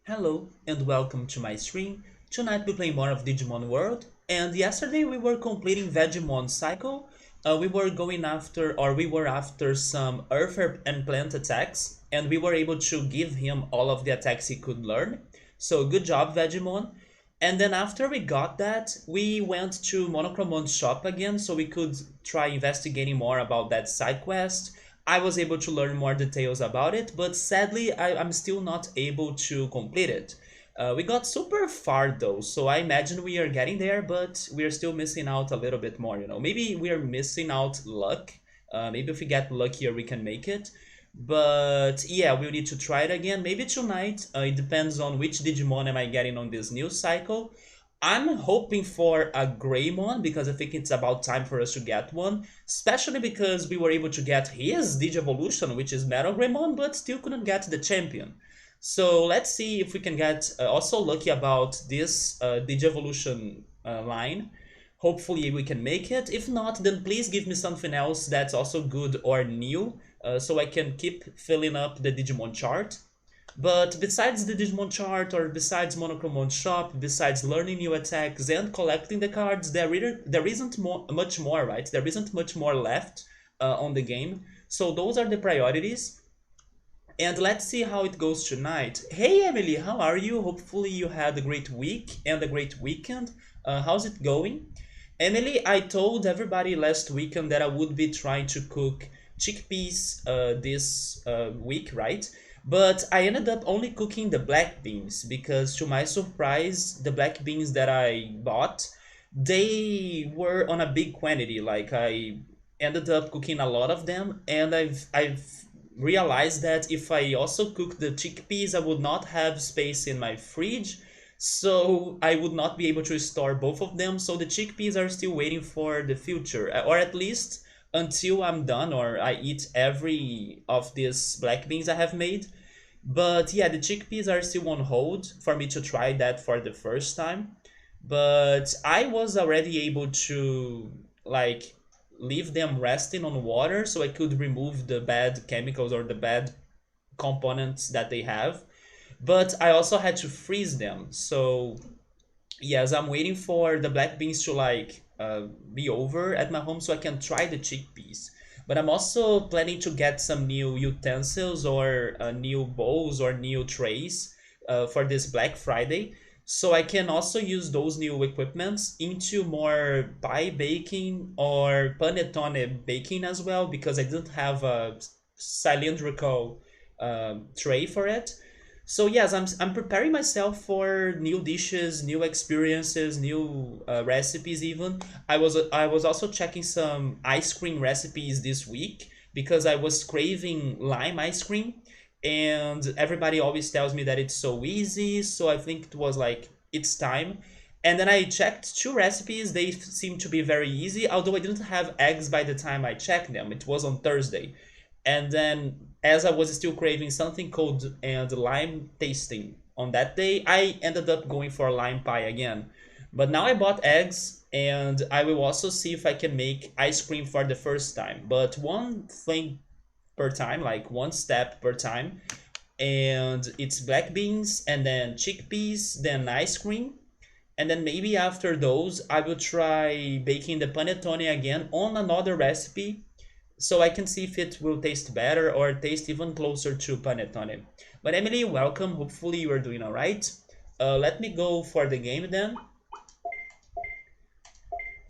Hello and welcome to my stream. Tonight we play more of Digimon World, and yesterday we were completing Vegemon cycle. We were going after, or we were after some earth and plant attacks, and we were able to give him all of the attacks he could learn. So good job, Vegemon. And then after we got that, we went to Monochromon's shop again so we could try investigating more about that side quest. I was able to learn more details about it, but sadly, I'm still not able to complete it. We got super far though, so I imagine we are getting there, but we are still missing out a little bit more, Maybe we are missing out luck. Maybe if we get luckier, we can make it. But yeah, we'll need to try it again. Maybe tonight. It depends on which Digimon am I getting on this new cycle. I'm hoping for a Greymon because I think it's about time for us to get one, especially because we were able to get his Digivolution, which is Metal Greymon, but still couldn't get the champion. So let's see if we can get also lucky about this Digivolution line. Hopefully we can make it. If not, then please give me something else that's also good or new, so I can keep filling up the Digimon chart. But besides the Digimon chart, or besides Monochromon shop, besides learning new attacks and collecting the cards, there isn't much more, right? There isn't much more left on the game. So those are the priorities. And let's see how it goes tonight. Hey Emily, how are you? Hopefully you had a great week and a great weekend. How's it going? Emily, I told everybody last weekend that I would be trying to cook chickpeas this week, right? But I ended up only cooking the black beans because, to my surprise, the black beans that I bought, they were on a big quantity. Like I ended up cooking a lot of them, and I've realized that if I also cook the chickpeas, I would not have space in my fridge, so I would not be able to store both of them. So the chickpeas are still waiting for the future, or at least until I'm done or I eat every of these black beans I have made. But yeah, the chickpeas are still on hold for me to try that for the first time. But I was already able to like leave them resting on water so I could remove the bad chemicals or the bad components that they have. But I also had to freeze them. So yes, I'm waiting for the black beans to be over at my home so I can try the chickpeas. But I'm also planning to get some new utensils or new bowls or new trays for this Black Friday. So I can also use those new equipments into more pie baking or panettone baking as well because I didn't have a cylindrical tray for it. So yes, I'm preparing myself for new dishes, new experiences, new recipes. Even I was also checking some ice cream recipes this week because I was craving lime ice cream, and everybody always tells me that it's so easy. So I think it was like it's time. And then I checked two recipes. They seem to be very easy, although I didn't have eggs by the time I checked them. It was on Thursday. And then, as I was still craving something cold and lime tasting on that day, I ended up going for lime pie again. But now I bought eggs, and I will also see if I can make ice cream for the first time. But one thing per time, like one step per time. And it's black beans, and then chickpeas, then ice cream. And then maybe after those, I will try baking the panettone again on another recipe so I can see if it will taste better or taste even closer to panettone. But Emily, welcome. Hopefully you are doing all right. Let me go for the game then.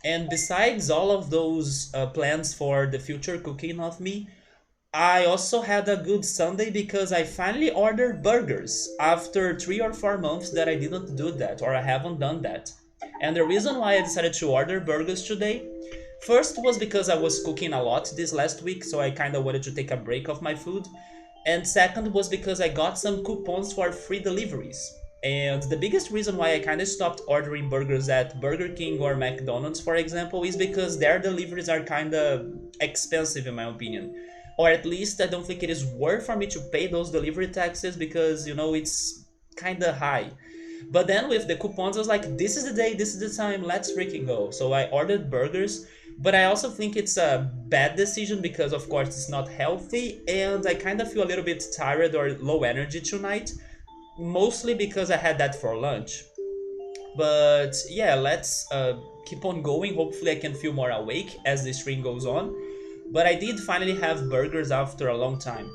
And besides all of those plans for the future cooking of me, I also had a good Sunday because I finally ordered burgers after 3 or 4 months that I didn't do that or I haven't done that. And the reason why I decided to order burgers today, first was because I was cooking a lot this last week, so I kind of wanted to take a break of my food. And second was because I got some coupons for free deliveries. And the biggest reason why I kind of stopped ordering burgers at Burger King or McDonald's, for example, is because their deliveries are kind of expensive in my opinion. Or at least I don't think it is worth for me to pay those delivery taxes because, it's kind of high. But then with the coupons, I was like, this is the day, this is the time, let's freaking go. So I ordered burgers, but I also think it's a bad decision because, of course, it's not healthy, and I kind of feel a little bit tired or low energy tonight. mostly because I had that for lunch. But yeah, let's keep on going. Hopefully, I can feel more awake as the stream goes on. But I did finally have burgers after a long time.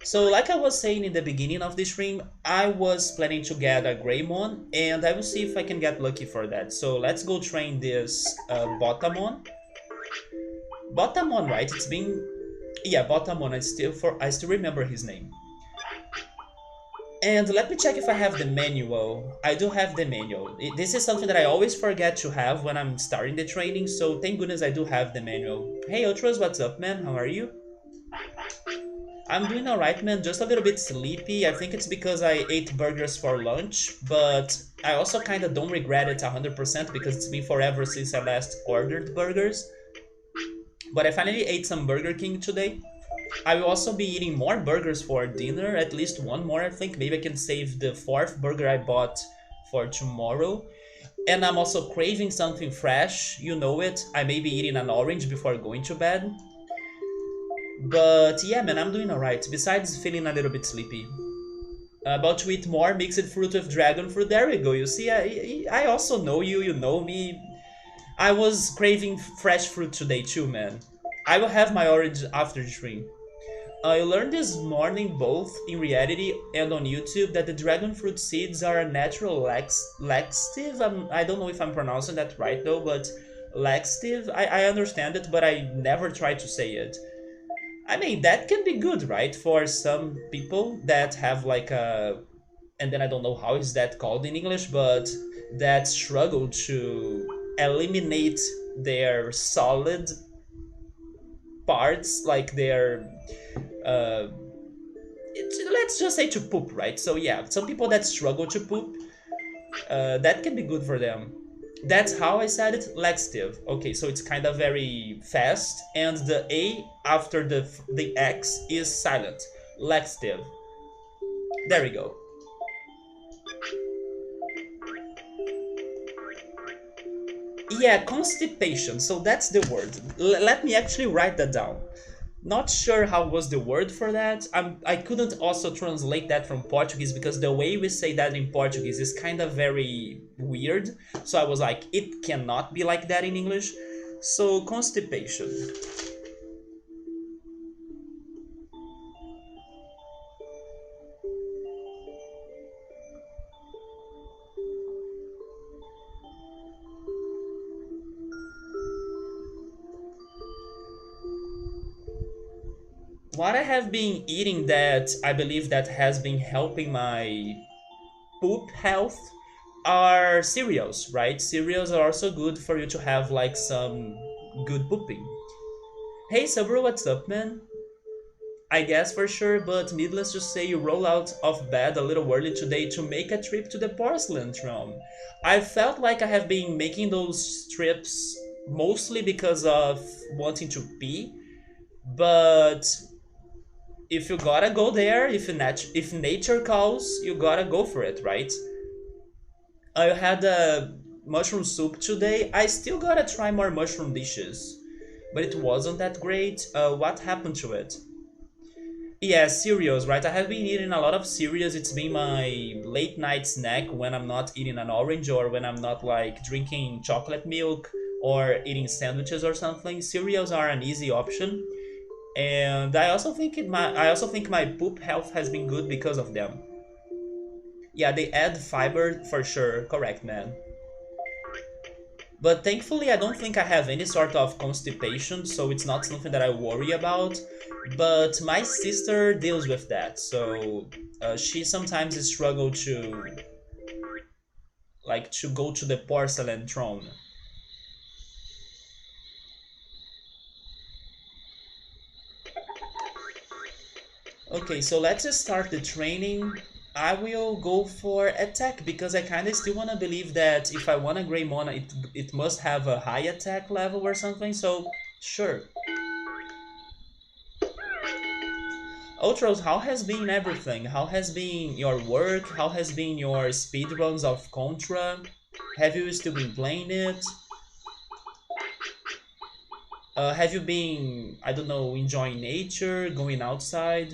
So, like I was saying in the beginning of the stream, I was planning to get a Greymon, and I will see if I can get lucky for that. So, let's go train this Botamon. Botamon, right? It's been, yeah, Botamon. I still remember his name. And let me check if I have the manual. I do have the manual. This is something that I always forget to have when I'm starting the training, so thank goodness I do have the manual. Hey Ultras, what's up, man? How are you? I'm doing alright, man. Just a little bit sleepy. I think it's because I ate burgers for lunch, but I also kind of don't regret it 100% because it's been forever since I last ordered burgers. But I finally ate some Burger King today. I will also be eating more burgers for dinner, at least one more, I think. Maybe I can save the fourth burger I bought for tomorrow. And I'm also craving something fresh, you know it. I may be eating an orange before going to bed. But yeah, man, I'm doing alright, besides feeling a little bit sleepy. About to eat more mixed fruit with dragon fruit. There we go. You see, I also know you, you know me. I was craving fresh fruit today too, man. I will have my orange after the stream. I learned this morning both in reality and on YouTube that the dragon fruit seeds are a natural laxative. I don't know if I'm pronouncing that right though, but laxative. I understand it, but I never try to say it. I mean, that can be good, right? For some people that have like a, and then I don't know how is that called in English, but that struggle to eliminate their solid parts, like their uh, let's just say to poop, right? So yeah, some people that struggle to poop, that can be good for them. That's how I said it, laxative. Okay, so it's kind of very fast, and the A after the X is silent. Laxative. There we go. Yeah, constipation. So that's the word. Let me actually write that down. Not sure how was the word for that. I couldn't also translate that from Portuguese because the way we say that in Portuguese is kind of very weird. So I was like, it cannot be like that in English. So constipation. What I have been eating that I believe that has been helping my poop health are cereals, right? Cereals are also good for you to have like some good pooping. Hey Sabro, what's up, man? I guess for sure, but needless to say, you roll out of bed a little early today to make a trip to the porcelain throne. I felt like I have been making those trips mostly because of wanting to pee, but if you gotta go there, if nature calls, you gotta go for it, right? I had a mushroom soup today. I still gotta try more mushroom dishes, but it wasn't that great. What happened to it? Yeah, cereals, right? I have been eating a lot of cereals. It's been my late night snack when I'm not eating an orange or when I'm not like drinking chocolate milk or eating sandwiches or something. Cereals are an easy option. And I also think my poop health has been good because of them. Yeah, they add fiber for sure. Correct, man. But thankfully, I don't think I have any sort of constipation, so it's not something that I worry about. But my sister deals with that, so she sometimes struggle to go to the porcelain throne. Okay, so let's just start the training. I will go for attack because I kind of still want to believe that if I want a Greymon, it must have a high attack level or something. So sure. Ultros, how has been everything? How has been your work? How has been your speedruns of Contra? Have you still been playing it? Have you been, I don't know, enjoying nature, going outside?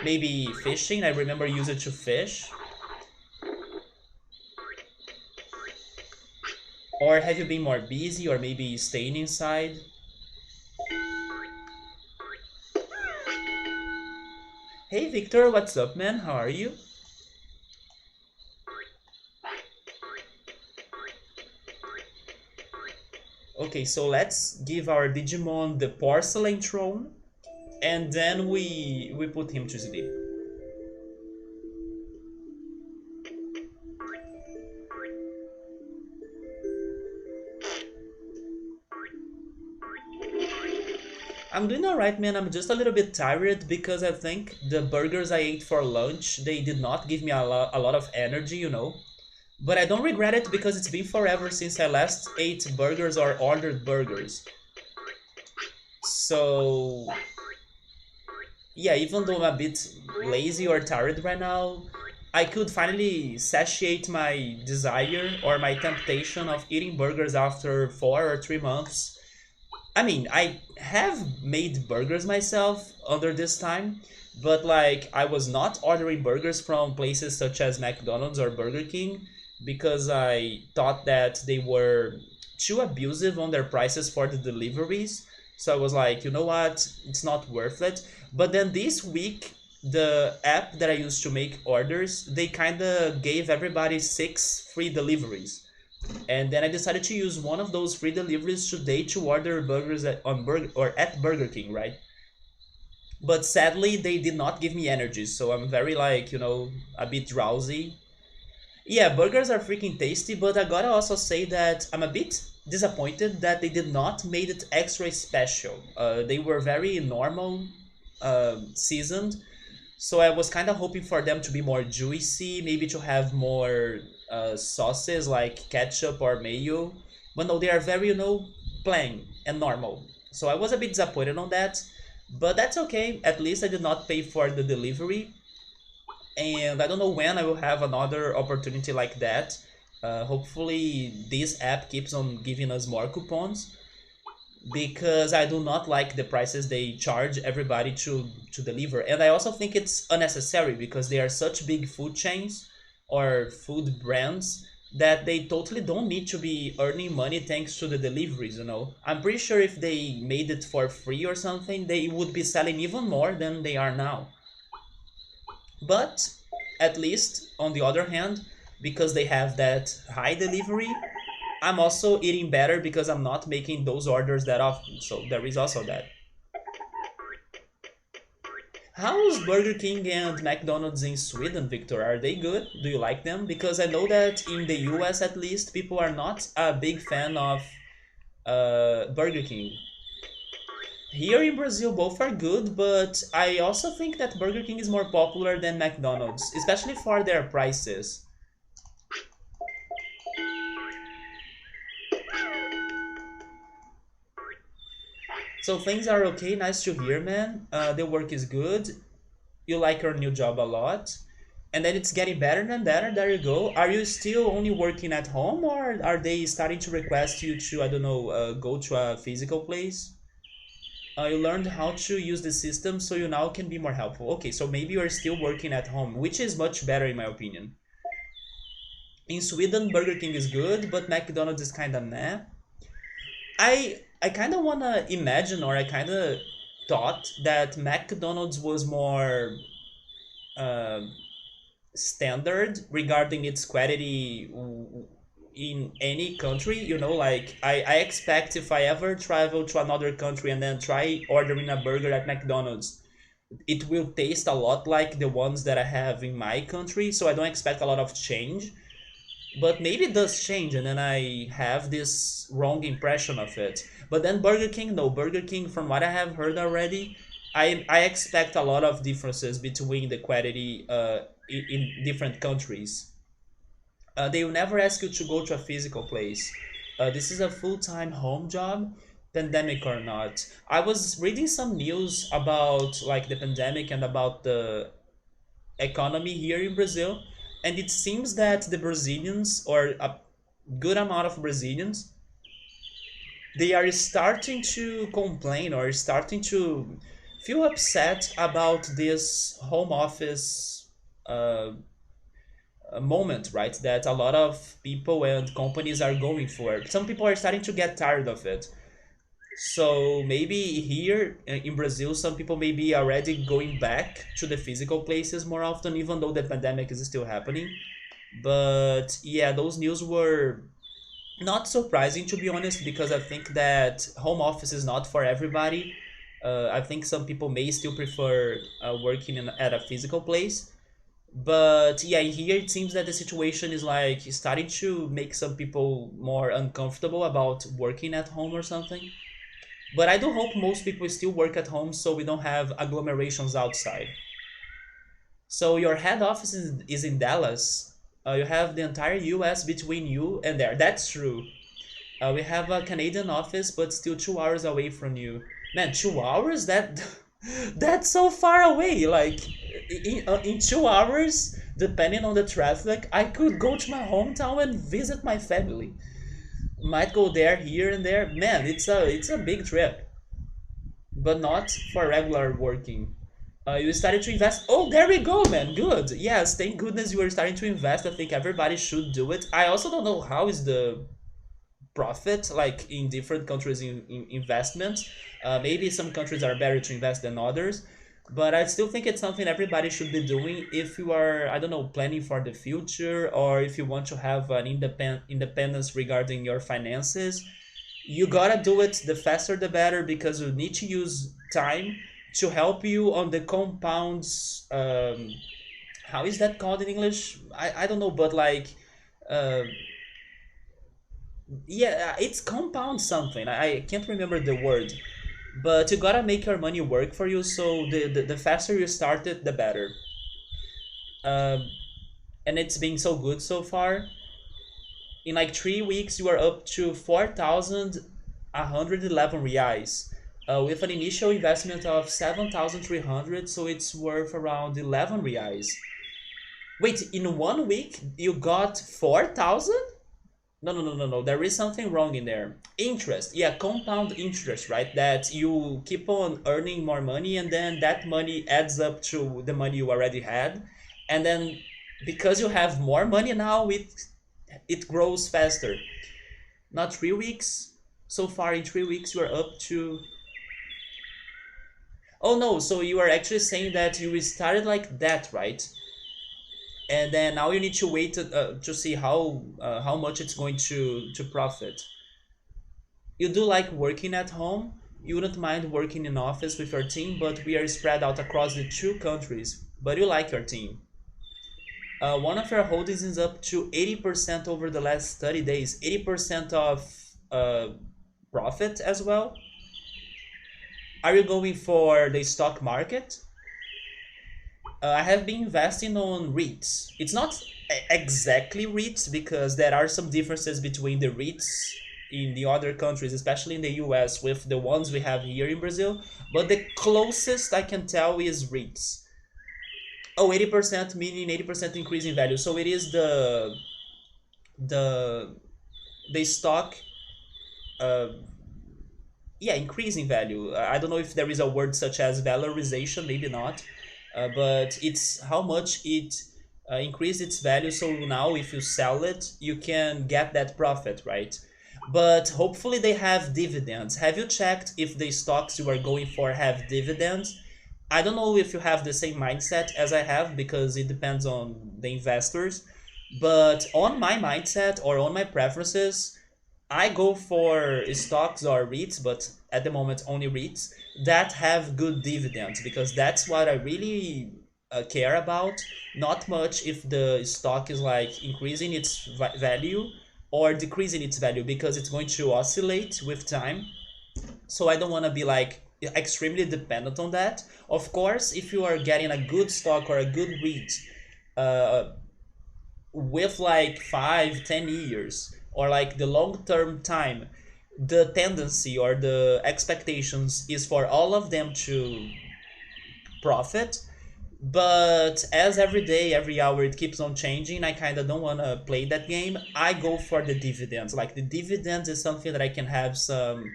Maybe fishing. I remember use it to fish. Or have you been more busy, or maybe staying inside? Hey Victor, what's up, man? How are you? Okay, so let's give our Digimon the porcelain throne, and then we put him to sleep. I'm doing alright, man. I'm just a little bit tired because I think the burgers I ate for lunch, they did not give me a lot of energy, you know. But I don't regret it because it's been forever since I last ate burgers or ordered burgers. So, yeah, even though I'm a bit lazy or tired right now, I could finally satiate my desire or my temptation of eating burgers after 4 or 3 months. I mean, I have made burgers myself under this time, but like I was not ordering burgers from places such as McDonald's or Burger King because I thought that they were too abusive on their prices for the deliveries. So I was like, you know what? It's not worth it. But then this week, the app that I used to make orders, they kind of gave everybody 6 free deliveries. And then I decided to use one of those free deliveries today to order burgers at Burger King, right? But sadly, they did not give me energy, so I'm very like a bit drowsy. Yeah, burgers are freaking tasty, but I gotta also say that I'm a bit disappointed that they did not made it extra special. They were very normal, seasoned, so I was kind of hoping for them to be more juicy, maybe to have more sauces like ketchup or mayo. But no, they are very, plain and normal. So I was a bit disappointed on that. But that's okay. At least I did not pay for the delivery. And I don't know when I will have another opportunity like that. Hopefully, this app keeps on giving us more coupons because I do not like the prices they charge everybody to deliver. And I also think it's unnecessary because they are such big food chains or food brands that they totally don't need to be earning money thanks to the deliveries, you know. I'm pretty sure if they made it for free or something, they would be selling even more than they are now. But at least on the other hand, because they have that high delivery, I'm also eating better because I'm not making those orders that often. So there is also that. How's Burger King and McDonald's in Sweden, Victor? Are they good? Do you like them? Because I know that in the US at least, people are not a big fan of Burger King. Here in Brazil, both are good, but I also think that Burger King is more popular than McDonald's, especially for their prices. So things are okay, nice to hear, man. The work is good. You like your new job a lot. And then it's getting better and better. There you go. Are you still only working at home, or are they starting to request you to, I don't know, go to a physical place? You learned how to use the system, so you now can be more helpful. Okay, so maybe you are still working at home, which is much better in my opinion. In Sweden, Burger King is good, but McDonald's is kind of meh. I kind of wanna imagine, or I kind of thought that McDonald's was more uh, standard regarding its quality in any country. You know, like I expect if I ever travel to another country and then try ordering a burger at McDonald's, it will taste a lot like the ones that I have in my country. So I don't expect a lot of change. But maybe it does change, and then I have this wrong impression of it. But then Burger King, no, Burger King, from what I have heard already, I expect a lot of differences between the quality in different countries. They will never ask you to go to a physical place. This is a full-time home job, pandemic or not. I was reading some news about like the pandemic and about the economy here in Brazil, and it seems that the Brazilians, or a good amount of Brazilians, they are starting to complain or starting to feel upset about this home office uh, moment, right? That a lot of people and companies are going for. Some people are starting to get tired of it. So maybe here in Brazil, some people may be already going back to the physical places more often, even though the pandemic is still happening. But yeah, those news were not surprising to be honest, because I think that home office is not for everybody. I think some people may still prefer working at a physical place. But yeah, here it seems that the situation is like starting to make some people more uncomfortable about working at home or something. But I do hope most people still work at home so we don't have agglomerations outside. So your head office is in Dallas. You have the entire US between you and there. That's true. We have a Canadian office, but still 2 hours away from you. Man, 2 hours? That's so far away. Like in 2 hours, depending on the traffic, I could go to my hometown and visit my family. Might go there, here and there. Man, it's a big trip, but not for regular working. You started to invest. Oh, there we go, man. Good. Yes, thank goodness you were starting to invest. I think everybody should do it. I also don't know how is the profit like in different countries in investments. Maybe some countries are better to invest than others, but I still think it's something everybody should be doing if you are, I don't know, planning for the future, or if you want to have an independence regarding your finances. You gotta do it, the faster the better, because you need to use time to help you on the compounds. How is that called in English? I don't know, but like uh, yeah, it's compound something. I can't remember the word, but you gotta make your money work for you. So the faster you start it, the better. Um, and it's been so good so far. In like 3 weeks, you are up to 4,111 reais, with an initial investment of 7,300. So it's worth around 11 reais. Wait, in 1 week you got 4,000? No, no, no, no, no. There is something wrong in there. Interest. Yeah, compound interest, right? That you keep on earning more money and then that money adds up to the money you already had. And then because you have more money now, it grows faster. Not 3 weeks. So far in 3 weeks you are up to. Oh no, so you are actually saying that you started like that, right? And then now you need to wait to see how much it's going to profit. You do like working at home. You wouldn't mind working in office with your team, but we are spread out across the two countries. But you like your team. One of your holdings is up to 80% over the last 30 days. 80% of uh, profit as well. Are you going for the stock market? I have been investing on REITs. It's not exactly REITs because there are some differences between the REITs in the other countries, especially in the US, with the ones we have here in Brazil. But the closest I can tell is REITs. Oh, 80% meaning 80% increase in value. So it is the the stock uh, yeah, increasing value. I don't know if there is a word such as valorization, maybe not, but it's how much it increased its value. So now, if you sell it, you can get that profit, right? But hopefully, they have dividends. Have you checked if the stocks you are going for have dividends? I don't know if you have the same mindset as I have because it depends on the investors. But on my mindset or on my preferences, I go for stocks or REITs, but at the moment only REITs that have good dividends because that's what I really care about. Not much if the stock is like increasing its value or decreasing its value because it's going to oscillate with time. So I don't want to be like extremely dependent on that. Of course, if you are getting a good stock or a good REIT uh, with like 5 10 years or like the long term time, the tendency or the expectations is for all of them to profit. But as every day every hour it keeps on changing, I kind of don't want to play that game. I go for the dividends. Like the dividends is something that I can have some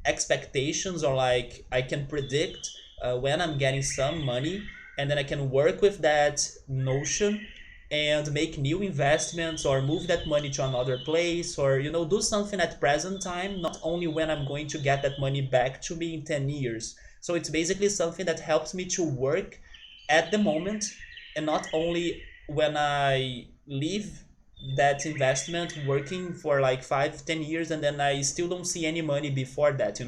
expectations or like I can predict when I'm getting some money, and then I can work with that notion and make new investments or move that money to another place, or do something at present time, not only when I'm going to get that money back to me in 10 years. So it's basically something that helps me to work at the moment, and not only when I leave that investment working for like 5 10 years and then I still don't see any money before that.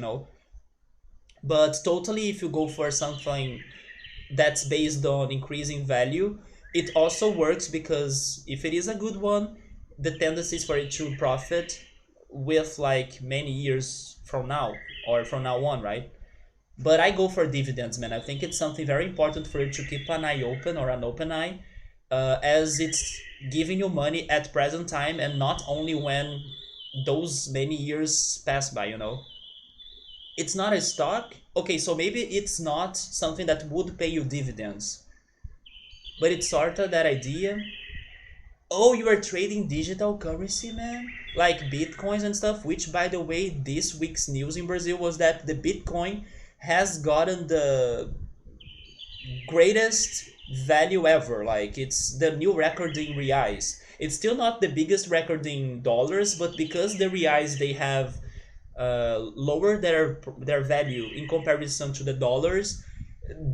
But totally, if you go for something that's based on increasing value, it also works, because if it is a good one, the tendency is for it to profit with like many years from now, or from now on, right? But I go for dividends, man. I think it's something very important for you to keep an eye open, or an open eye, as it's giving you money at present time, and not only when those many years pass by. It's not a stock. Okay, so maybe it's not something that would pay you dividends, but it's sort of that idea. Oh, you are trading digital currency, man? Like bitcoins and stuff, which, by the way, this week's news in Brazil was that the Bitcoin has gotten the greatest value ever. Like, it's the new record in reais. It's still not the biggest record in dollars, but because the reais, they have lowered their value in comparison to the dollars,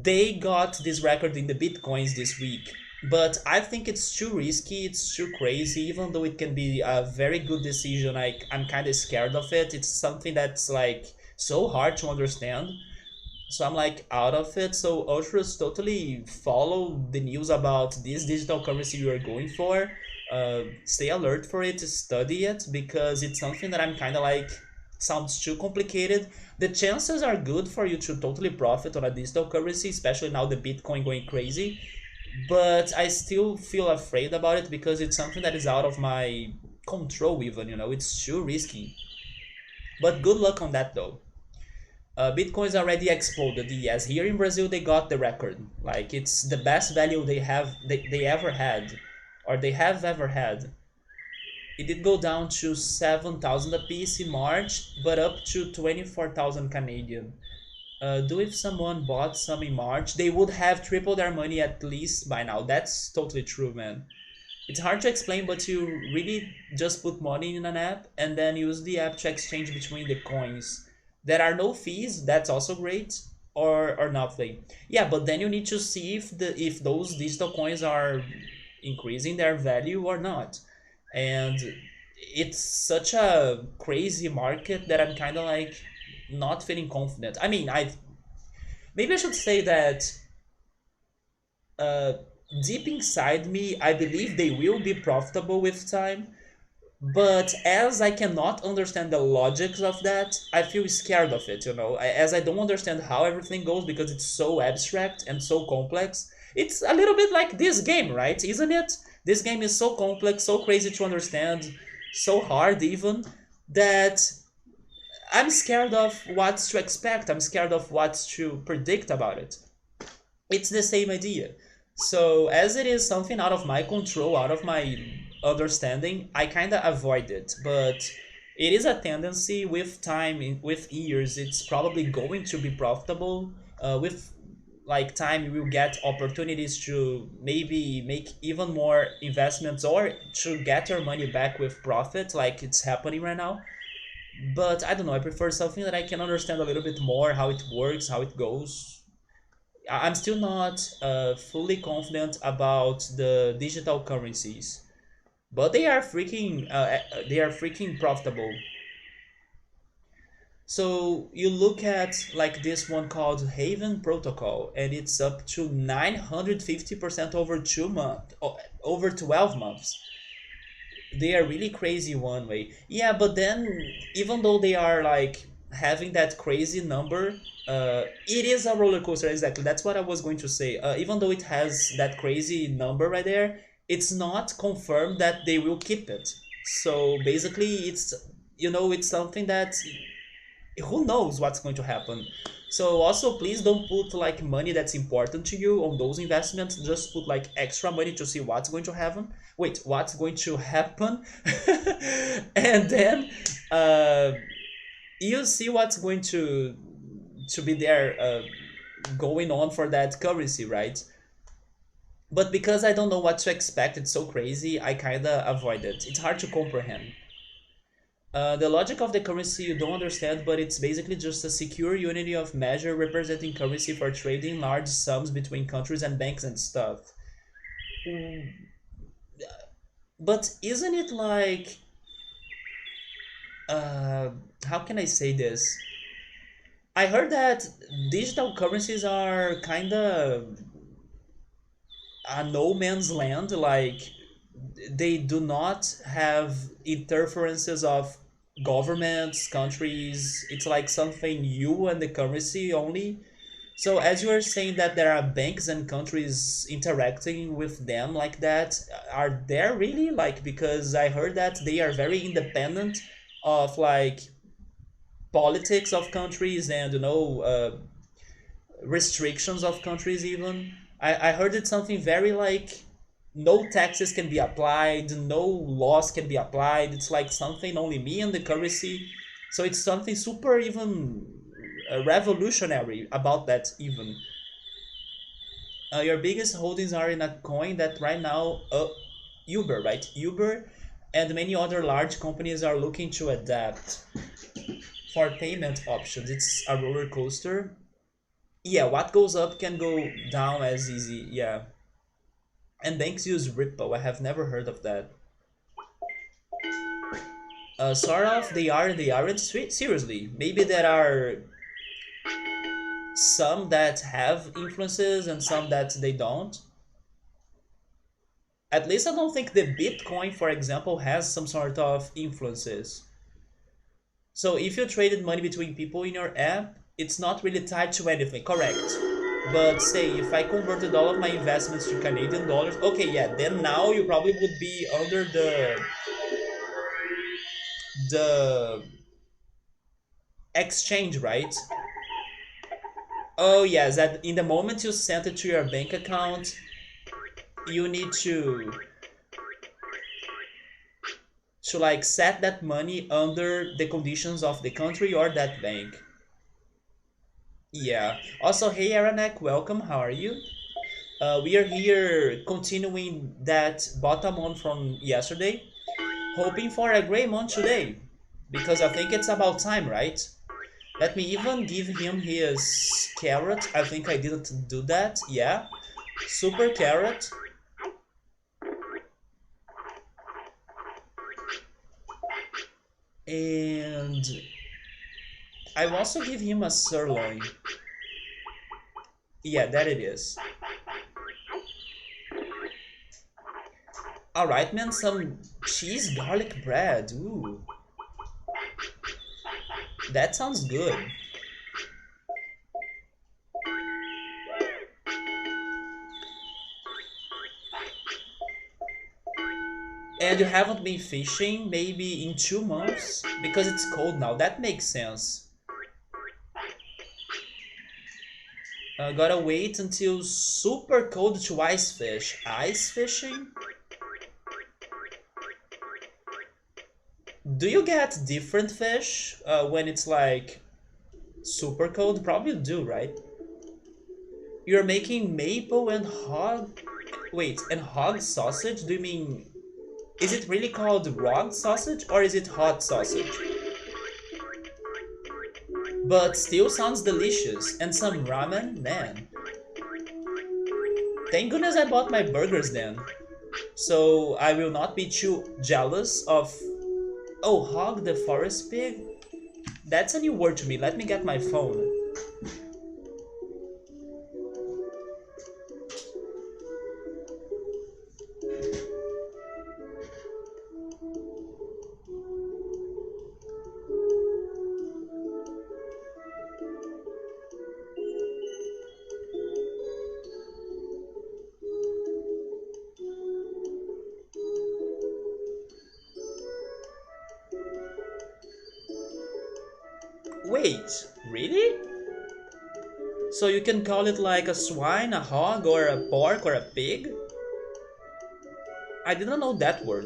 they got this record in the bitcoins this week. But I think it's too risky, it's too crazy. Even though it can be a very good decision, I'm kind of scared of it. It's something that's like so hard to understand, so I'm like out of it. So ultras, totally follow the news about this digital currency you are going for. Stay alert for it, study it, because it's something that I'm kind of like, sounds too complicated. The chances are good for you to totally profit on a digital currency, especially now the Bitcoin going crazy. But I still feel afraid about it, because it's something that is out of my control. Even it's too risky. But good luck on that though. Bitcoin's already exploded. Yes, here in Brazil they got the record. Like, it's the best value they ever had, or they have ever had. It did go down to 7,000 a piece in March, but up to 24,000 Canadian. Do if someone bought some in March, they would have tripled their money at least by now. That's totally true, man. It's hard to explain, but you really just put money in an app and then use the app to exchange between the coins. There are no fees, that's also great, or nothing. Yeah, but then you need to see if those digital coins are increasing their value or not. And it's such a crazy market that I'm kind of like not feeling confident. I mean, I maybe I should say that uh, deep inside me, I believe they will be profitable with time. But as I cannot understand the logics of that, I feel scared of it. As I don't understand how everything goes, because it's so abstract and so complex. It's a little bit like this game, right? Isn't it? This game is so complex, so crazy to understand, so hard even, that I'm scared of what to expect. I'm scared of what to predict about it. It's the same idea. So, as it is something out of my control, out of my understanding, I kind of avoid it. But it is a tendency with time, with years, it's probably going to be profitable. With like time, you will get opportunities to maybe make even more investments, or to get your money back with profit, like it's happening right now. But I don't know, I prefer something that I can understand a little bit more, how it works, how it goes. I'm still not fully confident about the digital currencies, but they are freaking profitable. So you look at like this one called Haven Protocol, and it's up to 950% over 2 months, over 12 months. They are really crazy one way. Yeah, but then even though they are like having that crazy number, it is a roller coaster. Exactly, that's what I was going to say. Even though it has that crazy number right there, it's not confirmed that they will keep it. So basically, it's something that who knows what's going to happen. So also, please don't put like money that's important to you on those investments. Just put like extra money to see what's going to happen. Wait, what's going to happen? And then uh, you see what's going to be there. going on for that currency, right? But because I don't know what to expect, it's so crazy, I kinda avoid it. It's hard to comprehend. The logic of the currency you don't understand, but it's basically just a secure unity of measure representing currency for trading large sums between countries and banks and stuff. Mm, But isn't it like, uh, how can I say this? I heard that digital currencies are kind of a no man's land. Like they do not have interferences of governments, countries. It's like something you and the currency only. So as you are saying that there are banks and countries interacting with them like that, are there really like, because I heard that they are very independent of like politics of countries and restrictions of countries even. I heard it's something very like no taxes can be applied, no laws can be applied. It's like something only me and the currency. So it's something super even revolutionary about that even. Your biggest holdings are in a coin that right now, Uber, right? Uber and many other large companies are looking to adapt for payment options. It's a roller coaster. Yeah, what goes up can go down as easy. Yeah. And banks use Ripple. I have never heard of that. Sort of, they are, they aren't. Seriously, maybe there are some that have influences and some that they don't. At least I don't think the Bitcoin, for example, has some sort of influences. So if you traded money between people in your app, it's not really tied to anything, correct? But say if I converted all of my investments to Canadian dollars, okay, yeah, then now you probably would be under the exchange, right? Oh yes, that in the moment you send it to your bank account, you need to like set that money under the conditions of the country or that bank. Yeah. Also, hey Aranek, welcome. How are you? We are here continuing that bottom one from yesterday, hoping for a great month today, because I think it's about time, right? Let me even give him his carrot. I think I didn't do that. Yeah. Super carrot. And I will also give him a sirloin. Yeah, that it is. Alright, man, some cheese garlic bread. Ooh, that sounds good. And you haven't been fishing maybe in 2 months? Because it's cold now. That makes sense. Gotta wait until super cold to ice fish. Ice fishing? Do you get different fish when it's like super cold? Probably do, right? You're making maple and hog. Wait, and hog sausage? Do you mean. Is it really called rog sausage or is it hot sausage? But still sounds delicious. And some ramen? Man. Thank goodness I bought my burgers then. So I will not be too jealous of. Oh, hog the forest pig? That's a new word to me. Let me get my phone. Wait, really? So you can call it like a swine, a hog, or a pork, or a pig? I didn't know that word.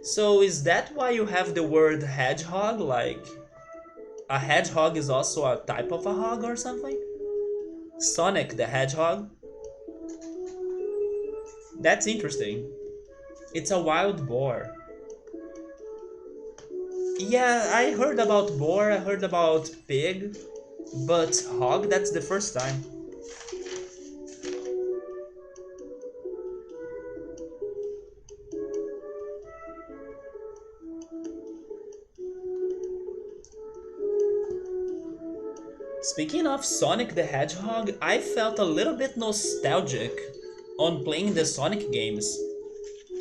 So is that why you have the word hedgehog? Like a hedgehog is also a type of a hog or something? Sonic the Hedgehog? That's interesting. It's a wild boar. Yeah, I heard about boar, I heard about pig, but hog, that's the first time. Speaking of Sonic the Hedgehog, I felt a little bit nostalgic on playing the Sonic games.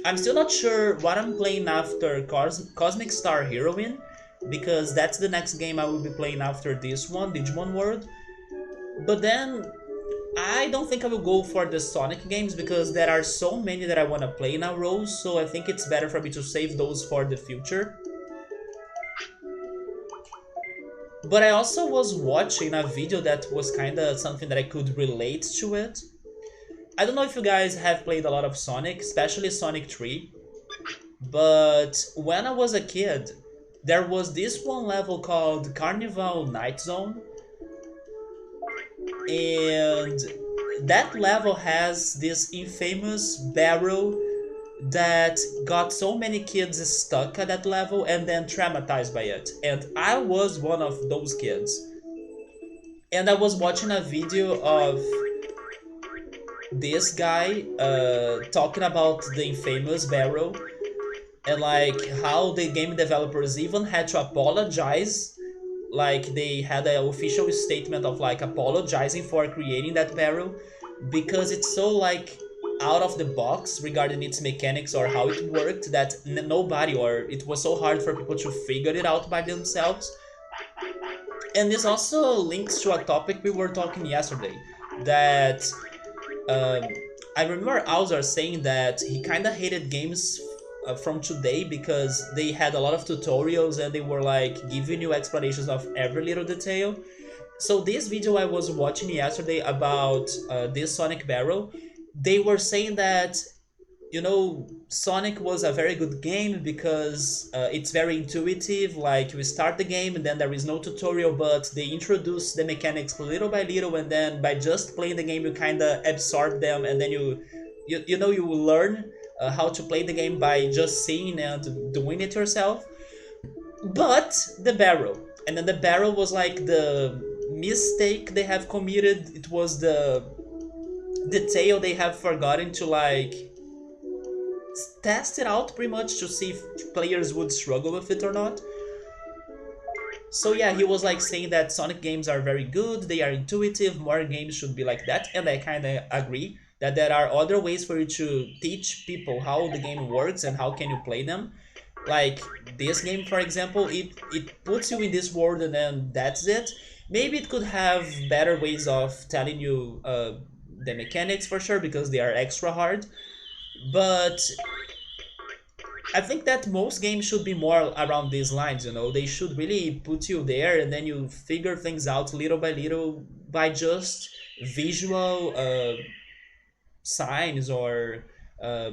I'm still not sure what I'm playing after Cosmic Star Heroine, because that's the next game I will be playing after this one, Digimon World. But then I don't think I will go for the Sonic games because there are so many that I want to play in a row, so I think it's better for me to save those for the future. But I also was watching a video that was kind of something that I could relate to it. I don't know if you guys have played a lot of Sonic, especially Sonic 3, but when I was a kid, there was this one level called Carnival Night Zone, and that level has this infamous barrel that got so many kids stuck at that level and then traumatized by it. And I was one of those kids. And I was watching a video of this guy talking about the infamous barrel and like how the game developers even had to apologize, like they had an official statement of like apologizing for creating that barrel because it's so like out of the box regarding its mechanics or how it worked that nobody, or it was so hard for people to figure it out by themselves. And this also links to a topic we were talking yesterday, that um, I remember Alzar saying that he kind of hated games from today because they had a lot of tutorials and they were like giving you explanations of every little detail. So this video I was watching yesterday about this Sonic barrel, they were saying that Sonic was a very good game because it's very intuitive. Like you start the game and then there is no tutorial, but they introduce the mechanics little by little, and then by just playing the game, you kind of absorb them, and then you learn how to play the game by just seeing and doing it yourself. But the barrel, and then the barrel was like the mistake they have committed. It was the detail they have forgotten to like test it out pretty much to see if players would struggle with it or not. So yeah, he was like saying that Sonic games are very good, they are intuitive, more games should be like that, and I kind of agree that there are other ways for you to teach people how the game works and how can you play them. Like this game, for example, it puts you in this world and then that's it. Maybe it could have better ways of telling you the mechanics for sure because they are extra hard. But I think that most games should be more around these lines, They should really put you there and then you figure things out little by little by just visual signs or uh,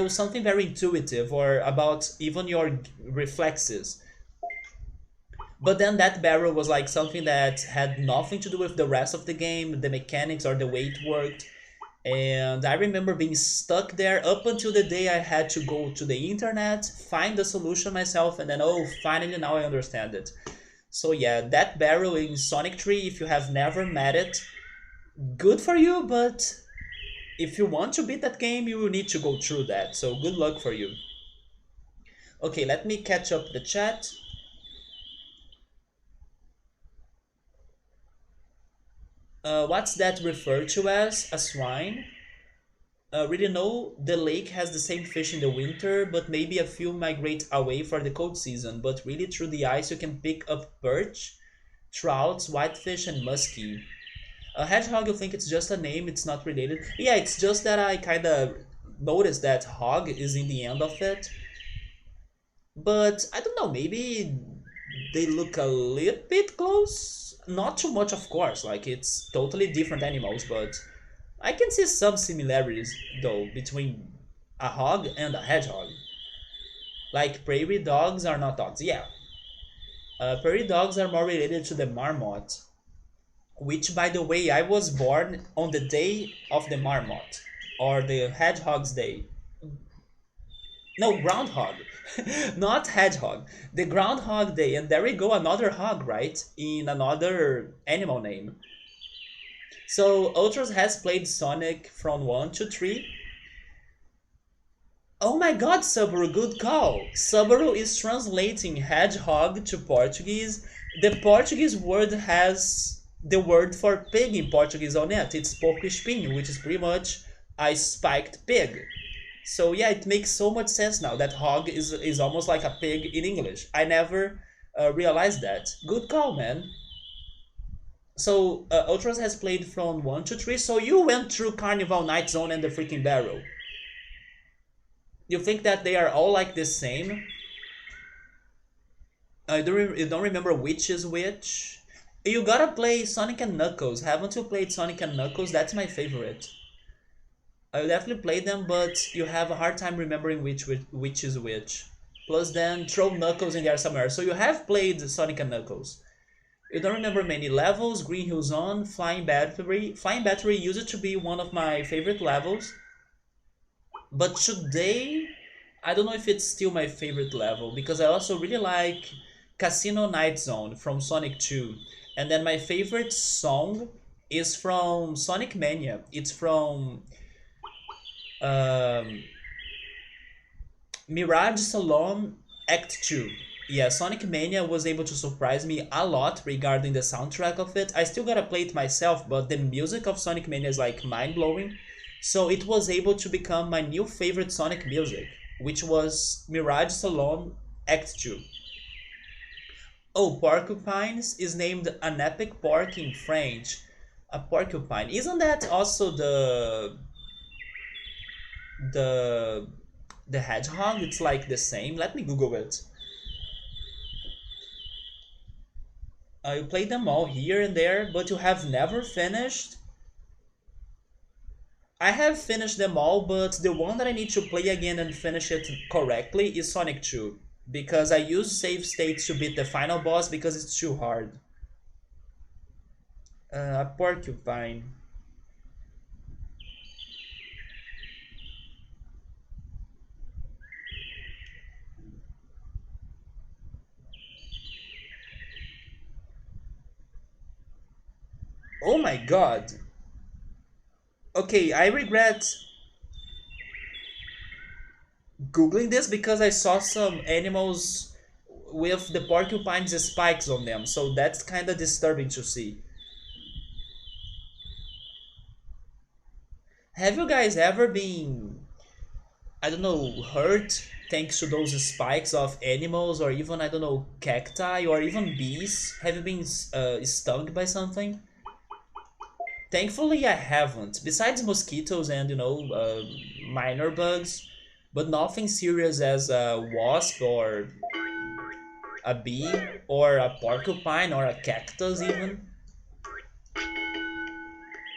something very intuitive or about even your reflexes. But then that barrel was like something that had nothing to do with the rest of the game, the mechanics or the way it worked. And I remember being stuck there up until the day I had to go to the internet, find the solution myself, and then, oh, finally now I understand it. So yeah, that barrel in Sonic 3, if you have never met it, good for you, but if you want to beat that game, you will need to go through that. So good luck for you. Okay, let me catch up the chat. What's that referred to as? A swine? Really no, the lake has the same fish in the winter, but maybe a few migrate away for the cold season. But really through the ice you can pick up perch, trouts, whitefish, and muskie. A hedgehog, you think it's just a name, it's not related. Yeah, it's just that I kind of noticed that hog is in the end of it. But I don't know, maybe they look a little bit close. Not too much, of course, like it's totally different animals, but I can see some similarities though between a hog and a hedgehog. Like prairie dogs are not dogs. Yeah, prairie dogs are more related to the marmot, which, by the way, I was born on the day of the marmot, or the hedgehog's day. No, groundhog, not hedgehog. The groundhog day, and there we go, another hog, right? In another animal name. So Ultras has played Sonic from 1 to 3. Oh my god, Subaru, good call. Subaru is translating hedgehog to Portuguese. The Portuguese word has the word for pig in Portuguese on it. It's porco espinho, which is pretty much a spiked pig. So yeah, it makes so much sense now that hog is almost like a pig in English. I never realized that. Good call, man. So Ultras has played from 1 to 3, so you went through Carnival Night Zone and the freaking barrel. You think that they are all like the same? You don't remember which is which? You gotta play Sonic and Knuckles. Haven't you played Sonic and Knuckles? That's my favorite. I definitely play them, but you have a hard time remembering which is which. Plus, then throw Knuckles in there somewhere. So you have played Sonic and Knuckles. You don't remember many levels. Green Hill Zone, Flying Battery. Flying Battery used to be one of my favorite levels. But today, I don't know if it's still my favorite level because I also really like Casino Night Zone from Sonic 2. And then my favorite song is from Sonic Mania. It's from um, Mirage Salon Act 2. Yeah, Sonic Mania was able to surprise me a lot regarding the soundtrack of it. I still gotta play it myself, but the music of Sonic Mania is like mind blowing. So it was able to become my new favorite Sonic music, which was Mirage Salon Act 2. Oh, Porcupines is named an epic pork in French. A porcupine. Isn't that also the the hedgehog? It's like the same. Let me Google it. You played them all here and there, but you have never finished. I have finished them all, but the one that I need to play again and finish it correctly is Sonic 2. Because I use save states to beat the final boss because it's too hard. A porcupine. Oh my god. Okay, I regret googling this because I saw some animals with the porcupine's spikes on them, so that's kind of disturbing to see. Have you guys ever been, I don't know, hurt thanks to those spikes of animals, or even, I don't know, cacti or even bees? Have you been stung by something? Thankfully, I haven't. Besides mosquitoes and, minor bugs, but nothing serious as a wasp or a bee or a porcupine or a cactus even.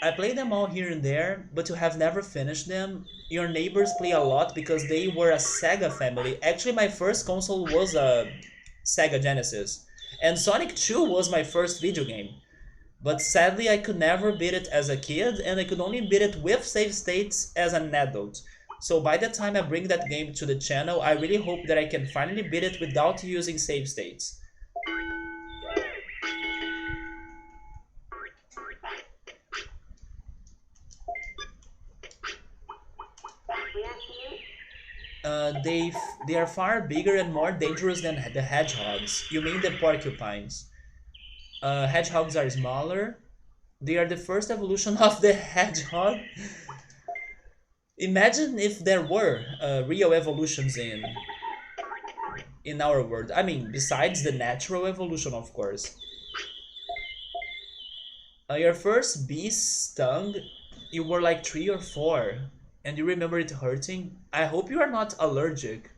I play them all here and there, but you have never finished them. Your neighbors play a lot because they were a Sega family. Actually, my first console was a Sega Genesis, and Sonic 2 was my first video game. But sadly, I could never beat it as a kid, and I could only beat it with save states as an adult. So by the time I bring that game to the channel, I really hope that I can finally beat it without using save states. They are far bigger and more dangerous than the hedgehogs. You mean the porcupines? Hedgehogs are smaller. They are the first evolution of the hedgehog. Imagine if there were real evolutions in our world. I mean, besides the natural evolution, of course. Your first bee stung, you were like 3 or 4, and you remember it hurting. I hope you are not allergic.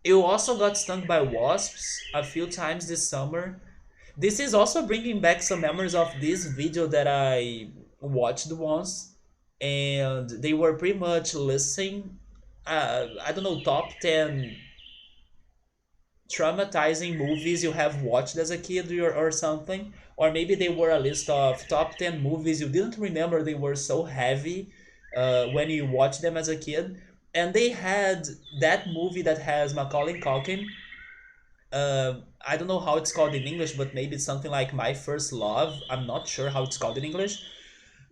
You also got stung by wasps a few times this summer. This is also bringing back some memories of this video that I watched once, and they were pretty much listing, I don't know, top 10 traumatizing movies you have watched as a kid or something. Or maybe they were a list of top 10 movies you didn't remember they were so heavy when you watched them as a kid. And they had that movie that has Macaulay Culkin. I don't know how it's called in English, but maybe it's something like My First Love. I'm not sure how it's called in English.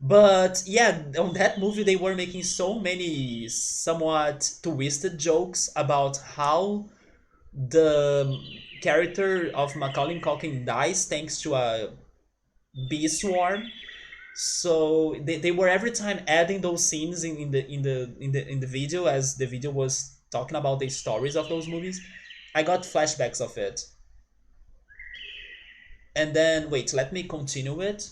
But yeah, on that movie, they were making so many somewhat twisted jokes about how the character of Macaulay Culkin dies thanks to a bee swarm. So they were every time adding those scenes in the video as the video was talking about the stories of those movies. I got flashbacks of it. And then wait, let me continue it.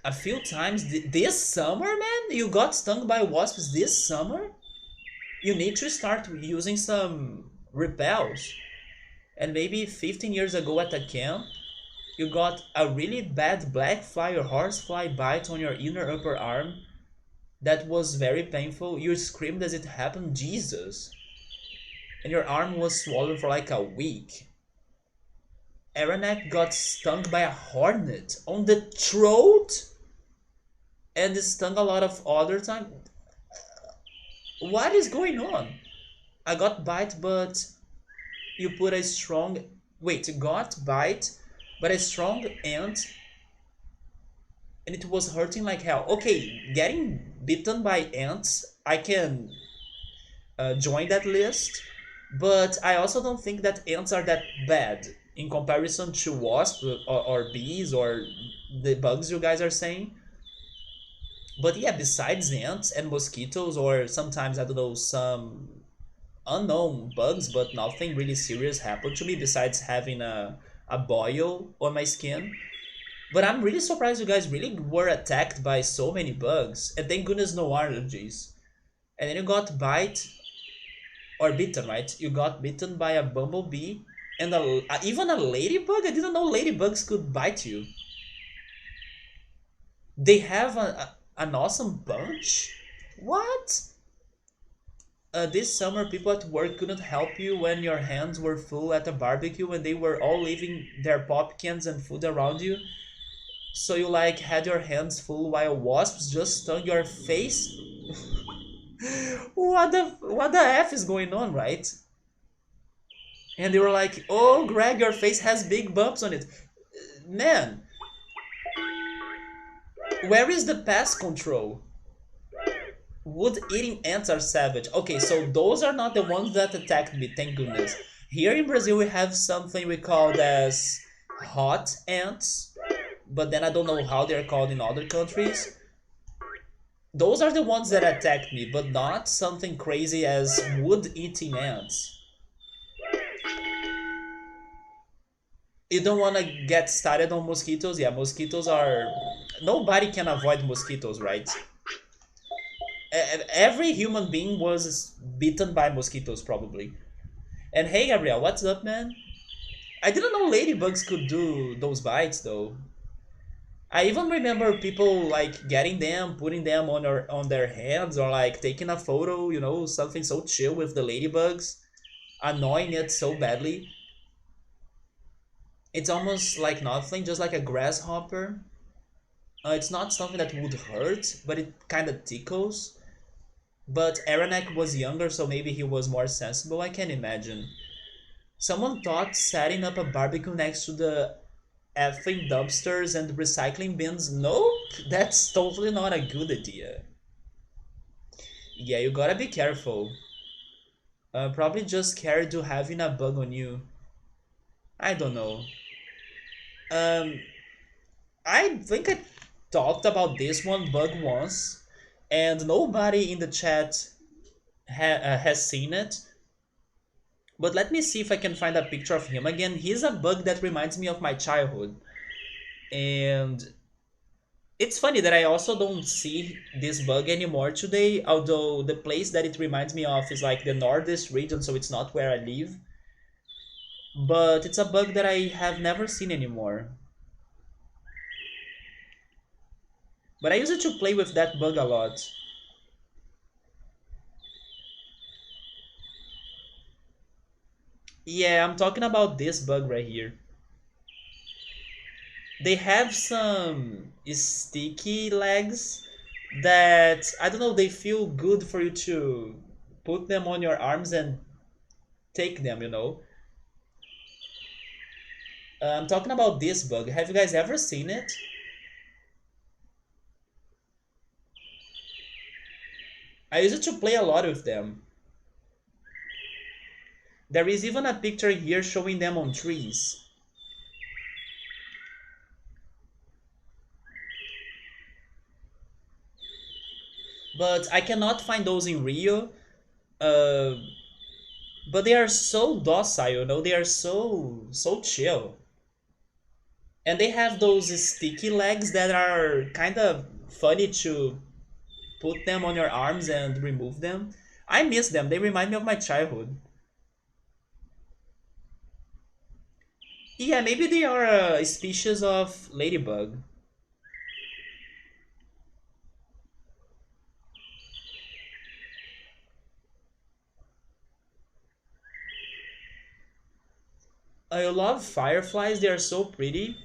A few times this summer, man, you got stung by wasps this summer. You need to start using some repels. And maybe 15 years ago at a camp, you got a really bad black fly or horsefly bite on your inner upper arm that was very painful. You screamed as it happened, Jesus. And your arm was swollen for like a week. Aranek got stung by a hornet on the throat and stung a lot of other time. What is going on? I got bite, but you put a strong wait. Got bite, but a strong ant, and it was hurting like hell. Okay, getting bitten by ants, I can join that list, but I also don't think that ants are that bad in comparison to wasps or bees or the bugs you guys are saying. But yeah, besides ants and mosquitoes, or sometimes I don't know, some unknown bugs, but nothing really serious happened to me besides having a boil on my skin. But I'm really surprised you guys really were attacked by so many bugs, and thank goodness no allergies. And then you got bite or bitten, right? You got bitten by a bumblebee and even a ladybug. I didn't know ladybugs could bite you. They have an awesome punch. What? This summer, people at work couldn't help you when your hands were full at a barbecue and they were all leaving their pop cans and food around you. So you like had your hands full while wasps just stung your face. What the f is going on, right? And they were like, "Oh, Greg, your face has big bumps on it." Man, where is the pest control? Wood-eating ants are savage. Okay, so those are not the ones that attacked me, thank goodness. Here in Brazil, we have something we call as hot ants, but then I don't know how they're called in other countries. Those are the ones that attacked me, but not something crazy as wood-eating ants. You don't want to get started on mosquitoes? Yeah, mosquitoes are... Nobody can avoid mosquitoes, right? Every human being was bitten by mosquitoes, probably. And hey, Gabriel, what's up, man? I didn't know ladybugs could do those bites, though. I even remember people like getting them, putting them on their hands, or like taking a photo, something so chill with the ladybugs, annoying it so badly. It's almost like nothing, just like a grasshopper. It's not something that would hurt, but it kind of tickles. But Aranek was younger, so maybe he was more sensible, I can imagine. Someone thought setting up a barbecue next to the effing dumpsters and recycling bins. Nope, that's totally not a good idea. Yeah, you gotta be careful. Probably just scared to having a bug on you. I don't know. Um, I think I talked about this one bug once, and nobody in the chat has seen it. But let me see if I can find a picture of him again. He's a bug that reminds me of my childhood. And it's funny that I also don't see this bug anymore today, although the place that it reminds me of is like the northeast region, so it's not where I live. But it's a bug that I have never seen anymore. But I used to play with that bug a lot. Yeah, I'm talking about this bug right here. They have some sticky legs that I don't know, they feel good for you to put them on your arms and take them. I'm talking about this bug. Have you guys ever seen it? I used to play a lot with them. There is even a picture here showing them on trees. But I cannot find those in Rio. Uh, but they are so docile. They are so chill. And they have those sticky legs that are kind of funny to put them on your arms and remove them. I miss them. They remind me of my childhood. Yeah, maybe they are a species of ladybug. I love fireflies. They are so pretty.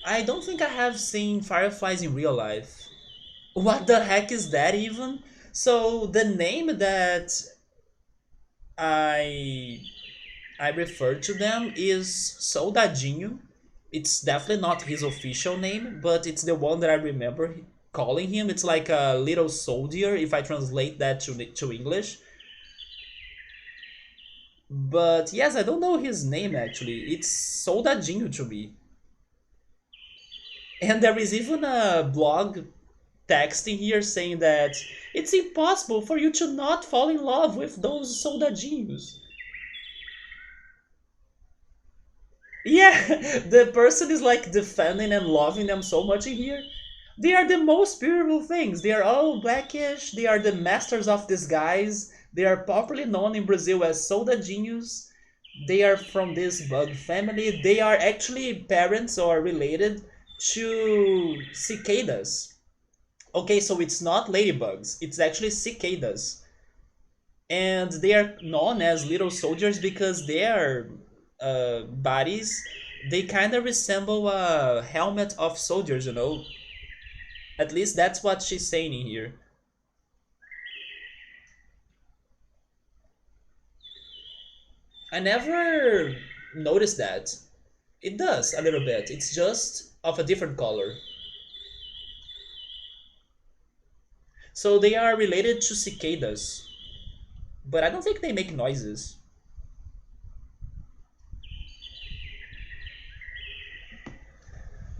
I don't think I have seen fireflies in real life. What the heck is that even? So the name that I I refer to them is Soldadinho. It's definitely not his official name, but it's the one that I remember calling him. It's like a little soldier if I translate that to English. But yes, I don't know his name actually. It's Soldadinho to me. And there is even a blog text in here saying that it's impossible for you to not fall in love with those soldadinhos. Yeah, the person is like defending and loving them so much in here. They are the most beautiful things. They are all blackish. They are the masters of disguise. They are popularly known in Brazil as soldadinhos. They are from this bug family. They are actually parents or related to cicadas. Okay, so it's not ladybugs, it's actually cicadas. And they are known as little soldiers because their bodies, they kind of resemble a helmet of soldiers. At least that's what she's saying in here. I never noticed that. It does a little bit. It's just of a different color. So they are related to cicadas, but I don't think they make noises.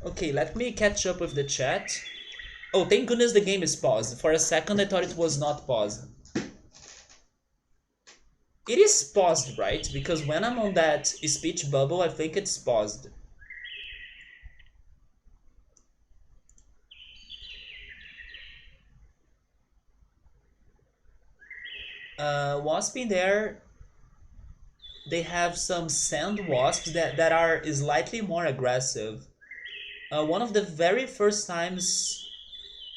Okay, let me catch up with the chat. Oh, thank goodness the game is paused. For a second, I thought it was not paused. It is paused, right? Because when I'm on that speech bubble, I think it's paused. Wasp in there, they have some sand wasps that are slightly more aggressive. One of the very first times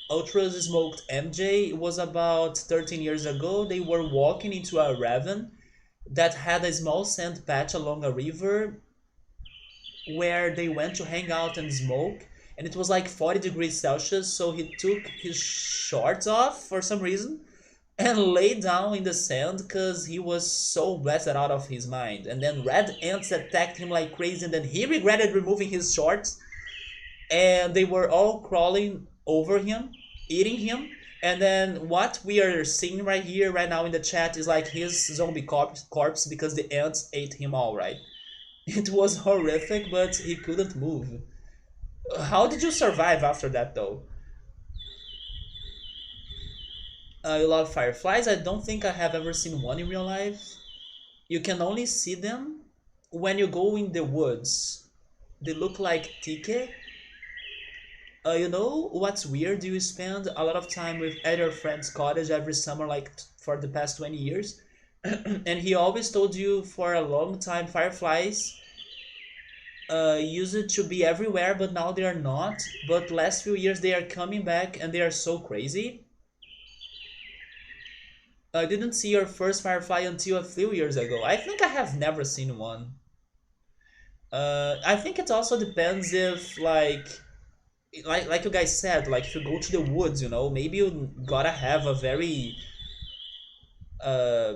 Ultras smoked MJ was about 13 years ago. They were walking into a ravine that had a small sand patch along a river where they went to hang out and smoke, and it was like 40 degrees Celsius, so he took his shorts off for some reason and lay down in the sand because he was so blasted out of his mind. And then red ants attacked him like crazy, and then he regretted removing his shorts, and they were all crawling over him, eating him. And then what we are seeing right here, right now in the chat, is like his zombie corpse because the ants ate him all, right? It was horrific, but he couldn't move. How did you survive after that, though? You love fireflies? I don't think I have ever seen one in real life. You can only see them when you go in the woods. They look like tike. You know what's weird? You spend a lot of time with at your friend's cottage every summer, like for the past 20 years, and he always told you for a long time fireflies used to be everywhere, but now they are not. But last few years they are coming back and they are so crazy. I didn't see your first firefly until a few years ago. I think I have never seen one. I think it also depends if like you guys said, like if you go to the woods, maybe you gotta have a very uh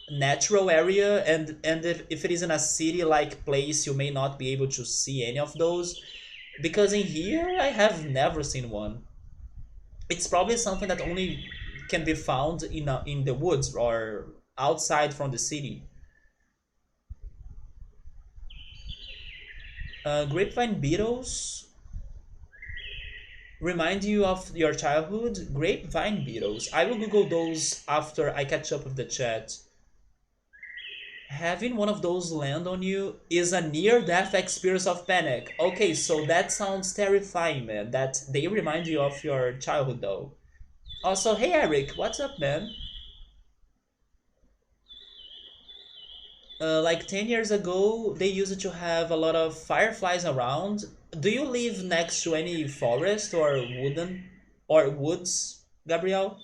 natural area, and if it is in a city like place, you may not be able to see any of those, because in here I have never seen one. It's probably something that only can be found in the woods or outside from the city. Grapevine beetles remind you of your childhood. Grapevine beetles, I will google those after I catch up with the chat. Having one of those land on you is a near-death experience of panic. Okay, so that sounds terrifying, man. That they remind you of your childhood, though. Also, hey Eric, what's up, man? Like 10 years ago, they used to have a lot of fireflies around. Do you live next to any forest or woods, Gabriel?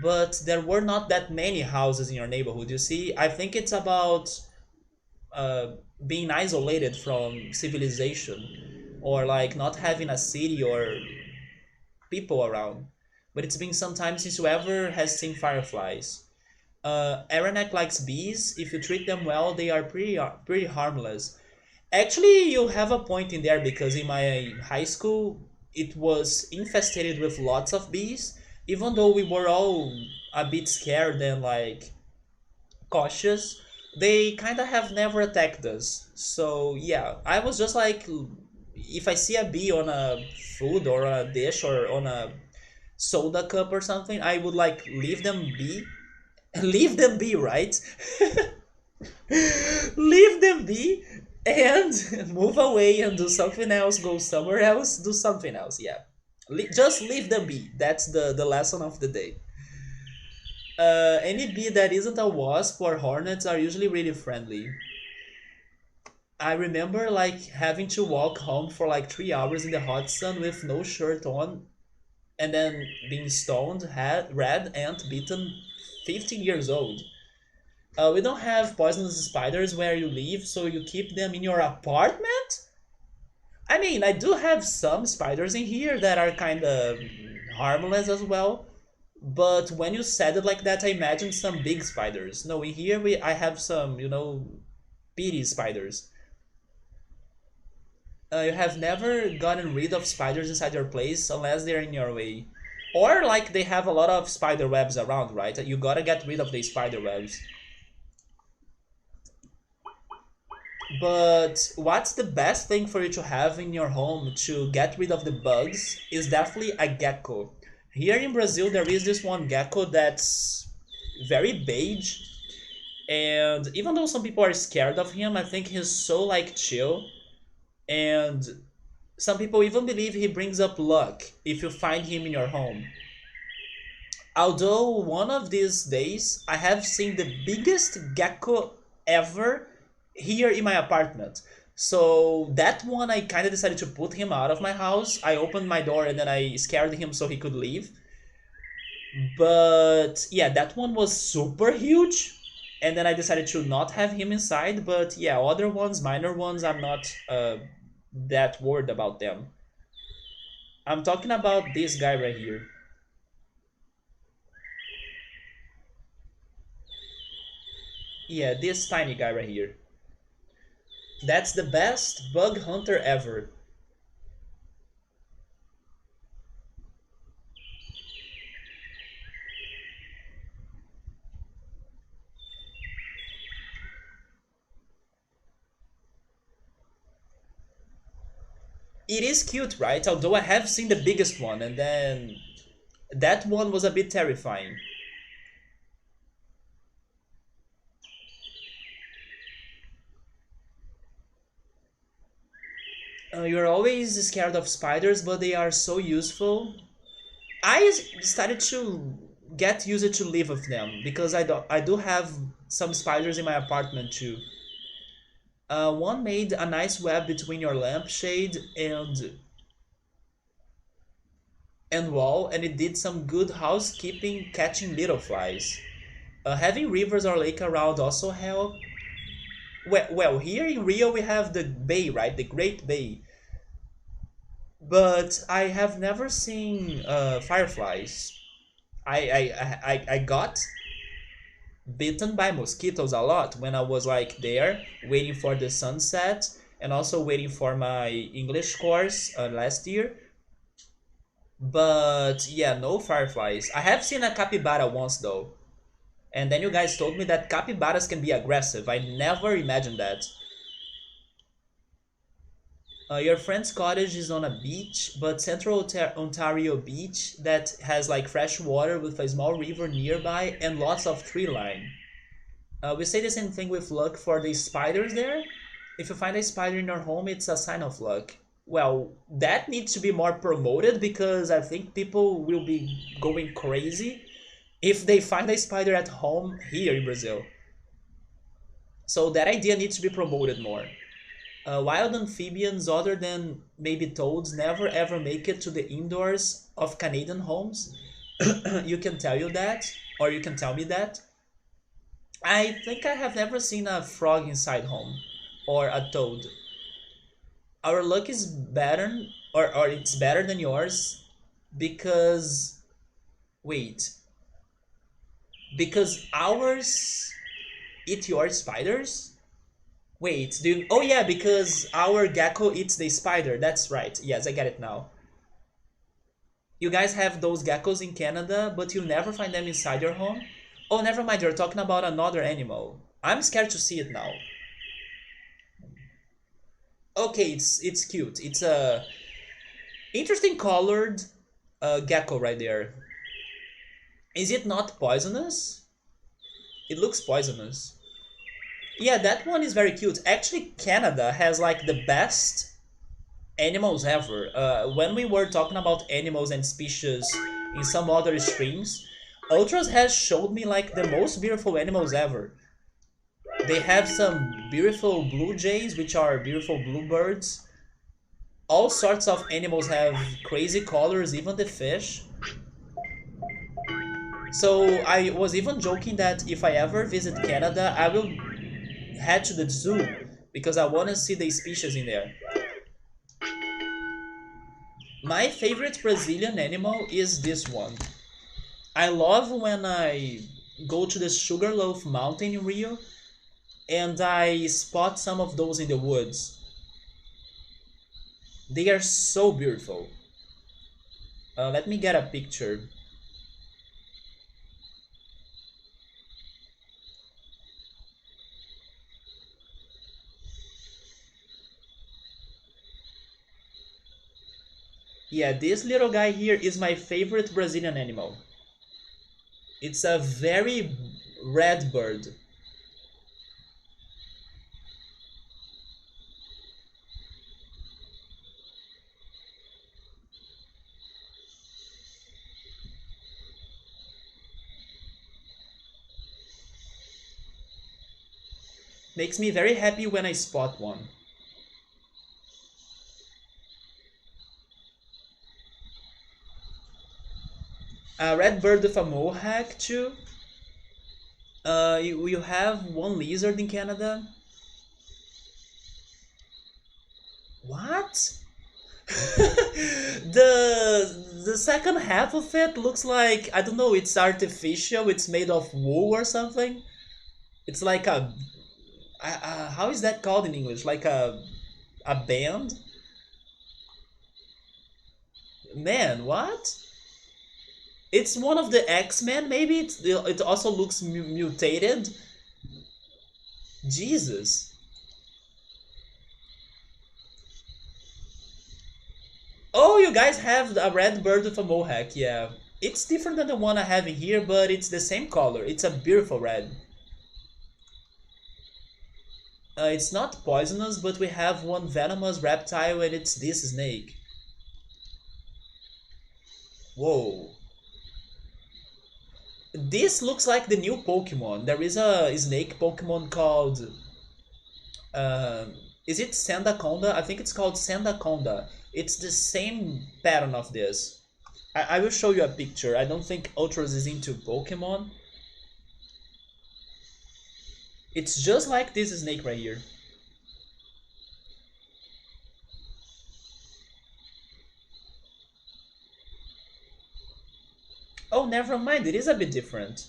But there were not that many houses in your neighborhood, you see. I think it's about uh, being isolated from civilization, or like not having a city or people around. But it's been some time since whoever has seen fireflies. Aranek likes bees. If you treat them well, they are pretty harmless. Actually, you have a point in there because in my high school, it was infested with lots of bees. Even though we were all a bit scared and like cautious, they kind of have never attacked us. So yeah, I was just like, if I see a bee on a food or on a dish or on a soda cup or something, I would like leave them be. Leave them be, right? Leave them be and move away and do something else, go somewhere else, do something else. Yeah. Just leave them be. That's the lesson of the day. Any bee that isn't a wasp or hornets are usually really friendly. I remember like having to walk home for like 3 hours in the hot sun with no shirt on, and then being stoned, had red ant bitten, 15 years old. We don't have poisonous spiders where you live, so you keep them in your apartment? I mean, I do have some spiders in here that are kind of harmless as well. But when you said it like that, I imagined some big spiders. No, in here I have some, pity spiders. You have never gotten rid of spiders inside your place unless they're in your way. Or like they have a lot of spider webs around, right? You gotta get rid of the spider webs. But what's the best thing for you to have in your home to get rid of the bugs is definitely a gecko. Here in Brazil, there is this one gecko that's very beige, and even though some people are scared of him, I think he's so like chill, and some people even believe he brings up luck if you find him in your home. Although one of these days I have seen the biggest gecko ever here in my apartment. So that one I kind of decided to put him out of my house. I opened my door and then I scared him so he could leave. But yeah, that one was super huge. And then I decided to not have him inside. But yeah, other ones, minor ones, I'm not that worried about them. I'm talking about this guy right here. Yeah, this tiny guy right here. That's the best bug hunter ever. It is cute, right? Although I have seen the biggest one, and then that one was a bit terrifying. You're always scared of spiders, but they are so useful. Started to get used to live with them because I do have some spiders in my apartment too. One made a nice web between your lampshade and wall, and it did some good housekeeping catching little flies. Having rivers or lake around also help. Well, here in Rio we have the bay, right? The Great Bay. But I have never seen fireflies. I got bitten by mosquitoes a lot when I was like there waiting for the sunset and also waiting for my English course last year. But yeah, no fireflies. I have seen a capybara once though. And then you guys told me that capybaras can be aggressive. I never imagined that. Your friend's cottage is on a beach, but Central Ontario beach that has like fresh water with a small river nearby and lots of tree line. We say the same thing with luck for the spiders there. If you find a spider in your home, it's a sign of luck. Well, that needs to be more promoted because I think people will be going crazy if they find a spider at home here in Brazil. So that idea needs to be promoted more. Wild amphibians, other than maybe toads, never ever make it to the indoors of Canadian homes. You can tell you that, or you can tell me that. I think I have never seen a frog inside home, or a toad. Our luck is better, or it's better than yours, because wait, because ours eat your spiders. Wait, do you, oh yeah, because our gecko eats the spider. That's right. Yes, I get it now. You guys have those geckos in Canada, but you never find them inside your home? Oh, never mind, you're talking about another animal. I'm scared to see it now. Okay, it's cute. It's a interesting colored gecko right there. Is it not poisonous? It looks poisonous. Yeah, that one is very cute. Actually, Canada has like the best animals ever. When we were talking about animals and species in some other streams, Ultras has showed me like the most beautiful animals ever. They have some beautiful blue jays, which are beautiful bluebirds. All sorts of animals have crazy colors, even the fish. So I was even joking that if I ever visit Canada, I will head to the zoo because I want to see the species in there. My favorite Brazilian animal is this one. I love when I go to the Sugarloaf Mountain in Rio and I spot some of those in the woods. They are so beautiful. Let me get a picture. Yeah, this little guy here is my favorite Brazilian animal. It's a very red bird. Makes me very happy when I spot one. A red bird with a mohawk too. You have one lizard in Canada. What? The second half of it looks like I don't know. It's artificial. It's made of wool or something. It's like how is that called in English? Like a band? Man, what? It's one of the X-Men. Maybe it also looks mutated. Jesus. Oh, you guys have a red bird with a mohawk. Yeah, it's different than the one I have in here, but it's the same color. It's a beautiful red. It's not poisonous, but we have one venomous reptile, and it's this snake. Whoa. This looks like the new Pokemon. There is a snake Pokemon called. Uh, is it Sandaconda? I think it's called Sandaconda. It's the same pattern of this. I will show you a picture. I don't think Ultros is into Pokemon. It's just like this snake right here. Oh, never mind. It is a bit different.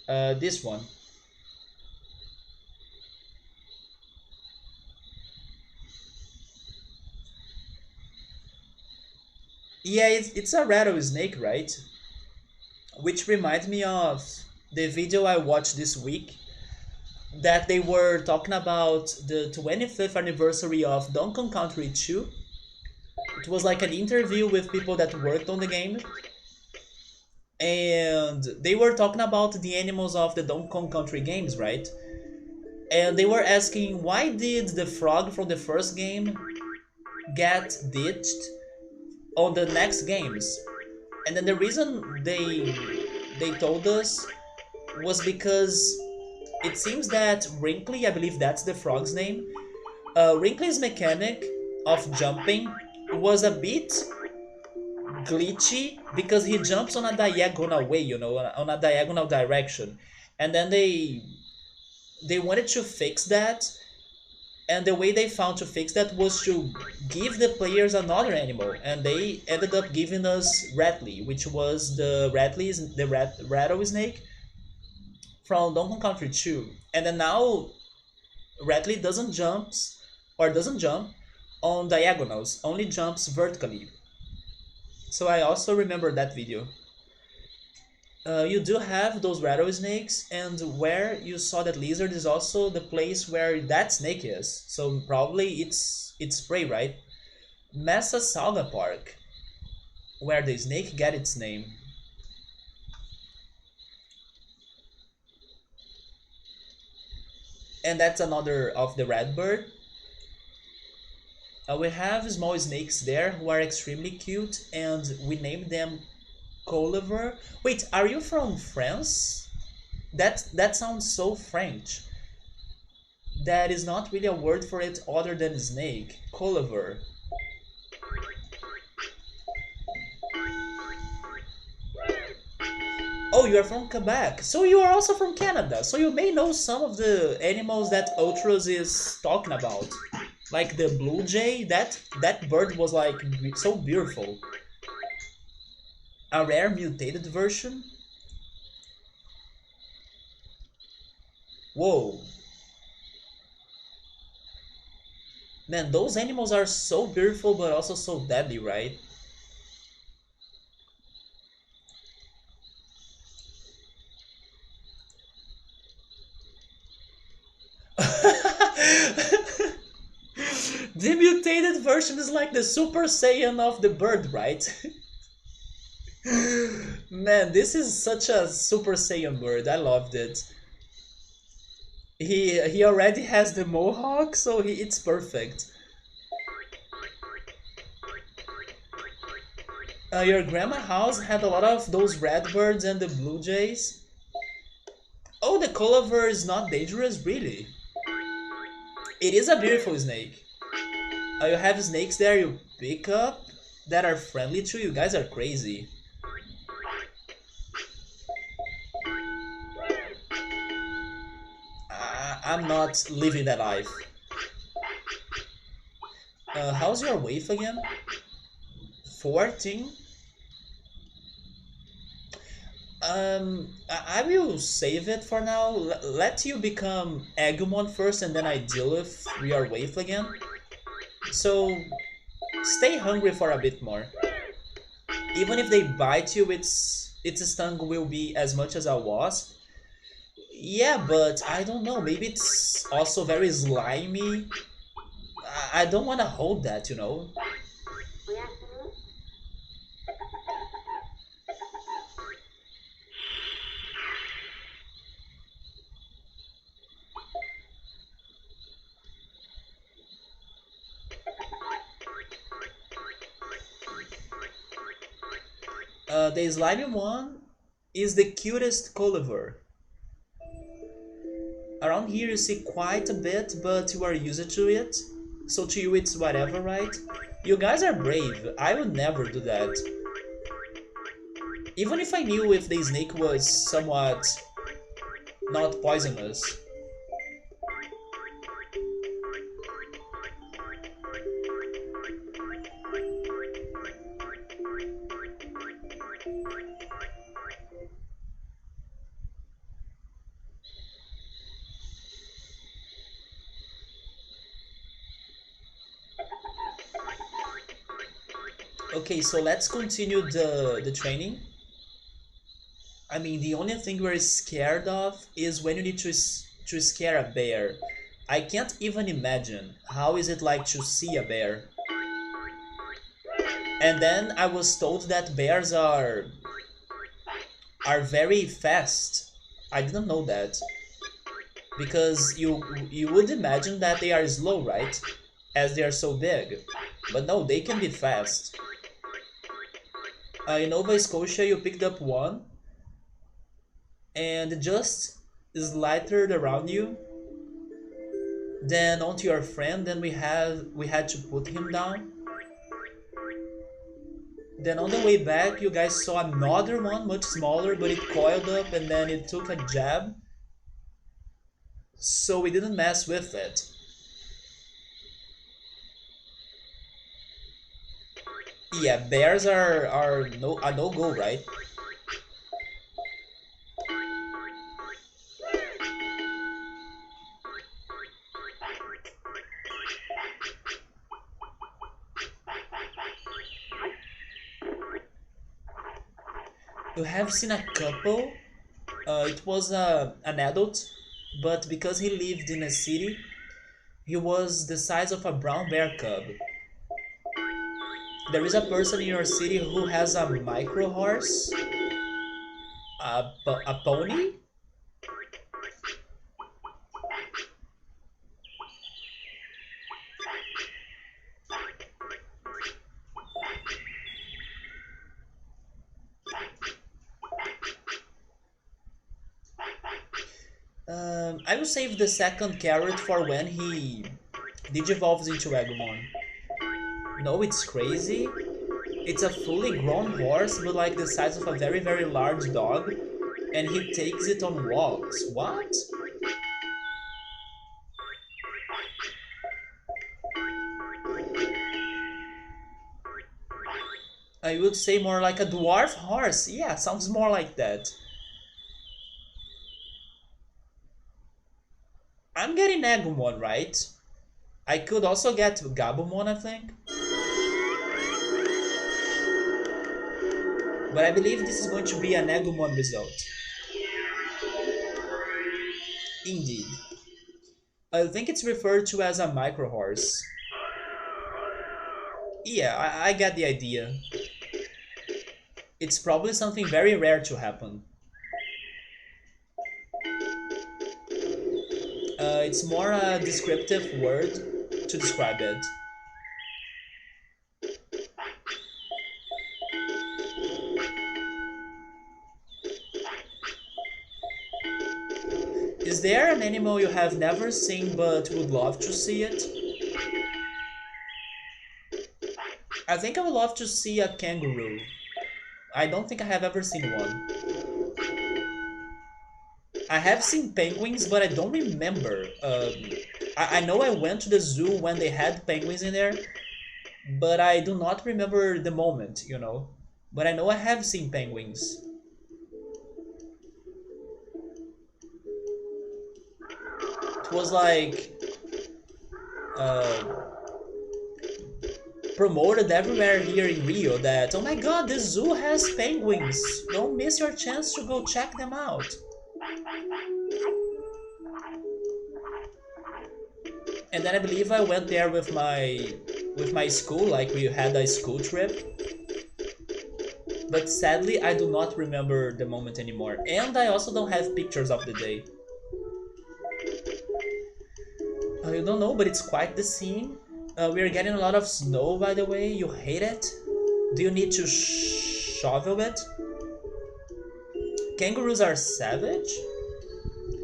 This one. Yeah, it's a rattlesnake, right? Which reminds me of the video I watched this week that they were talking about the 25th anniversary of Donkey Kong Country 2. It was like an interview with people that worked on the game, and they were talking about the animals of the Donkey Kong Country games, right? And they were asking why did the frog from the first game get ditched on the next games? And then the reason they told us was because it seems that Wrinkly, I believe that's the frog's name, Wrinkly's mechanic of jumping was a bit glitchy because he jumps on a diagonal way, on a diagonal direction. And then they wanted to fix that, and the way they found to fix that was to give the players another animal, and they ended up giving us Rattly, which was the rattlesnake from Donkey Kong Country 2. And then now Rattly doesn't jump on diagonals, only jumps vertically. So I also remember that video. You do have those rattlesnakes, and where you saw that lizard is also the place where that snake is. So probably it's prey, right? Massasauga Park, where the snake got its name. And that's another of the red bird. We have small snakes there who are extremely cute, and we named them Colliver. Wait, are you from France? That sounds so French. That is not really a word for it other than snake. Colliver. Oh, you are from Quebec. So you are also from Canada. So you may know some of the animals that Ultros is talking about. Like the blue jay, that bird was like so beautiful. A rare mutated version? Whoa. Man, those animals are so beautiful but also so deadly, right? The mutated version is like the Super Saiyan of the bird, right? Man, this is such a Super Saiyan bird. I loved it. He already has the mohawk, so it's perfect. Your grandma house had a lot of those red birds and the blue jays. Oh, the Colliver is not dangerous, really. It is a beautiful snake. You have snakes there you pick up that are friendly to you. You guys are crazy. I'm not living that life. How's your wave again? 14? I will save it for now. Let you become Agumon first, and then I deal with your wave again. So stay hungry for a bit more. Even if they bite you, its stung will be as much as a wasp. Yeah, but I don't know. Maybe it's also very slimy. I don't want to hold that. The slimy one is the cutest Colliver. Around here you see quite a bit, but you are used to it. so to you it's whatever, right? You guys are brave. I would never do that. Even if I knew if the snake was somewhat not poisonous. Okay, so let's continue the training. I mean, the only thing we're scared of is when you need to scare a bear. I can't even imagine how is it like to see a bear. And then I was told that bears are very fast. I didn't know that because you would imagine that they are slow, right? As they are so big. But no, they can be fast. In Nova Scotia, you picked up one and just slithered around you. Then onto your friend. Then we had to put him down. Then on the way back, you guys saw another one, much smaller, but it coiled up and then it took a jab. So we didn't mess with it. Yeah, bears are a no go, right? You have seen a couple. It was an adult, but because he lived in a city, he was the size of a brown bear cub. There is a person in your city who has a micro horse, a pony. I will save the second carrot for when he digivolves into Agumon. No, it's crazy. It's a fully grown horse, but like the size of a very, very large dog, and he takes it on walks. What? I would say more like a dwarf horse. Yeah, sounds more like that. I'm getting Agumon, right? I could also get Gabumon, I think. But I believe this is going to be an Agumon result. Indeed. I think it's referred to as a micro horse. Yeah, I get the idea. It's probably something very rare to happen. It's more a descriptive word to describe it. Is there an animal you have never seen but would love to see it? I think I would love to see a kangaroo. I don't think I have ever seen one. I have seen penguins, but I don't remember. I know I went to the zoo when they had penguins in there, but I do not remember the moment, you know. But I know I have seen penguins. It was like uh, promoted everywhere here in Rio that, oh my god, the zoo has penguins. Don't miss your chance to go check them out. And then I believe I went there with my school, like we had a school trip. But sadly, I do not remember the moment anymore. And I also don't have pictures of the day. You don't know, but it's quite the scene. We are getting a lot of snow, by the way. You hate it? Do you need to shovel it? Kangaroos are savage?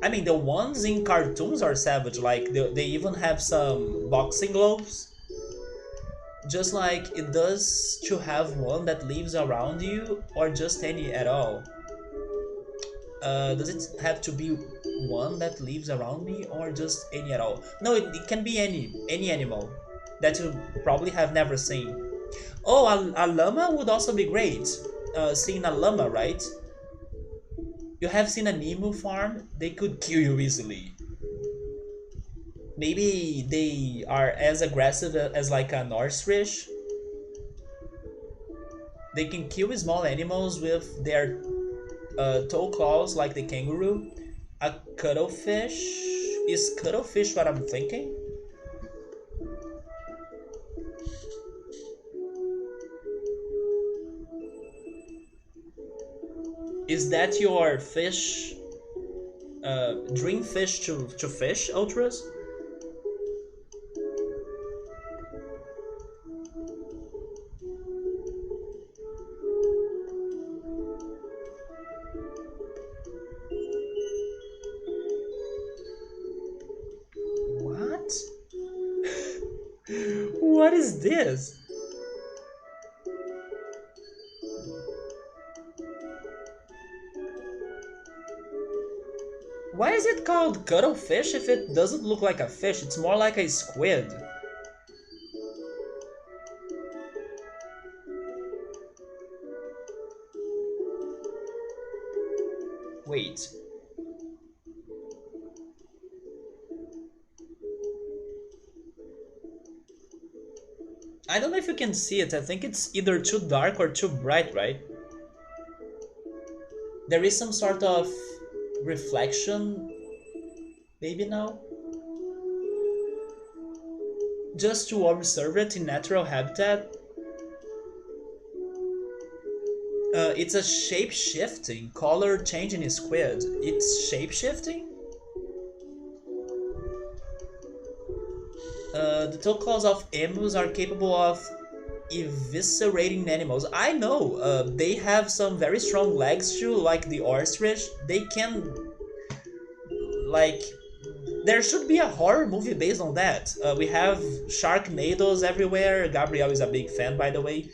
I mean, the ones in cartoons are savage. Like they even have some boxing gloves. Just like it does to have one that lives around you, or just any at all. Does it have to be one that lives around me, or just any at all? No, it can be any animal that you probably have never seen. Oh, a llama would also be great. Seeing a llama, right? You have seen an emu farm? They could kill you easily. Maybe they are as aggressive as like an ostrich. They can kill small animals with their toe claws like the kangaroo. A cuttlefish? Is cuttlefish what I'm thinking? Is that your fish, dream fish to fish, Ultras? What? What is this? Why is it called cuttlefish if it doesn't look like a fish? It's more like a squid. Wait. I don't know if you can see it. I think it's either too dark or too bright, right? There is some sort of reflection, maybe now. Just to observe it in natural habitat, it's a shape-shifting, color changing squid. It's shape-shifting? The toe claws of emus are capable of eviscerating animals. I know, they have some very strong legs too, like the ostrich. They can, like, there should be a horror movie based on that. We have Sharknadoes everywhere. Gabriel is a big fan, by the way.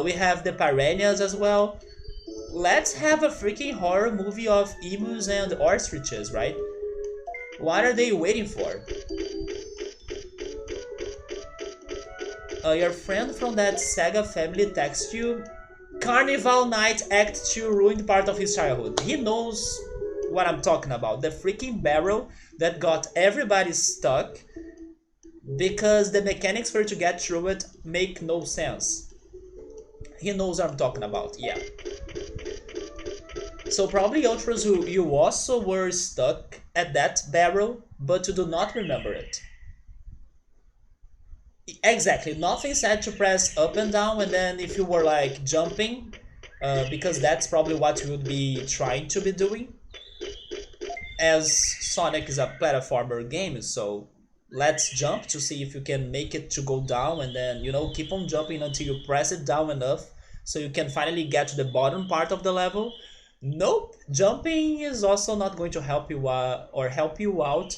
We have the piranhas as well. Let's have a freaking horror movie of emus and ostriches, right? What are they waiting for? Your friend from that Sega family texts you. Carnival Night Act 2 ruined part of his childhood. He knows what I'm talking about. The freaking barrel that got everybody stuck because the mechanics for it to get through it make no sense. He knows what I'm talking about, yeah. So probably Ultras who you also were stuck at that barrel, but you do not remember it. Exactly, nothing said to press up and down, and then if you were like jumping, because that's probably what you would be trying to be doing, as Sonic is a platformer game, so let's jump to see if you can make it to go down, and then, keep on jumping until you press it down enough so you can finally get to the bottom part of the level. Nope, jumping is also not going to help you or help you out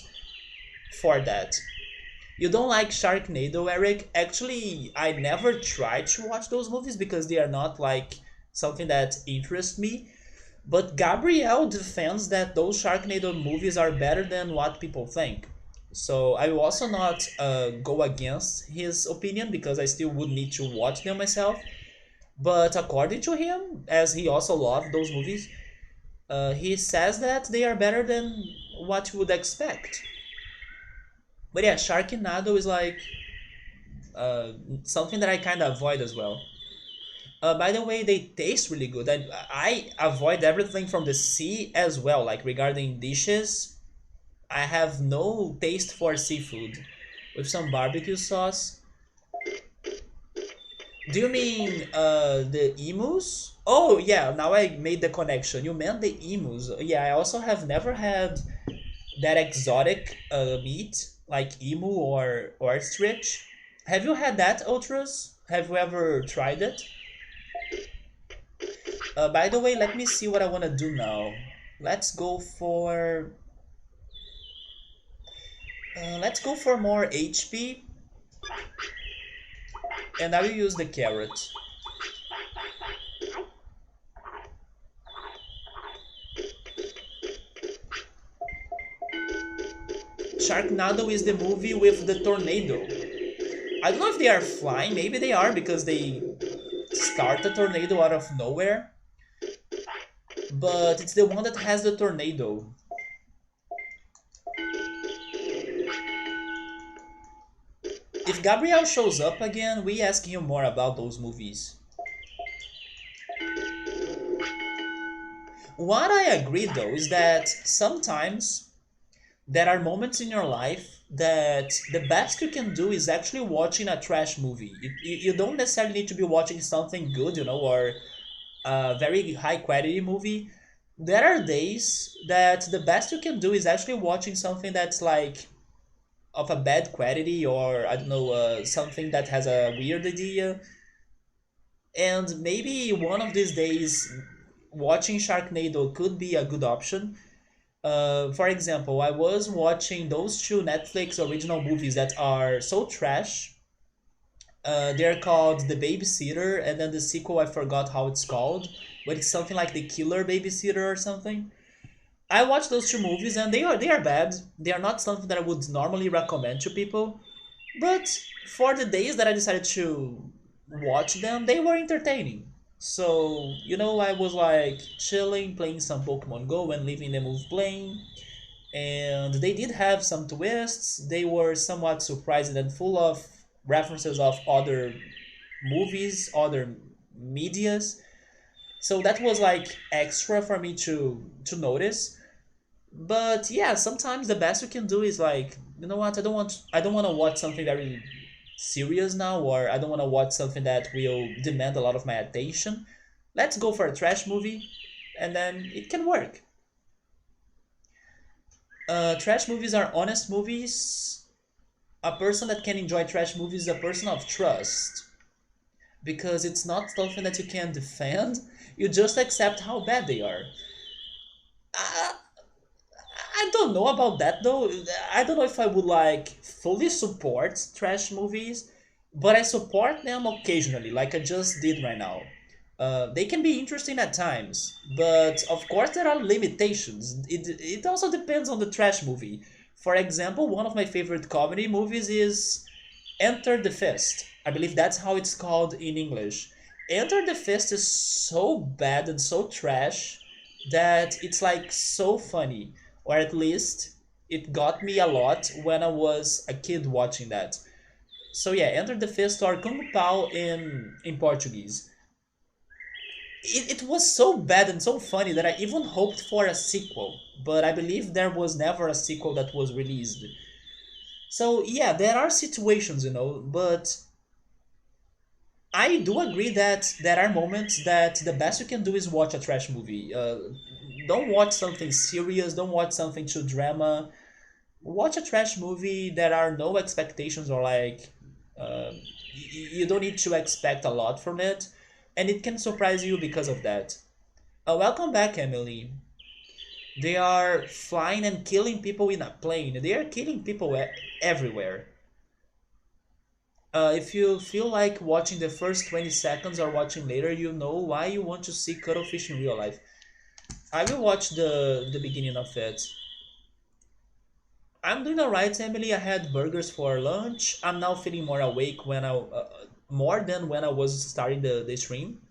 for that. You don't like Sharknado, Eric? Actually, I never tried to watch those movies because they are not like something that interests me. But Gabriel defends that those Sharknado movies are better than what people think. So I will also not go against his opinion because I still would need to watch them myself. But according to him, as he also loved those movies, he says that they are better than what you would expect. But yeah, Sharknado is like uh, something that I kind of avoid as well. By the way, they taste really good. I avoid everything from the sea as well. Like regarding dishes, I have no taste for seafood. With some barbecue sauce. Do you mean the emus? Oh yeah, now I made the connection. You meant the emus. Yeah, I also have never had that exotic meat like emu or ostrich. Have you had that, Ultras? Have you ever tried it? By the way, let me see what I want to do now. Let's go for. Let's go for more HP, and I will use the carrot. Sharknado is the movie with the tornado. I don't know if they are flying, maybe they are because they start the tornado out of nowhere, but it's the one that has the tornado. If Gabriel shows up again, we ask him more about those movies. What I agree though is that sometimes there are moments in your life that the best you can do is actually watching a trash movie. You don't necessarily need to be watching something good, or a very high quality movie. There are days that the best you can do is actually watching something that's like of a bad quality, or I don't know, something that has a weird idea. And maybe one of these days, watching Sharknado could be a good option. For example, I was watching those two Netflix original movies that are so trash. They're called The Babysitter, and then the sequel I forgot how it's called, but it's something like The Killer Babysitter or something. I watched those two movies and they are bad. They are not something that I would normally recommend to people. But for the days that I decided to watch them, they were entertaining. So, I was like chilling, playing some Pokemon Go and leaving the move playing. And they did have some twists. They were somewhat surprising and full of references of other movies, other medias. So that was like extra for me to notice. But yeah, sometimes the best you can do is like, you know what, I don't want to watch something very serious now, or I don't want to watch something that will demand a lot of my attention. Let's go for a trash movie, and then it can work. Trash movies are honest movies. A person that can enjoy trash movies is a person of trust, because it's not something that you can defend. You just accept how bad they are. Uh, I don't know about that though. I don't know if I would like fully support trash movies, but I support them occasionally, like I just did right now. They can be interesting at times, but of course there are limitations. It also depends on the trash movie. For example, one of my favorite comedy movies is Enter the Fist. I believe that's how it's called in English. Enter the Fist is so bad and so trash that it's like so funny, or at least it got me a lot when I was a kid watching that. So yeah, Enter the Fist or Kung Pao in Portuguese. It was so bad and so funny that I even hoped for a sequel, but I believe there was never a sequel that was released. So yeah, there are situations, but I do agree that there are moments that the best you can do is watch a trash movie. Don't watch something serious. Don't watch something too drama. Watch a trash movie. There are no expectations, or like you don't need to expect a lot from it, and it can surprise you because of that. Welcome back, Emily. They are flying and killing people in a plane. They are killing people everywhere. If you feel like watching the first 20 seconds or watching later, you know why you want to see cuttlefish in real life. I will watch the beginning of it. I'm doing alright, Emily. I had burgers for lunch. I'm now feeling more awake more than when I was starting the stream.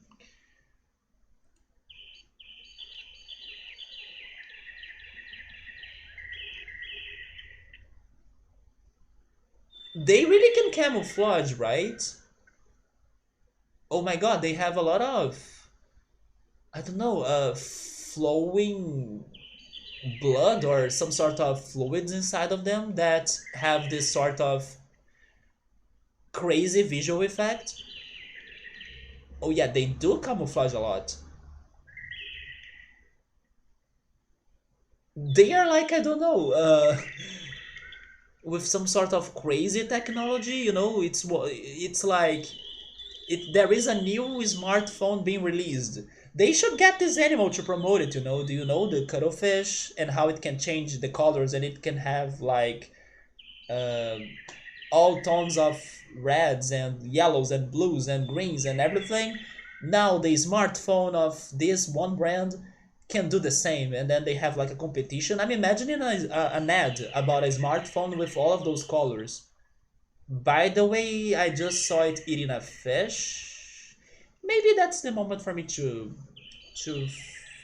They really can camouflage, right? Oh my god, they have a lot of, I don't know, flowing blood or some sort of fluids inside of them that have this sort of crazy visual effect. Oh yeah, they do camouflage a lot. They are like, I don't know, with some sort of crazy technology. It's like there is a new smartphone being released. They should get this animal to promote it. Do you know the cuttlefish and how it can change the colors, and it can have like um all tones of reds and yellows and blues and greens and everything. Now the smartphone of this one brand can do the same, and then they have like a competition. I'm imagining an ad about a smartphone with all of those colors. By the way, I just saw it eating a fish. Maybe that's the moment for me to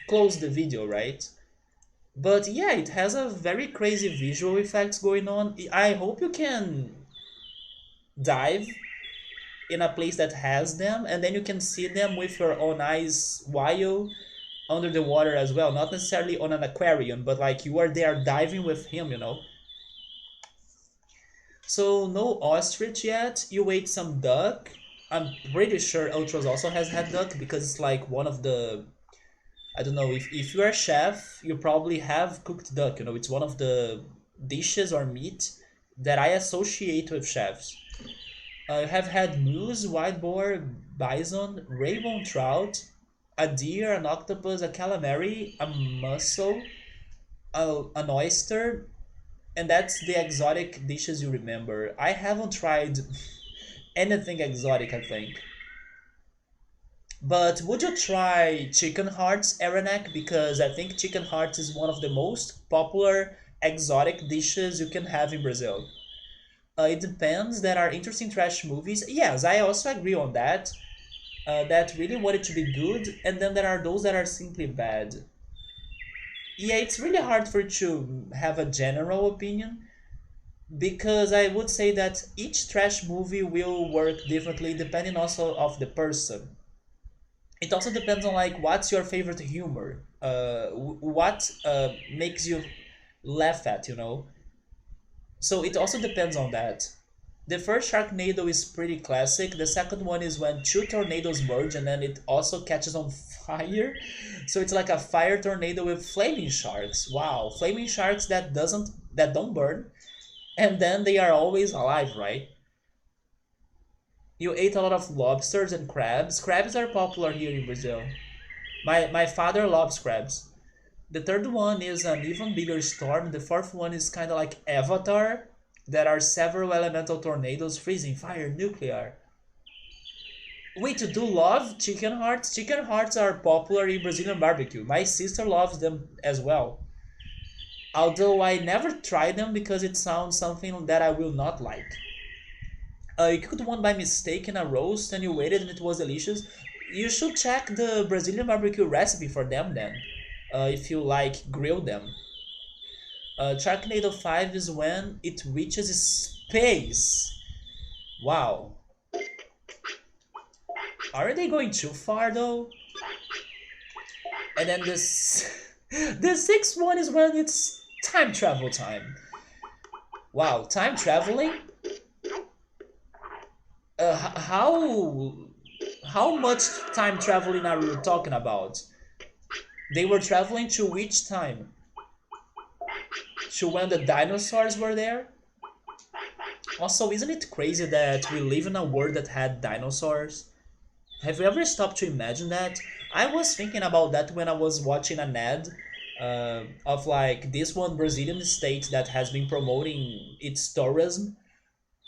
close the video, right? But yeah, it has a very crazy visual effects going on. I hope you can dive in a place that has them, and then you can see them with your own eyes while under the water as well. Not necessarily on an aquarium, but like you are there diving with him, you know. So no ostrich yet. You ate some duck. I'm pretty sure Ultros also has had duck because it's like one of the, I don't know, if you're a chef, you probably have cooked duck. You know, it's one of the dishes or meat that I associate with chefs. I have had moose, white boar, bison, rainbow trout, a deer, an octopus, a calamari, a mussel, an oyster, and that's the exotic dishes you remember. I haven't tried anything exotic, I think. But would you try chicken hearts, Aranek? Because I think chicken hearts is one of the most popular exotic dishes you can have in Brazil. It depends. There are interesting trash movies. Yes, I also agree on that. That really want it to be good, and then there are those that are simply bad. Yeah, it's really hard for you to have a general opinion because I would say that each trash movie will work differently depending also of the person. It also depends on like what's your favorite humor, what makes you laugh at, you know. So it also depends on that. The first Sharknado is pretty classic. The second one is when two tornadoes merge and then it also catches on fire. So it's like a fire tornado with flaming sharks. Wow, flaming sharks that don't burn, and then they are always alive, right? You ate a lot of lobsters and crabs. Crabs are popular here in Brazil. My father loves crabs. The third one is an even bigger storm. The fourth one is kind of like Avatar. There are several elemental tornadoes, freezing, fire, nuclear. Wait, you do love chicken hearts? Chicken hearts are popular in Brazilian barbecue. My sister loves them as well. Although I never tried them because it sounds something that I will not like. You cooked one by mistake in a roast and you waited and it was delicious. You should check the Brazilian barbecue recipe for them then, if you like grill them. Sharknado 5 is when it reaches space. Wow. Are they going too far though? And then this the sixth one is when it's time travel time. Wow, time traveling? How much time traveling are we talking about? They were traveling to which time? To when the dinosaurs were there? Also, isn't it crazy that we live in a world that had dinosaurs? Have you ever stopped to imagine that? I was thinking about that when I was watching an ad of like this one Brazilian state that has been promoting its tourism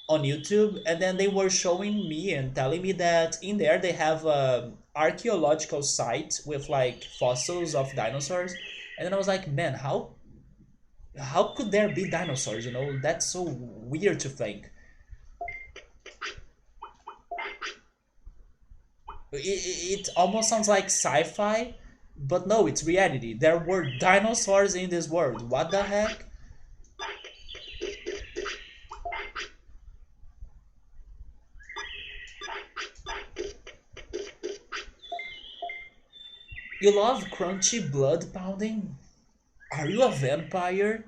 on YouTube, and then they were showing me and telling me that in there they have a archaeological site with like fossils of dinosaurs, and then I was like, man, how could there be dinosaurs? You know, that's so weird to think. It almost sounds like sci-fi, but no, it's reality. There were dinosaurs in this world. What the heck? You love crunchy blood pounding? Are you a vampire?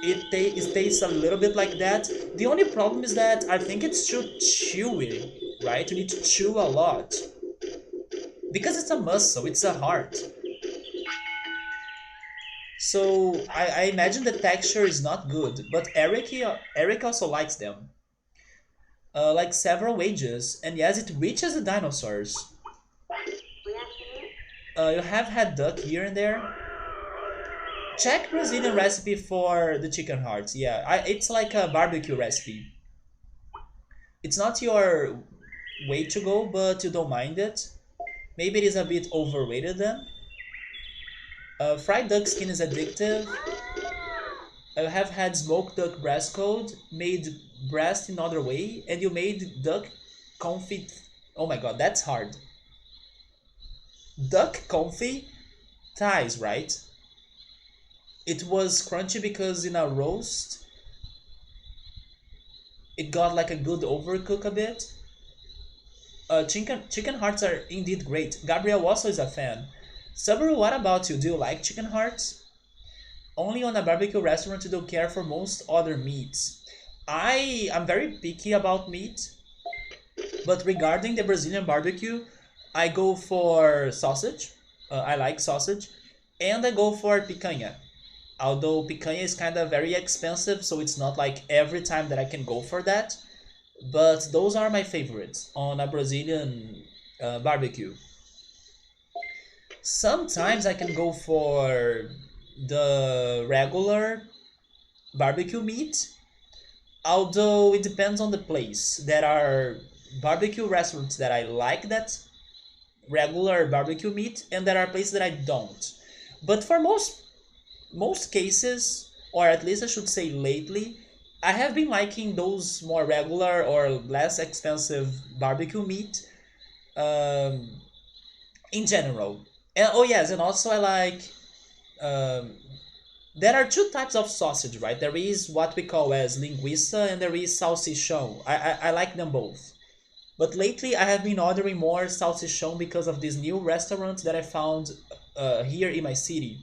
It tastes a little bit like that. The only problem is that I think it's too chewy, right? You need to chew a lot. Because it's a muscle, it's a heart. So I imagine the texture is not good, but Eric also likes them. Like several ages, and yes, it reaches the dinosaurs. You have had duck here and there. Check Brazilian recipe for the chicken hearts. Yeah, it's like a barbecue recipe. It's not your way to go, but you don't mind it. Maybe it is a bit overrated then. Fried duck skin is addictive. I have had smoked duck breast cold, made breast in other way, and you made duck confit. Oh my god, that's hard. Duck confit thighs, right? It was crunchy because in a roast, it got like a good overcook a bit. Chicken hearts are indeed great. Gabriel also is a fan. Subaru, what about you? Do you like chicken hearts? Only on a barbecue restaurant you don't care for most other meats. I am very picky about meat, but regarding the Brazilian barbecue, I go for sausage. I like sausage, and I go for picanha. Although picanha is kind of very expensive, so it's not like every time that I can go for that. But those are my favorites on a Brazilian barbecue. Sometimes I can go for the regular barbecue meat, although it depends on the place. There are barbecue restaurants that I like that regular barbecue meat, and there are places that I don't. But for most cases, or at least I should say lately, I have been liking those more regular or less expensive barbecue meat um, in general. And oh yes, and also I like um, there are two types of sausage, right? There is what we call as linguiça and there is salsichão. I like them both. But lately I have been ordering more salsichão because of this new restaurant that I found here in my city.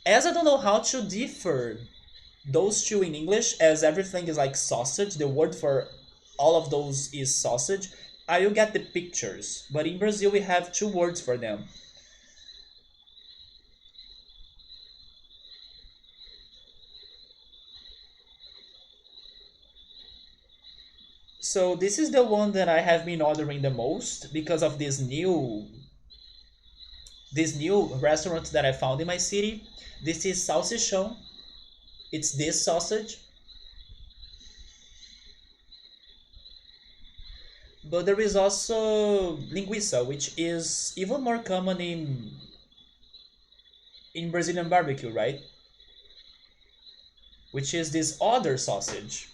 As I don't know how to differ those two in English, as everything is like sausage, the word for all of those is sausage, I will get the pictures. But in Brazil, we have two words for them. So this is the one that I have been ordering the most because of this new restaurant that I found in my city. This is salsichão. It's this sausage, but there is also linguiça, which is even more common in Brazilian barbecue, right? Which is this other sausage.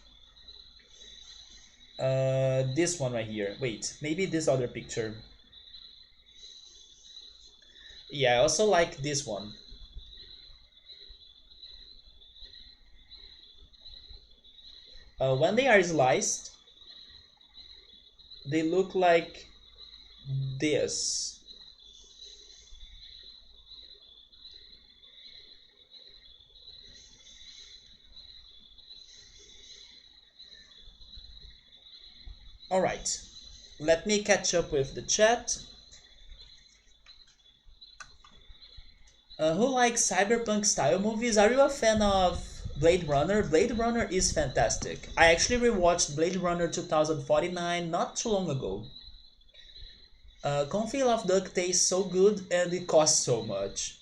This one right here. Wait, maybe this other picture. Yeah, I also like this one. When they are sliced, they look like this. All right, let me catch up with the chat. Who likes cyberpunk style movies? Are you a fan of Blade Runner? Blade Runner is fantastic. I actually rewatched Blade Runner 2049 not too long ago. Confit of duck tastes so good and it costs so much.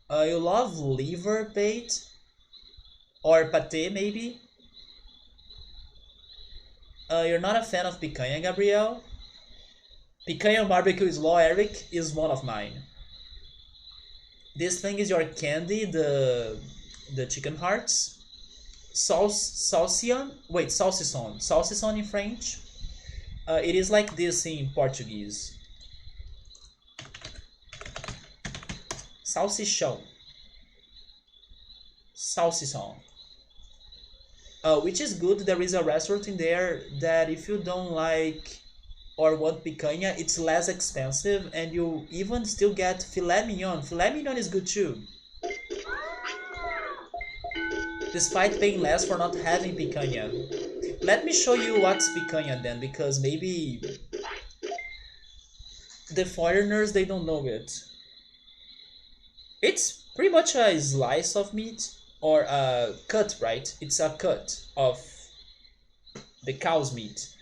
You love liver bait or pate maybe? You're not a fan of picanha, Gabriel? Picanha barbecue is law, Eric, is one of mine. This thing is your candy, the chicken hearts. Salsian? Wait, salsison. Salsison in French. It is like this in Portuguese. Salsichão. Salsison. Which is good. There is a restaurant in there that if you don't like or want picanha, it's less expensive and you even still get filet mignon. Filet mignon is good too, despite paying less for not having picanha. Let me show you what's picanha then, because maybe the foreigners they don't know it. It's pretty much a slice of meat or a cut, right? It's a cut of the cow's meat.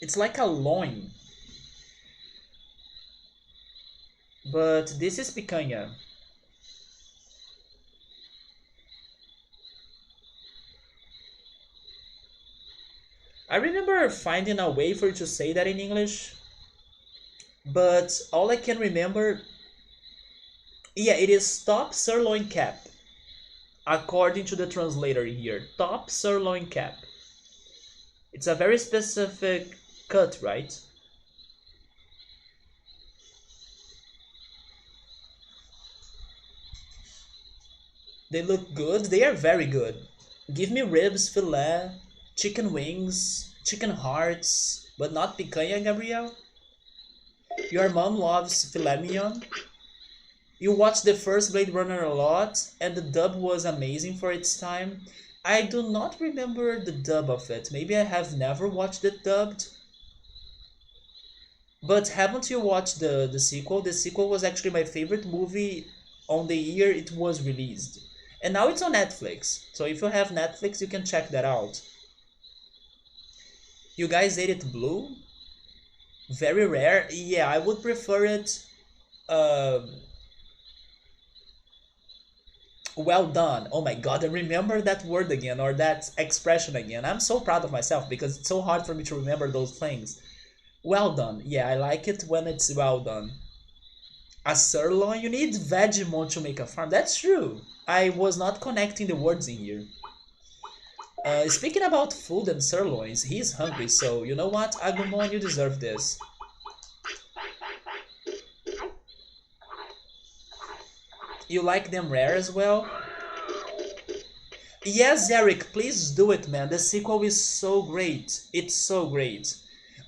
It's like a loin, but this is picanha. I remember finding a way for you to say that in English, but all I can remember, yeah, it is top sirloin cap, according to the translator here. Top sirloin cap. It's a very specific cut, right? They look good. They are very good. Give me ribs, filet, chicken wings, chicken hearts, but not picanha, Gabriel. Your mom loves filet mignon. You watched the first Blade Runner a lot, and the dub was amazing for its time. I do not remember the dub of it. Maybe I have never watched it dubbed. But haven't you watched the sequel? The sequel was actually my favorite movie on the year it was released. And now it's on Netflix. So if you have Netflix, you can check that out. You guys ate it blue? Very rare. Yeah, I would prefer it well done. Oh my god, I remember that word again or that expression again. I'm so proud of myself because it's so hard for me to remember those things. Well done. Yeah, I like it when it's well done. A sirloin, you need Vegemon to make a farm. That's true. I was not connecting the words in here. Speaking about food and sirloins, he's hungry, so you know what, Agumon, you deserve this. You like them rare as well? Yes, Eric, please do it, man. The sequel is so great. It's so great.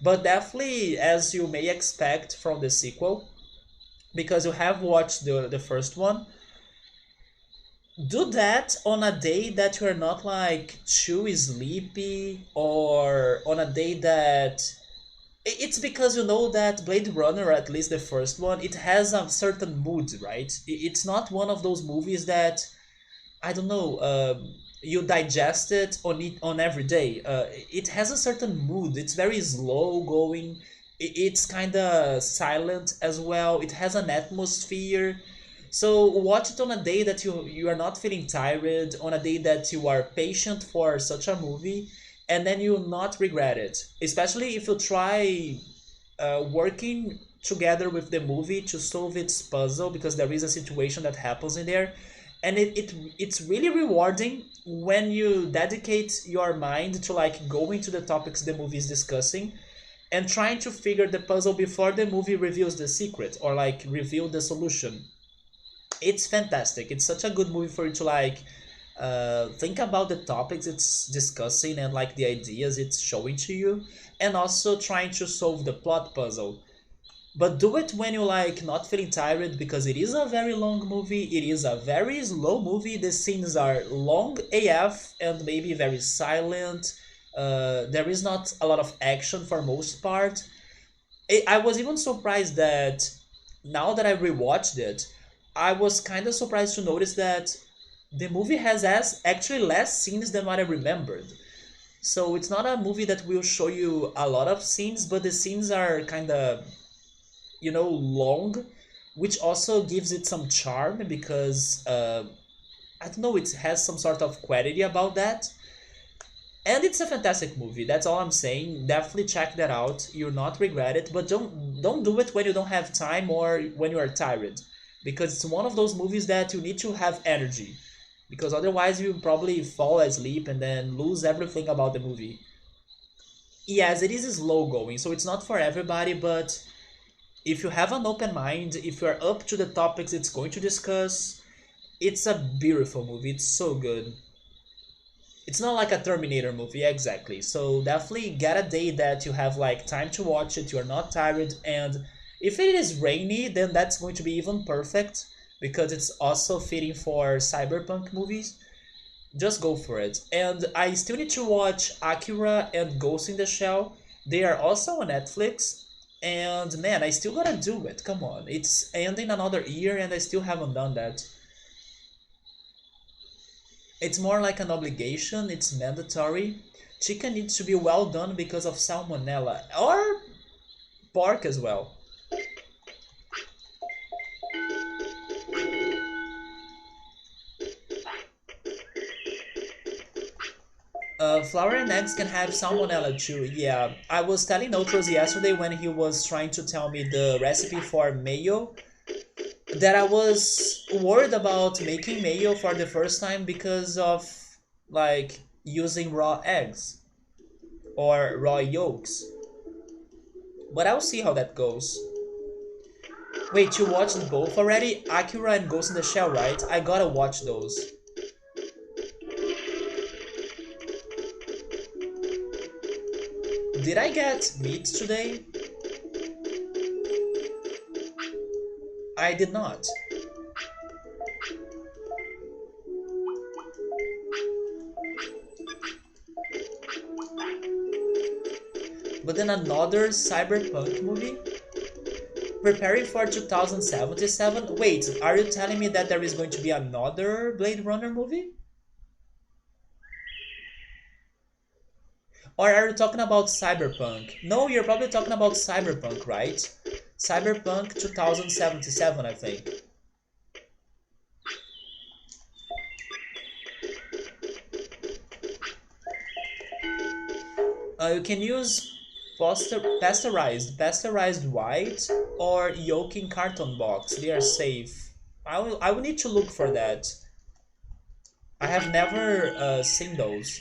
But definitely, as you may expect from the sequel, because you have watched the first one, do that on a day that you're not like too sleepy or on a day that it's because you know that Blade Runner, at least the first one, it has a certain mood, right? It's not one of those movies that I don't know. You digest it on every day. It has a certain mood. It's very slow going. It's kind of silent as well. It has an atmosphere. So watch it on a day that you are not feeling tired, on a day that you are patient for such a movie, and then you will not regret it. Especially if you try working together with the movie to solve its puzzle, because there is a situation that happens in there, and it's really rewarding when you dedicate your mind to like going to the topics the movie is discussing and trying to figure the puzzle before the movie reveals the secret or like reveal the solution. It's fantastic. It's such a good movie for you to like think about the topics it's discussing and like the ideas it's showing to you, and also trying to solve the plot puzzle. But do it when you're like not feeling tired because it is a very long movie. It is a very slow movie. The scenes are long AF and maybe very silent. There is not a lot of action for most part. I was even surprised that now that I rewatched it, I was kind of surprised to notice that the movie has as actually less scenes than what I remembered. So it's not a movie that will show you a lot of scenes, but the scenes are kind of long, which also gives it some charm because I don't know, it has some sort of quality about that. And it's a fantastic movie. That's all I'm saying. Definitely check that out. You'll not regret it, but don't do it when you don't have time or when you are tired, because it's one of those movies that you need to have energy, because otherwise you probably fall asleep and then lose everything about the movie. Yes, it is slow going, so it's not for everybody, but if you have an open mind, if you're up to the topics it's going to discuss, it's a beautiful movie. It's so good. It's not like a Terminator movie, exactly. So definitely get a day that you have like time to watch it, you're not tired, and if it is rainy, then that's going to be even perfect because it's also fitting for cyberpunk movies. Just go for it. And I still need to watch Akira and Ghost in the Shell. They are also on Netflix. And man, I still gotta do it. Come on. It's ending another year and I still haven't done that. It's more like an obligation, it's mandatory. Chicken needs to be well done because of salmonella or pork as well. Flour and eggs can have salmonella too. Yeah, I was telling Notros yesterday when he was trying to tell me the recipe for mayo that I was worried about making mayo for the first time because of like using raw eggs or raw yolks. But I'll see how that goes. Wait, you watched both already? Akira and Ghost in the Shell, right? I gotta watch those. Did I get meat today? I did not. But then another cyberpunk movie? Preparing for 2077? Wait, are you telling me that there is going to be another Blade Runner movie? Or are you talking about cyberpunk? No, you're probably talking about cyberpunk, right? Cyberpunk 2077, I think. You can use pasteurized white, or yolk in carton box. They are safe. I will need to look for that. I have never seen those.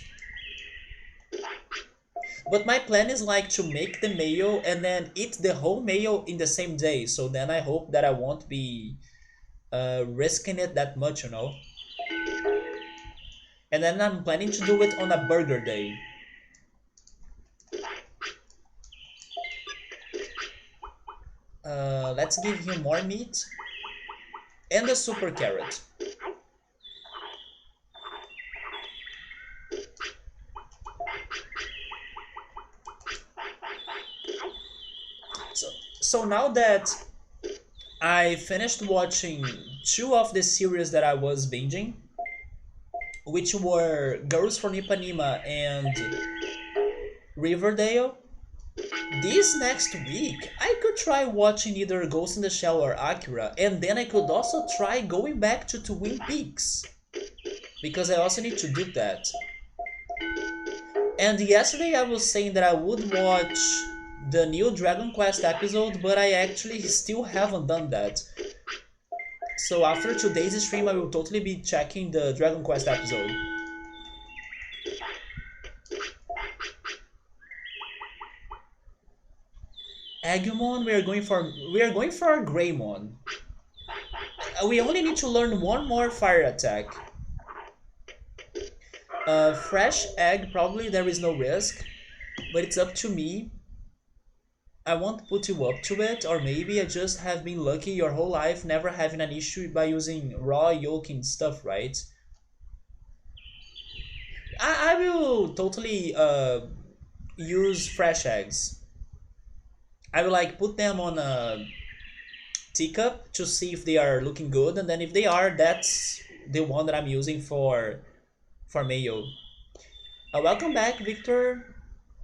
But my plan is like to make the mayo and then eat the whole mayo in the same day. So then I hope that I won't be risking it that much, you know. And then I'm planning to do it on a burger day. Let's give him more meat and a super carrot. So, so now that I finished watching two of the series that I was binging, which were Girls from Ipanema and Riverdale, this next week I could try watching either Ghost in the Shell or Akira, and then I could also try going back to Twin Peaks because I also need to do that. And yesterday I was saying that I would watch the new Dragon Quest episode, but I actually still haven't done that. So after today's stream, I will totally be checking the Dragon Quest episode. Agumon, we are going for a Greymon. We only need to learn one more fire attack. Fresh egg, probably there is no risk, but it's up to me. I won't put you up to it, or maybe I just have been lucky your whole life never having an issue by using raw yolking stuff, right? I will totally use fresh eggs. I will like put them on a teacup to see if they are looking good, and then if they are, that's the one that I'm using for mayo. Welcome back, Victor.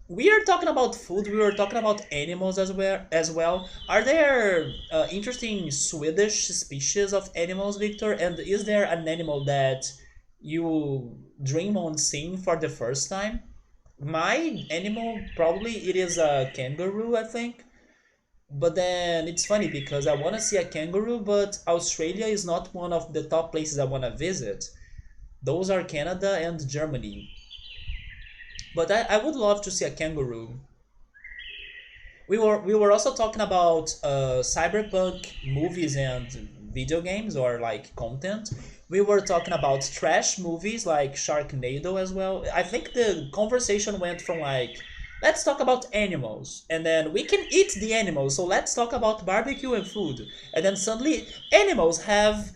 We are talking about food. We were talking about animals as well. Are there interesting Swedish species of animals, Victor? And is there an animal that you dream on seeing for the first time? My animal probably it is a kangaroo, I think. But then it's funny because I want to see a kangaroo, but Australia is not one of the top places I want to visit. Those are Canada and Germany. But I would love to see a kangaroo. We were also talking about cyberpunk movies and video games or like content. We were talking about trash movies like Sharknado as well. I think the conversation went from like let's talk about animals and then we can eat the animals, so let's talk about barbecue and food. And then suddenly animals have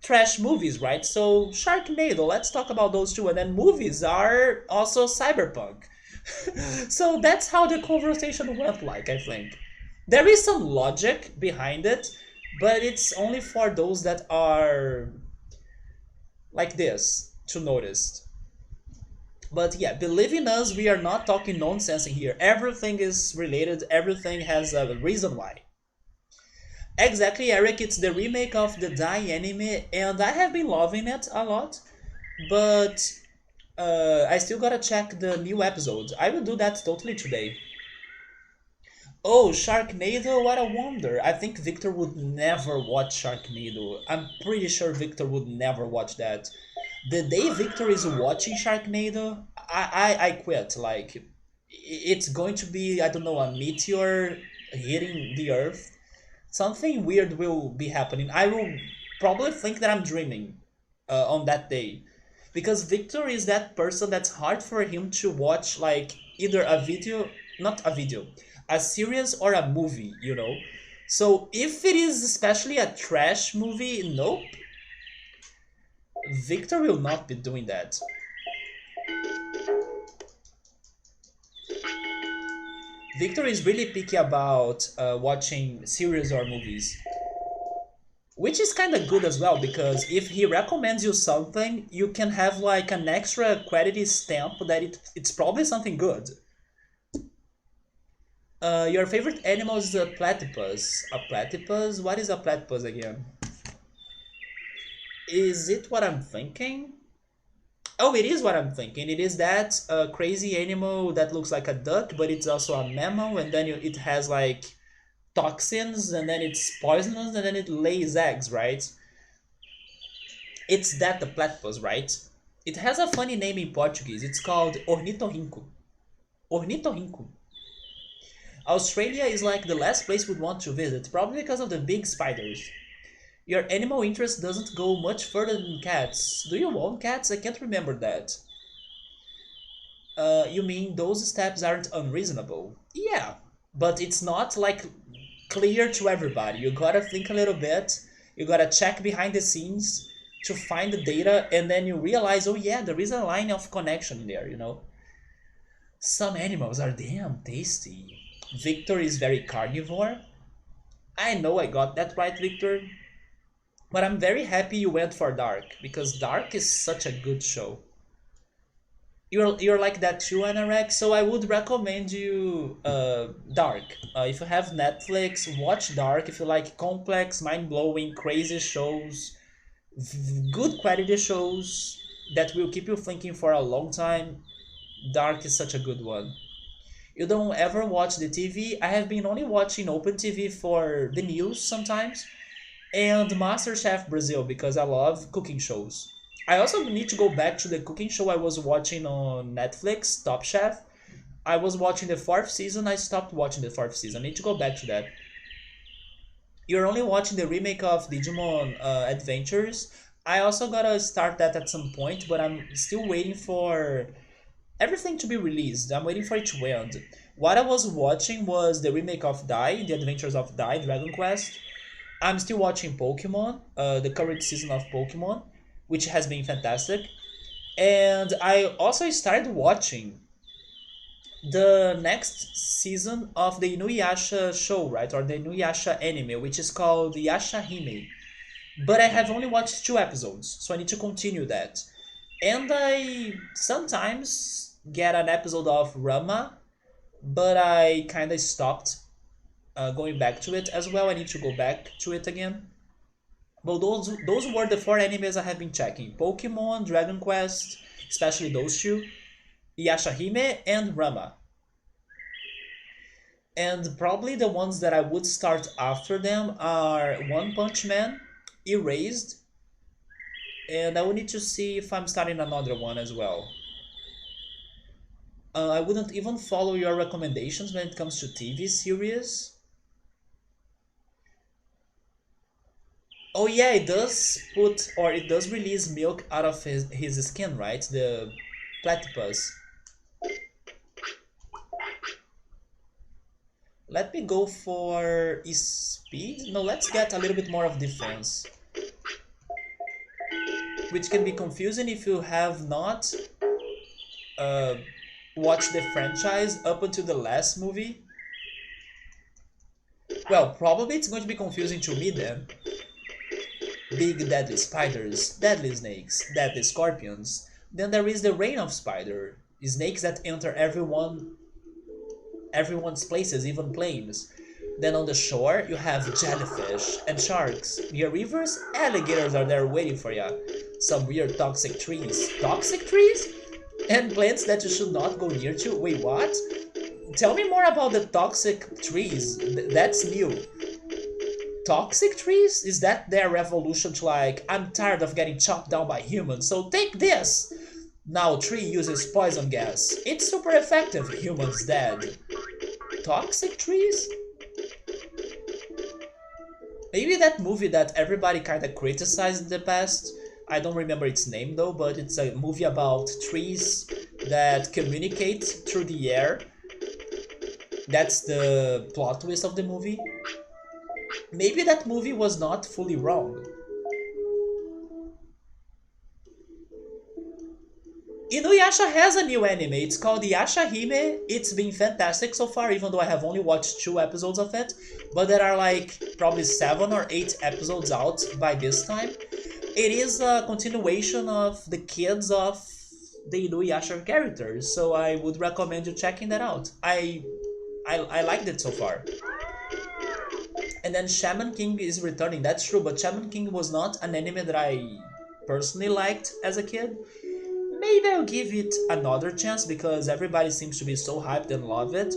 trash movies, right? So Sharknado, let's talk about those two. And then movies are also cyberpunk. So that's how the conversation went like, I think. There is some logic behind it, but it's only for those that are like this to notice. But yeah, believe in us, we are not talking nonsense in here. Everything is related, everything has a reason why. Exactly, Eric, it's the remake of the Dai anime, and I have been loving it a lot, but I still gotta check the new episodes. I will do that totally today. Oh, Sharknado, what a wonder. I think Victor would never watch Sharknado. I'm pretty sure Victor would never watch that. The day Victor is watching Sharknado, I quit. Like, it's going to be, I don't know, a meteor hitting the earth. Something weird will be happening. I will probably think that I'm dreaming on that day. Because Victor is that person that's hard for him to watch, like, either a video, not a video, a series or a movie, you know? So if it is especially a trash movie, nope, Victor will not be doing that. Victor is really picky about watching series or movies, which is kind of good as well because if he recommends you something, you can have like an extra quality stamp that it's probably something good. Your favorite animal is a platypus. A platypus? What is a platypus again? Is it what I'm thinking? Oh, it is what I'm thinking. It is that crazy animal that looks like a duck, but it's also a mammal, and then it has like toxins, and then it's poisonous, and then it lays eggs, right? It's that the platypus, right? It has a funny name in Portuguese. It's called ornitorrinco. Ornitorrinco. Australia is like the last place we'd want to visit, probably because of the big spiders. Your animal interest doesn't go much further than cats. Do you own cats? I can't remember that. You mean those steps aren't unreasonable? Yeah, but it's not like clear to everybody. You gotta think a little bit, you gotta check behind the scenes to find the data, and then you realize, oh yeah, there is a line of connection there, you know? Some animals are damn tasty. Victor is very carnivore. I know I got that right, Victor, but I'm very happy you went for Dark because Dark is such a good show. You're like that too, Anorak. So I would recommend you Dark. If you have Netflix, watch Dark. If you like complex, mind blowing, crazy shows, good quality shows that will keep you thinking for a long time, Dark is such a good one. You don't ever watch the TV. I have been only watching Open TV for the news sometimes and MasterChef Brazil because I love cooking shows. I also need to go back to the cooking show I was watching on Netflix, Top Chef. I was watching the fourth season. I stopped watching the fourth season. I need to go back to that. You're only watching the remake of Digimon Adventures. I also gotta start that at some point, but I'm still waiting for everything to be released. I'm waiting for it to end. What I was watching was the remake of Dai, The Adventures of Dai, Dragon Quest. I'm still watching Pokemon, the current season of Pokemon, which has been fantastic. And I also started watching the next season of the Inuyasha show, right? Or the Inuyasha anime, which is called Yashahime. But I have only watched two episodes, so I need to continue that. And I sometimes get an episode of Rama, but I kind of stopped going back to it as well. I need to go back to it again. Well, those were the four animes I have been checking: Pokemon, Dragon Quest, especially those two, Yashahime, and Rama. And probably the ones that I would start after them are One Punch Man, Erased, and I will need to see if I'm starting another one as well. I wouldn't even follow your recommendations when it comes to TV series. Oh yeah, it does put or it does release milk out of his skin, right? The platypus. Let me go for speed. No, let's get a little bit more of defense, which can be confusing if you have not uh, watched the franchise up until the last movie. Well, probably it's going to be confusing to me then. Big deadly spiders, deadly snakes, deadly scorpions. Then there is the Reign of Spider. Snakes that enter everyone's places, even planes. Then on the shore, you have jellyfish and sharks. Near rivers, alligators are there waiting for ya. Some weird toxic trees. Toxic trees? And plants that you should not go near to? Wait, what? Tell me more about the toxic trees. That's new. Toxic trees? Is that their revolution to like, I'm tired of getting chopped down by humans, so take this! Now tree uses poison gas. It's super effective, humans dead. Toxic trees? Maybe that movie that everybody kinda criticized in the past. I don't remember its name though, but it's a movie about trees that communicate through the air. That's the plot twist of the movie. Maybe that movie was not fully wrong. Inuyasha has a new anime. It's called Yasha Hime. It's been fantastic so far, even though I have only watched 2 episodes of it. But there are like probably 7 or 8 episodes out by this time. It is a continuation of the kids of the Inuyasha characters, so I would recommend you checking that out. I liked it so far. And then Shaman King is returning, that's true, but Shaman King was not an anime that I personally liked as a kid. Maybe I'll give it another chance because everybody seems to be so hyped and love it.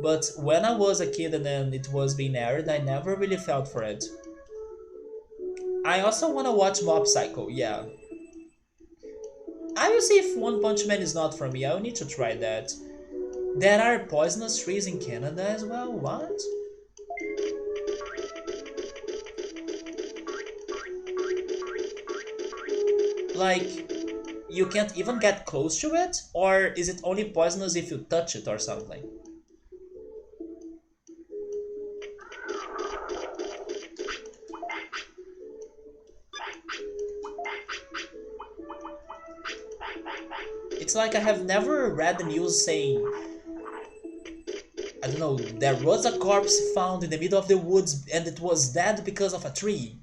But when I was a kid and then it was being aired, I never really felt for it. I also want to watch Mob Psycho, yeah. I will see if One Punch Man is not for me, I will need to try that. There are poisonous trees in Canada as well, what? Like, you can't even get close to it? Or is it only poisonous if you touch it or something? It's like I have never read the news saying, I don't know, there was a corpse found in the middle of the woods and it was dead because of a tree.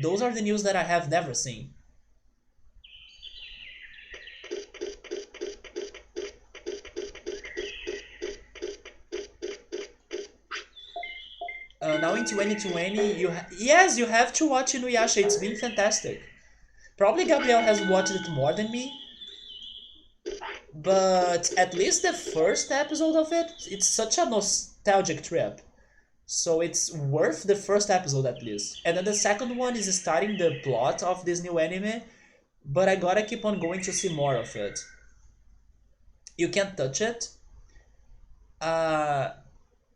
Those are the news that I have never seen. Now in 2020, yes, you have to watch Inuyasha. It's been fantastic. Probably Gabriel has watched it more than me, but at least the first episode of it, it's such a nostalgic trip. So it's worth the first episode at least. And then the second one is starting the plot of this new anime, but I gotta keep on going to see more of it. You can't touch it. Uh,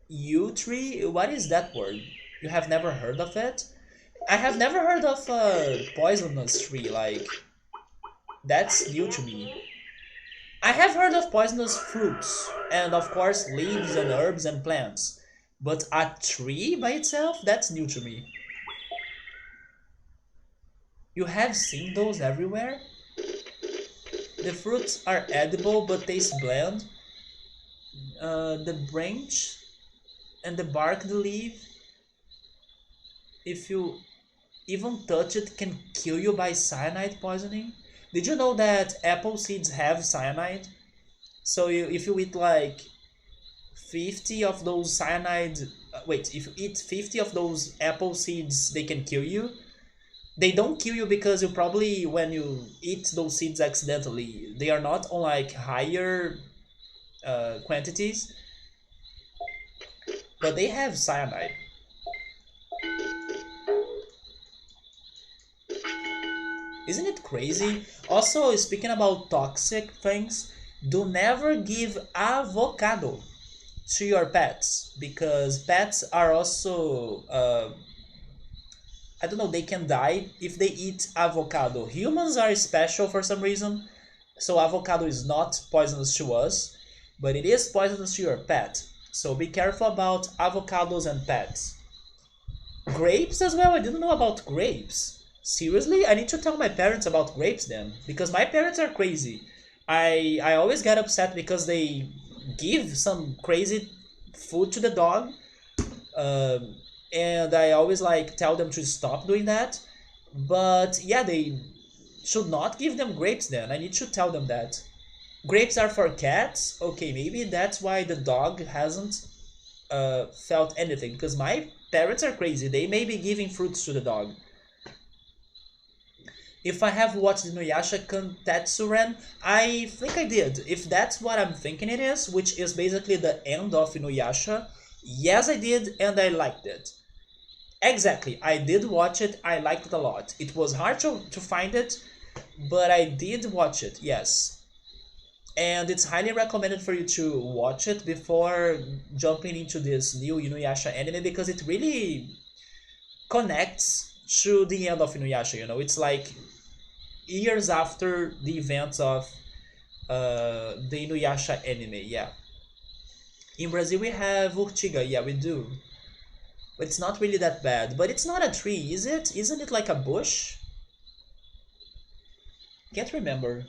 U-tree? What is that word? You have never heard of it? I have never heard of a poisonous tree, like, that's new to me. I have heard of poisonous fruits, and of course leaves and herbs and plants. But a tree by itself? That's new to me. You have seen those everywhere? The fruits are edible but taste bland. The branch and the bark, the leaf, if you even touch it, can kill you by cyanide poisoning. Did you know that apple seeds have cyanide? So if you eat like 50 of those cyanide, wait, if you eat 50 of those apple seeds, they can kill you. They don't kill you because you probably, when you eat those seeds accidentally, they are not on like higher quantities, but they have cyanide. Isn't it crazy? Also, speaking about toxic things, do never give avocado to your pets because pets are also I don't know, they can die if they eat avocado. Humans are special for some reason, so avocado is not poisonous to us, but it is poisonous to your pet. So be careful about avocados and pets. Grapes as well? I didn't know about grapes. Seriously? I need to tell my parents about grapes then, because my parents are crazy. I always get upset because they give some crazy food to the dog, and I always like tell them to stop doing that. But yeah, they should not give them grapes then. I need to tell them that. Grapes are for cats? Okay, maybe that's why the dog hasn't felt anything. Because my parents are crazy. They may be giving fruits to the dog. If I have watched Inuyasha Kantetsuren, I think I did. If that's what I'm thinking it is, which is basically the end of Inuyasha, yes, I did, and I liked it. Exactly, I did watch it, I liked it a lot. It was hard to find it, but I did watch it, yes. And it's highly recommended for you to watch it before jumping into this new Inuyasha anime because it really connects to the end of Inuyasha, It's like years after the events of the Inuyasha anime, yeah. In Brazil we have Urtiga, yeah, we do. But it's not really that bad. But it's not a tree, is it? Isn't it like a bush? Can't remember.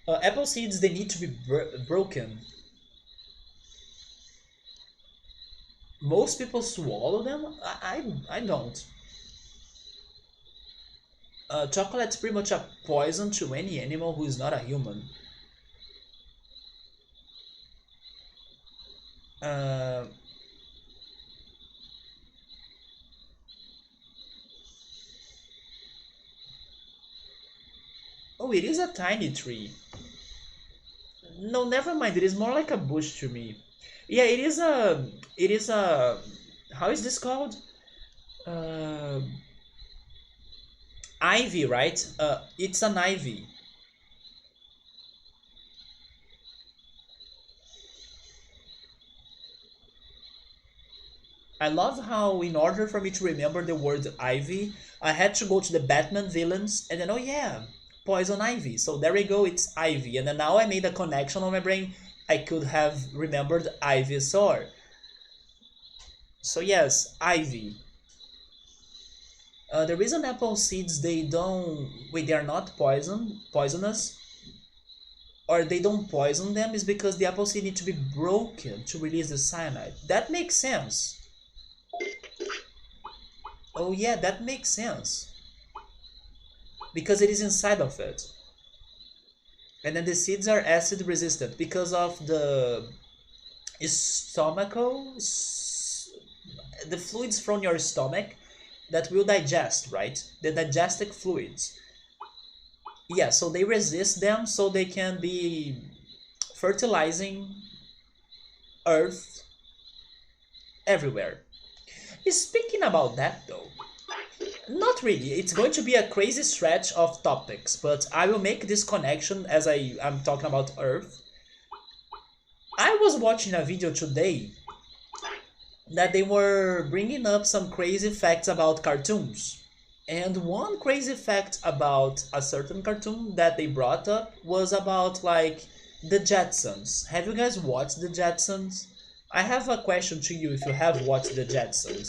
Apple seeds, they need to be broken. Most people swallow them? I don't. Chocolate's pretty much a poison to any animal who is not a human. Uh, oh, it is a tiny tree. No, never mind. It is more like a bush to me. Yeah, it is a. It is a. How is this called? Uh, ivy, right? It's an ivy. I love how, in order for me to remember the word ivy, I had to go to the Batman villains and then, oh yeah, poison ivy. So there we go, it's ivy. And then now I made a connection on my brain. I could have remembered Ivysaur. So yes, ivy. The reason apple seeds they don't wait they are not poisonous or they don't poison them is because the apple seed need to be broken to release the cyanide. That makes sense. Oh yeah, that makes sense because it is inside of it. And then the seeds are acid resistant because of the stomacho, the fluids from your stomach that will digest, right? The digestive fluids. Yeah, so they resist them so they can be fertilizing earth everywhere. Speaking about that though, not really. It's going to be a crazy stretch of topics, but I will make this connection as I am talking about Earth. I was watching a video today that they were bringing up some crazy facts about cartoons. And one crazy fact about a certain cartoon that they brought up was about like the Jetsons. Have you guys watched the Jetsons? I have a question to you if you have watched the Jetsons.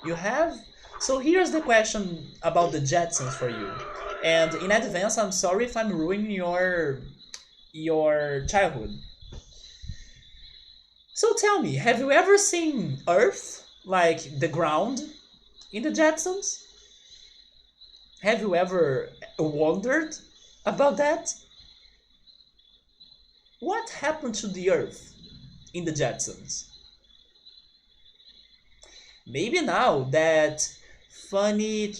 You have? So here's the question about the Jetsons for you. And in advance, I'm sorry if I'm ruining your childhood. So tell me, have you ever seen Earth, like the ground, in the Jetsons? Have you ever wondered about that? What happened to the Earth in the Jetsons? Maybe now that funny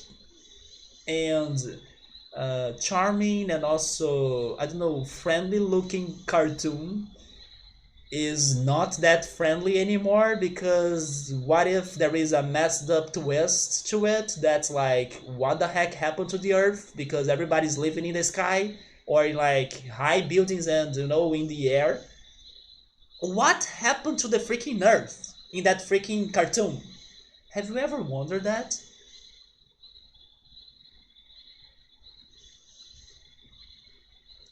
and charming and also, I don't know, friendly looking cartoon is not that friendly anymore because what if there is a messed up twist to it that's like what the heck happened to the earth because everybody's living in the sky or in like high buildings and in the air. What happened to the freaking earth in that freaking cartoon? Have you ever wondered that?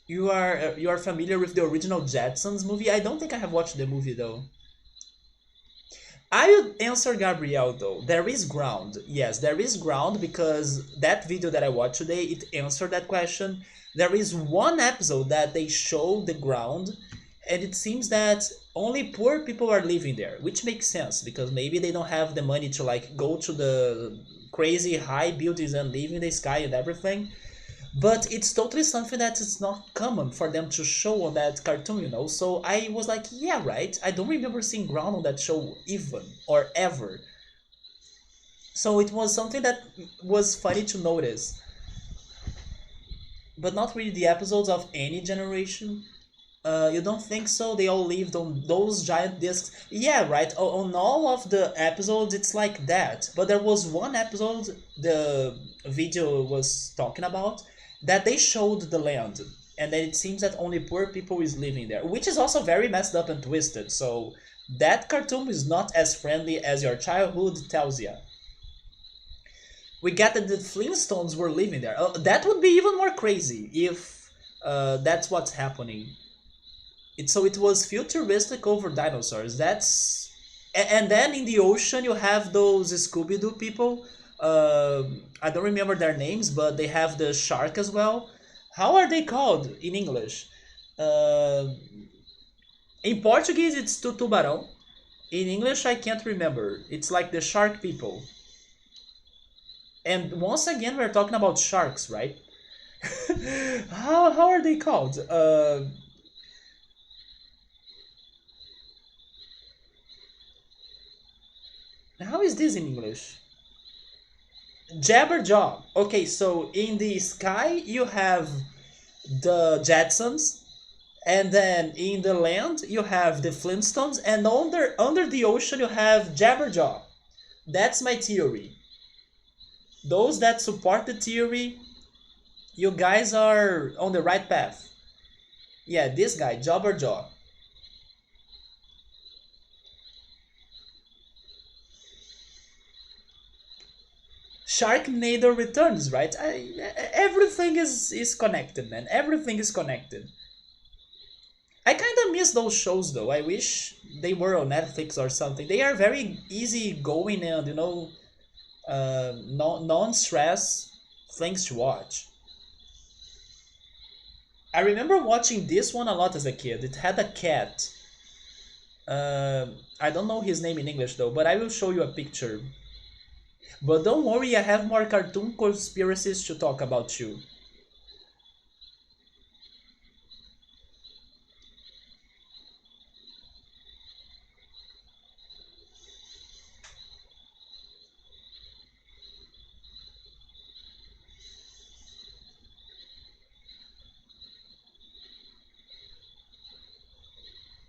You are familiar with the original Jetsons movie? I don't think I have watched the movie though. I would answer Gabriel though. There is ground. Yes, there is ground because that video that I watched today it answered that question. There is one episode that they show the ground and it seems that only poor people are living there, which makes sense because maybe they don't have the money to like go to the crazy high buildings and live in the sky and everything. But it's totally something that is not common for them to show on that cartoon, you know. So I was like, yeah, right. I don't remember seeing ground on that show even or ever. So it was something that was funny to notice, but not really the episodes of any generation. You don't think so? They all lived on those giant discs. Yeah, right. On all of the episodes, it's like that. But there was one episode the video was talking about that they showed the land, and then it seems that only poor people is living there, which is also very messed up and twisted. So that cartoon is not as friendly as your childhood tells you. We get that the Flintstones were living there. That would be even more crazy if that's what's happening. So it was futuristic over dinosaurs. And then in the ocean you have those Scooby Doo people. I don't remember their names, but they have the shark as well. How are they called in English? Uh, in Portuguese it's tubarão. In English I can't remember. It's like the shark people. And once again we're talking about sharks, right? How are they called? How is this in English? Jabberjaw. Okay, so in the sky you have the Jetsons, and then in the land you have the Flintstones, and under the ocean you have Jabberjaw. That's my theory. Those that support the theory, you guys are on the right path. Yeah, this guy, Jabberjaw. Sharknado returns, right? Everything is connected, man. Everything is connected. I kind of miss those shows though. I wish they were on Netflix or something. They are very easy going and non-stress things to watch. I remember watching this one a lot as a kid. It had a cat. I don't know his name in English though, but I will show you a picture. But don't worry, I have more cartoon conspiracies to talk about too.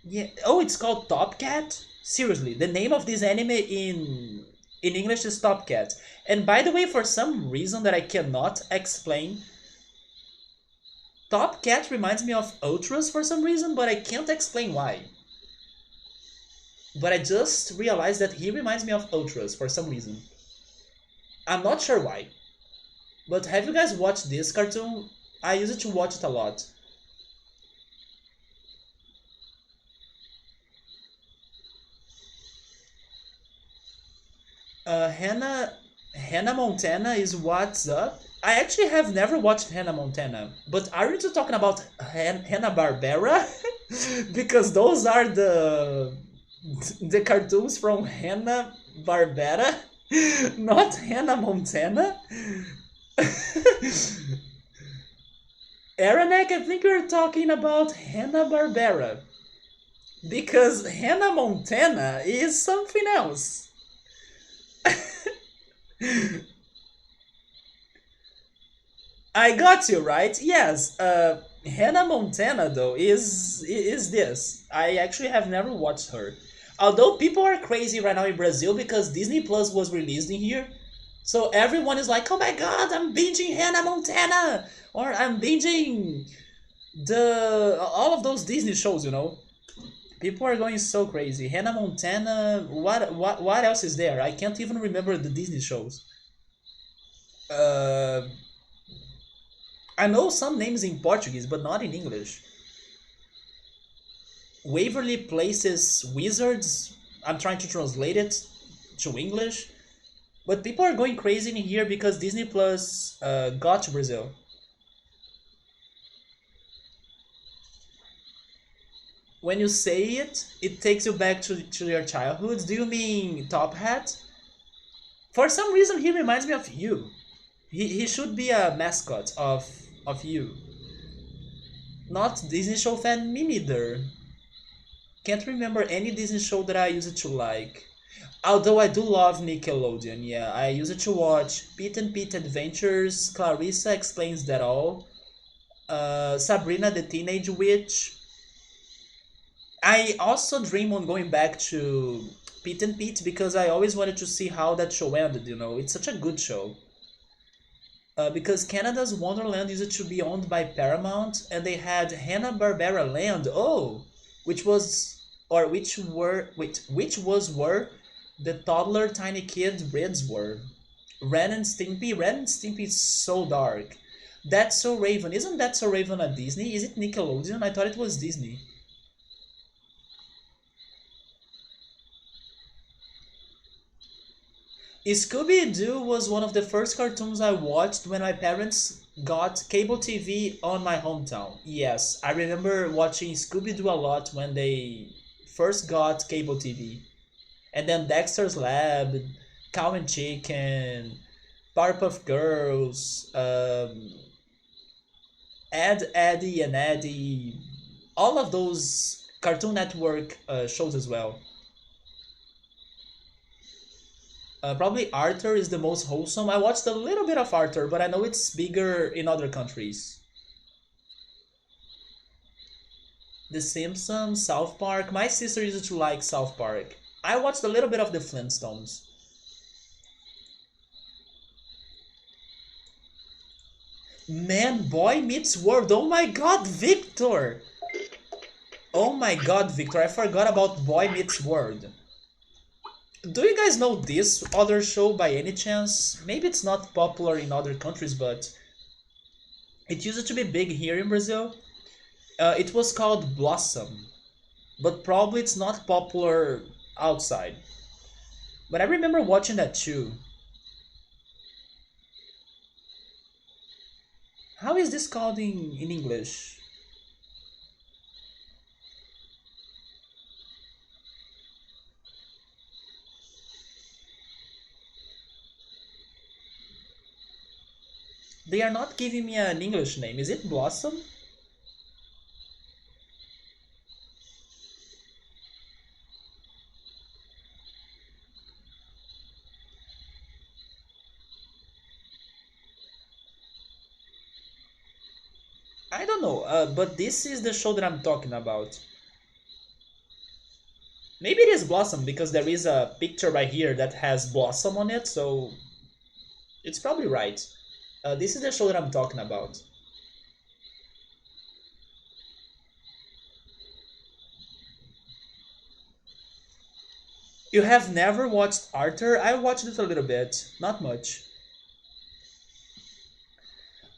Yeah. Oh, it's called Top Cat? Seriously, the name of this anime in English is Top Cat. And by the way, for some reason that I cannot explain, Top Cat reminds me of Ultras for some reason, but I can't explain why. But I just realized that he reminds me of Ultras for some reason. I'm not sure why. But have you guys watched this cartoon? I used to watch it a lot. Hannah Montana is what's up. I actually have never watched Hannah Montana, but aren't you talking about Hannah Barbera? Because those are the cartoons from Hanna Barbera, not Hannah Montana. Aranek, I think you're talking about Hanna Barbera because Hannah Montana is something else. I got you right. Yes. Hannah Montana though is this. I actually have never watched her. Although people are crazy right now in Brazil because Disney Plus was released in here, so everyone is like, "Oh my God, I'm binging Hannah Montana," or "I'm binging the all of those Disney shows." You know, people are going so crazy. Hannah Montana. What else is there? I can't even remember the Disney shows. Uh, I know some names in Portuguese, but not in English. Waverly Place's Wizards. I'm trying to translate it to English, but people are going crazy in here because Disney Plus got to Brazil. When you say it, it takes you back to your childhood. Do you mean Top Hat? For some reason, he reminds me of you. He should be a mascot of you. Not Disney show fan, me neither. Can't remember any Disney show that I used to like. Although I do love Nickelodeon, yeah. I used to watch Pete and Pete Adventures, Clarissa Explains That All, Sabrina the Teenage Witch. I also dream on going back to Pete and Pete because I always wanted to see how that show ended, you know. It's such a good show. Because Canada's Wonderland used to be owned by Paramount, and they had Hanna-Barbera Land. Oh, which was or which was where the toddler tiny kid breeds were. Ren and Stimpy. Ren and Stimpy is so dark. That's So Raven. Isn't That So Raven a Disney? Is it Nickelodeon? I thought it was Disney. Scooby Doo was one of the first cartoons I watched when my parents got cable TV on my hometown. Yes, I remember watching Scooby Doo a lot when they first got cable TV. And then Dexter's Lab, Cow and Chicken, Powerpuff Girls, Ed, Eddie, and Eddie. All of those Cartoon Network shows as well. Probably Arthur is the most wholesome. I watched a little bit of Arthur, but I know it's bigger in other countries. The Simpsons, South Park. My sister used to like South Park. I watched a little bit of the Flintstones. Man, Boy Meets World. Oh my god, Victor! Oh my god, Victor, I forgot about Boy Meets World. Do you guys know this other show by any chance? Maybe it's not popular in other countries, but it used to be big here in Brazil. It was called Blossom, but probably it's not popular outside. But I remember watching that too. How is this called in English? They are not giving me an English name. Is it Blossom? I don't know, but this is the show that I'm talking about. Maybe it is Blossom because there is a picture right here that has Blossom on it, so it's probably right. This is the show that I'm talking about. You have never watched Arthur? I watched it a little bit, not much.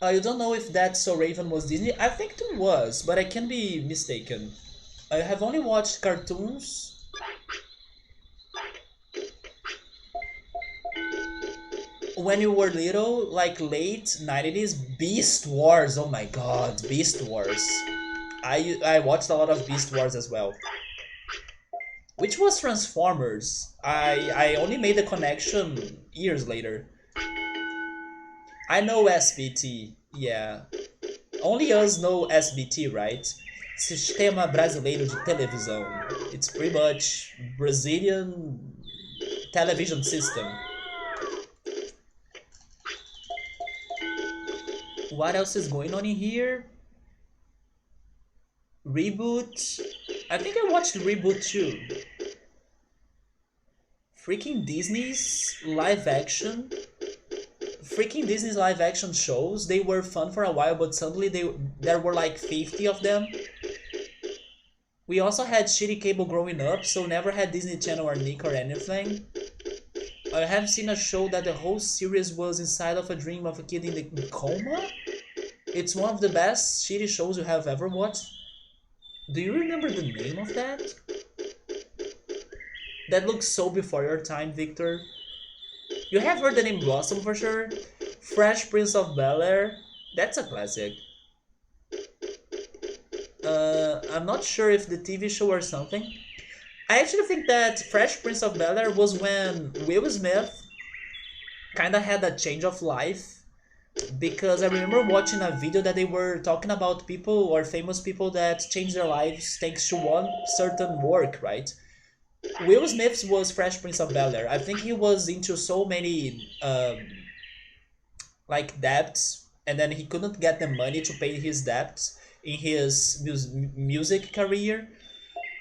You don't know if That's So Raven was Disney? I think it was, but I can be mistaken. I have only watched cartoons. When you were little, like late 90s, Beast Wars. Oh my god, Beast Wars. I watched a lot of Beast Wars as well. Which was Transformers. I only made the connection years later. I know SBT, yeah. Only us know SBT, right? Sistema Brasileiro de Televisão. It's pretty much Brazilian television system. What else is going on in here? Reboot. I think I watched Reboot too. Freaking Disney's live action. Freaking Disney's live action shows. They were fun for a while, but suddenly there were like 50 of them. We also had shitty cable growing up, so never had Disney Channel or Nick or anything. I have seen a show that the whole series was inside of a dream of a kid in the coma. It's one of the best shitty shows you have ever watched. Do you remember the name of that? That looks so before your time, Victor. You have heard the name Blossom for sure. Fresh Prince of Bel-Air. That's a classic. I'm not sure if the TV show or something. I actually think that Fresh Prince of Bel-Air was when Will Smith kind of had a change of life, because I remember watching a video that they were talking about people or famous people that changed their lives thanks to one certain work, right? Will Smith was Fresh Prince of Bel-Air. I think he was into so many like debts, and then he couldn't get the money to pay his debts in his music career.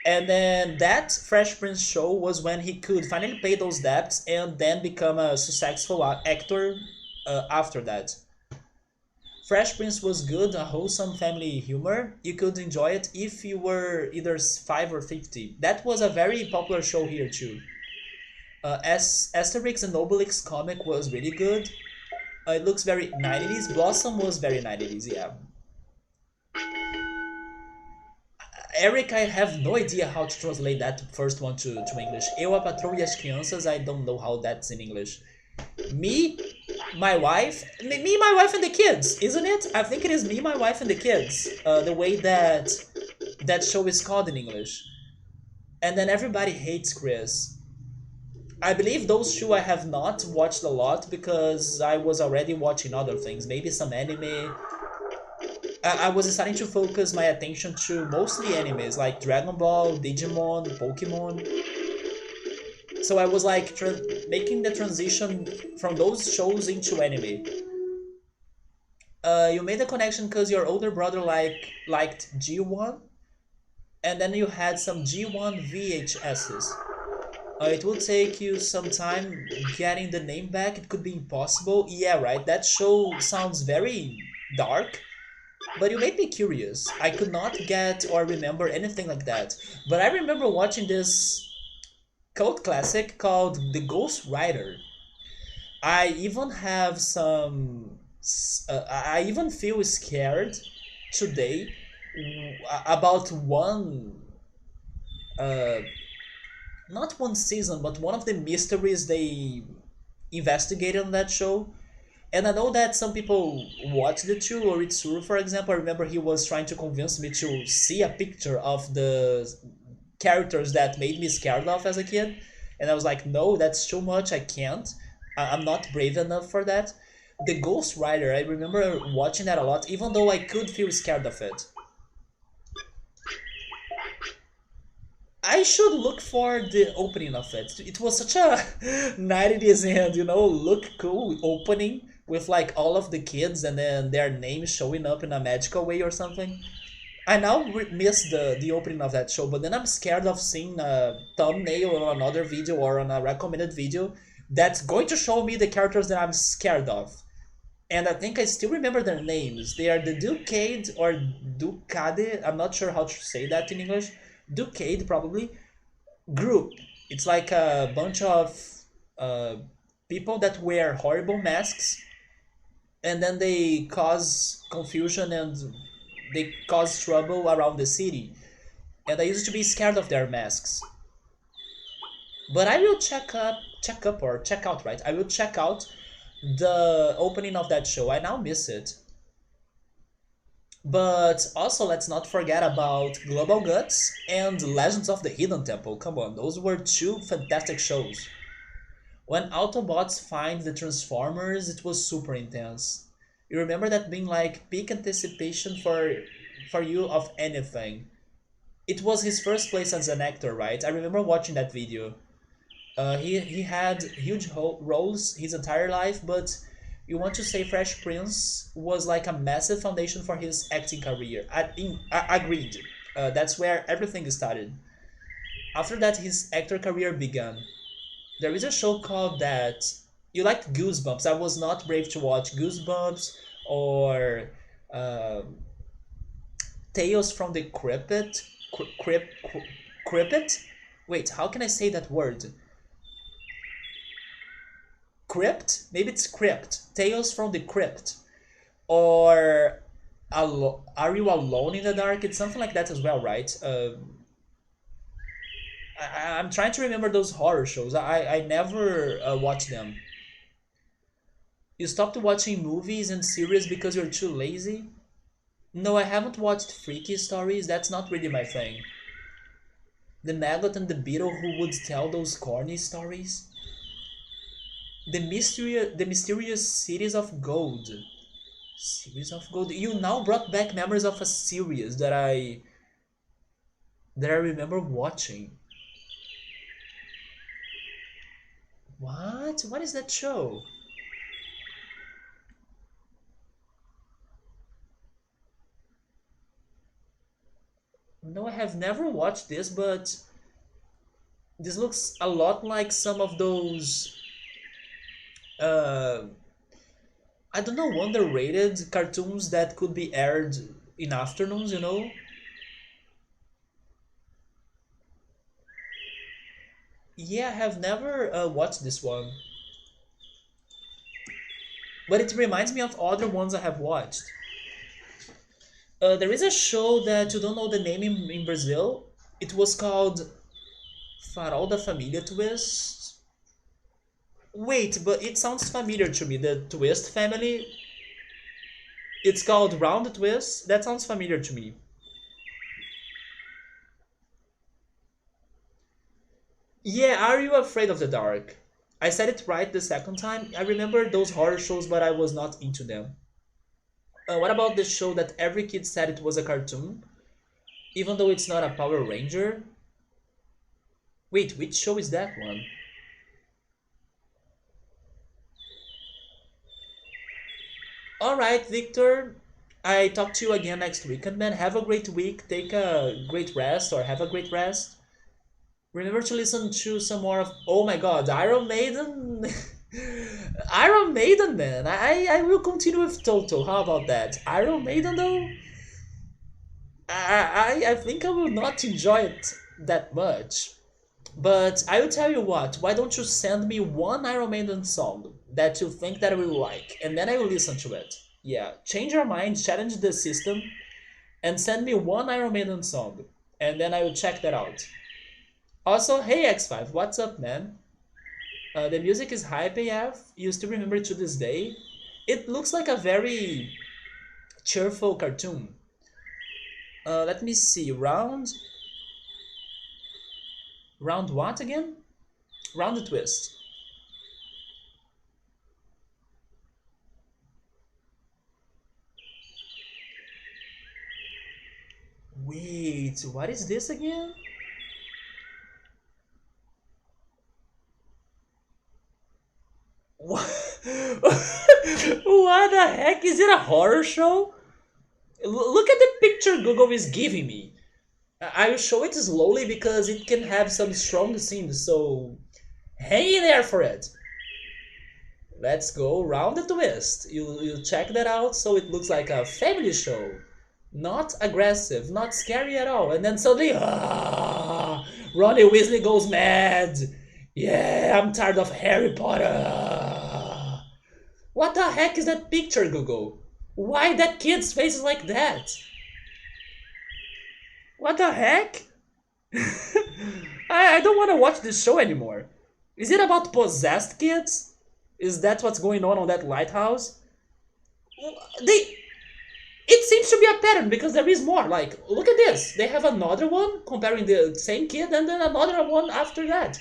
And then that Fresh Prince show was when he could finally pay those debts and then become a successful actor after that. Fresh Prince was good, a wholesome family humor. You could enjoy it if you were either 5 or 50. That was a very popular show here too. Asterix and Obelix comic was really good. It looks very 90s. Blossom was very 90s, yeah. Eric, I have no idea how to translate that first one to English. Eu, a patroa e as crianças, I don't know how that's in English. Me, my wife, me, my wife and the kids, isn't it? I think it is me, my wife and the kids. The way that that show is called in English. And then everybody hates Chris. I believe those two I have not watched a lot because I was already watching other things, maybe some anime. I was starting to focus my attention to mostly animes like Dragon Ball, Digimon, Pokemon. So I was like making the transition from those shows into anime. You made the connection because your older brother liked G1, and then you had some G1 VHSs. It will take you some time getting the name back. It could be impossible. Yeah, right. That show sounds very dark, but you made me curious. I could not get or remember anything like that. But I remember watching this cult classic called The Ghost Rider. I even have some. I even feel scared today about one. Uh, Not one season, but one of the mysteries they investigated on that show. And I know that some people watched it too, or Itsuru, for example. I remember he was trying to convince me to see a picture of the characters that made me scared of as a kid. And I was like, no, that's too much. I can't. I'm not brave enough for that. The Ghost Rider, I remember watching that a lot, even though I could feel scared of it. I should look for the opening of it. It was such a 90s and, look cool opening with like all of the kids and then their names showing up in a magical way or something. I now miss the opening of that show, but then I'm scared of seeing a thumbnail on another video or on a recommended video that's going to show me the characters that I'm scared of. And I think I still remember their names. They are the Ducade or Ducade. I'm not sure how to say that in English. Ducade, probably. Group. It's like a bunch of uh, people that wear horrible masks, and then they cause confusion and they cause trouble around the city. And I used to be scared of their masks. But I will check up or check out, right? I will check out the opening of that show. I now miss it. But also, let's not forget about Global Guts and Legends of the Hidden Temple. Come on, those were two fantastic shows. When Autobots find the Transformers, it was super intense. You remember that being like peak anticipation for you of anything. It was his first place as an actor, right? I remember watching that video. He had huge roles his entire life, but you want to say Fresh Prince was like a massive foundation for his acting career. I agreed. That's where everything started. After that, his actor career began. There is a show called that. You liked Goosebumps. I was not brave to watch Goosebumps or uh, Tales from the Crypt. Crypt. Crypt? Wait, how can I say that word? Crypt? Maybe it's Crypt. Tales from the Crypt. Or Are You Alone in the Dark? It's something like that as well, right? I'm trying to remember those horror shows. I never watched them. You stopped watching movies and series because you're too lazy? No, I haven't watched Freaky Stories. That's not really my thing. The maggot and the beetle who would tell those corny stories. The mysterious cities of gold. Series of gold. You now brought back memories of a series that I remember watching. What? What is that show? No, I have never watched this, but this looks a lot like some of those uh I don't know, underrated cartoons that could be aired in afternoons, you know? Yeah, I have never watched this one, but it reminds me of other ones I have watched. There is a show that you don't know the name in Brazil. It was called Farol da Família Twist. Wait, but it sounds familiar to me. The Twist family. It's called Round Twist. That sounds familiar to me. Yeah, Are You Afraid of the Dark? I said it right the second time. I remember those horror shows, but I was not into them. What about the show that every kid said it was a cartoon, even though it's not a Power Ranger? Wait, which show is that one? Alright, Victor. I talk to you again next week, and man, have a great week. Take a great rest, or have a great rest. Remember to listen to some more of. Oh my god, Iron Maiden! Iron Maiden, man! I will continue with Toto. How about that? Iron Maiden, though? I think I will not enjoy it that much. But I will tell you what, why don't you send me one Iron Maiden song that you think that I will like, and then I will listen to it. Yeah, change your mind, challenge the system, and send me one Iron Maiden song, and then I will check that out. Also, hey X5, what's up, man? The music is hype AF. You still remember it to this day. It looks like a very cheerful cartoon. Let me see. Round what again? Round the twist. Wait, what is this again? What? What the heck? Is it a horror show? Look at the picture Google is giving me. I will show it slowly because it can have some strong scenes, so hang in there for it. Let's go round the twist. You check that out so it looks like a family show. Not aggressive, not scary at all. And then suddenly, Ronnie Weasley goes mad. Yeah, I'm tired of Harry Potter. What the heck is that picture, Google? Why that kid's face is like that? What the heck? I don't want to watch this show anymore. Is it about possessed kids? Is that what's going on that lighthouse? They. It seems to be a pattern because there is more. Like, look at this. They have another one comparing the same kid and then another one after that.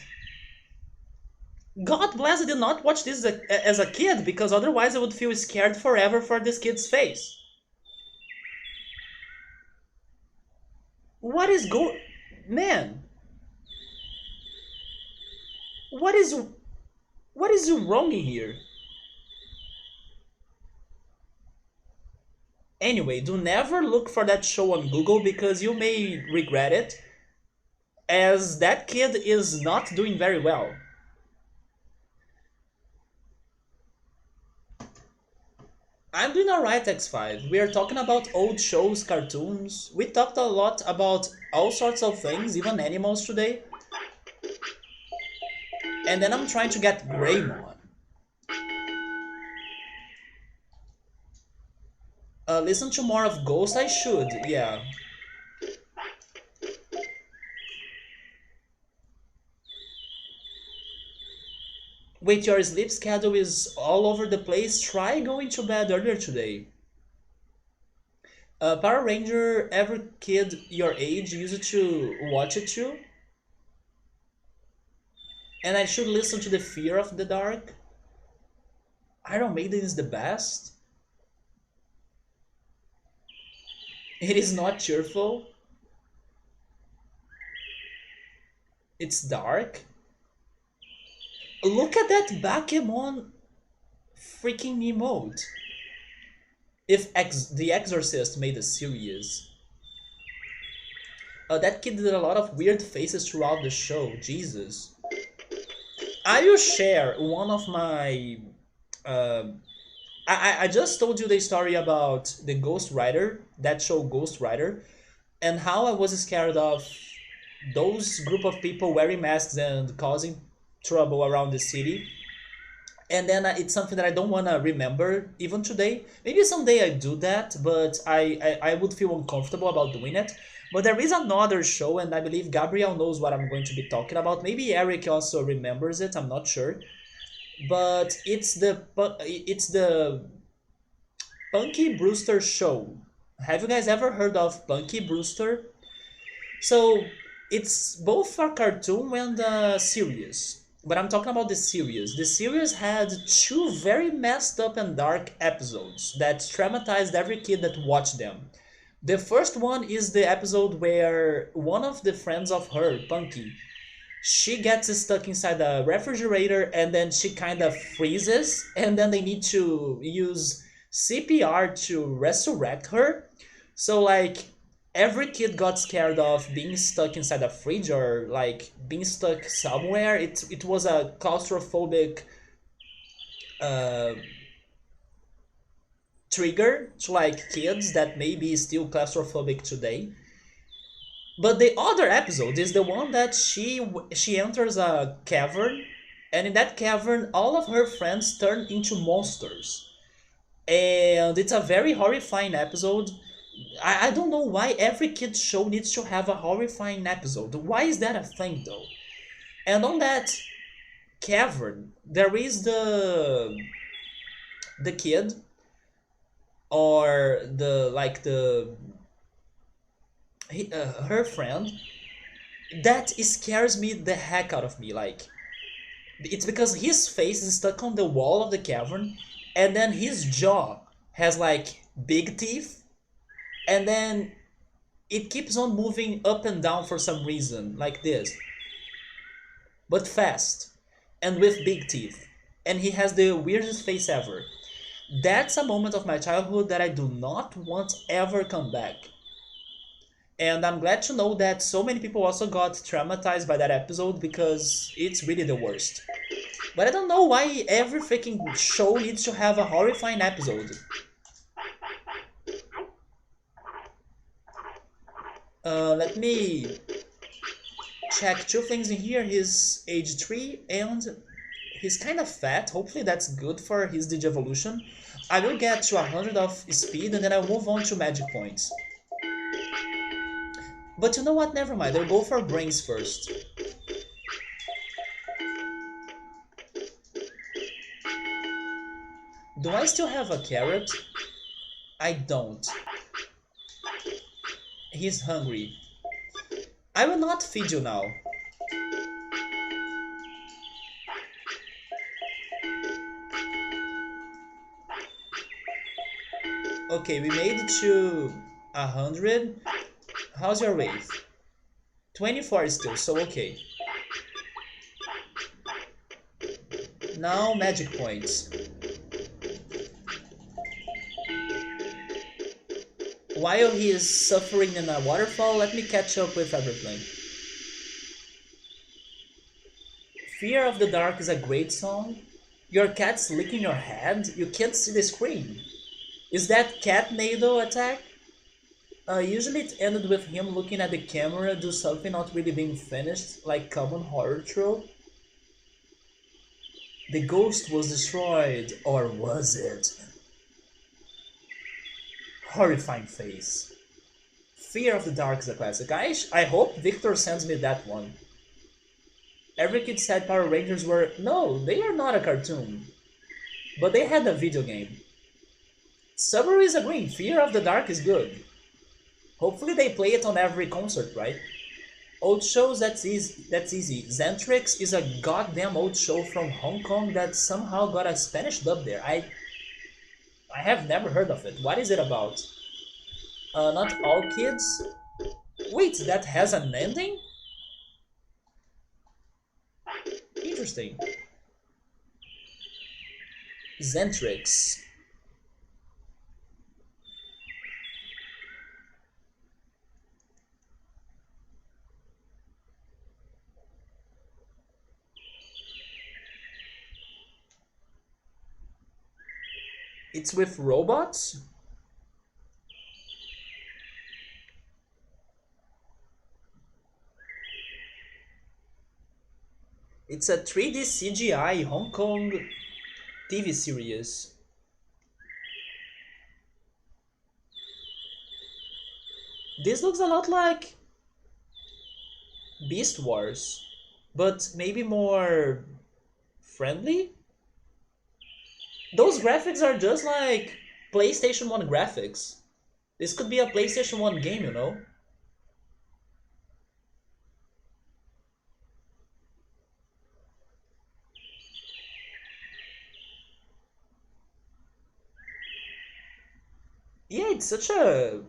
God bless I did not watch this as a kid because otherwise I would feel scared forever for this kid's face. What is go Man, what is what is wrong in here? Anyway, do never look for that show on Google because you may regret it, as that kid is not doing very well. I'm doing alright, X5. We are talking about old shows, cartoons. We talked a lot about all sorts of things, even animals today. And then I'm trying to get Greymon. Listen to more of Ghost, I should, yeah. Wait, your sleep schedule is all over the place. Try going to bed earlier today. Power Ranger, every kid your age used to watch it too, and I should listen to the Fear of the Dark. Iron Maiden is the best. It is not cheerful. It's dark. Look at that Bakemon freaking emote. If The Exorcist made a series, that kid did a lot of weird faces throughout the show. Jesus. I will share one of my. Uh, I just told you the story about the Ghost Rider, that show Ghost Rider, and how I was scared of those group of people wearing masks and causing trouble around the city. And then it's something that I don't want to remember even today. Maybe someday I do that, but I would feel uncomfortable about doing it. But there is another show, and I believe Gabriel knows what I'm going to be talking about. Maybe Eric also remembers it. I'm not sure, but it's the Punky Brewster show. Have you guys ever heard of Punky Brewster? So it's both a cartoon and a series. But I'm talking about the series. The series had two very messed up and dark episodes that traumatized every kid that watched them. The first one is the episode where one of the friends of her, Punky, she gets stuck inside a refrigerator and then she kind of freezes, and then they need to use CPR to resurrect her. So like every kid got scared of being stuck inside a fridge or like being stuck somewhere. It was a claustrophobic uh, trigger to like kids that may be still claustrophobic today. But the other episode is the one that she enters a cavern, and in that cavern, all of her friends turn into monsters, and it's a very horrifying episode. I don't know why every kid show needs to have a horrifying episode. Why is that a thing though? And on that cavern, there is the kid or her friend that scares me the heck out of me. Like it's because his face is stuck on the wall of the cavern, and then his jaw has like big teeth, and then it keeps on moving up and down for some reason, like this, but fast and with big teeth. And he has the weirdest face ever. That's a moment of my childhood that I do not want ever come back. And I'm glad to know that so many people also got traumatized by that episode because it's really the worst. But I don't know why every freaking show needs to have a horrifying episode. Let me check two things in here. He's age 3 and he's kind of fat. Hopefully that's good for his Digivolution. I will get to 100 of speed and then I'll move on to magic points. But you know what? Never mind. I'll go for brains first. Do I still have a carrot? I don't. He's hungry. I will not feed you now. Okay, we made it to 100. How's your weight? 24 still, so okay. Now magic points. While he is suffering in a waterfall, let me catch up with everything. Fear of the Dark is a great song. Your cat's licking your head? You can't see the screen. Is that cat NATO attack? Usually it ended with him looking at the camera, do something not really being finished, like common horror trope. The ghost was destroyed, or was it? Horrifying face. Fear of the Dark is a classic. I hope Victor sends me that one. Every kid said Power Rangers were... No, they are not a cartoon. But they had a video game. Subaru is agreeing. Fear of the Dark is good. Hopefully they play it on every concert, right? Old shows, that's easy. That's easy. Xantrix is a goddamn old show from Hong Kong that somehow got a Spanish dub there. I have never heard of it. What is it about? Not all kids. Wait, that has an ending? Interesting. Xantrix. It's with robots? It's a 3D CGI Hong Kong TV series. This looks a lot like Beast Wars, but maybe more friendly? Those graphics are just like PlayStation 1 graphics. This could be a PlayStation 1 game, you know? Yeah, it's such a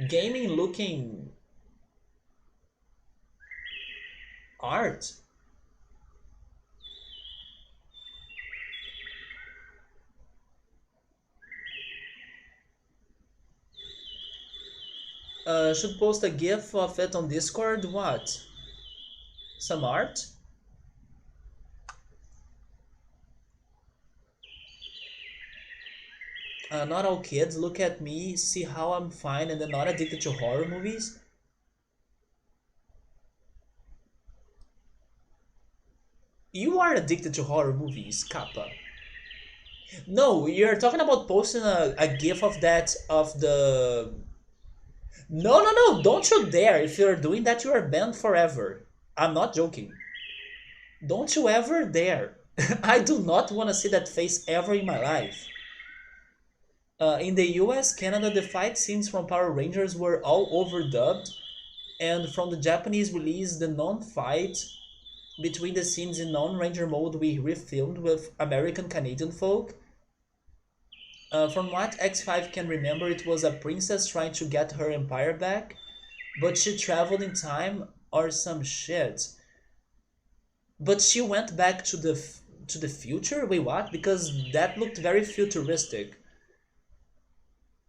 gaming looking art. Should post a gif of it on Discord. What? Some art? Not all kids look at me, see how I'm fine and then not addicted to horror movies. You are addicted to horror movies, Kappa. No, you're talking about posting a gif of that of the. No, no, no! Don't you dare! If you're doing that, you are banned forever. I'm not joking. Don't you ever dare! I do not want to see that face ever in my life. In the US, Canada, the fight scenes from Power Rangers were all overdubbed, and from the Japanese release, the non-fight between the scenes in non-Ranger mode we refilmed with American Canadian folk. From what X5 can remember, it was a princess trying to get her empire back, but she traveled in time or some shit. But she went back to the future. Wait, what? Because that looked very futuristic.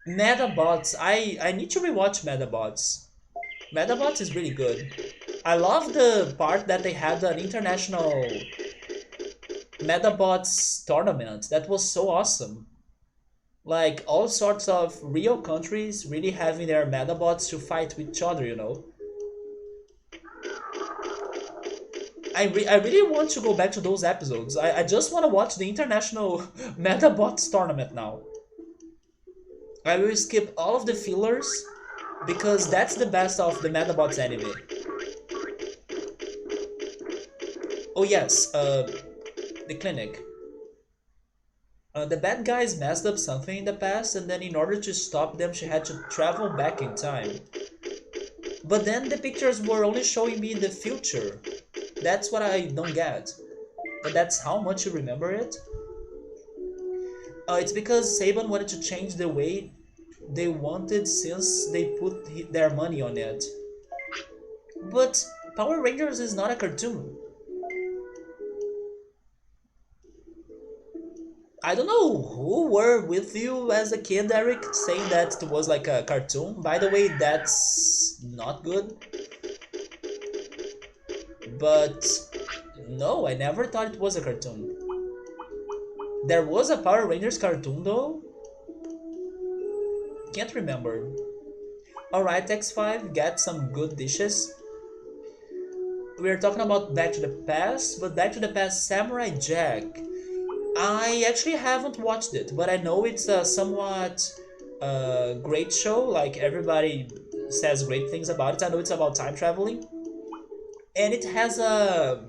Metabots. I need to rewatch Metabots. Metabots is really good. I love the part that they had an international Metabots tournament. That was so awesome. Like all sorts of real countries really having their Metabots to fight with each other, you know. I really want to go back to those episodes. I just want to watch the international Metabots tournament now. I will skip all of the fillers because that's the best of the Metabots anime. Oh yes, the clinic. The bad guys messed up something in the past, and then in order to stop them, she had to travel back in time. But then the pictures were only showing me the future. That's what I don't get. But that's how much you remember it? It's because Saban wanted to change the way they wanted since they put their money on it. But Power Rangers is not a cartoon. I don't know who were with you as a kid, Eric, saying that it was like a cartoon. By the way, that's not good. But no, I never thought it was a cartoon. There was a Power Rangers cartoon though? Can't remember. Alright, X5, get some good dishes. We're talking about Back to the Past, but Back to the Past Samurai Jack. I actually haven't watched it, but I know it's a somewhat great show. Like everybody says great things about it. I know it's about time traveling, and it has an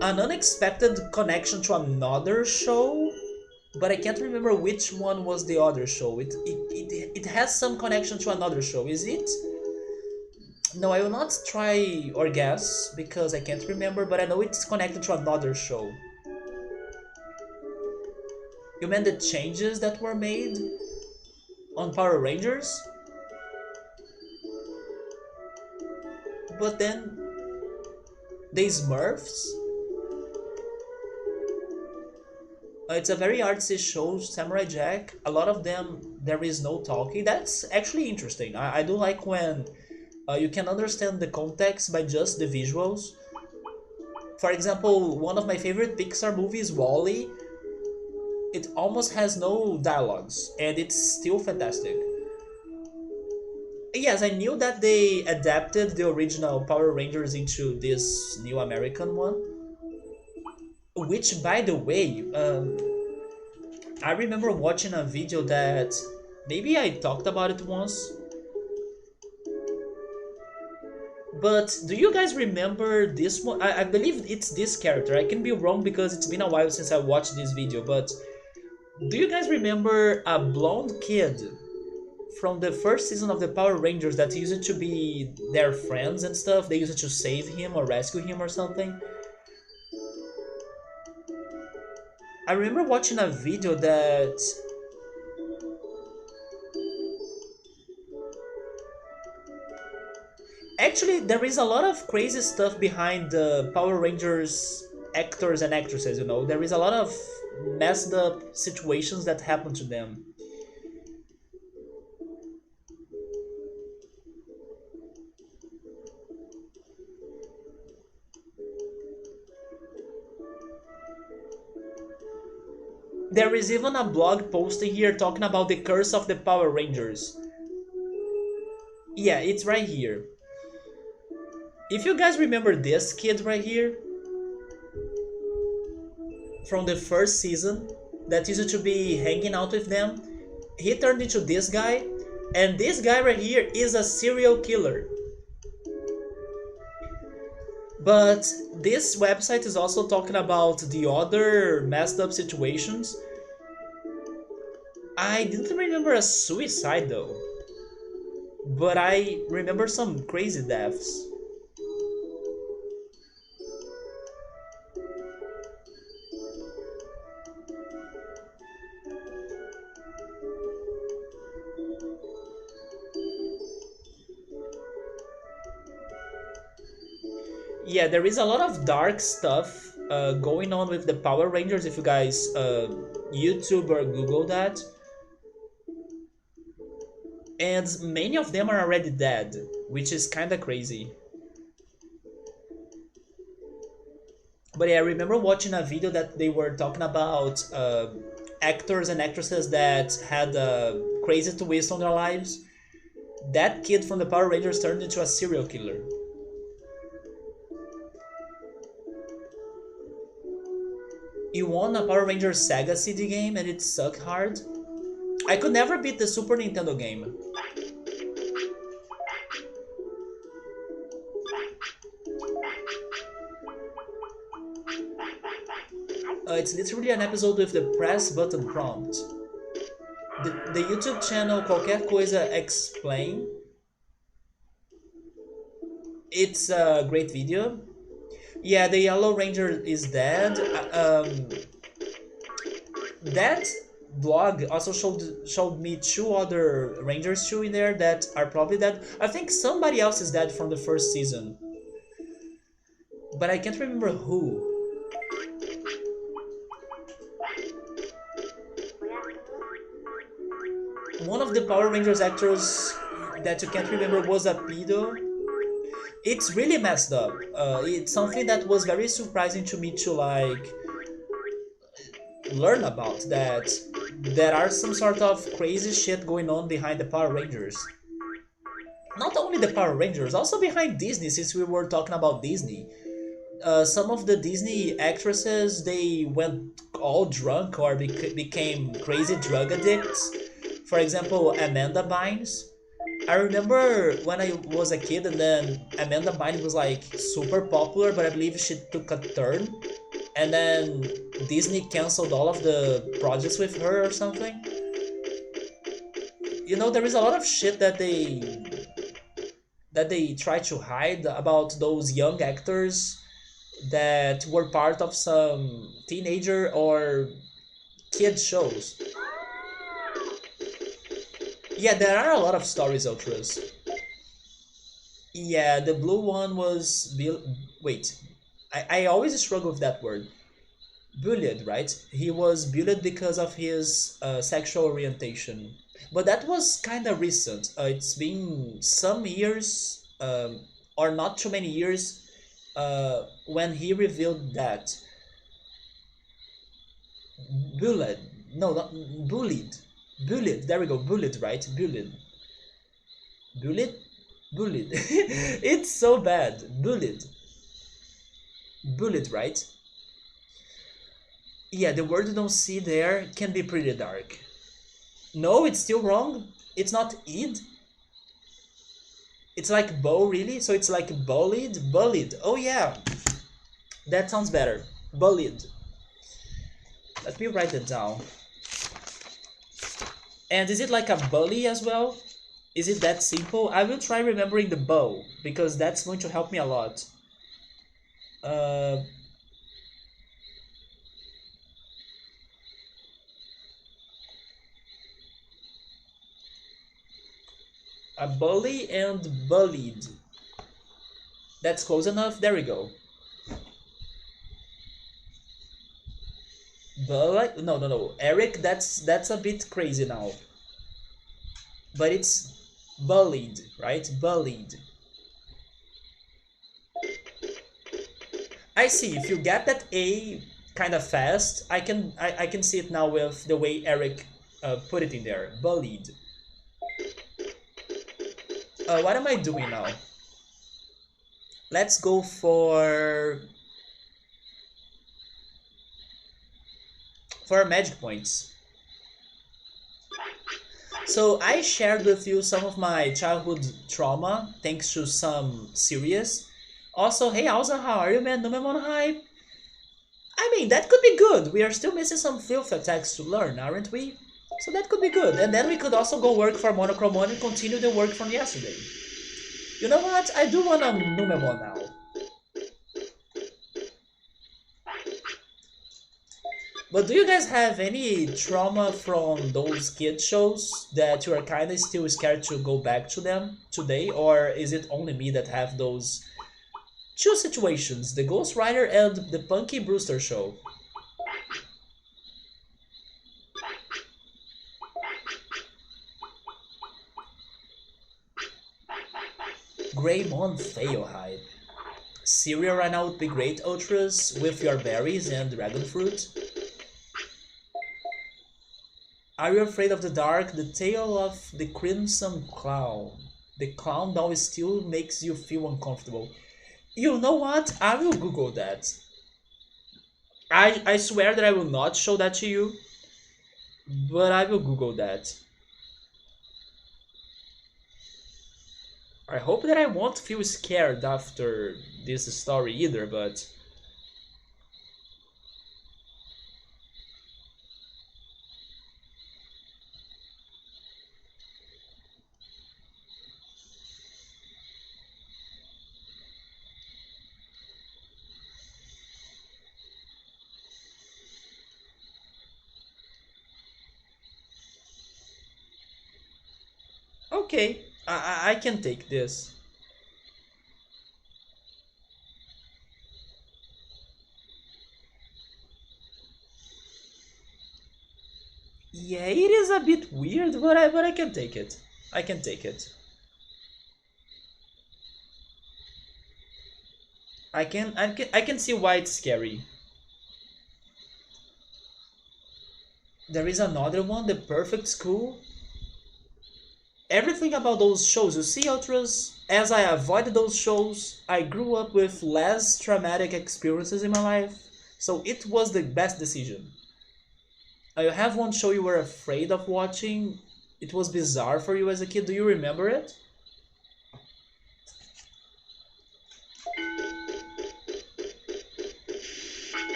unexpected connection to another show but I can't remember which one was the other show. It has some connection to another show. Is it? No, I will not try or guess because I can't remember, but I know it's connected to another show. You meant the changes that were made on Power Rangers? But then the Smurfs? It's a very artsy show, Samurai Jack. A lot of them, there is no talking. That's actually interesting. I do like when you can understand the context by just the visuals. For example, one of my favorite Pixar movies, Wall-E, it almost has no dialogues, and it's still fantastic. Yes, I knew that they adapted the original Power Rangers into this new American one. Which, by the way, I remember watching a video that maybe I talked about it once. But do you guys remember this one? I believe it's this character. I can be wrong because it's been a while since I watched this video. But do you guys remember a blonde kid from the first season of the Power Rangers that used to be their friends and stuff? They used to save him or rescue him or something. I remember watching a video that actually there is a lot of crazy stuff behind the Power Rangers actors and actresses, you know. There is a lot of messed up situations that happen to them. There is even a blog posting here talking about the curse of the Power Rangers. Yeah, it's right here. If you guys remember this kid right here from the first season that used to be hanging out with them, he turned into this guy, and this guy right here is a serial killer. But this website is also talking about the other messed up situations. I didn't remember a suicide though, but I remember some crazy deaths. Yeah, there is a lot of dark stuff going on with the Power Rangers if you guys YouTube or Google that. And many of them are already dead, which is kinda crazy. But yeah, I remember watching a video that they were talking about actors and actresses that had a crazy twist on their lives. That kid from the Power Rangers turned into a serial killer. You won a Power Rangers Saga CD game and it sucked hard. I could never beat the Super Nintendo game. It's literally an episode with the press button prompt. The YouTube channel Qualquer Coisa Explain. It's a great video. Yeah, the Yellow Ranger is dead. That blog also showed me two other Rangers too in there that are probably dead. I think somebody else is dead from the first season, but I can't remember who. One of the Power Rangers actors that you can't remember was a pedo. It's really messed up. It's something that was very surprising to me to like learn about, that there are some sort of crazy shit going on behind the Power Rangers. Not only the Power Rangers, also behind Disney, since we were talking about Disney. Some of the Disney actresses, they went all drunk or became crazy drug addicts. For example, Amanda Bynes. I remember when I was a kid and then Amanda Bynes was like super popular, but I believe she took a turn and then Disney canceled all of the projects with her or something. You know, there is a lot of shit that they try to hide about those young actors that were part of some teenager or kid shows. Yeah, there are a lot of stories, Ultras. Yeah, the blue one was wait. I always struggle with that word. Bullied, right? He was bullied because of his sexual orientation. But that was kind of recent. It's been some years, or not too many years, when he revealed that. Bullied. No, not bullied. Bullied. There we go. Bullied, right? Bullied. Bullied? Bullied. It's so bad. Bullied. Bullied, right? Yeah, the word you don't see there can be pretty dark. No, it's still wrong. It's not id. It's like bow, really? So it's like bullied? Bullied. Oh, yeah. That sounds better. Bullied. Let me write it down. And is it like a bully as well? Is it that simple? I will try remembering the bow, because that's going to help me a lot. Uh, a bully and bullied. That's close enough. There we go. Bully? No, no, no. Eric, that's a bit crazy now. But it's bullied, right? Bullied. I see. If you get that A kind of fast, I can see it now with the way Eric put it in there. Bullied. What am I doing now? Let's go for magic points. So I shared with you some of my childhood trauma thanks to some series. Also, hey Alza, how are you, man? Numemon hype. I mean, that could be good. We are still missing some filth attacks to learn, aren't we? So that could be good. And then we could also go work for Monochromon and continue the work from yesterday. You know what? I do want a Numemon now. But do you guys have any trauma from those kid shows that you are kind of still scared to go back to them today? Or is it only me that have those two situations, the Ghost Rider and the Punky Brewster show? Greymon fail hype. Cereal right now would be great, Ultras, with your berries and dragon fruit. Are you afraid of the dark? The tale of the Crimson Clown. The clown doll still makes you feel uncomfortable. You know what? I will Google that. I swear that I will not show that to you, but I will Google that. I hope that I won't feel scared after this story either, but okay, I can take this. Yeah, it is a bit weird, but I can take it. I can take it. I can see why it's scary. There is another one, The Perfect School. Everything about those shows, you see, Ultras, as I avoided those shows, I grew up with less traumatic experiences in my life, so it was the best decision. You have one show you were afraid of watching. It was bizarre for you as a kid. Do you remember it?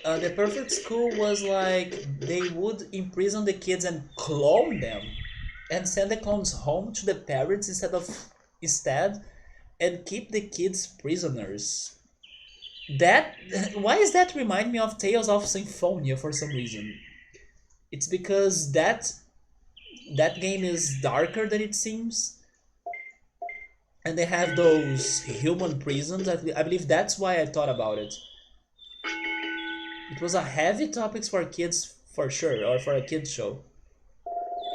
The perfect school was like they would imprison the kids and clone them, and send the clones home to the parents instead, and keep the kids prisoners. That why does that remind me of Tales of Symphonia for some reason? It's because that game is darker than it seems, and they have those human prisons. I believe that's why I thought about it. It was a heavy topics for kids for sure, or for a kids show,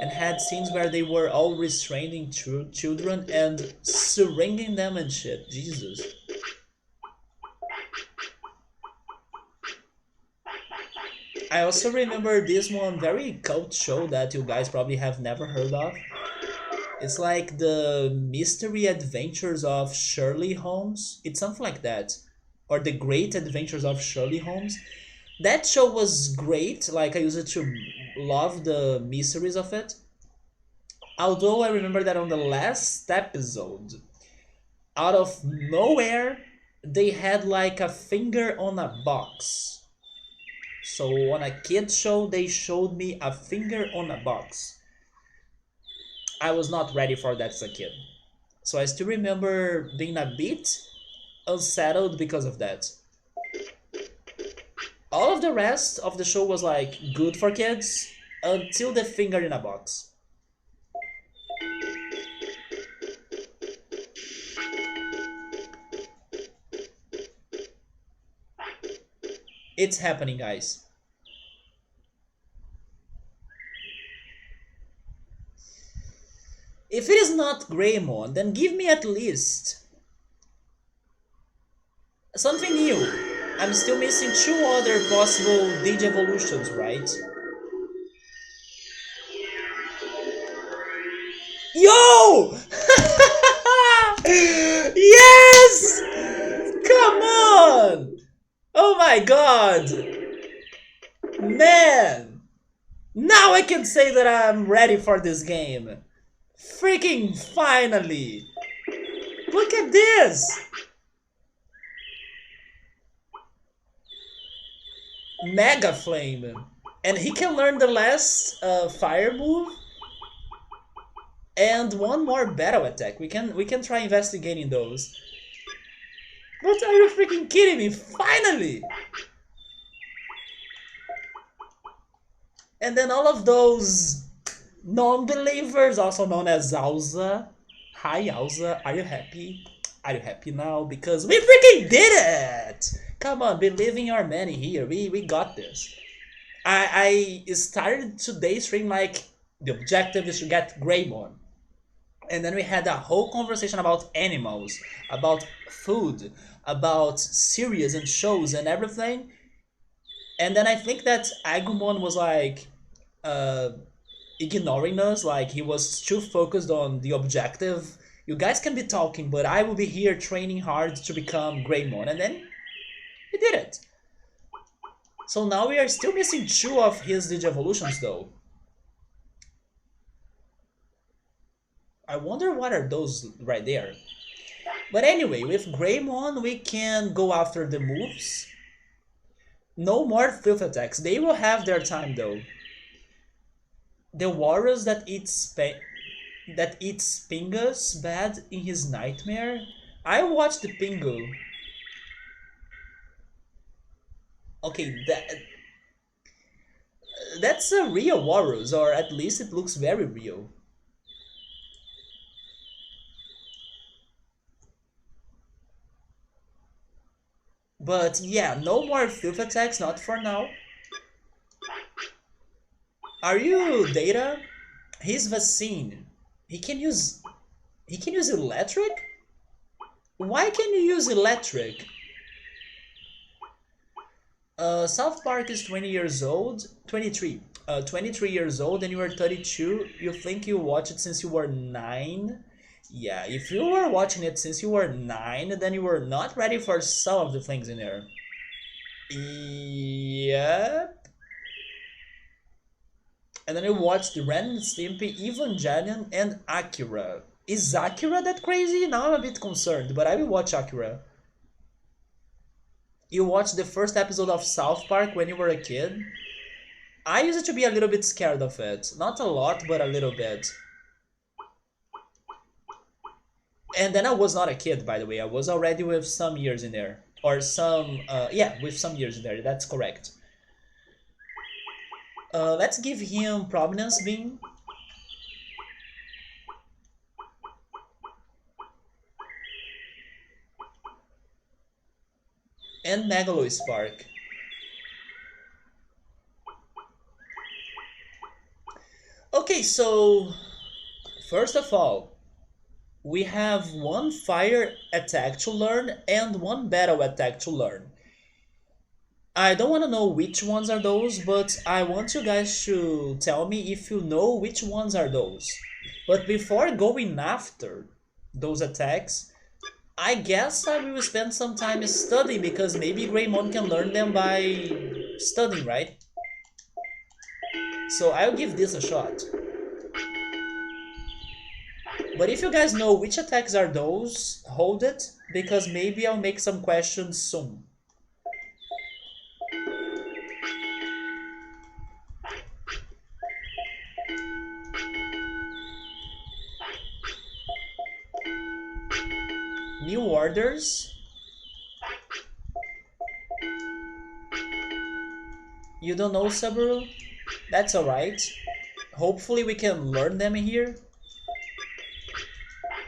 and had scenes where they were all restraining children and syringing them and shit. Jesus. I also remember this one very cult show that you guys probably have never heard of. It's like the Mystery Adventures of Shirley Holmes. It's something like that. Or the Great Adventures of Shirley Holmes. That show was great. Like, I used to love the mysteries of it. Although I remember that on the last episode, out of nowhere, they had like a finger on a box. So on a kid show, they showed me a finger on a box. I was not ready for that as a kid. So I still remember being a bit unsettled because of that. All of the rest of the show was like good for kids until the finger in a box. It's happening, guys. If it is not Greymon, then give me at least something new. I'm still missing two other possible Digivolutions, right? Yo! Yes! Come on! Oh my god! Man! Now I can say that I'm ready for this game. Freaking finally! Look at this! Mega Flame. And he can learn the last fire move and one more battle attack. We can try investigating those. What are you freaking kidding me? Finally! And then all of those non-believers, also known as Alza. Hi Alza, are you happy? Are you happy now? Because we freaking did it! Come on, believe in your man here. We got this. I started today's stream like the objective is to get Greymon. And then we had a whole conversation about animals, about food, about series and shows and everything. And then I think that Agumon was like uh, ignoring us, like he was too focused on the objective. You guys can be talking, but I will be here training hard to become Greymon. And then he did it. So now we are still missing two of his Digivolutions though. I wonder what are those right there. But anyway, with Greymon we can go after the moves. No more filth attacks. They will have their time though. The Warriors that eats Pingus bad in his nightmare. I watched the Pingu. Okay, that's a real Warriors, or at least it looks very real. But yeah, no more filth attacks, not for now. Are you Data? He's Vaccine. He can use electric? Why can you use electric? South Park is 20 years old. 23. 23 years old and you are 32. You think you watched it since you were 9? Yeah, if you were watching it since you were 9, then you were not ready for some of the things in there. Yep. And then you watched Ren and Stimpy, Evangelion, and Akira. Is Akira that crazy? Now I'm a bit concerned, but I will watch Akira. You watched the first episode of South Park when you were a kid? I used to be a little bit scared of it. Not a lot, but a little bit. And then I was not a kid, by the way. I was already with some years in there. Or some, yeah, with some years in there. That's correct. Let's give him Prominence Beam. And Megalo Spark. Okay, so first of all, we have one fire attack to learn and one battle attack to learn. I don't want to know which ones are those, but I want you guys to tell me if you know which ones are those. But before going after those attacks, I guess I will spend some time studying because maybe Greymon can learn them by studying, right? So I'll give this a shot. But if you guys know which attacks are those, hold it, because maybe I'll make some questions soon. New orders. You don't know Subaru? That's alright. Hopefully we can learn them here.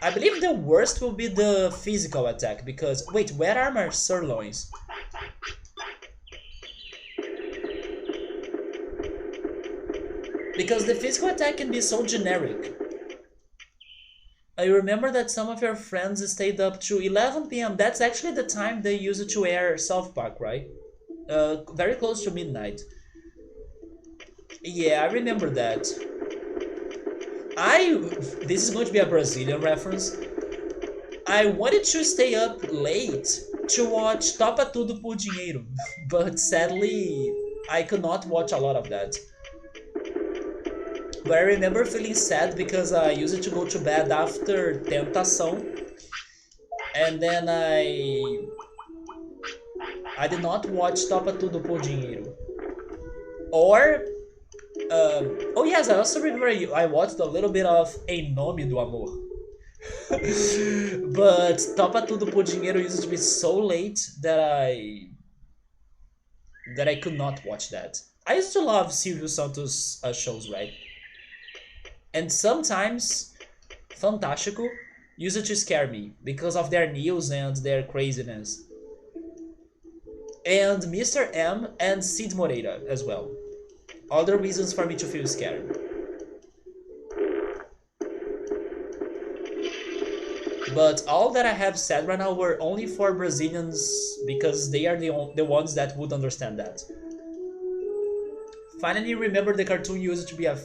I believe the worst will be the physical attack because... Wait, where are my sirloins? Because the physical attack can be so generic. I remember that some of your friends stayed up to 11 p.m. That's actually the time they used to air South Park, right? Very close to midnight. Yeah, I remember that. This is going to be a Brazilian reference. I wanted to stay up late to watch Topa Tudo por Dinheiro, but sadly, I could not watch a lot of that. But I remember feeling sad because I used to go to bed after Tentação, and then I did not watch Topa Tudo por Dinheiro. Or oh yes, I also remember I watched a little bit of Em Nome do Amor. But Topa Tudo por Dinheiro used to be so late that I could not watch that. I used to love Silvio Santos shows, right? And sometimes Fantástico used to scare me because of their news and their craziness. And Mr. M and Cid Moreira as well. Other reasons for me to feel scared. But all that I have said right now were only for Brazilians because they are the ones that would understand that. Finally remember the cartoon used to be a...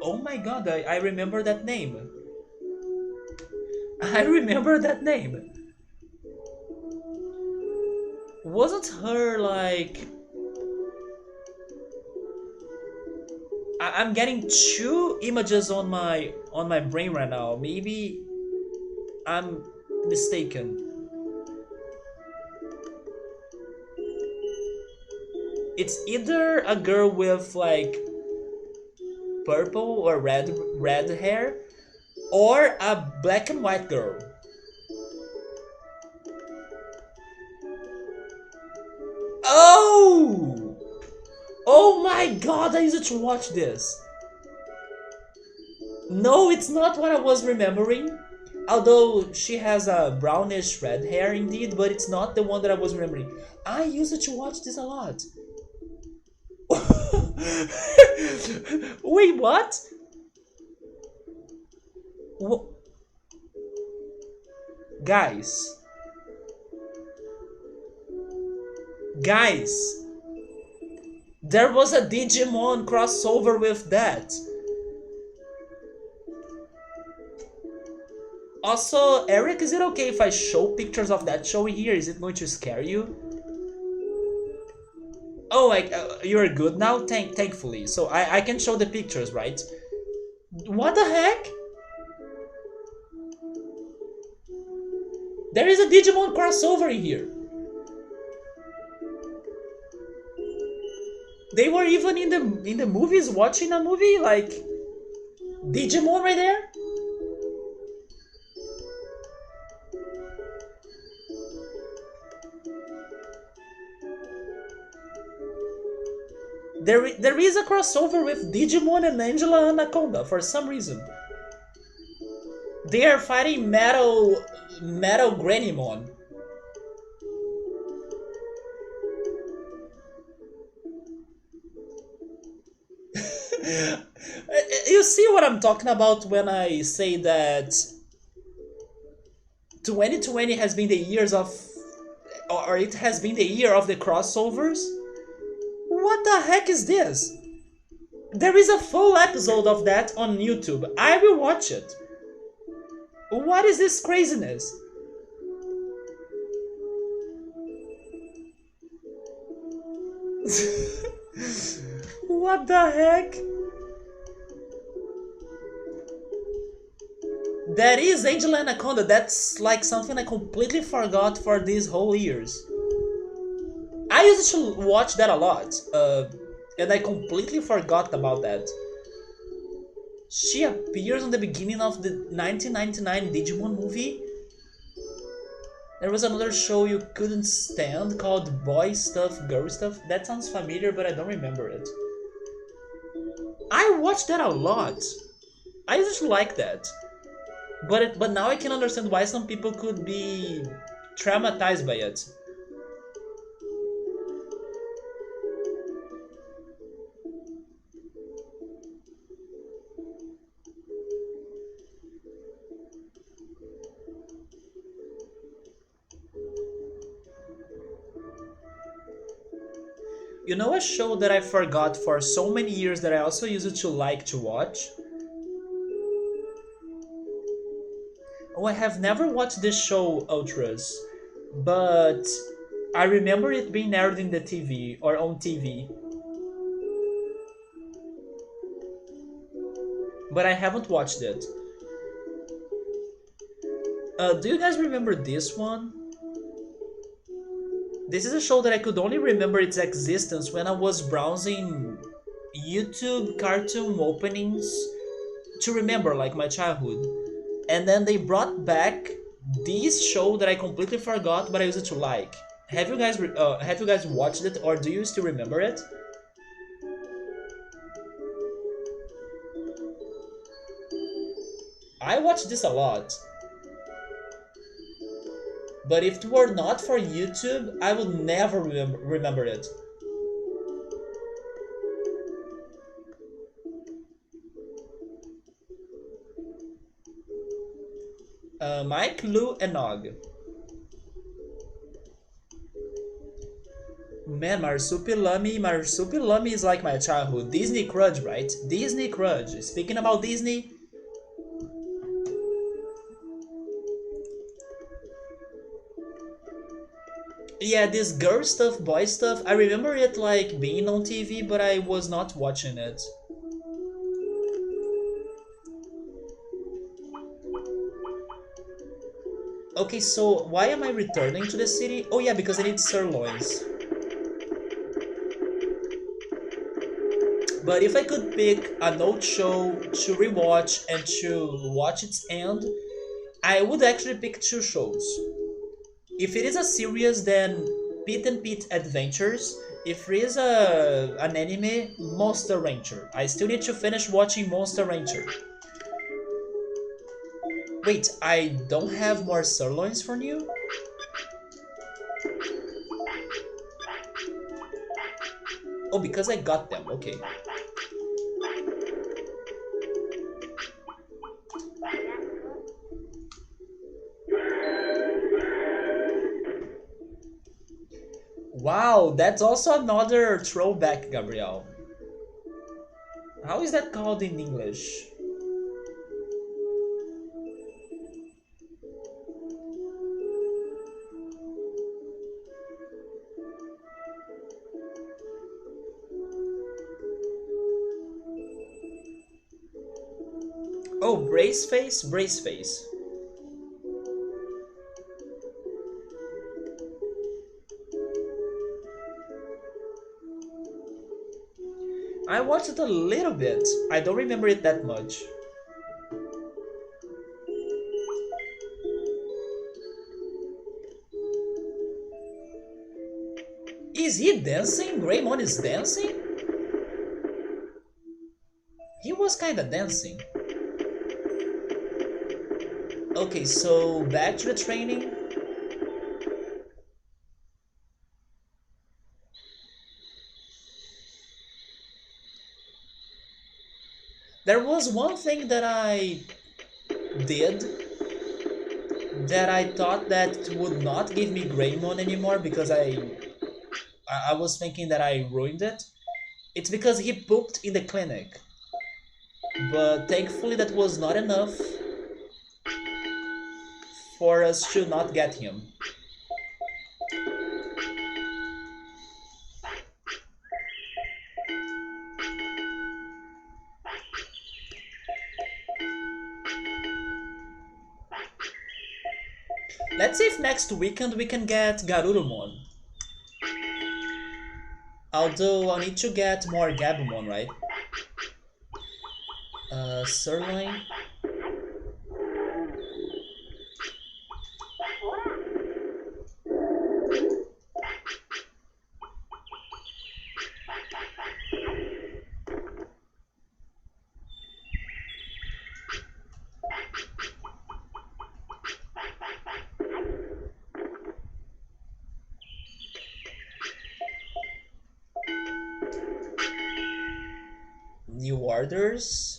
Oh my god, I remember that name. I remember that name. Wasn't her like... I'm getting two images on my brain right now. Maybe I'm mistaken. It's either a girl with like purple or red hair, or a black and white girl. Oh! Oh my god, I used to watch this. No, it's not what I was remembering. Although she has a brownish red hair indeed, but it's not the one that I was remembering. I used to watch this a lot. Wait, what? Wha- Guys. Guys. There was a Digimon crossover with that. Also, Eric, is it okay if I show pictures of that show here? Is it going to scare you? Oh, like you're good now, thankfully. So I can show the pictures, right? What the heck? There is a Digimon crossover in here. They were even in the movies watching a movie like Digimon right there. There is a crossover with Digimon and Angela Anaconda for some reason. They are fighting Metal Granimon. You see what I'm talking about when I say that 2020 has been the years of, or it has been the year of the crossovers? What the heck is this? There is a full episode of that on YouTube. I will watch it. What is this craziness? What the heck? That is Angel Anaconda. That's like something I completely forgot for these whole years. I used to watch that a lot, and I completely forgot about that. She appears in the beginning of the 1999 Digimon movie. There was another show you couldn't stand called Boy Stuff, Girl Stuff. That sounds familiar, but I don't remember it. I watched that a lot. I used to like that. But now I can understand why some people could be traumatized by it. You know a show that I forgot for so many years that I also used to like to watch? Oh, I have never watched this show, Ultras, but I remember it being aired in the TV or on TV, but I haven't watched it. Do you guys remember this one? This is a show that I could only remember its existence when I was browsing YouTube cartoon openings to remember like my childhood. And then they brought back this show that I completely forgot but I used to like. Have you guys watched it or do you still remember it? I watched this a lot. But if it were not for YouTube, I would never remember it. Mike, Lou, and Nog. Man, Marsupilami is like my childhood. Disney Crudge, right? Disney Crudge. Speaking about Disney, yeah, this girl stuff, boy stuff, I remember it like being on TV, but I was not watching it. Okay, so why am I returning to the city? Oh yeah, because I need sirloins. But if I could pick an old show to rewatch and to watch its end, I would actually pick two shows. If it is a series, then Pete and Pete Adventures. If it is an anime, Monster Rancher. I still need to finish watching Monster Rancher. Wait, I don't have more sirloins for you? Oh, because I got them, okay. Wow, that's also another throwback, Gabriel. How is that called in English? Oh, brace face, brace face. watched it a little bit. I don't remember it that much. Is he dancing? Greymon is dancing? He was kinda dancing. Okay, so back to the training. There was one thing that I did that I thought that would not give me Greymon anymore because I was thinking that I ruined it. It's because he pooped in the clinic. But thankfully that was not enough for us to not get him. Let's see if next weekend we can get Garurumon. Although I'll need to get more Gabumon, right? Sirloin. New orders.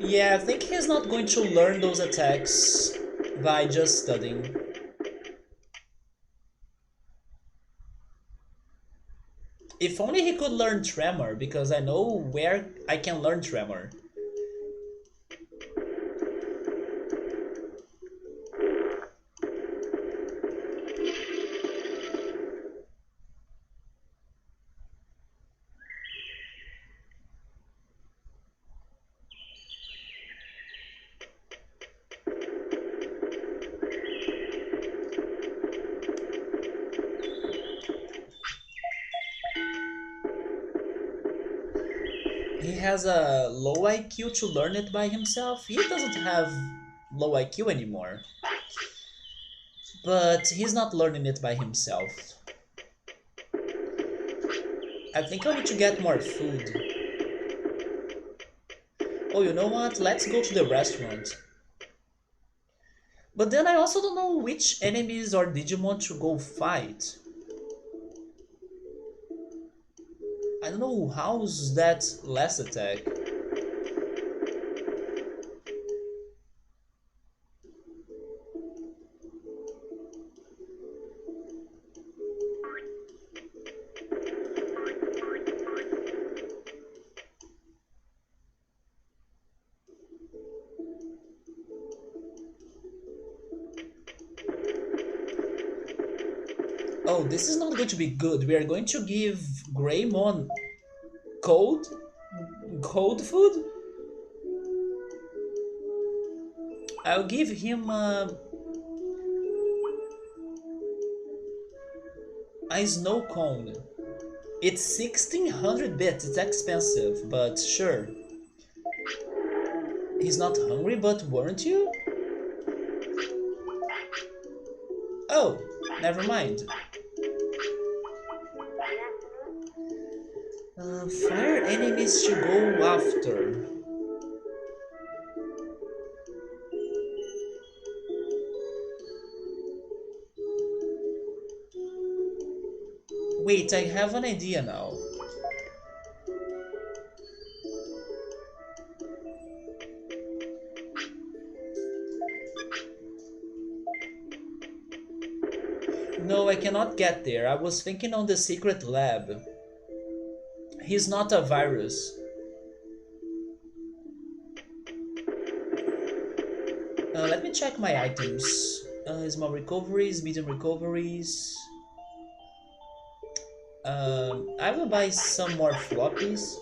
Yeah, I think he's not going to learn those attacks by just studying. If only he could learn Tremor, because I know where I can learn Tremor. He has a low IQ to learn it by himself. He doesn't have low IQ anymore. But he's not learning it by himself. I think I need to get more food. Oh, you know what? Let's go to the restaurant. But then I also don't know which enemies or Digimon to go fight. I don't know how's that last attack. Oh, this is not going to be good. We are going to give Greymon cold? Cold food? I'll give him a snow cone. It's 1600 bits, it's expensive, but sure. He's not hungry, but weren't you? Oh, never mind. Fire enemies to go after. Wait, I have an idea now. No, I cannot get there. I was thinking on the secret lab. He's not a virus. Let me check my items. Small recoveries, medium recoveries. I will buy some more floppies.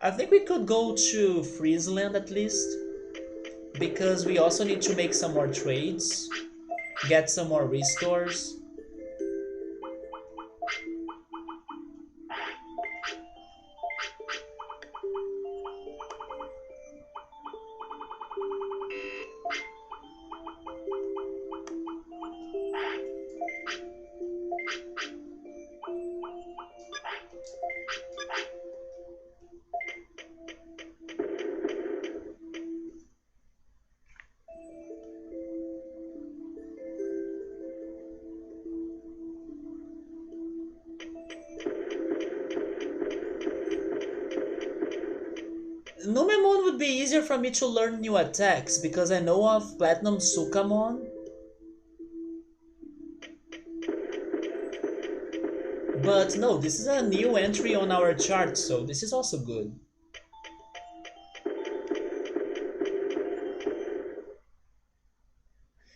I think we could go to Freezeland at least, because we also need to make some more trades, get some more restores. Numemon would be easier for me to learn new attacks because I know of Platinum Sukamon. But no, this is a new entry on our chart, so this is also good.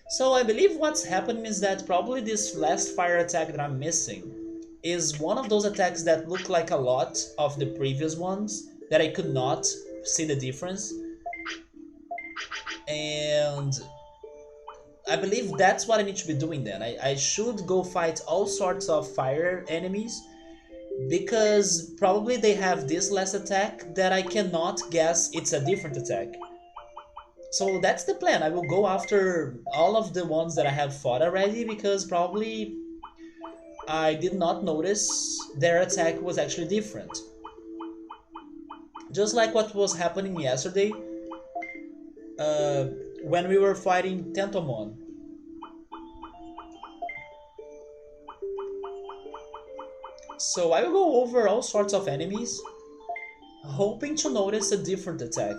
So I believe what's happening is that probably this last fire attack that I'm missing is one of those attacks that look like a lot of the previous ones that I could not see the difference. And I believe that's what I need to be doing then. I should go fight all sorts of fire enemies because probably they have this last attack that I cannot guess it's a different attack. So that's the plan. I will go after all of the ones that I have fought already because probably I did not notice their attack was actually different. Just like what was happening yesterday uh, when we were fighting Tentomon. So I will go over all sorts of enemies, hoping to notice a different attack.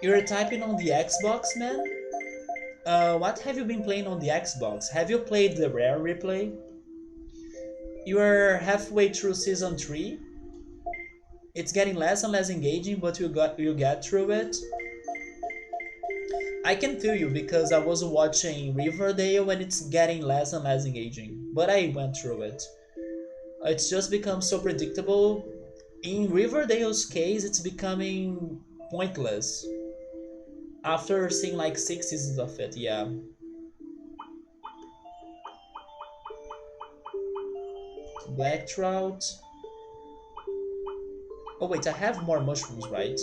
You're typing on the Xbox, man? What have you been playing on the Xbox? Have you played the Rare replay? You are halfway through Season 3. It's getting less and less engaging, but you get through it. I can feel you because I was watching Riverdale and it's getting less and less engaging, but I went through it. It's just become so predictable. In Riverdale's case, it's becoming pointless after seeing like 6 seasons of it. Yeah. Black trout. Oh wait, I have more mushrooms, right?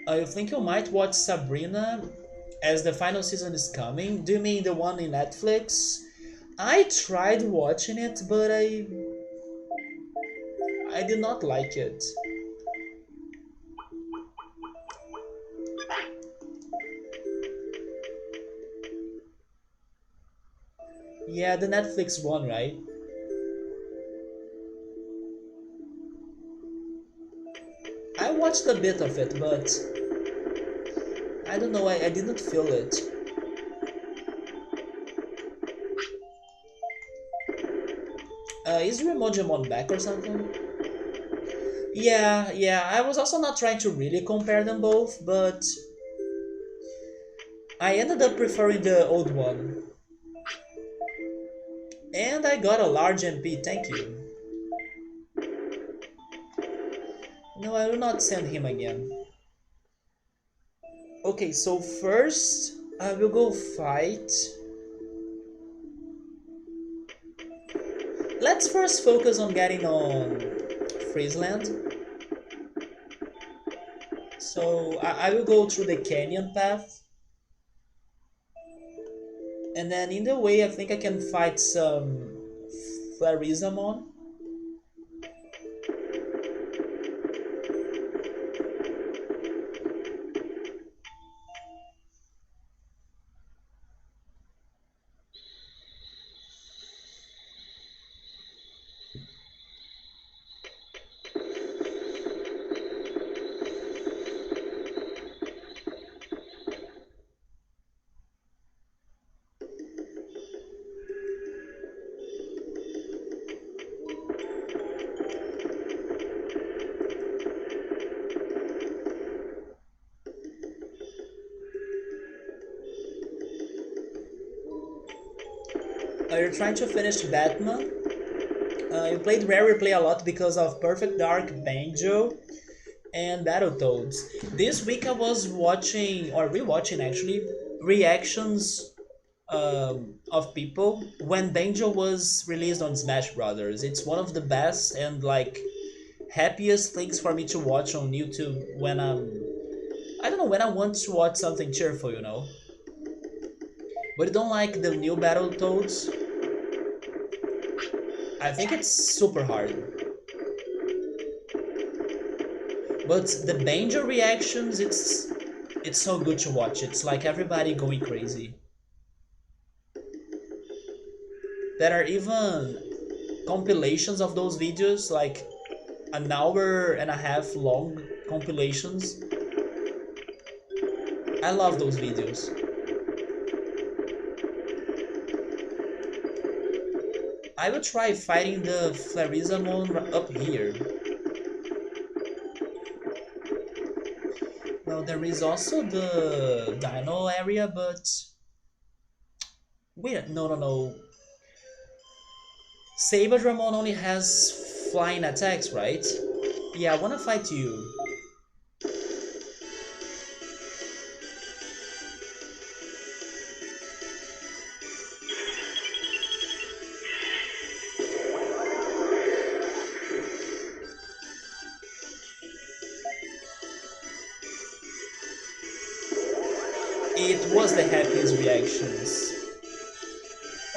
You think you might watch Sabrina as the final season is coming? Do you mean the one in Netflix? I tried watching it, but I did not like it. Yeah, the Netflix one, right? I watched a bit of it, but I don't know, I didn't feel it. Is Remojimon back or something? Yeah, I was also not trying to really compare them both, but I ended up preferring the old one. And I got a large MP, thank you. No, I will not send him again. Okay, so first I will go fight. Let's first focus on getting on Freezeland. So I will go through the canyon path. And then in the way I think I can fight some Flarizamon. You're trying to finish Batman. You played Rare Replay a lot because of Perfect Dark, Banjo, and Battletoads. This week I was watching, or rewatching actually, reactions of people when Banjo was released on Smash Brothers. It's one of the best and like happiest things for me to watch on YouTube when I don't know, when I want to watch something cheerful, you know. But you don't like the new Battletoads? I think it's super hard. But the Banjo reactions, it's so good to watch. It's like everybody going crazy. There are even compilations of those videos, like an hour and a half long compilations. I love those videos. I will try fighting the Flarizamon up here. Well, there is also the Dino area, but wait, no. Saberdramon only has flying attacks, right? Yeah, I wanna fight you. It was the happiest reactions.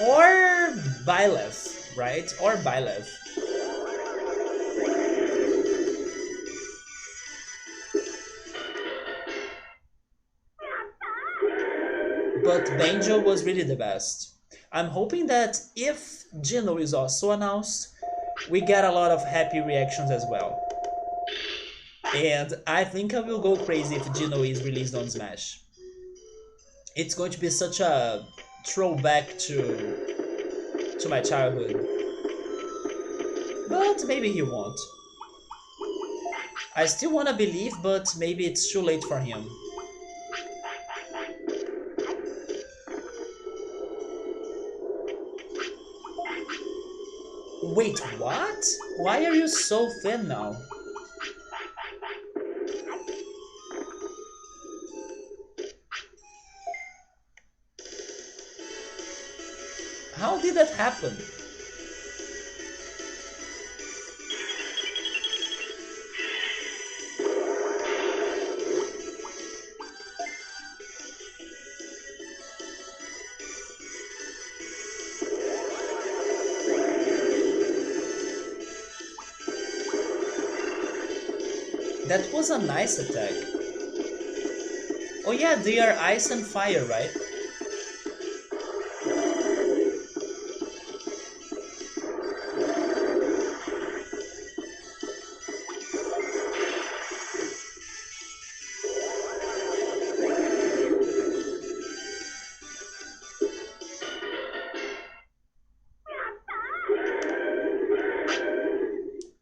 Or Byleth, right? Or Byleth. But Banjo was really the best. I'm hoping that if Gino is also announced, we get a lot of happy reactions as well. And I think I will go crazy if Gino is released on Smash. It's going to be such a throwback to my childhood. But maybe he won't. I still wanna believe, but maybe it's too late for him. Wait, what? Why are you so thin now? How did that happen? That was a nice attack. Oh yeah, they are ice and fire, right?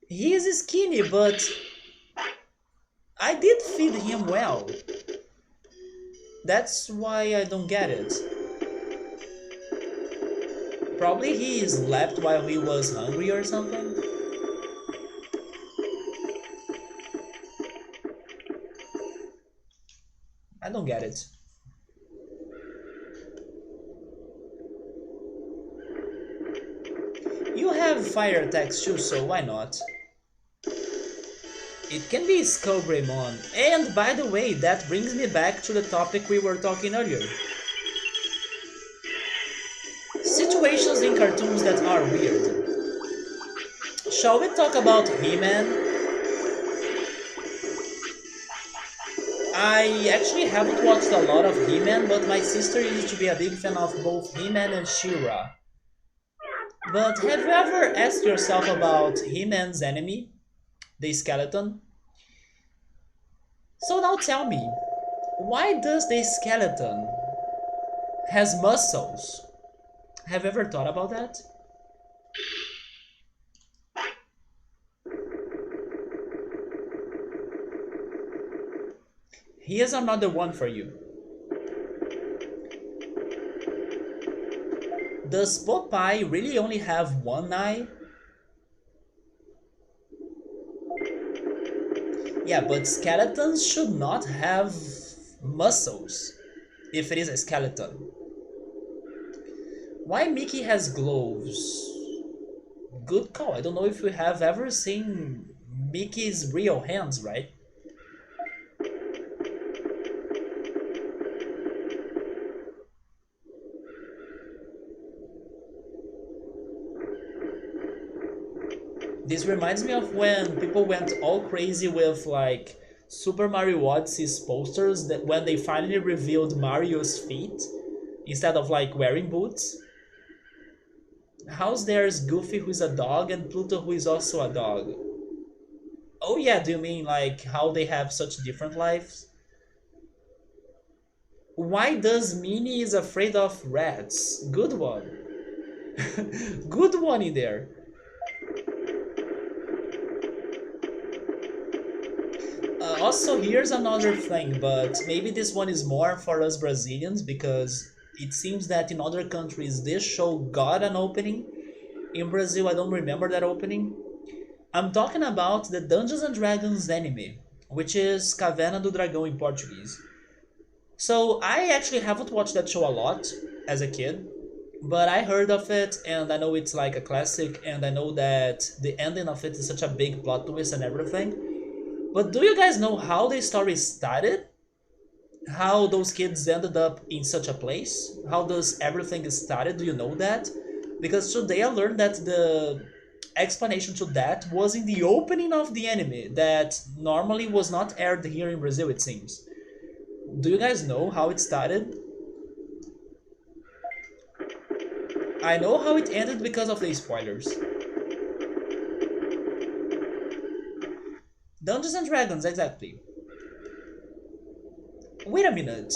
He is skinny, but I did feed him well. That's why I don't get it. Probably he slept while he was hungry or something. I don't get it. You have fire attacks too, so why not? It can be Skullgreymon. And by the way, that brings me back to the topic we were talking earlier. Situations in cartoons that are weird. Shall we talk about He-Man? I actually haven't watched a lot of He-Man, but my sister used to be a big fan of both He-Man and She-Ra. But have you ever asked yourself about He-Man's enemy, the skeleton? So now tell me, why does the skeleton has muscles? Have you ever thought about that? Here's another one for you. Does Popeye really only have one eye? Yeah, but skeletons should not have muscles if it is a skeleton. Why Mickey has gloves? Good call. I don't know if we have ever seen Mickey's real hands, right? This reminds me of when people went all crazy with like Super Mario Odyssey's posters that when they finally revealed Mario's feet instead of like wearing boots. How's there's Goofy who is a dog and Pluto who is also a dog? Oh yeah, do you mean like how they have such different lives? Why does Minnie is afraid of rats? Good one. Good one in there. Also, here's another thing, but maybe this one is more for us Brazilians because it seems that in other countries this show got an opening. In Brazil, I don't remember that opening. I'm talking about the Dungeons and Dragons anime, which is Caverna do Dragão in Portuguese. So I actually haven't watched that show a lot as a kid, but I heard of it and I know it's like a classic and I know that the ending of it is such a big plot twist and everything. But do you guys know how the story started? How those kids ended up in such a place? How does everything started? Do you know that? Because today I learned that the explanation to that was in the opening of the anime that normally was not aired here in Brazil, it seems. Do you guys know how it started? I know how it ended because of the spoilers. Dungeons and Dragons, exactly. Wait a minute.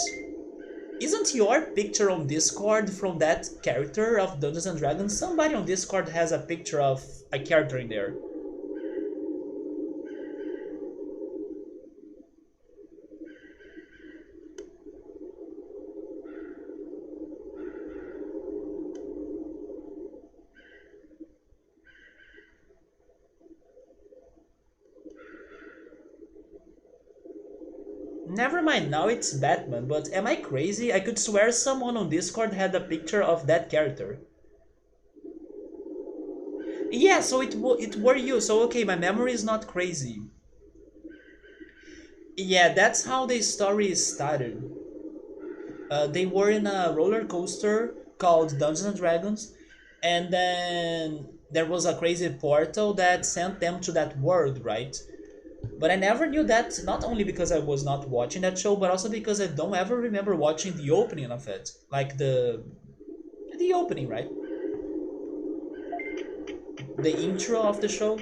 Isn't your picture on Discord from that character of Dungeons and Dragons? Somebody on Discord has a picture of a character in there. Never mind, now it's Batman, but am I crazy? I could swear someone on Discord had a picture of that character. Yeah, so it were you. So okay, my memory is not crazy. Yeah, that's how the story started. They were in a roller coaster called Dungeons and Dragons, and then there was a crazy portal that sent them to that world, right? But I never knew that, not only because I was not watching that show, but also because I don't ever remember watching the opening of it. Like the opening, right? The intro of the show.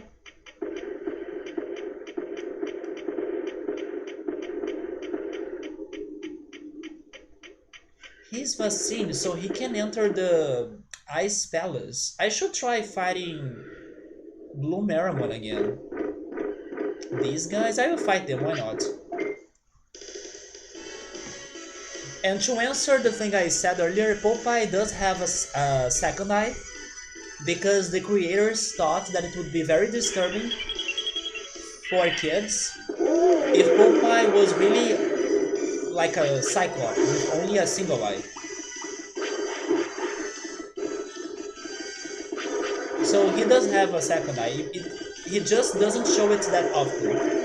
He's Vaccine, so he can enter the Ice Palace. I should try fighting Blue Maramon again. These guys, I will fight them, why not? And to answer the thing I said earlier, Popeye does have a second eye because the creators thought that it would be very disturbing for kids if Popeye was really like a cyclops with only a single eye. So he does have a second eye. He just doesn't show it that often.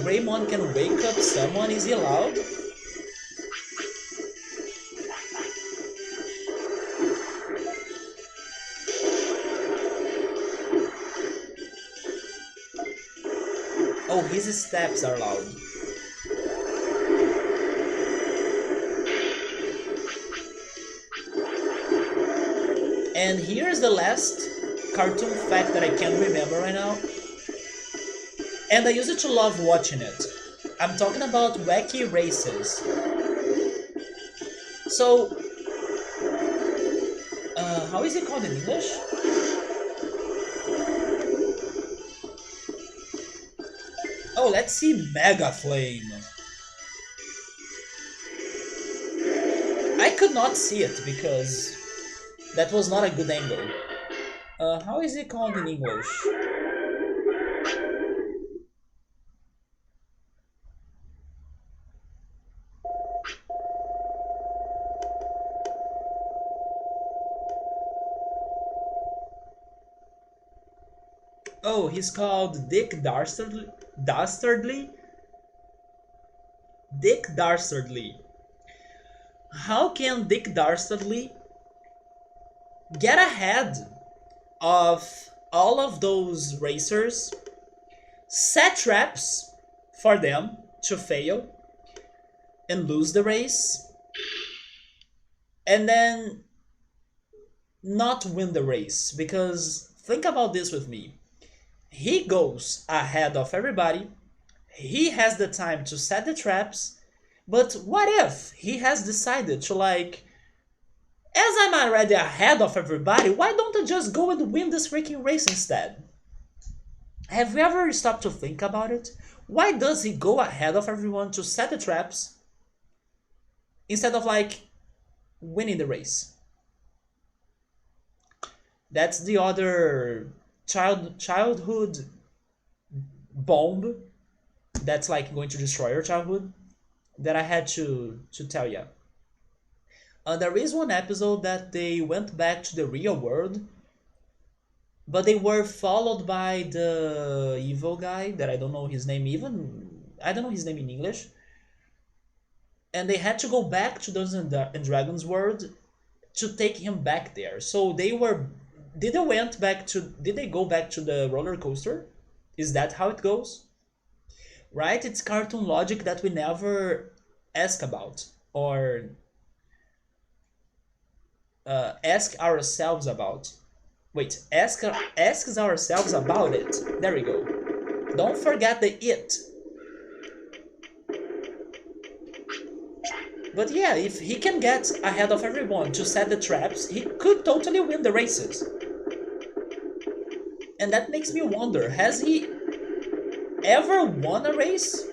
Greymon can wake up someone. Is he allowed? Oh, his steps are loud. And here's the last cartoon fact that I can't remember right now. And I used to love watching it. I'm talking about Wacky Races. So, how is it called in English? Oh, let's see Mega Flame. I could not see it because that was not a good angle. How is it called in English? Oh, he's called Dick Dastardly. Dastardly? Dick Dastardly. How can Dick Dastardly get ahead of all of those racers, set traps for them to fail and lose the race, and then not win the race? Because think about this with me. He goes ahead of everybody, he has the time to set the traps, but what if he has decided to, like, as I'm already ahead of everybody, why don't I just go and win this freaking race instead? Have you ever stopped to think about it? Why does he go ahead of everyone to set the traps instead of, like, winning the race? That's the other childhood bomb that's like going to destroy your childhood that I had to tell you. There is one episode that they went back to the real world, but they were followed by the evil guy that I don't know his name even. I don't know his name in English, and they had to go back to Dungeons and Dragons world to take him back there. So they were. Did they went back to? Did they go back to the roller coaster? Is that how it goes? Right? It's cartoon logic that we never ask about or ask ourselves about. Wait, asks ourselves about it. There we go. Don't forget the it. But yeah, if he can get ahead of everyone to set the traps, he could totally win the races. And that makes me wonder, has he ever won a race?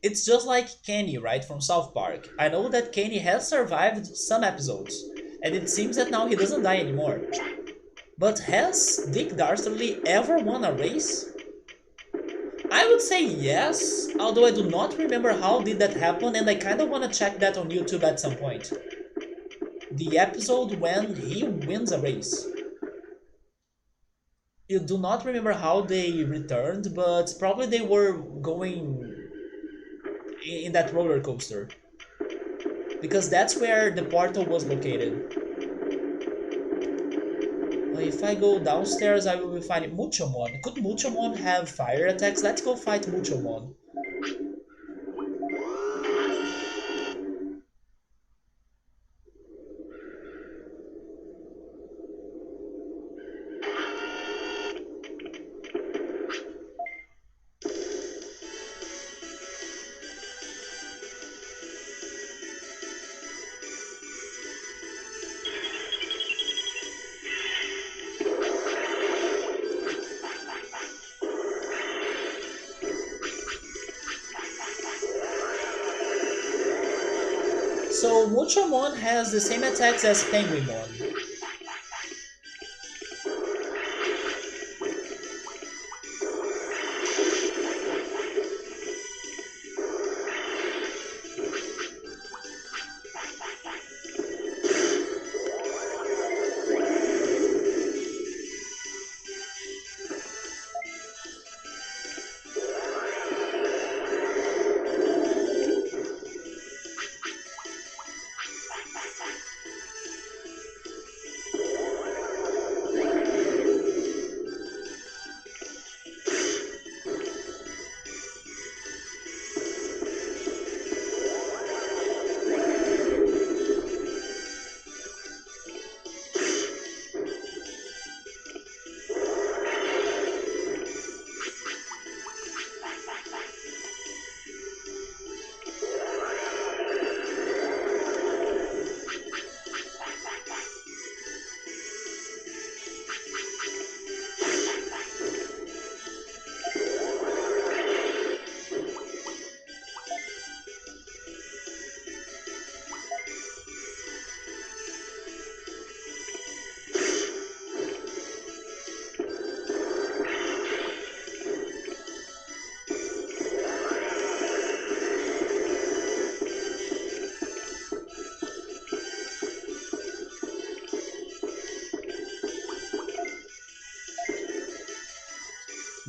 It's just like Kenny, right, from South Park. I know that Kenny has survived some episodes, and it seems that now he doesn't die anymore. But has Dick Dastardly ever won a race? I would say yes, although I do not remember how did that happen, and I kinda wanna check that on YouTube at some point. The episode when he wins a race. You do not remember how they returned, but probably they were going in that roller coaster. Because that's where the portal was located. If I go downstairs, I will be finding Muchomon. Could Muchomon have fire attacks? Let's go fight Muchomon. So Muchomon has the same attacks as Penguinmon.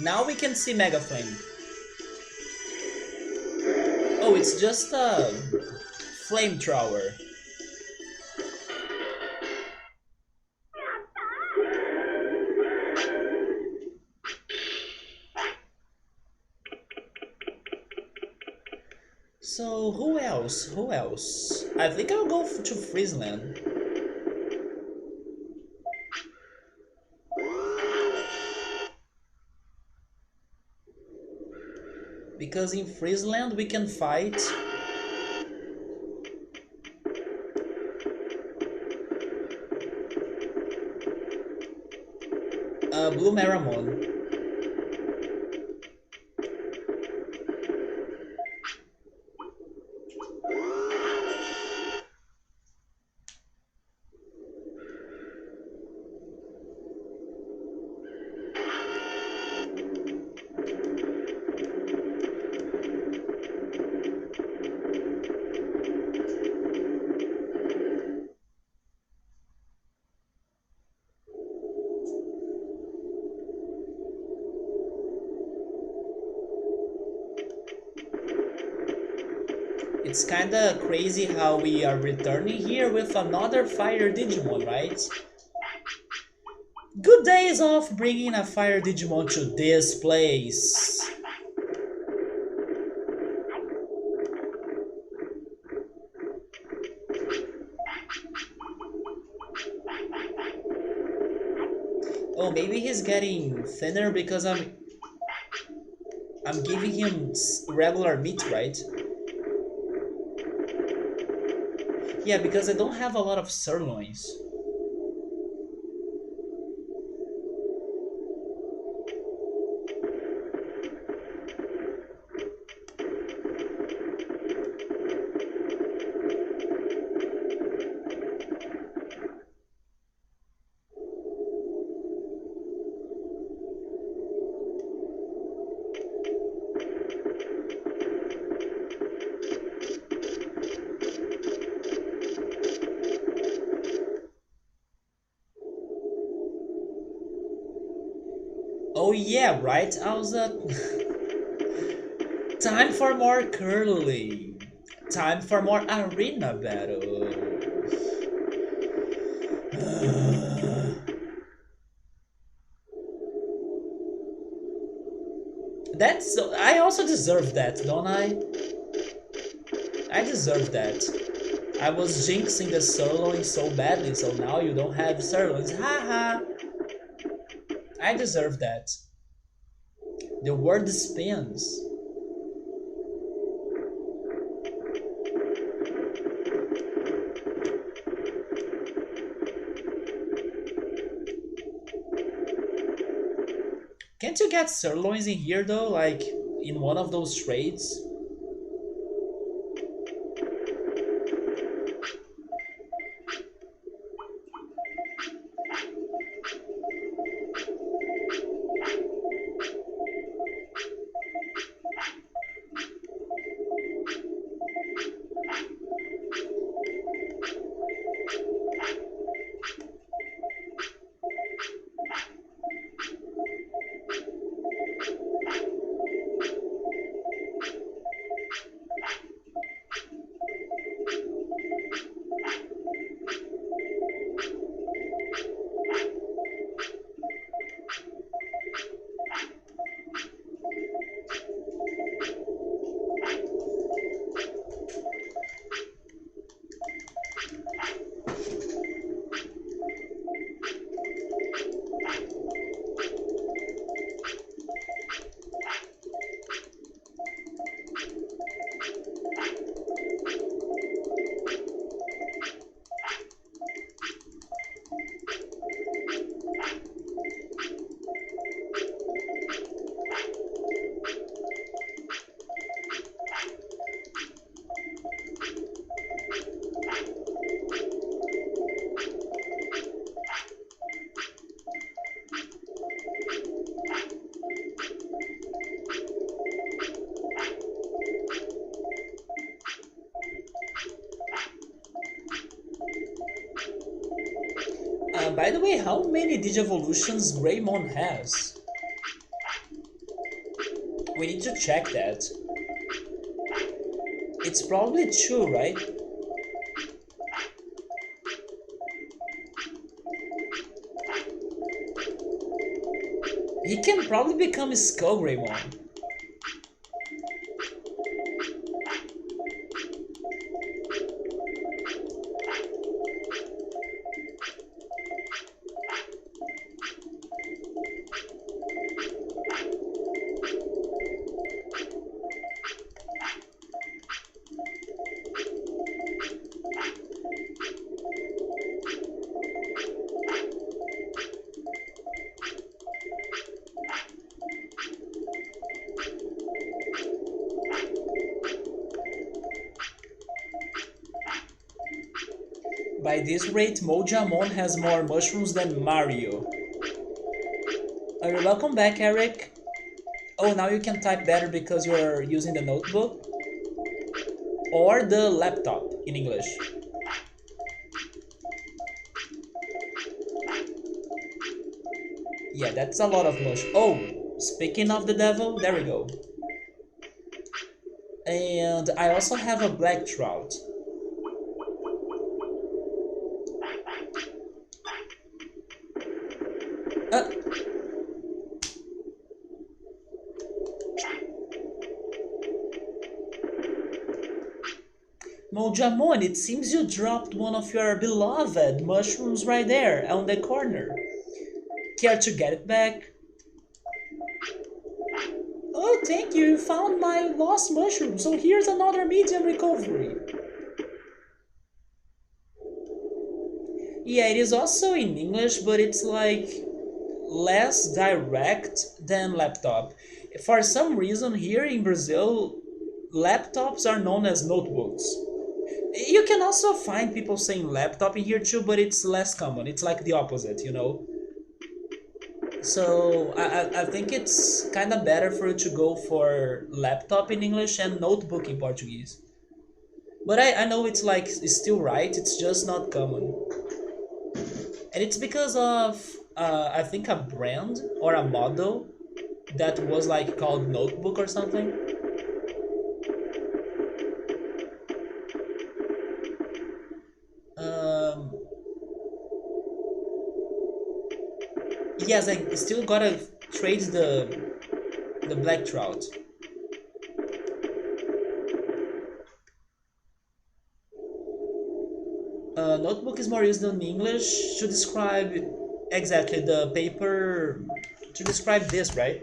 Now we can see Mega Flame. Oh, it's just a flamethrower. So who else? Who else? I think I'll go to Freezeland. Because in Freezeland we can fight Blue Maramon. It's kinda crazy how we are returning here with another fire Digimon, right? Good days of bringing a fire Digimon to this place. Oh, maybe he's getting thinner because I'm giving him regular meat, right? Yeah, because I don't have a lot of sirloins. Oh yeah, right, Alza? Time for more curling. Time for more arena battles. That's I also deserve that, don't I? I deserve that. I was jinxing the sirloin so badly, so now you don't have sirloins. Haha. I deserve that. The world spins. Can't you get sirloins in here though? Like in one of those trades? By the way, how many Digivolutions Greymon has? We need to check that. It's probably true, right? He can probably become Skullgreymon. By this rate, Mojamon has more mushrooms than Mario. Welcome back, Eric. Oh, now you can type better because you're using the notebook or the laptop in English. Yeah, that's a lot of mush. Oh, speaking of the devil, there we go. And I also have a black trout. Uh, Mojamon, it seems you dropped one of your beloved mushrooms right there on the corner. Care to get it back? Oh, thank you. You found my lost mushroom, so here's another medium recovery. Yeah, it is also in English, but it's like less direct than laptop. For some reason, here in Brazil, laptops are known as notebooks. You can also find people saying laptop in here too, but it's less common. It's like the opposite, you know? So I think it's kind of better for you to go for laptop in English and notebook in Portuguese. But I know it's like it's still right. It's just not common, and it's because of I think a brand or a model that was like called Notebook or something. Um, yes, I still gotta trade the black trout. Notebook is more used in English to describe exactly the paper to describe this, right?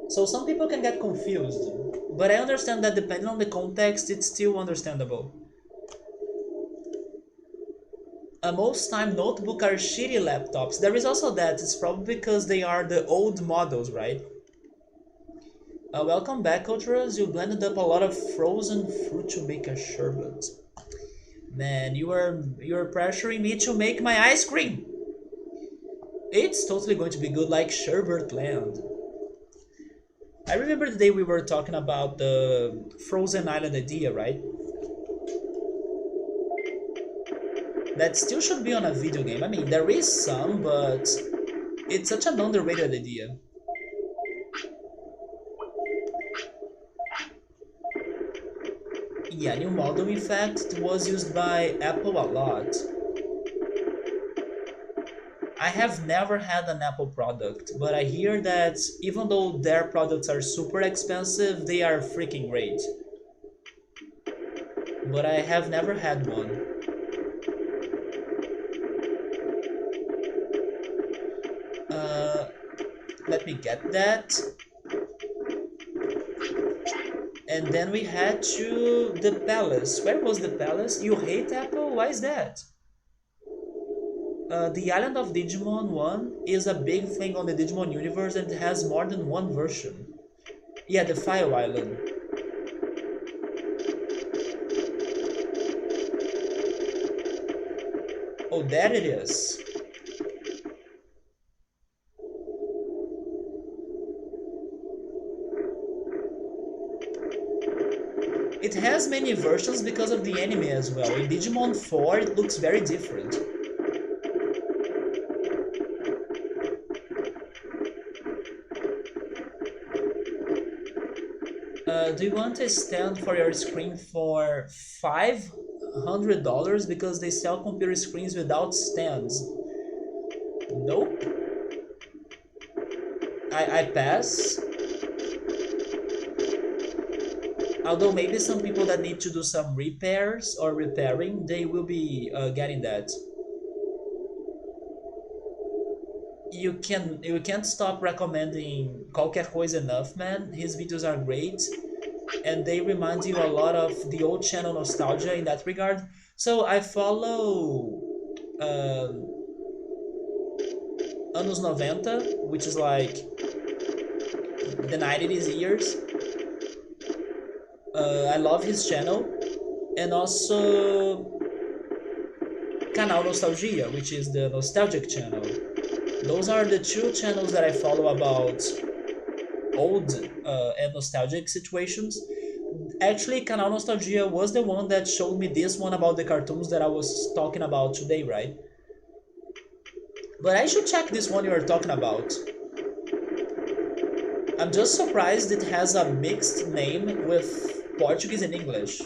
So some people can get confused, but I understand that depending on the context, it's still understandable. Most time notebook are shitty laptops. There is also that. It's probably because they are the old models, right? Welcome back, Ultras. You blended up a lot of frozen fruit to make a sherbet. Man, you're pressuring me to make my ice cream. It's totally going to be good like sherbet land. I remember the day we were talking about the frozen island idea, right? That still should be on a video game. I mean, there is some, but it's such an underrated idea. Yeah, new model in fact was used by Apple a lot. I have never had an Apple product, but I hear that even though their products are super expensive, they are freaking great. But I have never had one. Uh, Let me get that. And then we had to the palace. Where was the palace? You hate Apple? Why is that? The island of Digimon 1 is a big thing on the Digimon universe and it has more than one version. Yeah, the Fire Island. Oh, there it is. It has many versions because of the anime as well. In Digimon 4, it looks very different. Do you want a stand for your screen for $500 because they sell computer screens without stands? Nope. I pass. Although maybe some people that need to do some repairs or repairing, they will be getting that. You can't stop recommending Qualquer Coisa Enough, man. His videos are great, and they remind you a lot of the old channel nostalgia in that regard. So I follow Anos 90, which is like the 90s years. I love his channel, and also Canal Nostalgia, which is the nostalgic channel. Those are the two channels that I follow about old and nostalgic situations. Actually, Canal Nostalgia was the one that showed me this one about the cartoons that I was talking about today, right? But I should check this one you are talking about. I'm just surprised it has a mixed name with Portuguese and English.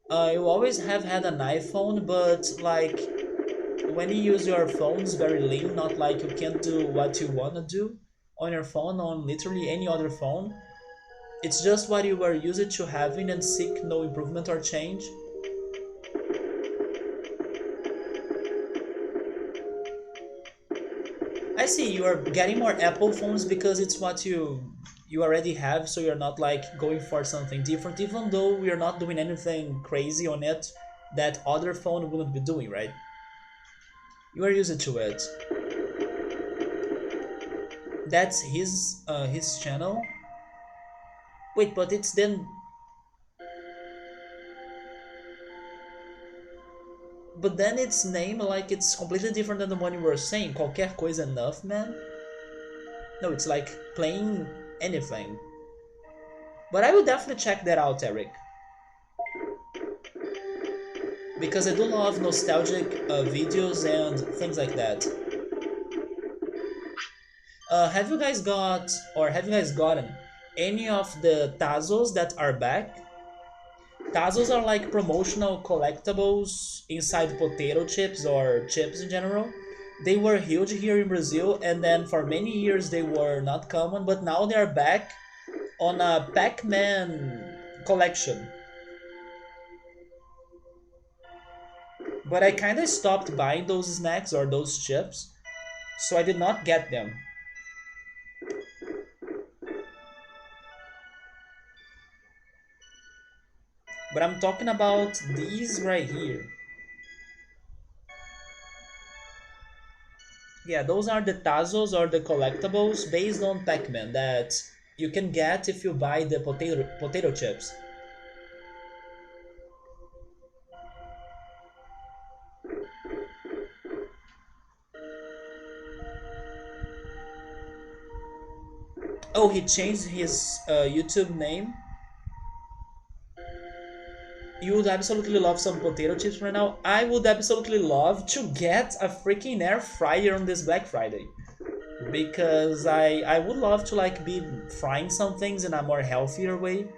You always have had an iPhone, but like when you use your phone, it's very lean, not like you can't do what you wanna do on your phone on literally any other phone. It's just what you were used to having and seek no improvement or change. I see you are getting more Apple phones because it's what you already have, so you're not like going for something different, even though we're not doing anything crazy on it that other phone wouldn't be doing, right? You are used to it. That's his channel. Wait, but it's then. But then its name, like, it's completely different than the one you were saying. Qualquer coisa enough, man. No, it's like playing anything. But I will definitely check that out, Eric. Because I do love nostalgic videos and things like that. Have you guys got, or have you guys gotten any of the Tazos that are back? Tazos are like promotional collectibles inside potato chips or chips in general. They were huge here in Brazil, and then for many years they were not common, but now they are back on a Pac-Man collection. But I kinda stopped buying those snacks or those chips, so I did not get them. But I'm talking about these right here. Yeah, those are the Tazos or the collectibles based on Pac-Man that you can get if you buy the potato chips. Oh, he changed his YouTube name. You would absolutely love some potato chips right now. I would absolutely love to get a freaking air fryer on this Black Friday because I would love to like be frying some things in a more healthier way,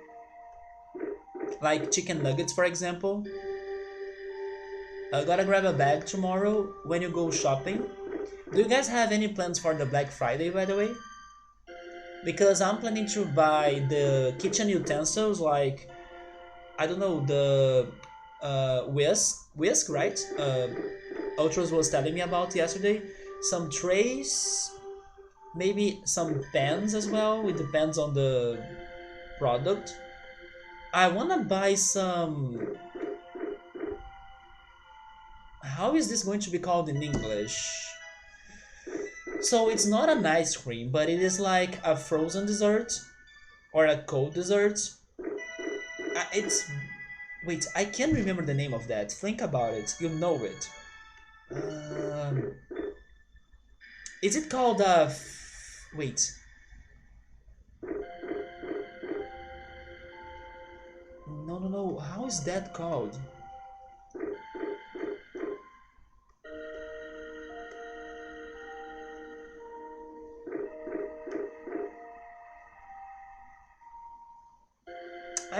like chicken nuggets, for example. I gotta grab a bag tomorrow when you go shopping. Do you guys have any plans for the Black Friday, by the way? Because I'm planning to buy the kitchen utensils, like I don't know the whisk, right? Ultras was telling me about yesterday. Some trays, maybe some pens as well. It depends on the product. I wanna buy some. How is this going to be called in English? So it's not an ice cream, but it is like a frozen dessert or a cold dessert. It's wait, I can't remember the name of that. Think about it. You know it. Um, is it called wait. No, no, no. How is that called?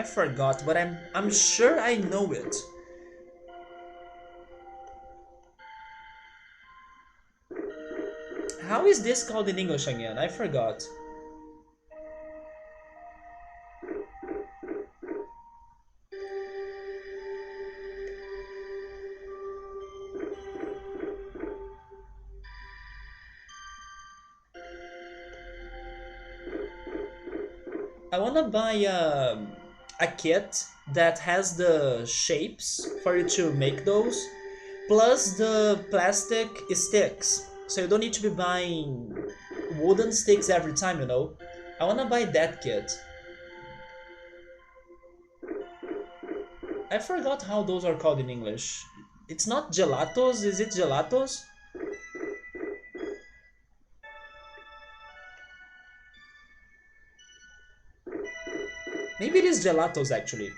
I forgot, but I'm sure I know it. How is this called in English again? I forgot. I wanna buy a kit that has the shapes for you to make those, plus the plastic sticks. So you don't need to be buying wooden sticks every time, you know? I wanna buy that kit. I forgot how those are called in English. It's not gelatos, is it gelatos? Maybe it is gelatos actually.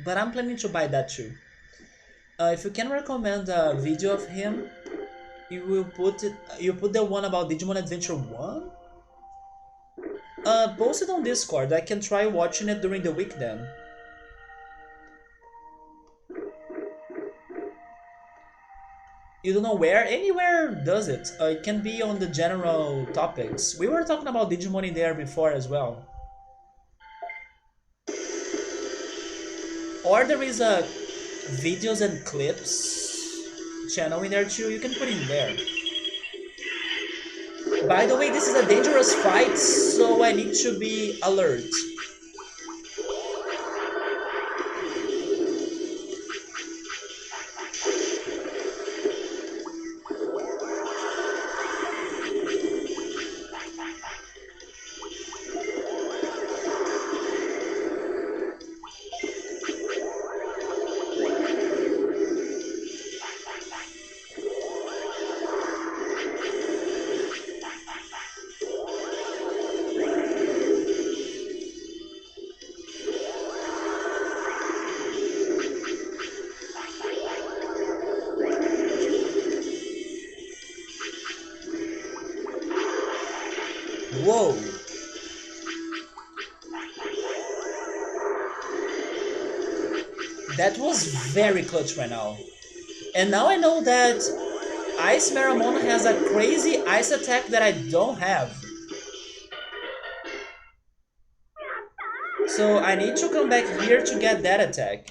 But I'm planning to buy that too. If you can recommend a video of him, you will put it. You put the one about Digimon Adventure 1. Post it on Discord. I can try watching it during the week then. You don't know where? Anywhere does it. It can be on the general topics. We were talking about Digimon in there before as well. Or there is a videos and clips channel in there too. You can put it in there. By the way, this is a dangerous fight, so I need to be alert. Whoa! That was very clutch right now. And now I know that Ice Maramon has a crazy ice attack that I don't have. So I need to come back here to get that attack.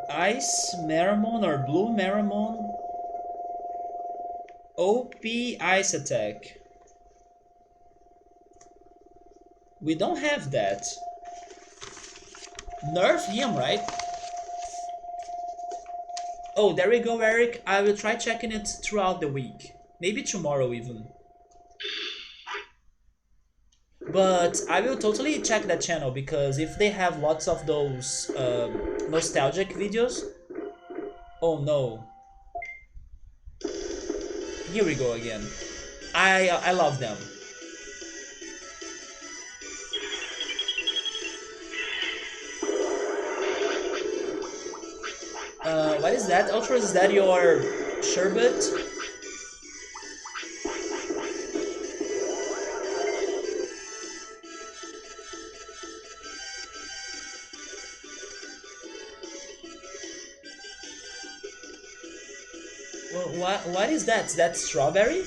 Ice Maramon or Blue Maramon. OP ice attack. We don't have that. Nerf him, right? Oh, there we go, Eric. I will try checking it throughout the week. Maybe tomorrow even. But I will totally check that channel because if they have lots of those nostalgic videos... Oh no. Here we go again. I love them. What is that? Ultra, is that your sherbet? Well, what is that? Is that strawberry?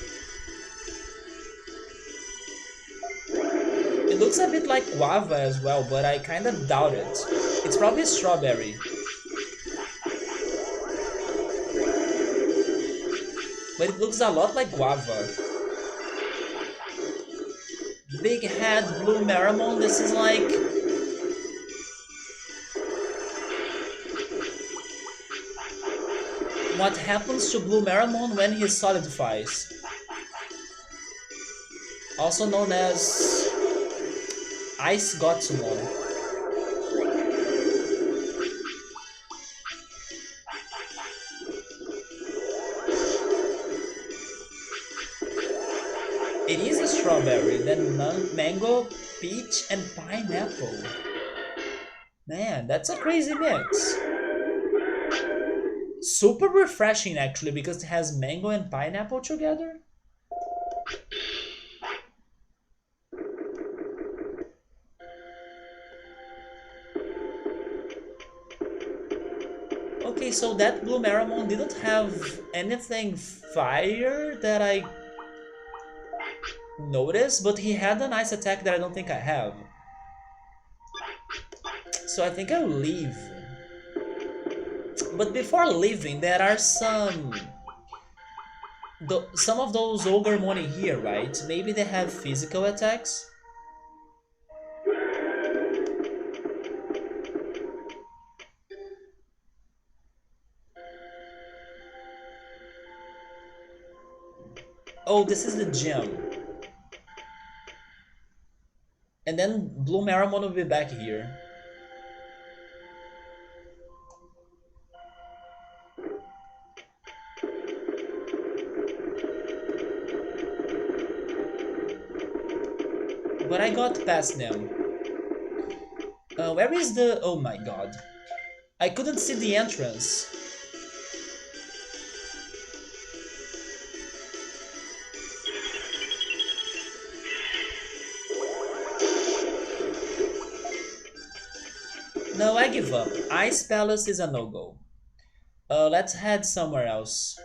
It looks a bit like guava as well, but I kind of doubt it. It's probably strawberry. But it looks a lot like guava. Big head, blue Maramon, this is like... what happens to blue Maramon when he solidifies. Also known as Ice Gotsumon. It is a strawberry, then mango, peach, and pineapple. Man, that's a crazy mix. Super refreshing actually because it has mango and pineapple together. Okay, so that blue Maramon didn't have anything fire that I noticed, but he had a nice attack that I don't think I have. So I think I'll leave. But before leaving, there are some of those ogre money here, right? Maybe they have physical attacks. Oh, this is the gym. And then Blue Maramon will be back here. But I got past them. Where is the... Oh my god. I couldn't see the entrance. No, I give up. Ice Palace is a no-go. Let's head somewhere else.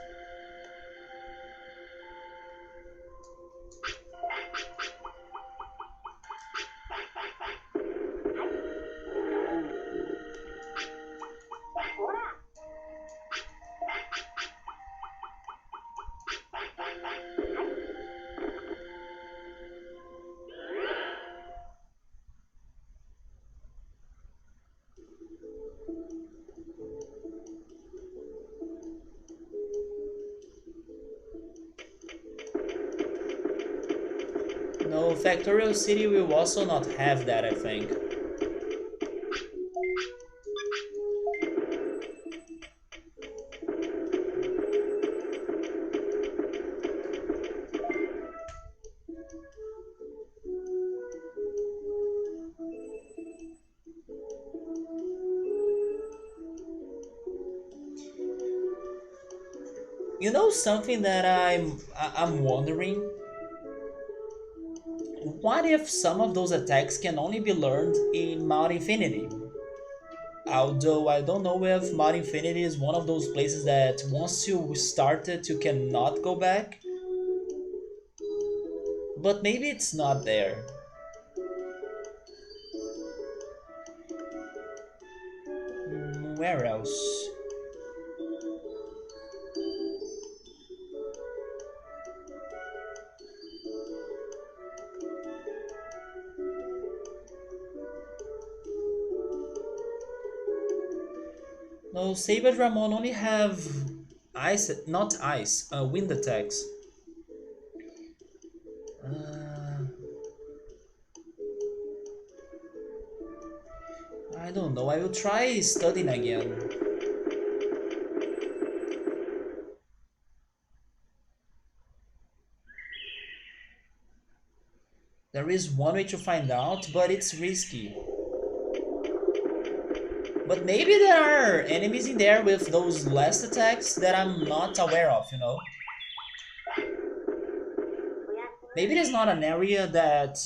No, Factorial City will also not have that, I think. You know something that I'm wondering? What if some of those attacks can only be learned in Mount Infinity? Although I don't know if Mount Infinity is one of those places that once you start it, you cannot go back. But maybe it's not there. Where else? No, Saber Ramon only have ice, not ice, wind attacks. Uh, I don't know. I will try studying again. There is one way to find out, but it's risky. But maybe there are enemies in there with those last attacks that I'm not aware of, you know? Maybe it is not an area that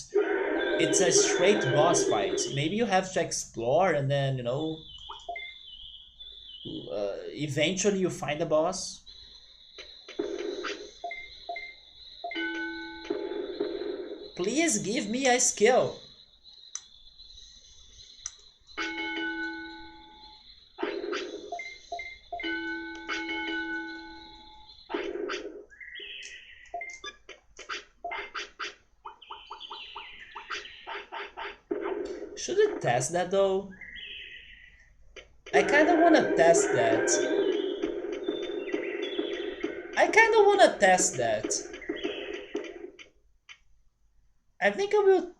it's a straight boss fight. Maybe you have to explore and then, you know, eventually you find a boss. Please give me a skill. Should it test that though? I kinda wanna test that. I kinda wanna test that. I think I will.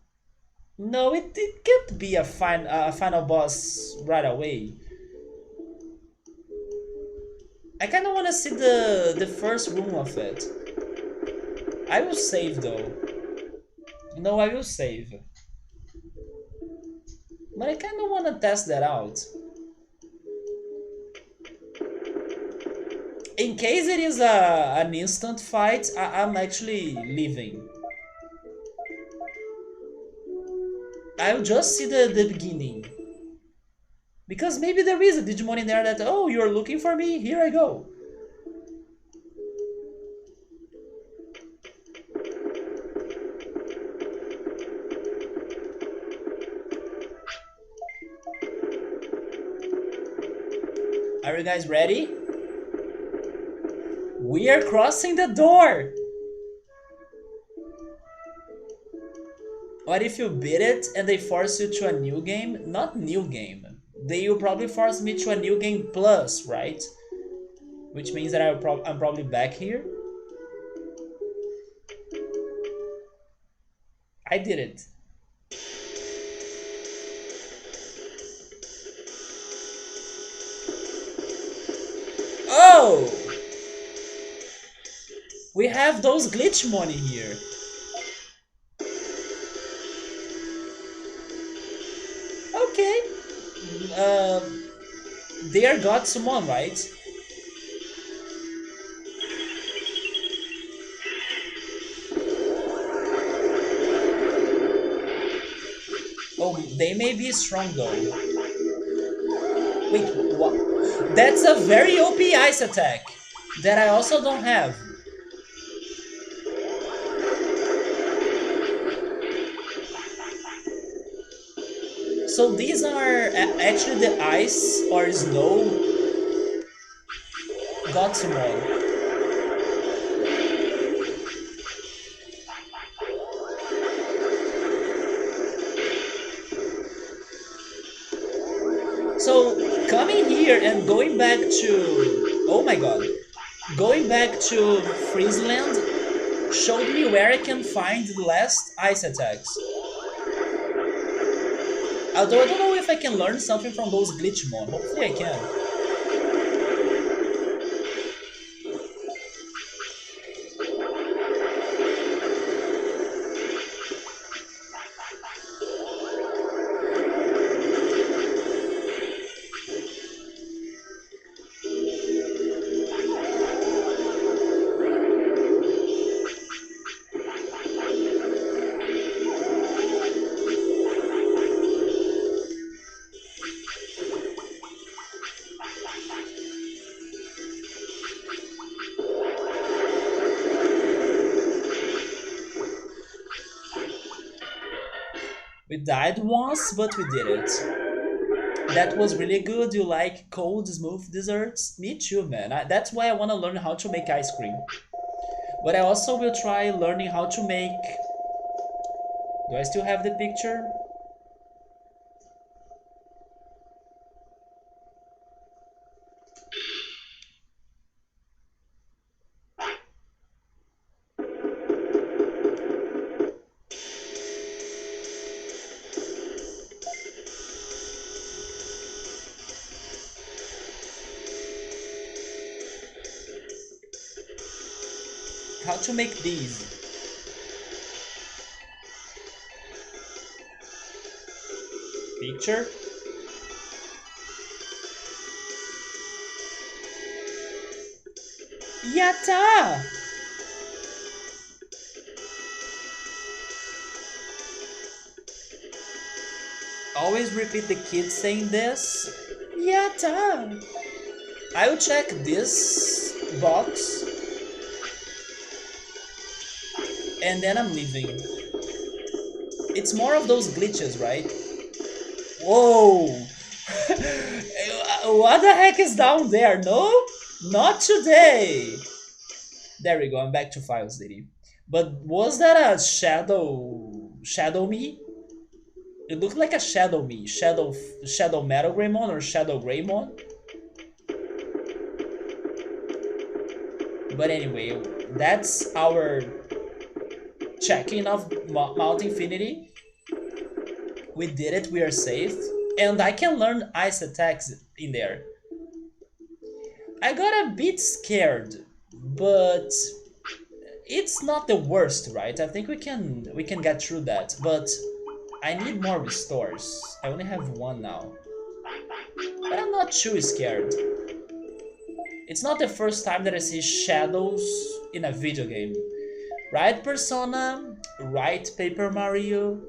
No, it can't be a final boss right away. I kinda wanna see the first room of it. I will save though. No, I will save. But I kinda wanna test that out. In case it is an instant fight, I'm actually leaving. I'll just see the beginning. Because maybe there is a Digimon in there that, oh, you're looking for me? Here I go. Are you guys ready? We are crossing the door! What if you beat it and they force you to a new game? Not new game. They will probably force me to a new game plus, right? Which means that I'm probably back here. I did it. Oh! We have those glitch money here. Okay. They are Godsumon, right? Oh, they may be strong though. Wait, what? That's a very OP ice attack that I also don't have. So these are actually the ice or snow Godsumon. So coming here and going back to, oh my god, going back to Freezeland showed me where I can find the last ice attacks. Although I don't know if I can learn something from those Glitchmon. Hopefully I can. We died once, but we did it. That was really good. You like cold, smooth desserts? Me too, man. That's why I want to learn how to make ice cream. But I also will try learning how to make... Do I still have the picture? How to make these? Picture? Yatta! Always repeat the kids saying this. Yatta! I will check this box and then I'm leaving. It's more of those glitches, right? Whoa! What the heck is down there? No? Not today! There we go, I'm back to File City. But was that a shadow me? It looked like a shadow me. Shadow Metal Greymon or Shadow Greymon? But anyway, that's our check-in of Mount Infinity. We did it, we are safe. And I can learn ice attacks in there. I got a bit scared, but it's not the worst, right? I think we can get through that, but I need more restores. I only have one now. But I'm not too scared. It's not the first time that I see shadows in a video game. Right, Persona? Right, Paper Mario?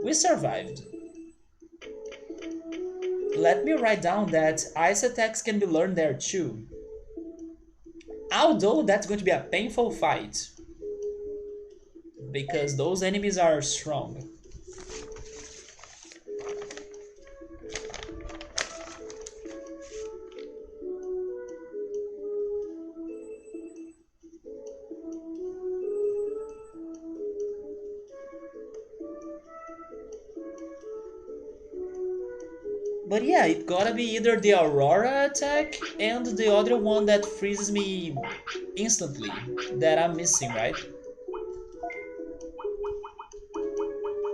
We survived. Let me write down that ice attacks can be learned there too. Although that's going to be a painful fight, because those enemies are strong. But yeah, it gotta be either the Aurora attack and the other one that freezes me instantly that I'm missing, right?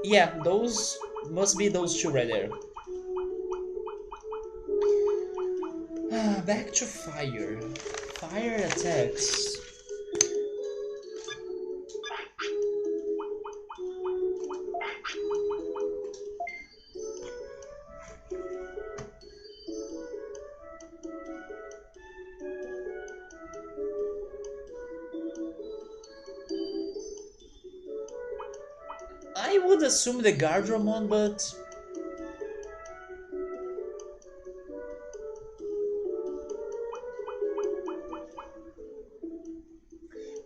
Yeah, those must be those two right there. Back to fire. Fire attacks. I would assume the Gardramon, but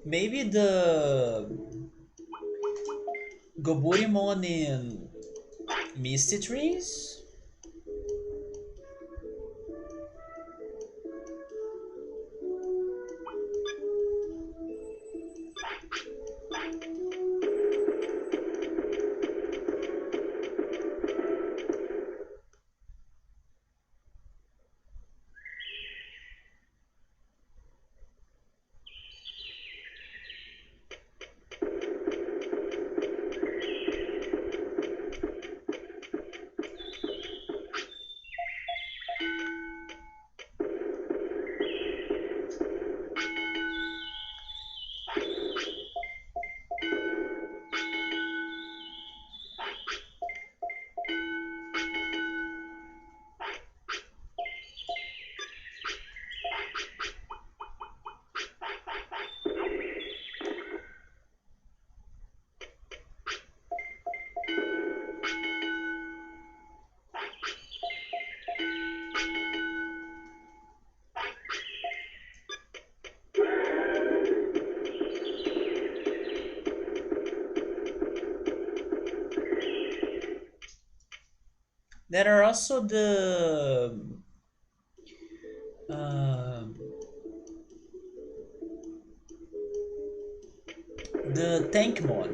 maybe the Goburimon in Misty Trees? There are also uh, the Tankmon,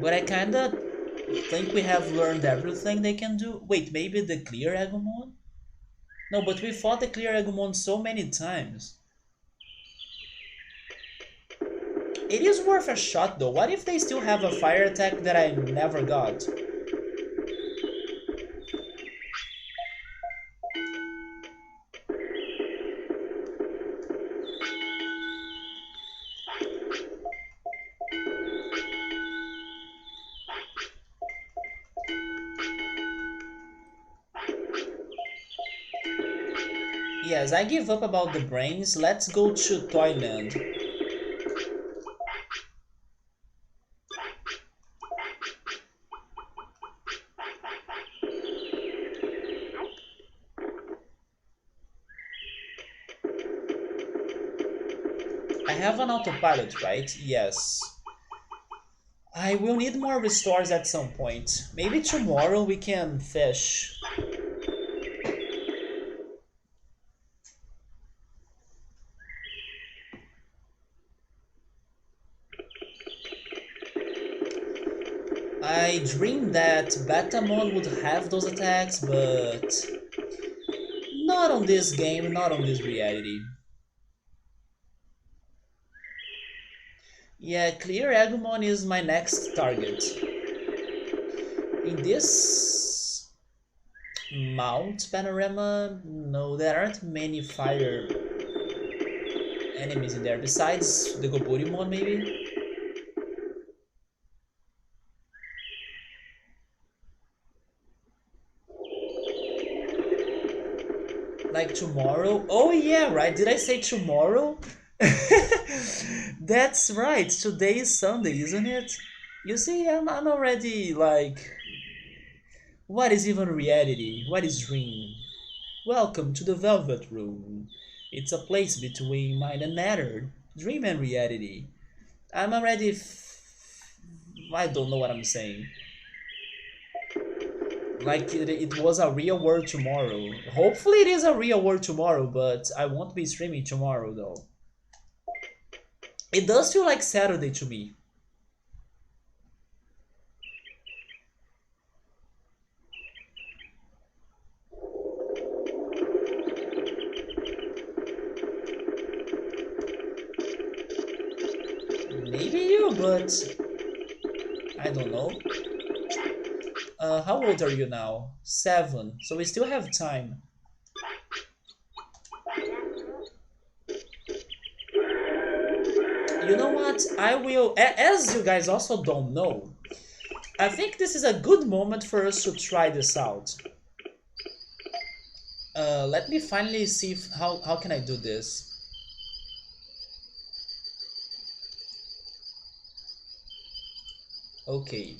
but I kinda think we have learned everything they can do. Wait, maybe the Clear Agumon? No, but we fought the Clear Agumon so many times. It is worth a shot though. What if they still have a fire attack that I never got? Yes, I give up about the brains. Let's go to Toyland. I have an autopilot, right? Yes. I will need more restores at some point. Maybe tomorrow we can fish. I dreamed that Batamon would have those attacks, but not on this game, not on this reality. Yeah, Clear Agumon is my next target. In this Mount Panorama, no, there aren't many fire enemies in there, besides the Goburimon maybe? Like tomorrow? Oh yeah, right. Did I say tomorrow? That's right. Today is Sunday, isn't it? You see, I'm already like, what is even reality? What is dream? Welcome to the Velvet Room. It's a place between mind and matter, dream and reality. I'm already. I don't know what I'm saying. Like it was a real world tomorrow. Hopefully, it is a real world tomorrow, but I won't be streaming tomorrow though. It does feel like Saturday to me. Maybe you, but I don't know. How old are you now? 7. So we still have time. You know what? I will. As you guys also don't know, I think this is a good moment for us to try this out. Let me finally see how can I do this. Okay.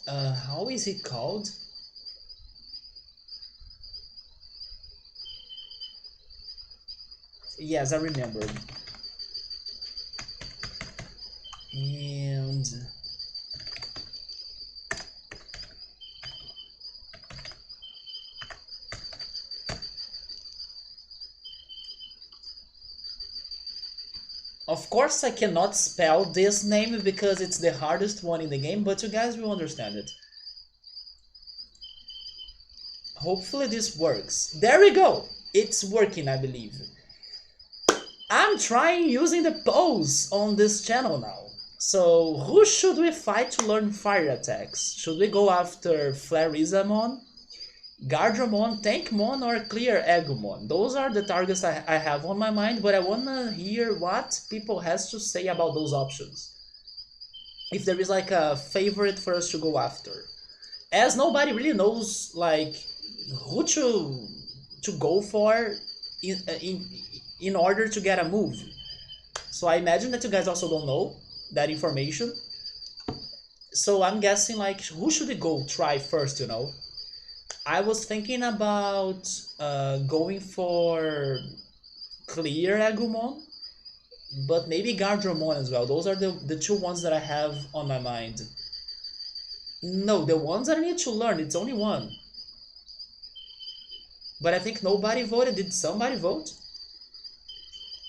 How is it called? Yes, I remember. And of course I cannot spell this name because it's the hardest one in the game, but you guys will understand it. Hopefully this works. There we go! It's working, I believe. I'm trying using the pose on this channel now. So who should we fight to learn fire attacks? Should we go after Flarizamon, Gardramon, Tankmon, or Clear Agumon? Those are the targets I have on my mind, but I wanna hear what people has to say about those options. If there is like a favorite for us to go after. As nobody really knows like who to go for in order to get a move. So I imagine that you guys also don't know that information. So I'm guessing like who should we go try first, you know? I was thinking about going for Clear Agumon, but maybe Gardramon as well. Those are the two ones that I have on my mind. No, the ones that I need to learn, it's only one. But I think nobody voted. Did somebody vote?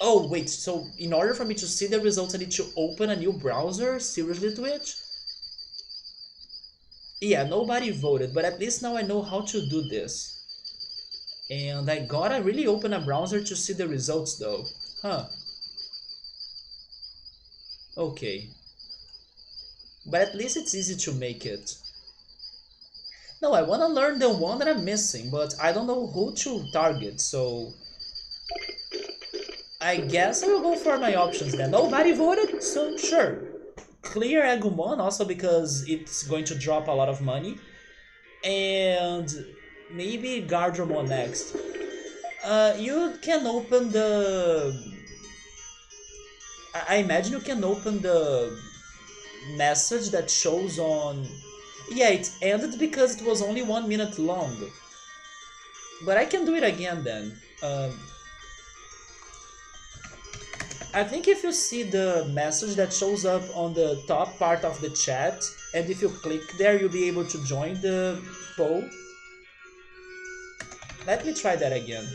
Oh, wait, so in order for me to see the results, I need to open a new browser? Seriously, Twitch? Yeah, nobody voted, but at least now I know how to do this. And I gotta really open a browser to see the results though. Huh. Okay. But at least it's easy to make it. No, I wanna learn the one that I'm missing, but I don't know who to target, so I guess I will go for my options then. Nobody voted, so sure. Clear Agumon also because it's going to drop a lot of money. And maybe Gardramon next. You can open the... I imagine you can open the message that shows on... Yeah, it ended because it was only 1 minute long. But I can do it again then. I think if you see the message that shows up on the top part of the chat, and if you click there, you'll be able to join the poll. Let me try that again.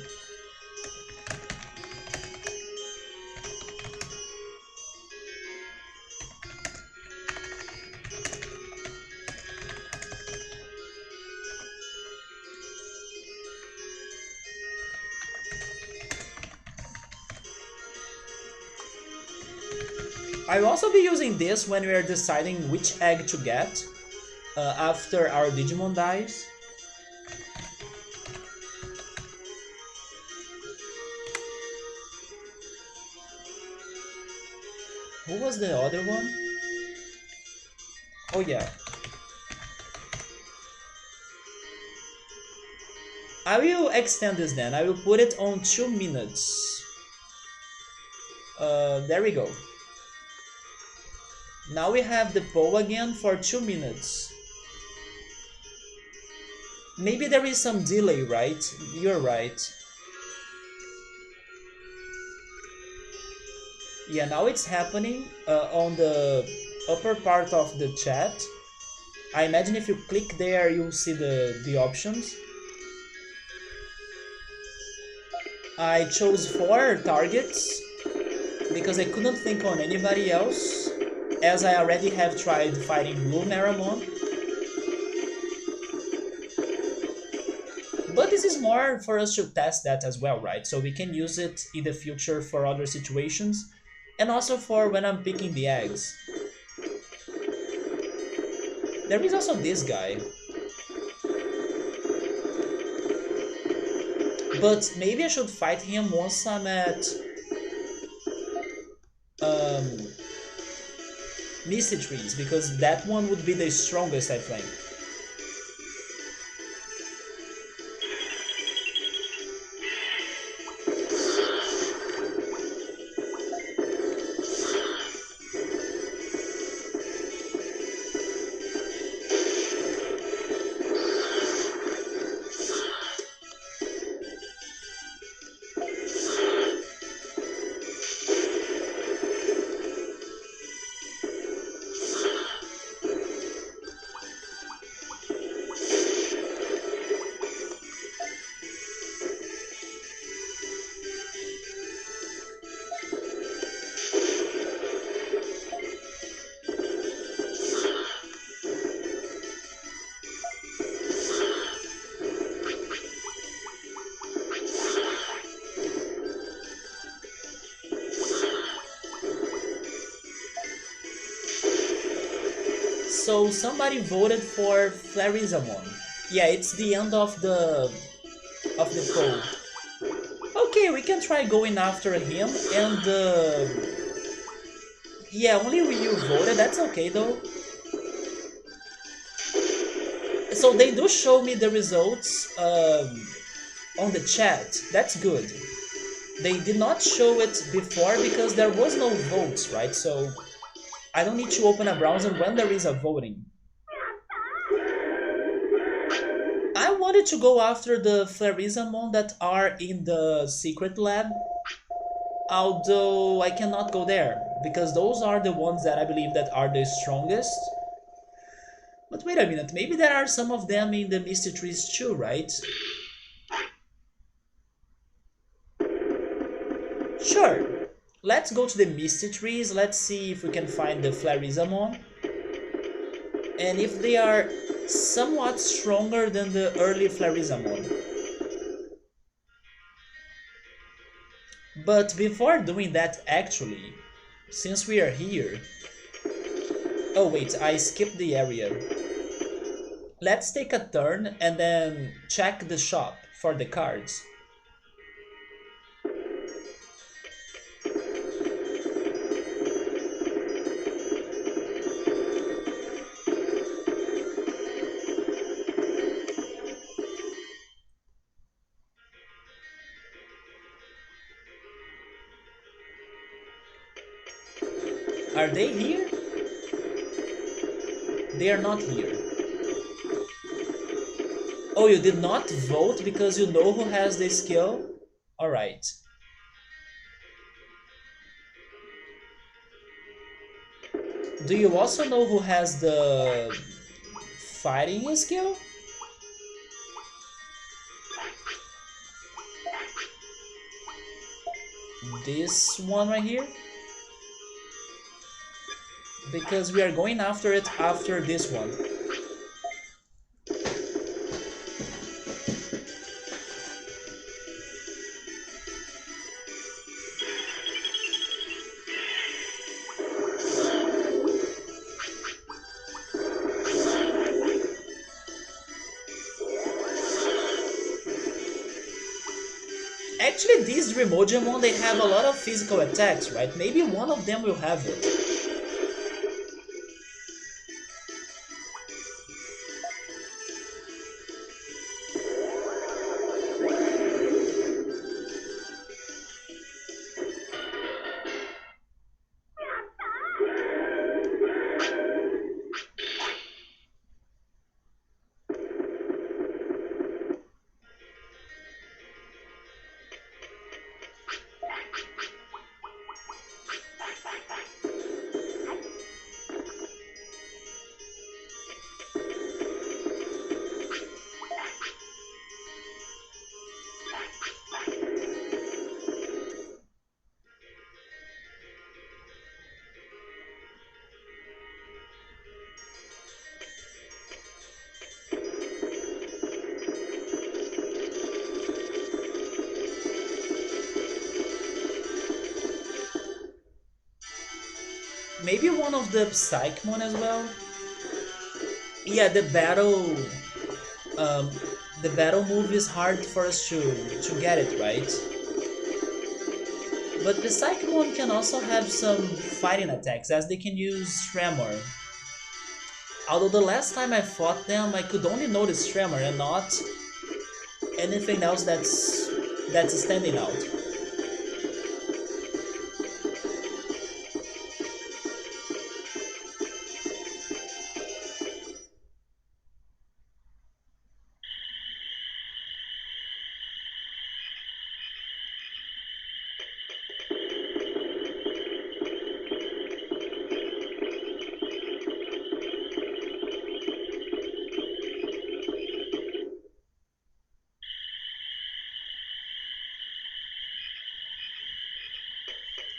I'll also be using this when we are deciding which egg to get after our Digimon dies. was the other one? Oh yeah. I will extend this then. I will put it on 2 minutes. There we go. Now we have the poll again for 2 minutes. Maybe there is some delay, right? You're right. Yeah, now it's happening on the upper part of the chat. I imagine if you click there, you'll see the options. I chose 4 targets because I couldn't think on anybody else, as I already have tried fighting Blue Naramon. But this is more for us to test that as well, right? So we can use it in the future for other situations, and also for when I'm picking the eggs. There is also this guy. But maybe I should fight him once I'm at Misty Trees, because that one would be the strongest, I think. So somebody voted for Flarizamon. Yeah, it's the end of the poll. Okay, we can try going after him, and yeah, only you voted. That's okay though. So they do show me the results on the chat. That's good. They did not show it before because there was no votes, right? So I don't need to open a browser when there is a voting. I wanted to go after the Flarizamon that are in the secret lab, although I cannot go there because those are the ones that I believe that are the strongest. But wait a minute, maybe there are some of them in the Misty Trees too, right? Sure. Let's go to the Misty Trees. Let's see if we can find the Flarizamon. And if they are somewhat stronger than the early Flarizamon. But before doing that, actually, since we are here... Oh wait, I skipped the area. Let's take a turn and then check the shop for the cards. Are they here? They are not here. Oh, you did not vote because you know who has the skill? Alright. Do you also know who has the fighting skill? This one right here? Because we are going after it after this one. Actually, these Remojamon, they have a lot of physical attacks, right? Maybe one of them will have it. maybe one of the Psychmon as well. Yeah, um, the battle move is hard for us to get it right. But the Psychmon can also have some fighting attacks, as they can use Tremor. Although the last time I fought them, I could only notice Tremor and not anything else that's standing out.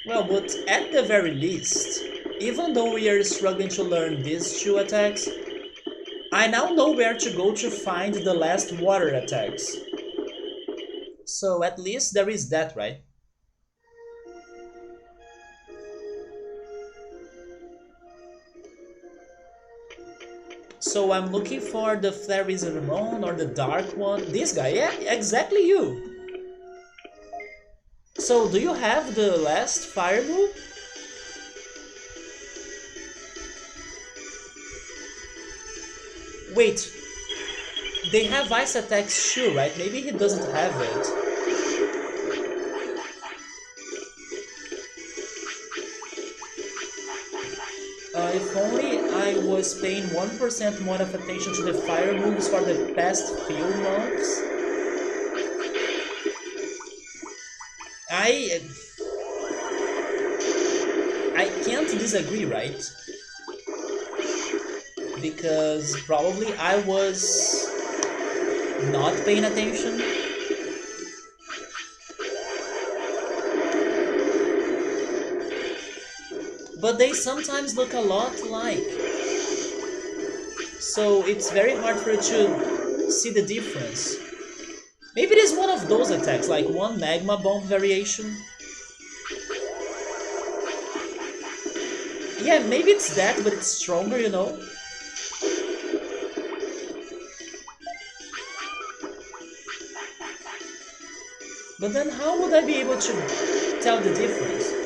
Well, but at the very least, even though we are struggling to learn these two attacks, I now know where to go to find the last water attacks. So at least there is that, right? So I'm looking for the Fairies of Ramon or the Dark one. This guy, yeah, exactly you. So do you have the last fire move? Wait, they have ice attacks too, right? Maybe he doesn't have it. If only I was paying 1% more of attention to the fire moves for the past few months. I I can't disagree, right? Because probably I was not paying attention. But they sometimes look a lot alike. So it's very hard for you to see the difference. Maybe it is one of those attacks, like one magma bomb variation. Yeah, maybe it's that, but it's stronger, you know? But then how would I be able to tell the difference?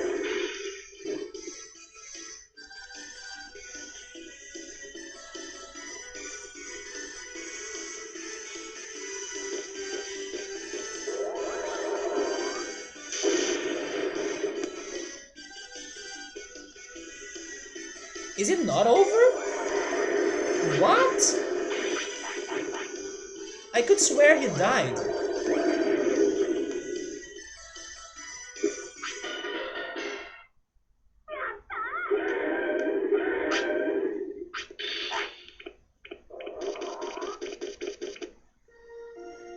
Is it not over? What? I could swear he died.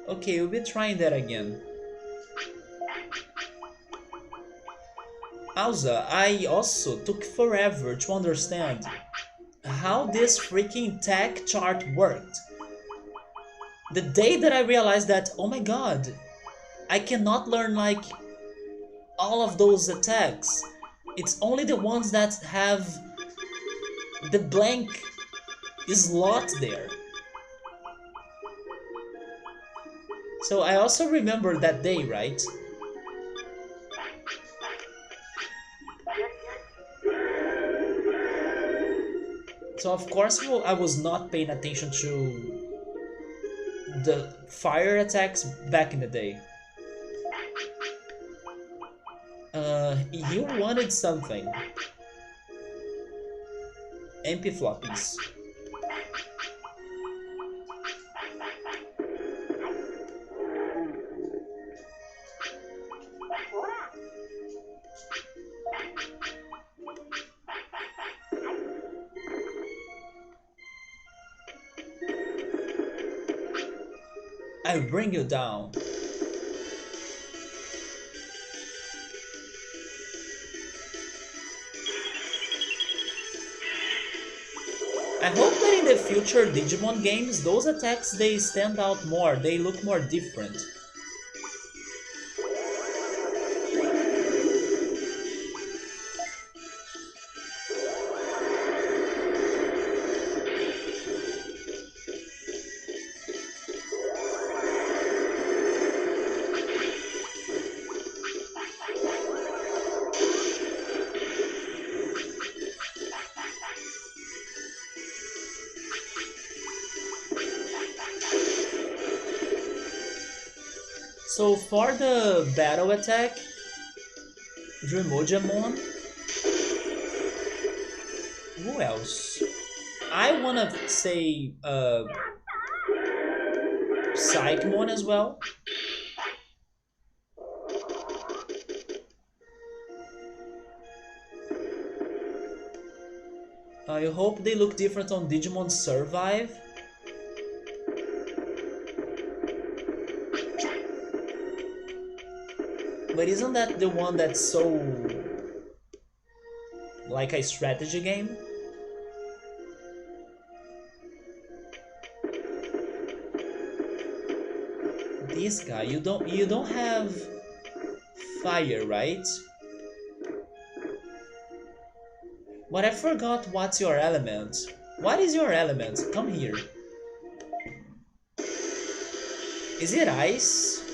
Okay, we'll be trying that again. Alza, I also took forever to understand how this freaking tech chart worked. The day that I realized that, oh my god, I cannot learn like all of those attacks. It's only the ones that have the blank slot there. So I also remember that day, right? So of course I was not paying attention to the fire attacks back in the day. You wanted something. MP floppies. I bring you down. I hope that in the future Digimon games, those attacks they stand out more, they look more different. So for the battle attack, Dreamojamon, who else? I wanna say Psychmon as well. I hope they look different on Digimon Survive. But isn't that the one that's so like a strategy game? This guy, you don't have fire, right? But I forgot what's your element. What is your element? Come here. Is it ice?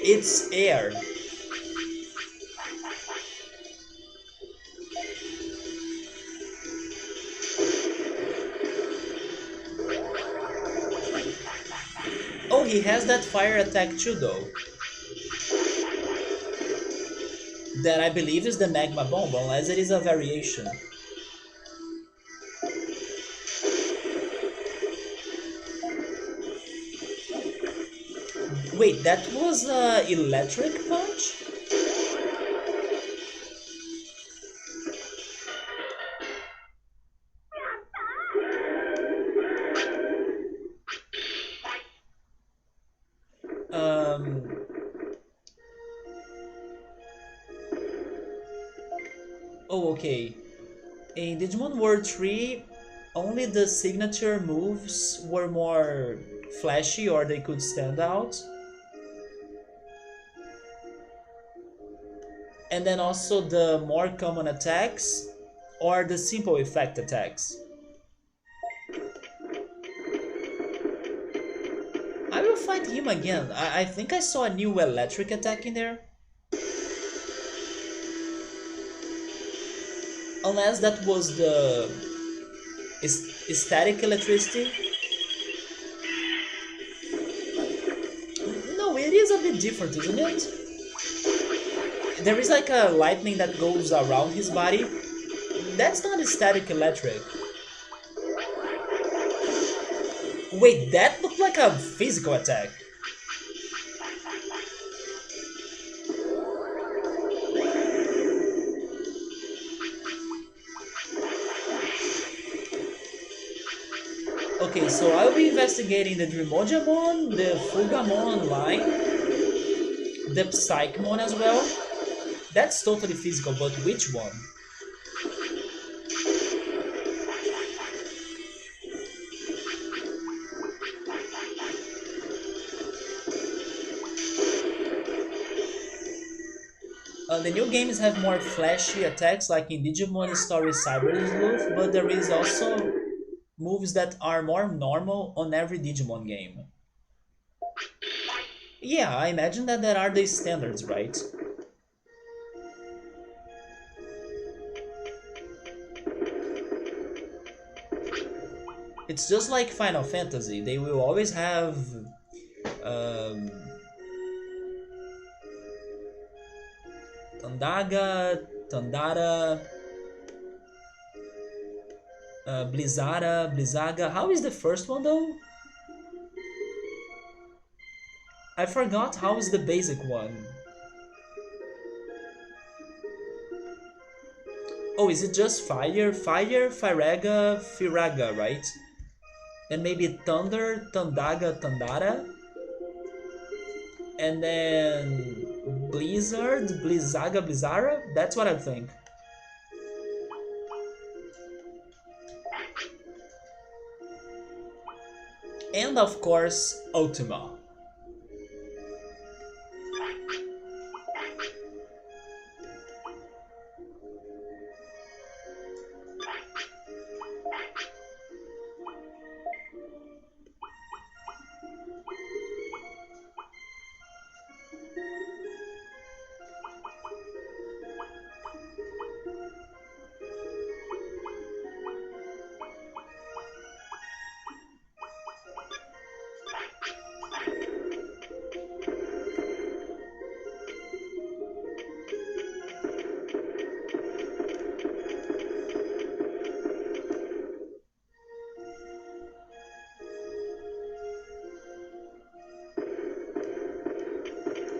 It's air. Oh, he has that fire attack too though. That I believe is the Magma Bomb, unless it is a variation. Wait, that was electric punch? Um, oh, okay. In Digimon World 3, only the signature moves were more flashy or they could stand out. And then also the more common attacks or the simple effect attacks. I will fight him again. I think I saw a new electric attack in there. Unless that was the static electricity. No, it is a bit different, isn't it? There is like a lightning that goes around his body. That's not a static electric. Wait, that looked like a physical attack. Okay, so I'll be investigating the Dreamojamon, the Fugamon line, the Psychmon as well. That's totally physical, but which one? The new games have more flashy attacks like in Digimon Story Cyber Sleuth, but there is also moves that are more normal on every Digimon game. Yeah, I imagine that there are the standards, right? It's just like Final Fantasy. They will always have um, Tandaga, Tandara, Blizzara, Blizzaga. How is the first one though? I forgot how is the basic one. Oh, is it just fire? Fire, Firaga, Firaga, right? And maybe Thunder, Tandaga, Tandara? And then Blizzard, Blizzaga, Blizzara? That's what I think. And of course, Ultima.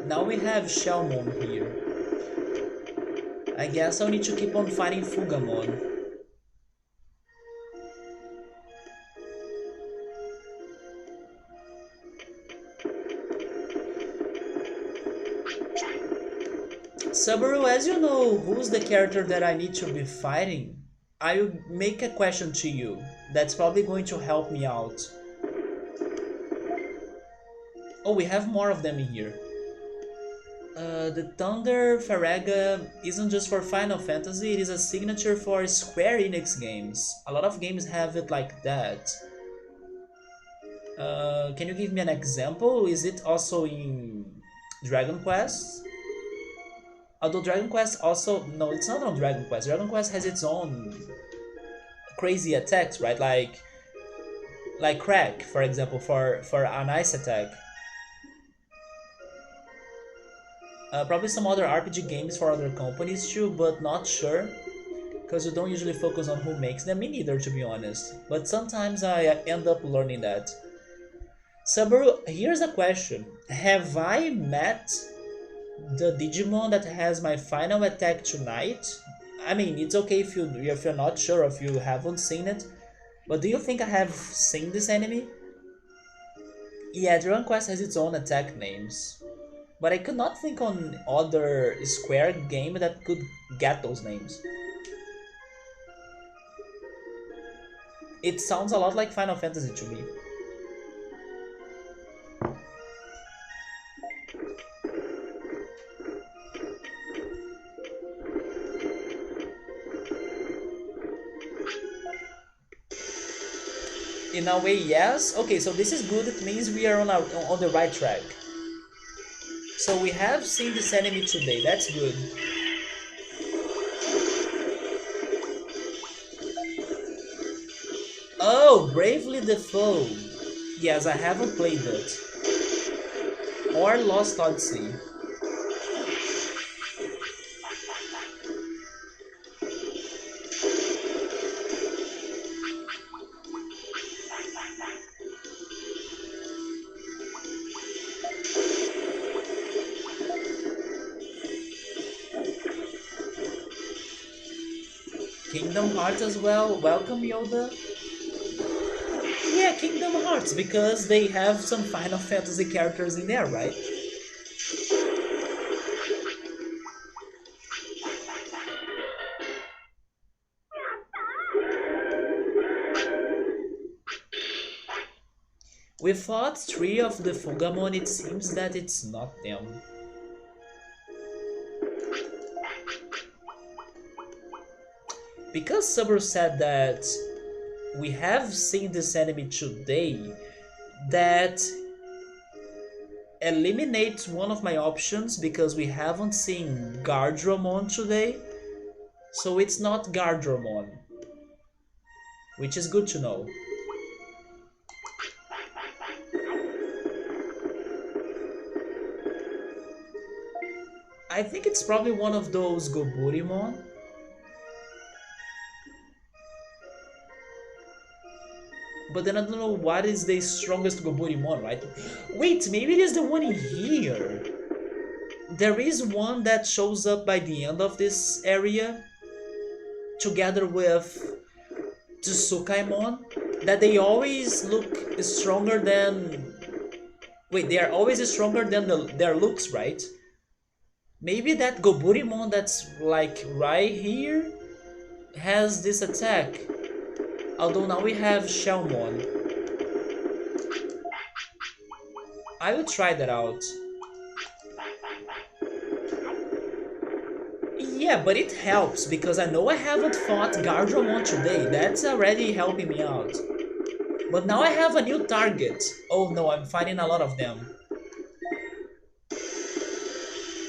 Now we have Shelmon here. I guess I'll need to keep on fighting Fugamon. Subaru, as you know who's the character that I need to be fighting, I will make a question to you that's probably going to help me out. Oh, we have more of them in here. The Thunder Farraga isn't just for Final Fantasy, it is a signature for Square Enix games. A lot of games have it like that. Can you give me an example? Is it also in Dragon Quest? Although Dragon Quest also... No, it's not on Dragon Quest. Dragon Quest has its own crazy attacks, right? Like Crack, for example, for an ice attack. Probably some other RPG games for other companies too, but not sure. Because you don't usually focus on who makes them, me neither to be honest. But sometimes I end up learning that. Subaru, here's a question. Have I met the Digimon that has my final attack tonight? I mean, it's okay if you're not sure, if you haven't seen it. But do you think I have seen this enemy? Yeah, Dragon Quest has its own attack names. But I could not think on other Square game that could get those names. It sounds a lot like Final Fantasy to me. In a way, yes. Okay, so this is good. It means we are on the right track. So we have seen this enemy today. That's good. Oh, Bravely Default. Yes, I haven't played it. Or Lost Odyssey. Kingdom Hearts as well. Welcome, Yoda. Yeah, Kingdom Hearts, because they have some Final Fantasy characters in there, right? We fought 3 of the Fugamon, it seems that it's not them. Because Subaru said that we have seen this enemy today, that eliminates one of my options because we haven't seen Gardramon today. So it's not Gardramon, which is good to know. I think it's probably one of those Goburimon. But then I don't know what is the strongest Goburimon, right? Wait, maybe it is the one in here. There is one that shows up by the end of this area, together with Tsukaimon, that they always look stronger than... Wait, they are always stronger than their looks, right? Maybe that Goburimon that's like right here has this attack. Although now we have Shelmon. I will try that out. Yeah, but it helps because I know I haven't fought Gardramon today. That's already helping me out. But now I have a new target. Oh no, I'm fighting a lot of them.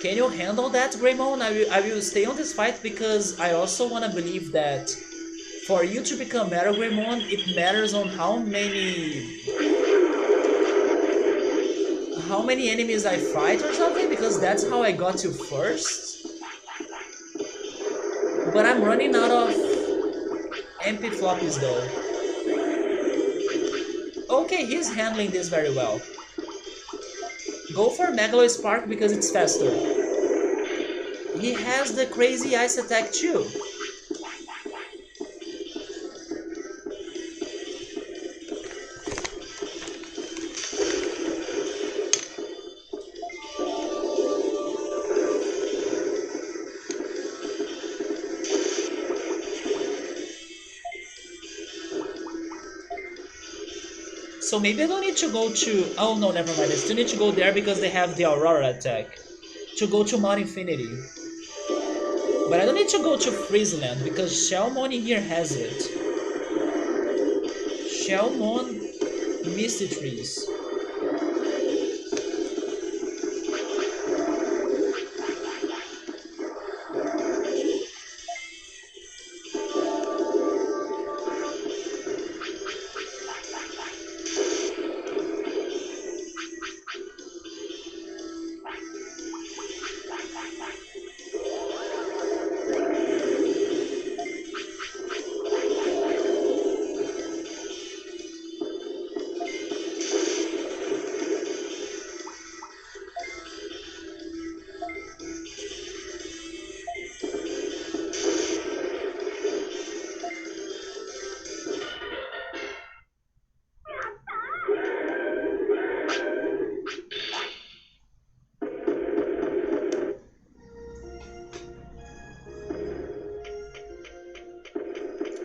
Can you handle that, Greymon? I will stay on this fight because I also want to believe that for you to become Meta Greymon, it matters on how many enemies I fight or something, because that's how I got you first. But I'm running out of MP floppies though. Okay, he's handling this very well. Go for Megalo Spark because it's faster. He has the crazy ice attack too. So maybe I don't need to go to... Oh no, never mind. I still need to go there because they have the Aurora attack. To go to Mount Infinity. But I don't need to go to Freezeland because Shelmon here has it. Shelmon Misty Trees.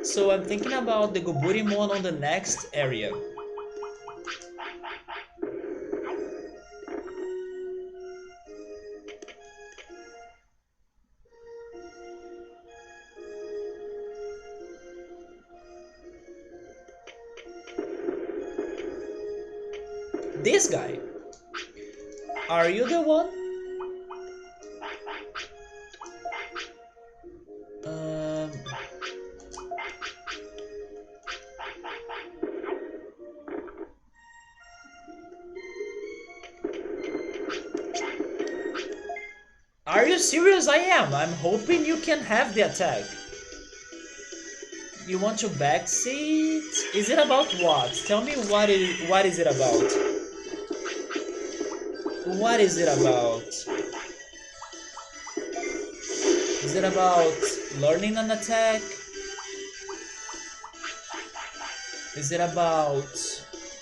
So I'm thinking about the Goburimon on the next area. This guy. Are you the one? Um... Are you serious? I am. I'm hoping you can have the attack. You want to backseat? Is it about what? Tell me what is it about? What is it about? Is it about learning an attack? Is it about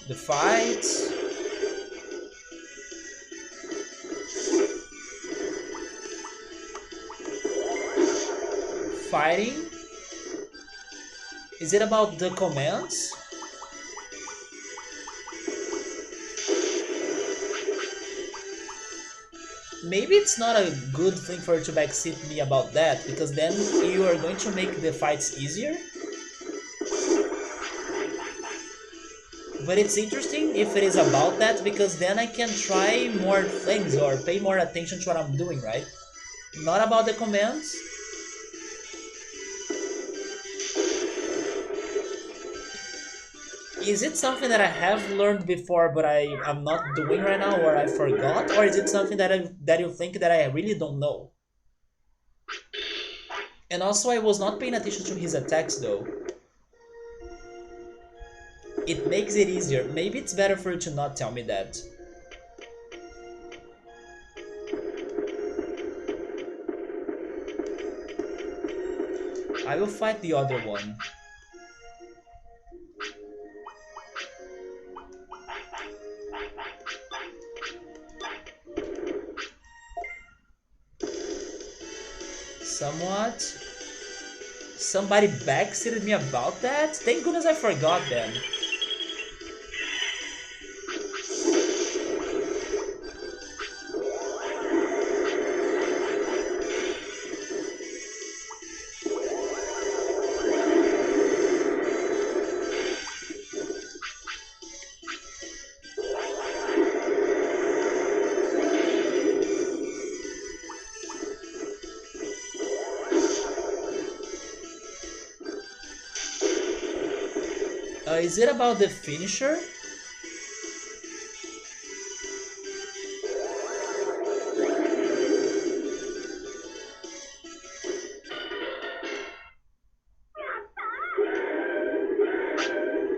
the fight? Fighting? Is it about the commands? Maybe it's not a good thing for you to backseat me about that, because then you are going to make the fights easier. But it's interesting if it is about that, because then I can try more things or pay more attention to what I'm doing, right? Not about the commands. Is it something that I have learned before but I'm not doing right now, or I forgot? Or is it something that you think that I really don't know? And also I was not paying attention to his attacks though. It makes it easier. Maybe it's better for you to not tell me that. I will fight the other one. Somewhat. Somebody backseated me about that? Thank goodness I forgot then. Is it about the finisher?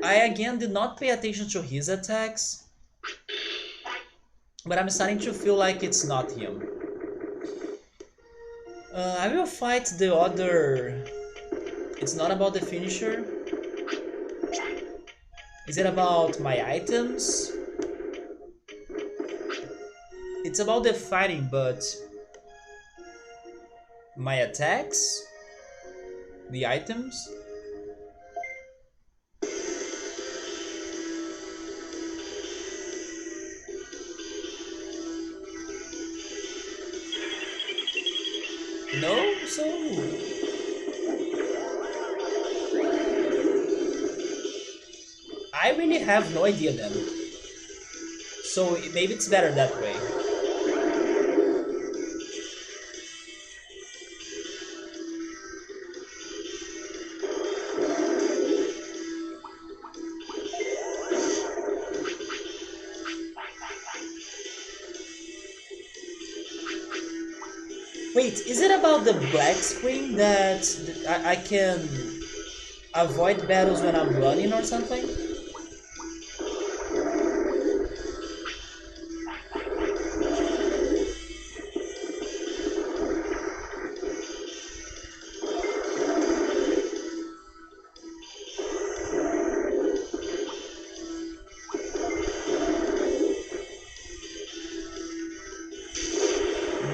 I again did not pay attention to his attacks. but I'm starting to feel like it's not him. I will fight the other. It's not about the finisher. Is it about my items? It's about the fighting, but my attacks? The items? No? So I really have no idea then. So maybe it's better that way. Wait, is it about the black screen that I can avoid battles when I'm running or something?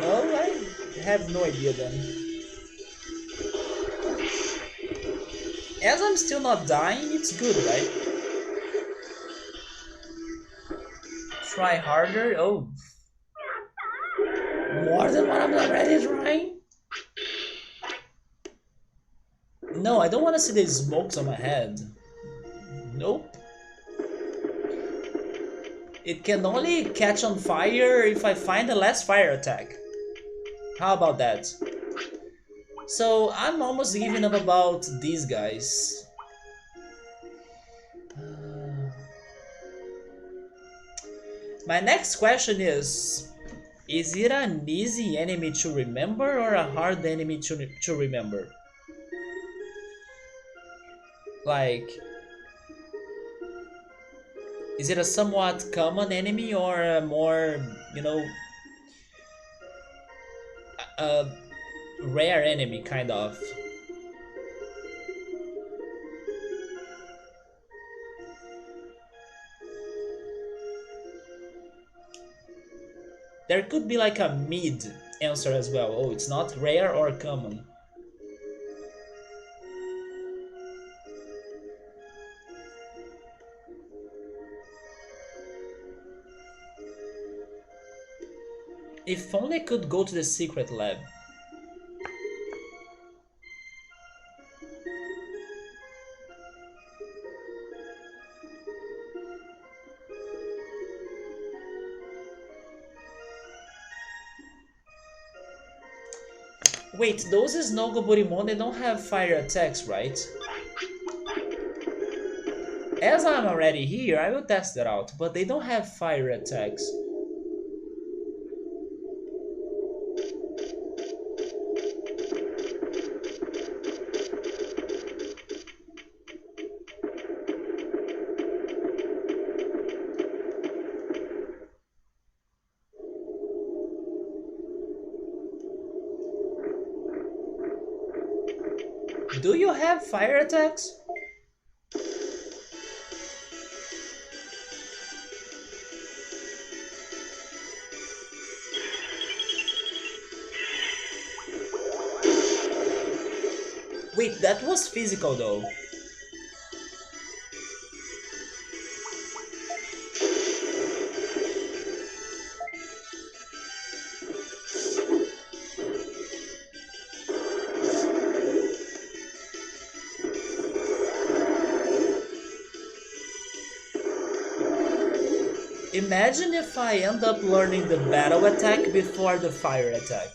No, I have no idea then. As I'm still not dying, it's good, right? Try harder? Oh, more than what I'm already trying? No, I don't want to see the smokes on my head. Nope. It can only catch on fire if I find the last fire attack. How about that? So I'm almost giving up about these guys. My next question is it an easy enemy to remember or a hard enemy to remember? Like, is it a somewhat common enemy or a more, you know, a rare enemy kind of? There could be like a mid answer as well. Oh, it's not rare or common. If only I could go to the secret lab. Wait, those Snogoburimon, they don't have fire attacks, right? As I'm already here, I will test that out, but they don't have fire attacks. Do you have fire attacks? Wait, that was physical though. Imagine if I end up learning the battle attack before the fire attack.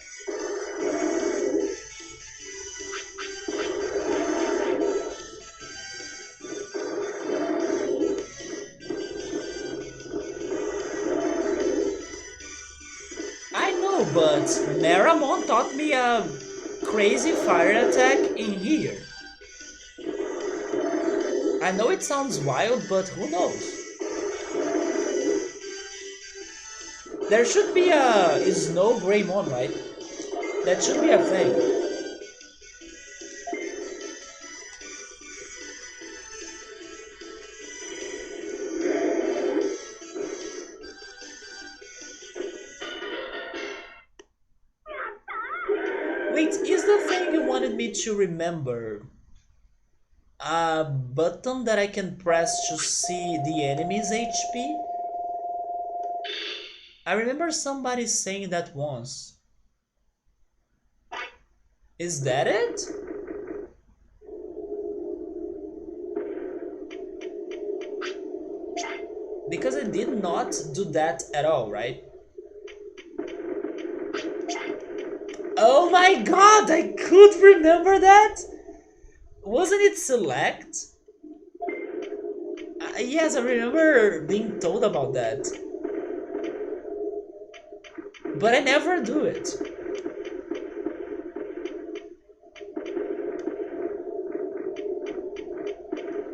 I know, but Meramon taught me a crazy fire attack in here. I know it sounds wild, but who knows? There should be a snow Greymon, right? That should be a thing. Wait, is the thing you wanted me to remember a button that I can press to see the enemy's HP? I remember somebody saying that once. Is that it? Because I did not do that at all, right? Oh my god, I could remember that! Wasn't it select? Yes, I remember being told about that. But I never do it.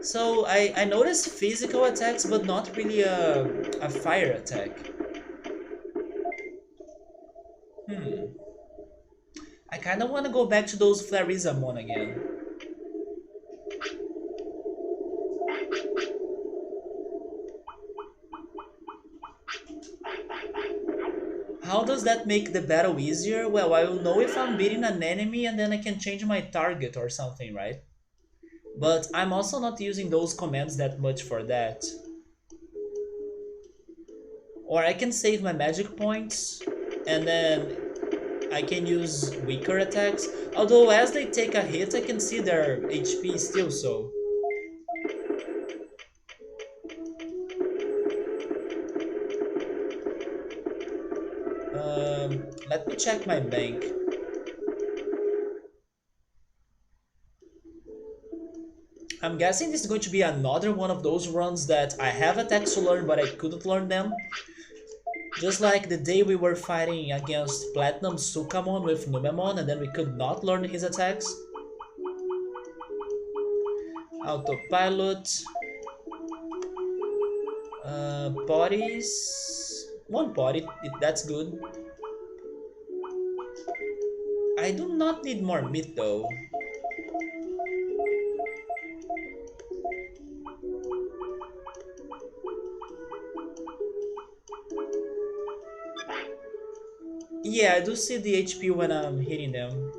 So I noticed physical attacks, but not really a fire attack. Hmm. I kind of want to go back to those Flarizamon again. How does that make the battle easier? Well, I will know if I'm beating an enemy and then I can change my target or something, right? But I'm also not using those commands that much for that. Or I can save my magic points and then I can use weaker attacks. Although as they take a hit, I can see their HP still, so. Let me check my bank. I'm guessing this is going to be another one of those runs that I have attacks to learn, but I couldn't learn them. Just like the day we were fighting against Platinum Sukamon with Numemon and then we could not learn his attacks. Autopilot. Bodies. One body, that's good. I do not need more meat though. Yeah, I do see the HP when I'm hitting them.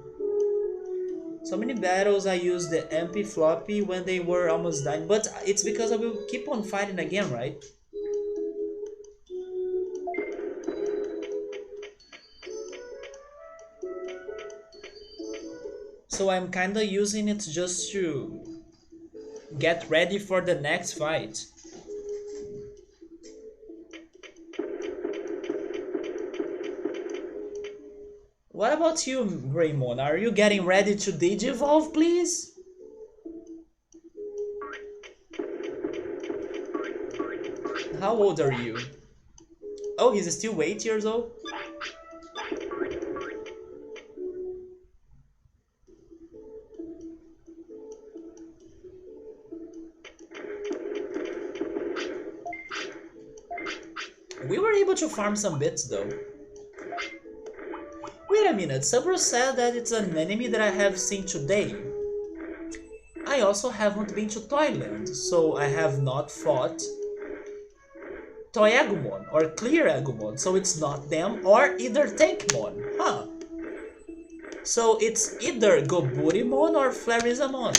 So many battles I used the MP floppy when they were almost dying, but it's because I will keep on fighting again, right? So I'm kinda using it just to get ready for the next fight. What about you, Raymond? Are you getting ready to Digivolve, please? How old are you? Oh, he's still 8 years old? We were able to farm some bits though. Wait a minute, Sabro said that it's an enemy that I have seen today. I also haven't been to Toyland, so I have not fought Toyagumon or Clear Agumon, so it's not them or either Tankmon. Huh. So it's either Goburimon or Flarizamon.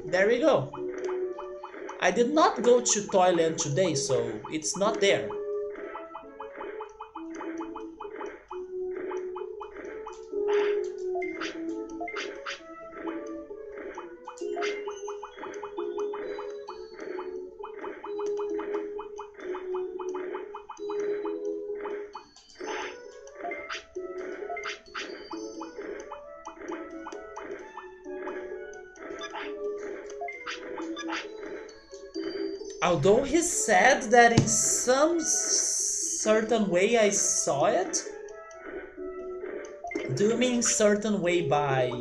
There we go. I did not go to Toyland today, so it's not there. Although he said that in some certain way I saw it. Do you mean certain way by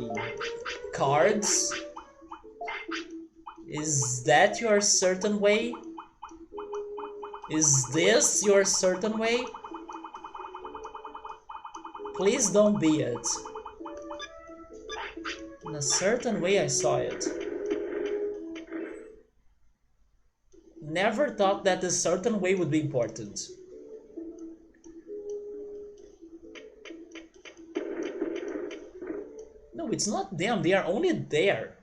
cards? Is that your certain way? Is this your certain way? Please don't be it. In a certain way I saw it. Never thought that a certain way would be important. No, it's not them. They are only there.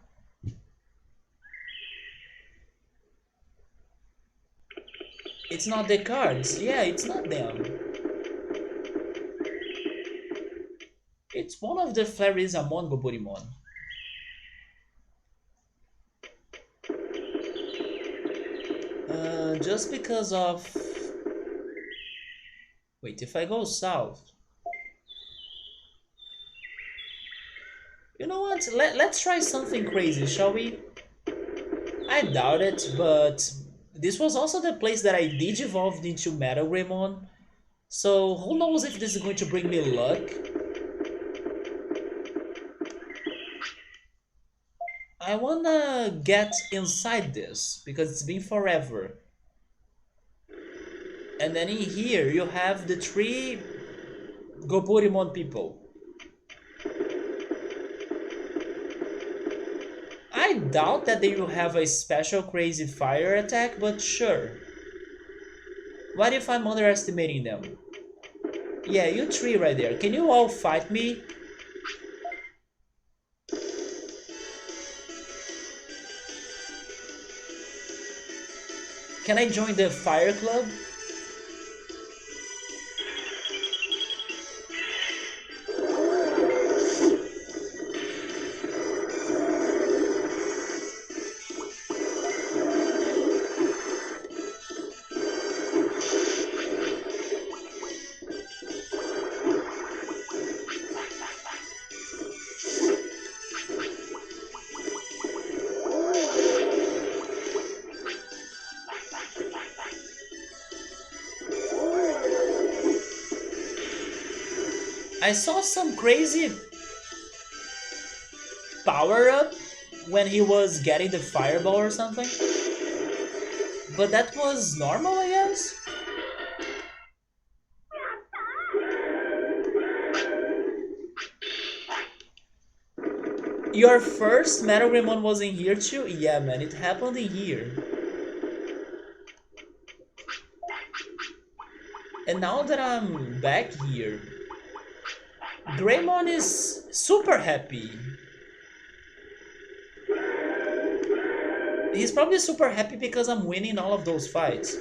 It's not the cards. Yeah, it's not them. It's one of the fairies among Goburimon. Just because of... Wait, if I go south... You know what? Let's try something crazy, shall we? I doubt it, but... This was also the place that I digivolved into Metal Greymon. So, who knows if this is going to bring me luck? I wanna get inside this, because it's been forever. And then in here, you have the three Goburimon people. I doubt that they will have a special crazy fire attack, but sure. What if I'm underestimating them? Yeah, you three right there. Can you all fight me? Can I join the fire club? I saw some crazy power up when he was getting the fireball or something. But that was normal, I guess? Your first Metal Greymon was in here too? Yeah, man, it happened in here. And now that I'm back here, Greymon is super happy. He's probably super happy because I'm winning all of those fights.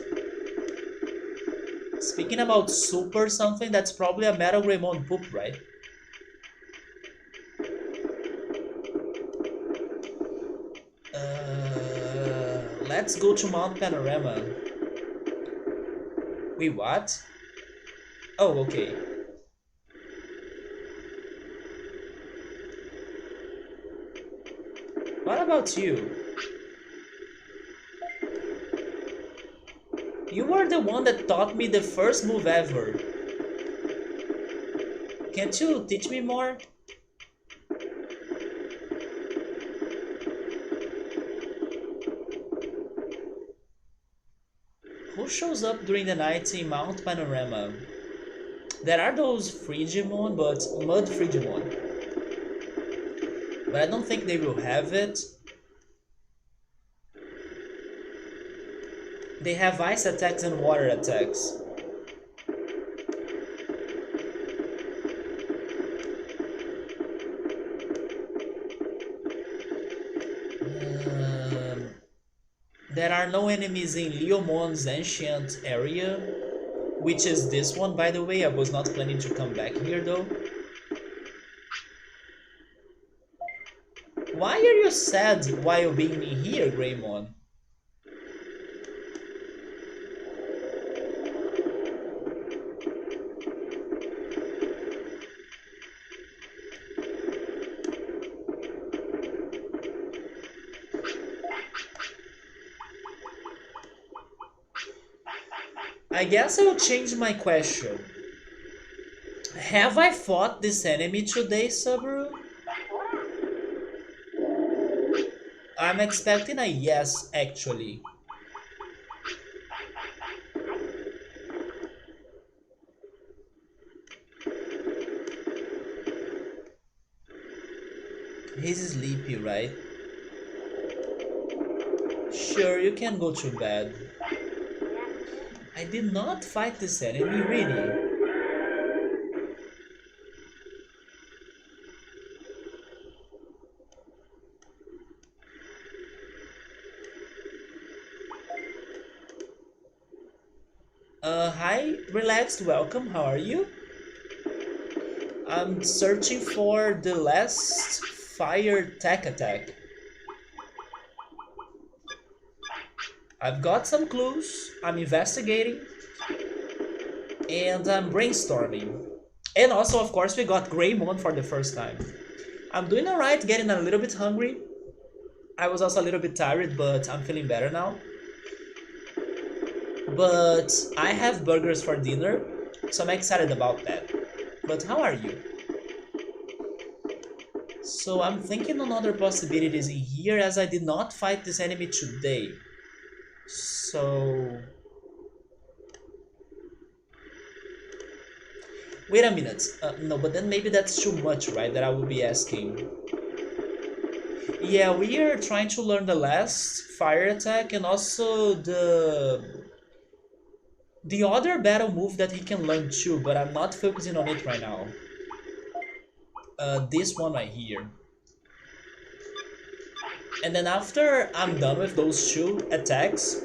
Speaking about super something, that's probably a Metal Greymon poop, right? Let's go to Mount Panorama. Wait, what? Oh, okay. What about you? You were the one that taught me the first move ever. Can't you teach me more? Who shows up during the night in Mount Panorama? There are those Frigimon, but Mud Frigimon. But I don't think they will have it. They have ice attacks and water attacks. There are no enemies in Leomon's ancient area, which is this one, by the way. I was not planning to come back here though. Why are you sad while being here, Greymon? I guess I will change my question. Have I fought this enemy today, Subaru? I'm expecting a yes, actually. He's sleepy, right? Sure, you can go to bed. I did not fight this enemy, really. Hi, relaxed, welcome, how are you? I'm searching for the last fire tech attack. I've got some clues, I'm investigating, and I'm brainstorming. And also, of course, we got Greymon for the first time. I'm doing alright, getting a little bit hungry. I was also a little bit tired, but I'm feeling better now. But I have burgers for dinner, so I'm excited about that. But how are you? So I'm thinking on other possibilities in here as I did not fight this enemy today. So wait a minute. No, but then maybe that's too much, right? That I will be asking. Yeah, we are trying to learn the last fire attack and also the other battle move that he can learn too, but I'm not focusing on it right now. This one right here. And then after I'm done with those two attacks,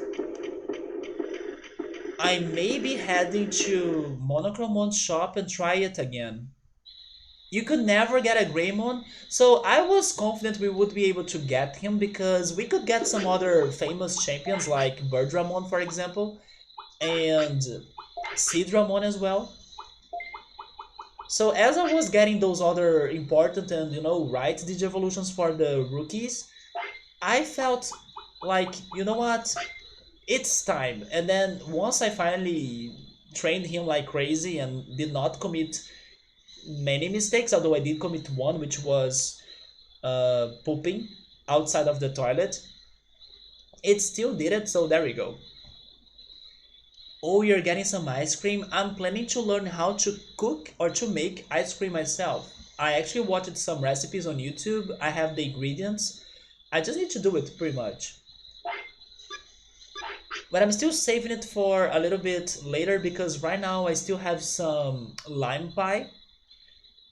I may be heading to Monochromon's shop and try it again. You could never get a Greymon, so I was confident we would be able to get him because we could get some other famous champions like Birdramon, for example, and Seedramon as well. So as I was getting those other important and right Digivolutions for the rookies, I felt like what, it's time. And then once I finally trained him like crazy and did not commit many mistakes, although I did commit one, which was pooping outside of the toilet. It still did it, so there we go. Oh, you're getting some ice cream? I'm planning to learn how to cook or to make ice cream myself. I actually watched some recipes on YouTube. I have the ingredients. I just need to do it pretty much. But I'm still saving it for a little bit later because right now I still have some lime pie.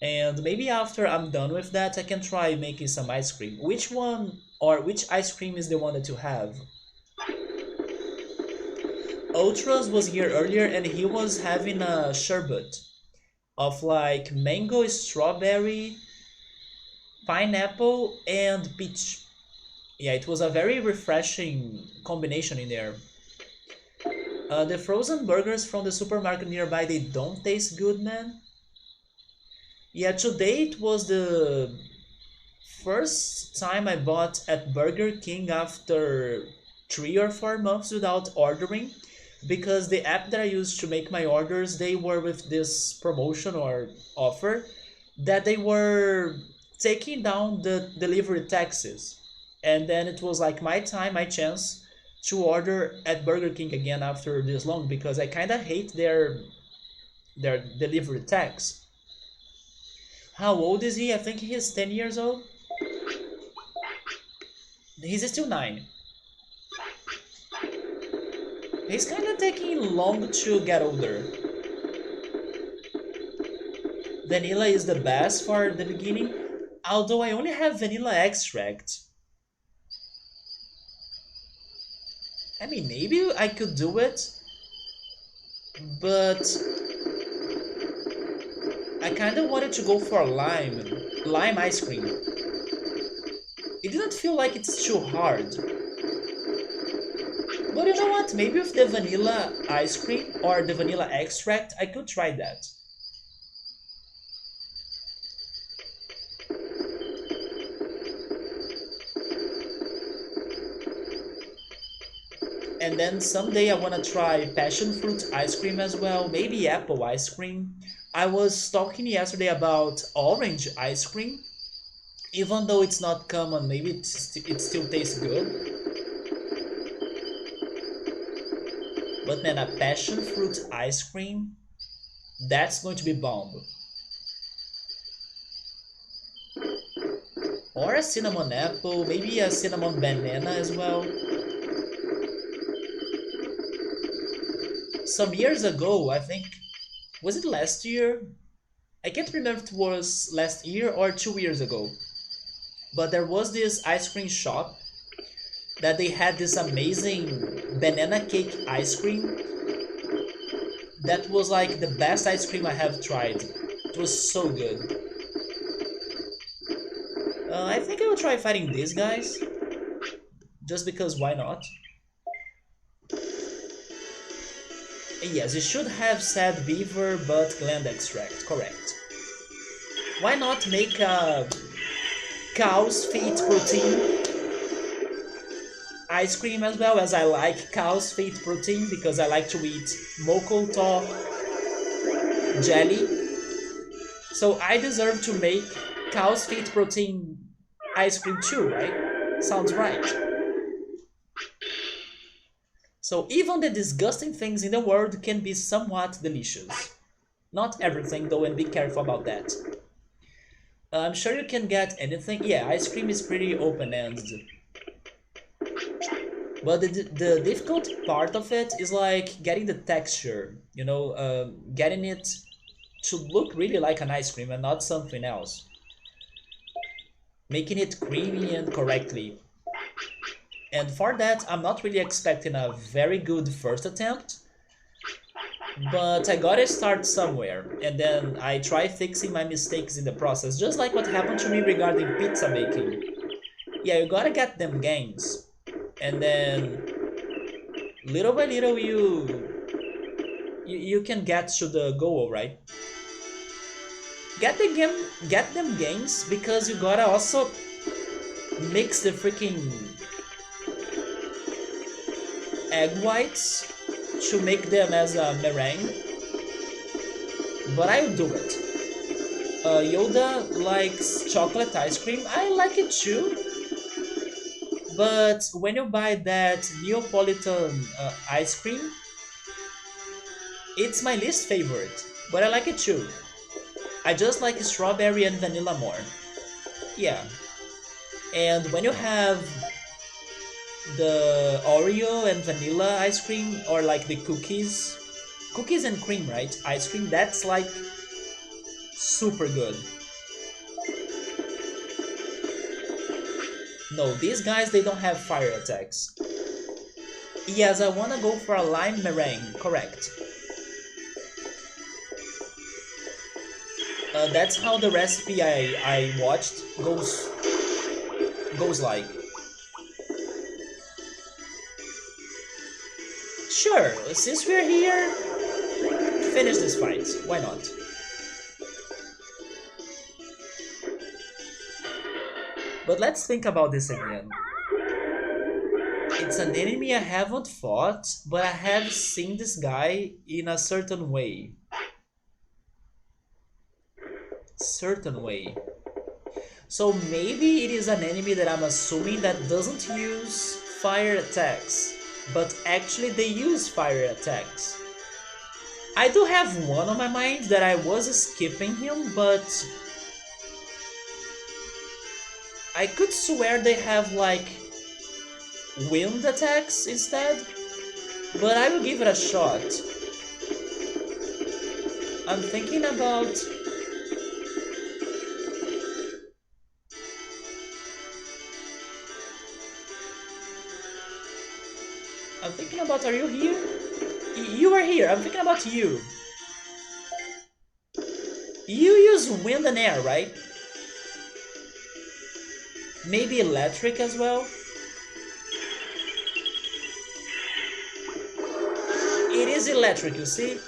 And maybe after I'm done with that, I can try making some ice cream. Which one or which ice cream is the one that you have? Ultras was here earlier and he was having a sherbet of like mango, strawberry, pineapple, and peach. Yeah, it was a very refreshing combination in there. The frozen burgers from the supermarket nearby, they don't taste good, man. Yeah, today it was the first time I bought at Burger King after 3 or 4 months without ordering because the app that I used to make my orders, they were with this promotion or offer that they were taking down the delivery taxes. And then it was like my time, my chance to order at Burger King again after this long because I kind of hate their delivery tax. How old is he? I think he's 10 years old. He's still 9. He's kind of taking long to get older. Vanilla is the best for the beginning, although I only have vanilla extract. I mean, maybe I could do it, but I kind of wanted to go for lime ice cream. It didn't feel like it's too hard. But you know what? Maybe with the vanilla ice cream or the vanilla extract, I could try that. And then someday I want to try passion fruit ice cream as well, maybe apple ice cream. I was talking yesterday about orange ice cream, even though it's not common, maybe it still tastes good. But man, a passion fruit ice cream, that's going to be bomb. Or a cinnamon apple, maybe a cinnamon banana as well. Some years ago, I think, was it last year? I can't remember if it was last year or 2 years ago. But there was this ice cream shop that they had this amazing banana cake ice cream that was like the best ice cream I have tried. It was so good. I think I will try fighting these guys, just because why not? Yes, it should have said beaver but gland extract, correct. Why not make a cow's feet protein ice cream as well, as I like cow's feet protein because I like to eat mokoto jelly. So I deserve to make cow's feet protein ice cream too, right? Sounds right. So even the disgusting things in the world can be somewhat delicious. Not everything though, and be careful about that. I'm sure you can get anything. Yeah, ice cream is pretty open-ended. But the difficult part of it is like getting the texture, getting it to look really like an ice cream and not something else. Making it creamy and correctly. And for that, I'm not really expecting a very good first attempt, but I gotta start somewhere, and then I try fixing my mistakes in the process, just like what happened to me regarding pizza baking. Yeah, you gotta get them gains, and then little by little you can get to the goal, right? Get them gains because you gotta also mix the freaking egg whites to make them as a meringue, but I'll do it. Yoda likes chocolate ice cream. I like it too, but when you buy that Neapolitan ice cream, it's my least favorite, but I like it too. I just like strawberry and vanilla more. Yeah, and when you have the Oreo and vanilla ice cream, or like the cookies and cream, right? Ice cream, that's like super good. No, these guys, they don't have fire attacks. Yes, I wanna go for a lime meringue, correct. That's how the recipe I watched goes like. Sure, since we're here, finish this fight. Why not? But let's think about this again. It's an enemy I haven't fought, but I have seen this guy in a certain way. Certain way. So maybe it is an enemy that I'm assuming that doesn't use fire attacks, but actually they use fire attacks. I do have one on my mind that I was skipping him, but I could swear they have like wind attacks instead, but I will give it a shot. I'm thinking about are you here? You are here. I'm thinking about you. You use wind and air, right? Maybe electric as well? It is electric, you see?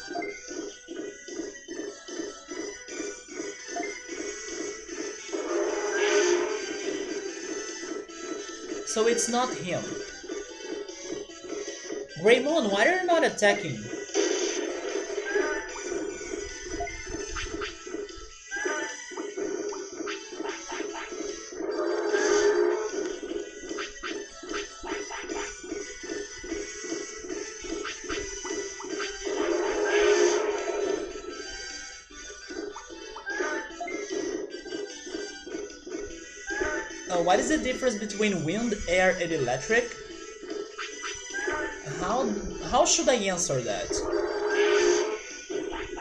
So it's not him. Greymon, why are you not attacking? What is the difference between wind, air, and electric? How how should I answer that?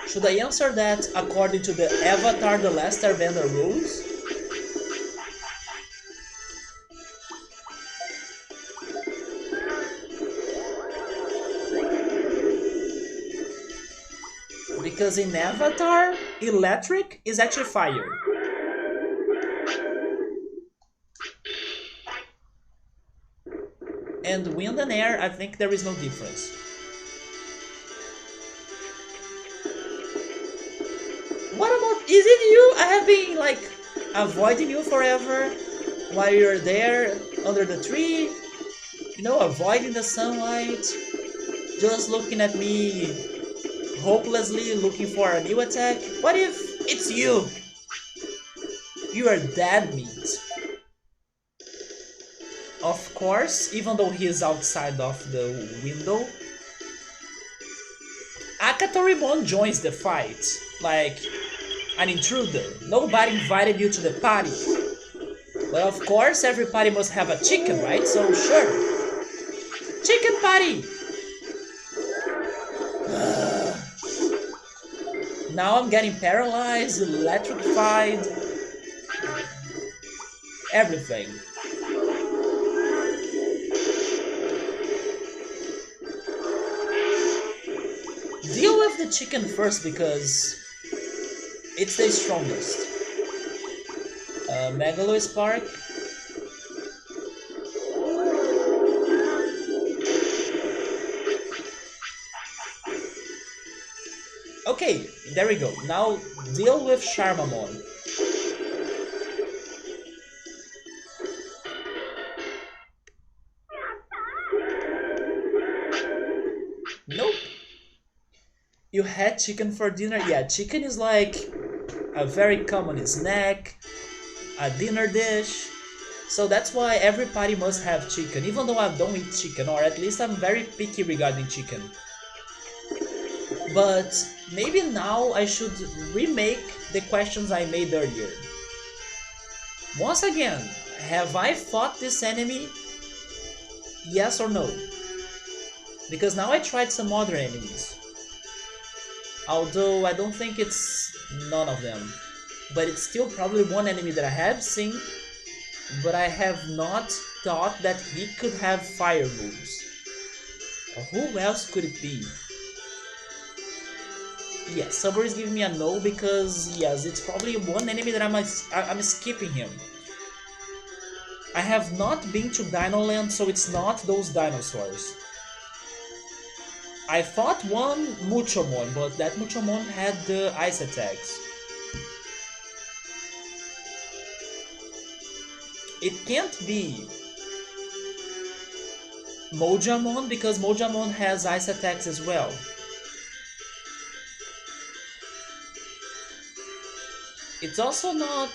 Should I answer that according to the Avatar The Last Airbender rules? Because in Avatar, electric is actually fire. And wind and air, I think there is no difference. What about, is it you? I have been like avoiding you forever while you're there under the tree, you know, avoiding the sunlight, just looking at me hopelessly looking for a new attack. What if it's you? You are dead meat. Of course, even though he is outside of the window, Akatorimon joins the fight, like an intruder. Nobody invited you to the party. But of course, every party must have a chicken, right? So sure. Chicken party! Now I'm getting paralyzed, electrified, everything. Deal with the chicken first because it's the strongest. Megalo Spark. Okay, there we go. Now deal with Charmamon. Nope. You had chicken for dinner? Yeah, chicken is like a very common snack, a dinner dish. So that's why every party must have chicken, even though I don't eat chicken, or at least I'm very picky regarding chicken. But maybe now I should remake the questions I made earlier. Once again, have I fought this enemy? Yes or no? Because now I tried some other enemies. Although I don't think it's none of them. But it's still probably one enemy that I have seen, but I have not thought that he could have fire moves. Who else could it be? Yes, Subway is giving me a no because yes, it's probably one enemy that I'm skipping him. I have not been to Dino Land, so it's not those dinosaurs. I fought one Muchomon, but that Muchomon had the ice attacks. It can't be Mojamon because Mojamon has ice attacks as well. It's also not...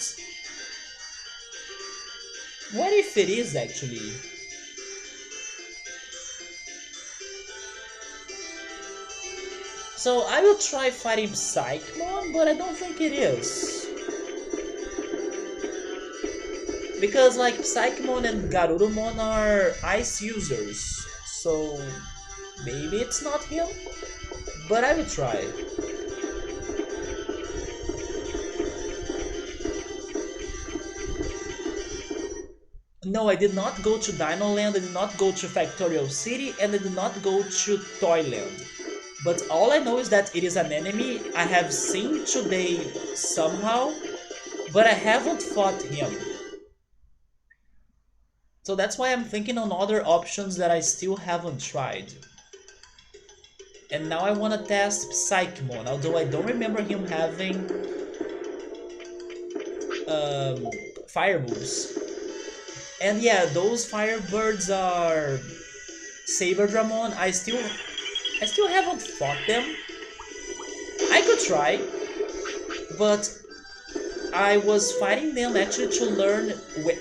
What if it is actually? So I will try fighting Psychmon, but I don't think it is. Because like Psychmon and Garurumon are ice users, so maybe it's not him, but I will try. No, I did not go to Dino Land, I did not go to Factorial City, and I did not go to Toyland. But all I know is that it is an enemy I have seen today somehow, but I haven't fought him. So that's why I'm thinking on other options that I still haven't tried. And now I want to test Psychmon, although I don't remember him having fire moves. And yeah, those firebirds are Saberdramon. I still haven't fought them. I could try, but I was fighting them actually to learn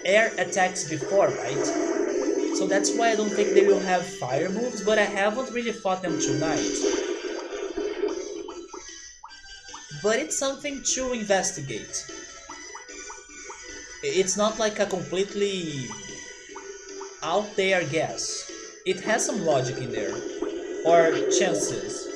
air attacks before, right? So that's why I don't think they will have fire moves, but I haven't really fought them tonight. But it's something to investigate. It's not like a completely out there guess. It has some logic in there. Or chances.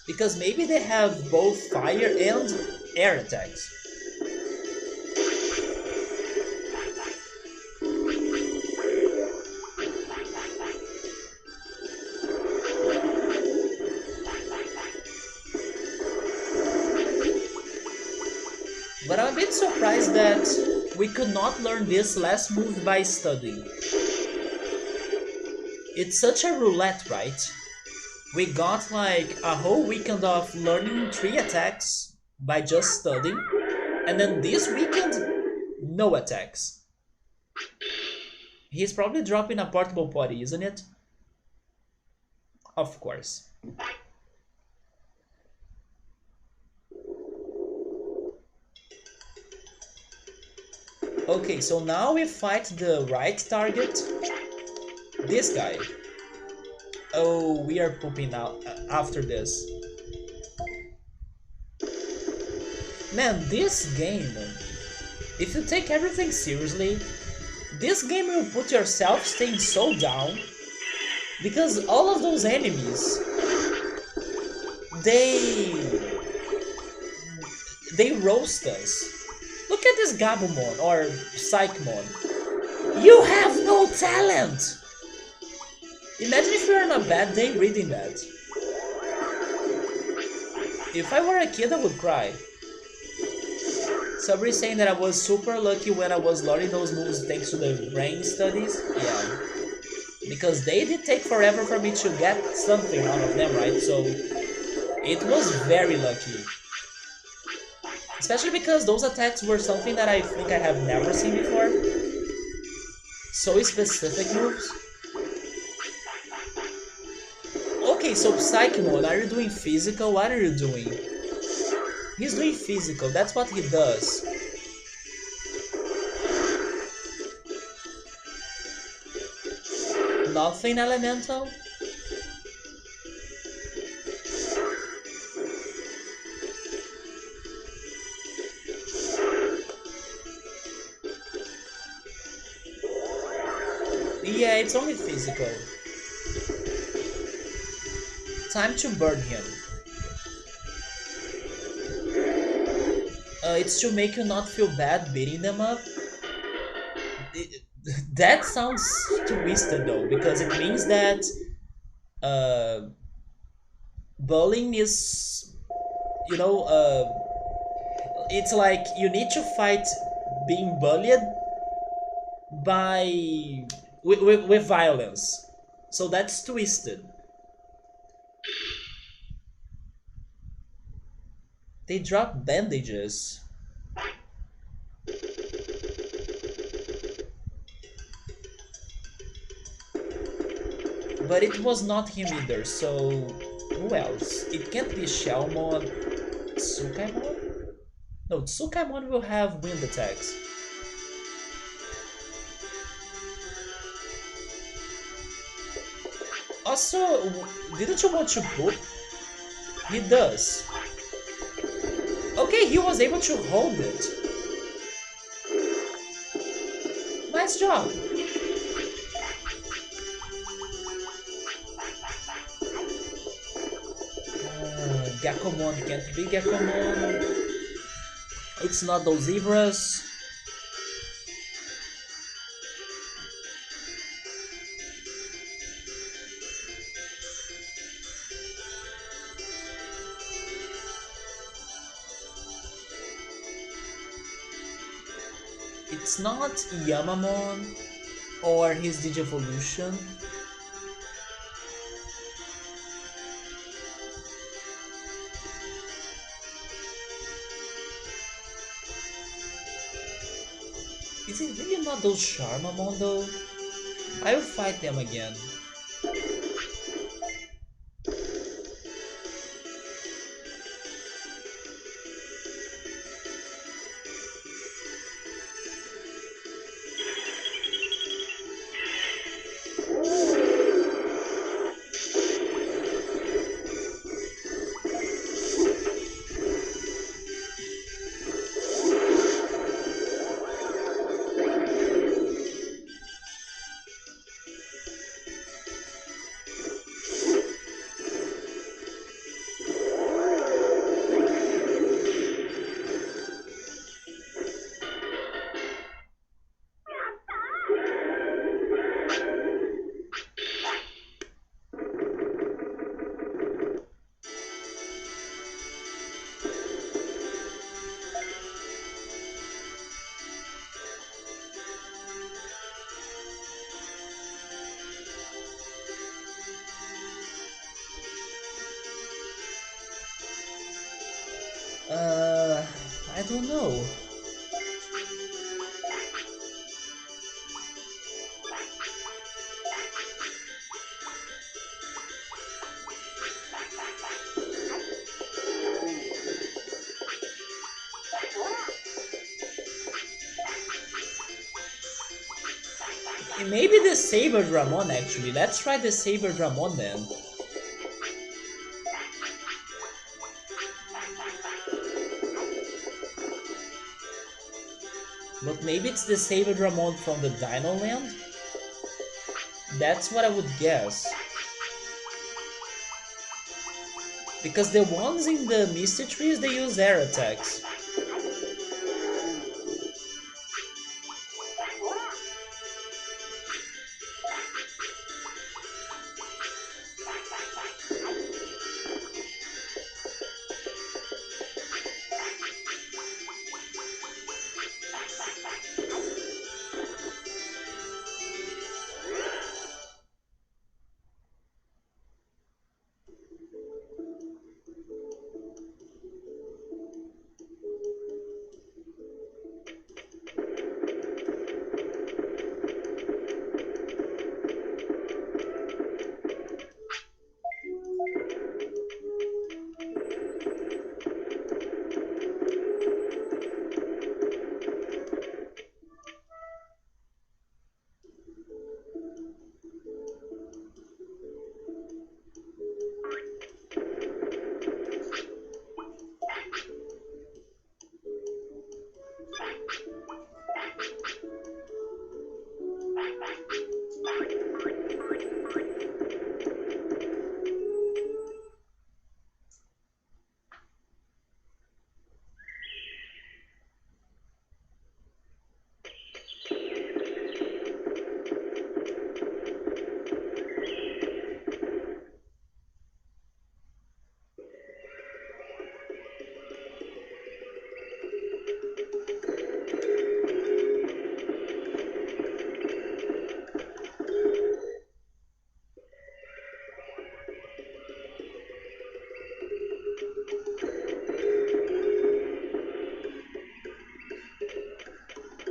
Because maybe they have both fire and air attacks. But I'm a bit surprised that we could not learn this last move by studying. It's such a roulette, right? We got like a whole weekend of learning 3 attacks by just studying, and then this weekend, no attacks. He's probably dropping a portable potty, isn't it? Of course. Okay, so now we fight the right target. This guy. Oh, we are pooping out after this. Man, this game, if you take everything seriously, this game will put yourself staying so down because all of those enemies, they they roast us. Look at this Gabumon or Psychmon. You have no talent! Imagine if you're on a bad day reading that. If I were a kid, I would cry. Somebody saying that I was super lucky when I was learning those moves thanks to the brain studies. Yeah. Because they did take forever for me to get something out of them, right? So it was very lucky. Especially because those attacks were something that I think I have never seen before. So specific moves. Okay, so Psychemon, are you doing physical? What are you doing? He's doing physical, that's what he does. Nothing elemental? Yeah, it's only physical. Time to burn him. It's to make you not feel bad beating them up. That sounds twisted though, because it means that uh, bullying is, you know, it's like you need to fight being bullied by with violence. So that's twisted. They drop bandages. But it was not him either, so who else? It can't be Shelmon. Tsukaimon? No, Tsukaimon will have wind attacks. Also, didn't you want to poop? He does. Okay, he was able to hold it. Nice job. Gakomon can't be Gakomon. It's not those zebras. It's not Yamamon or his Digivolution. Is it really not those Charmamon though? I will fight them again. I don't know. Maybe the Saber Dramon actually. Let's try the Saber Dramon then. But maybe it's the Saber Dramon from the Dino Land? That's what I would guess. Because the ones in the Misty Trees, they use air attacks.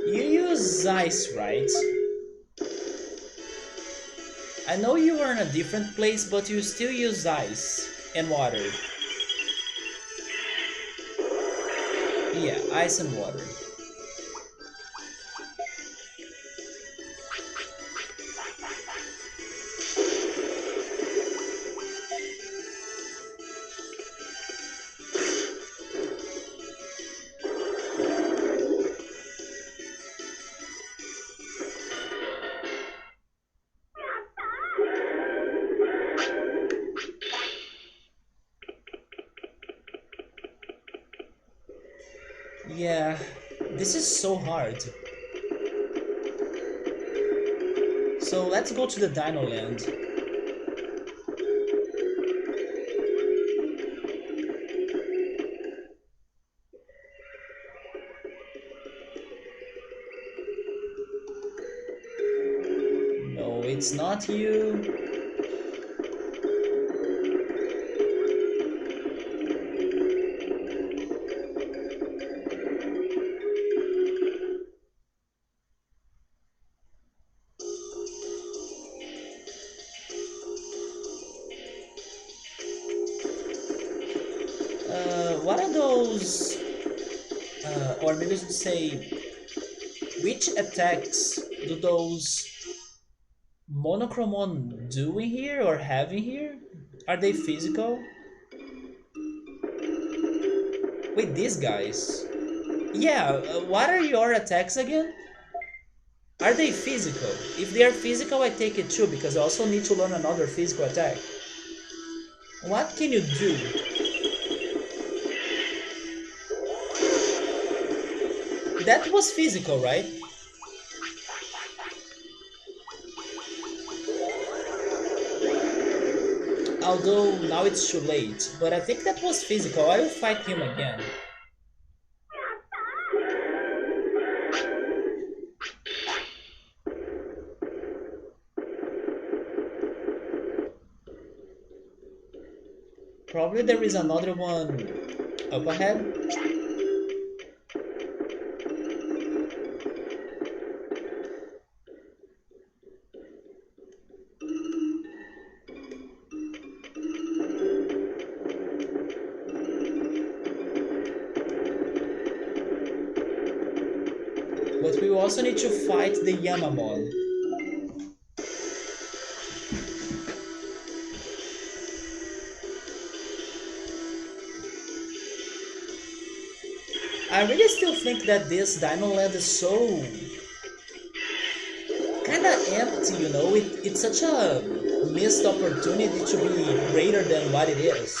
You use ice, right? I know you are in a different place, but you still use ice and water. Yeah, ice and water. Yeah, this is so hard. So let's go to the Dino Land. No, it's not you. What are those? Or maybe I should say, which attacks do those Monochromon do in here or have in here? Are they physical? Wait, these guys. Yeah, what are your attacks again? Are they physical? If they are physical, I take it too, because I also need to learn another physical attack. What can you do? That was physical, right? Although now it's too late, but I think that was physical. I will fight him again. Probably there is another one up ahead. we will also need to fight the Yamamon. I really still think that this Dino Land is so kinda empty, you know? It's such a missed opportunity to be greater than what it is.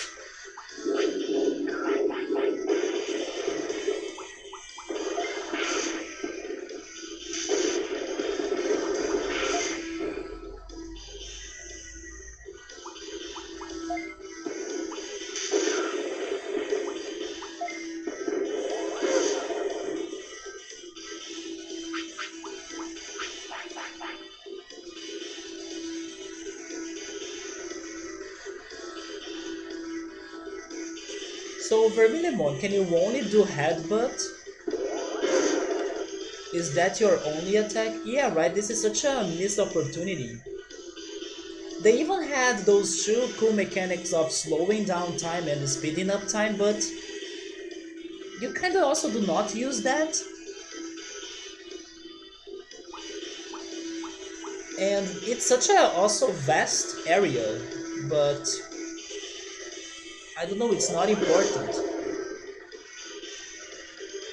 So, Vermilimon, can you only do headbutt? Is that your only attack? Yeah, right, this is such a missed opportunity. They even had those two cool mechanics of slowing down time and speeding up time, but you kinda also do not use that. And it's such a also vast area, but I don't know, it's not important.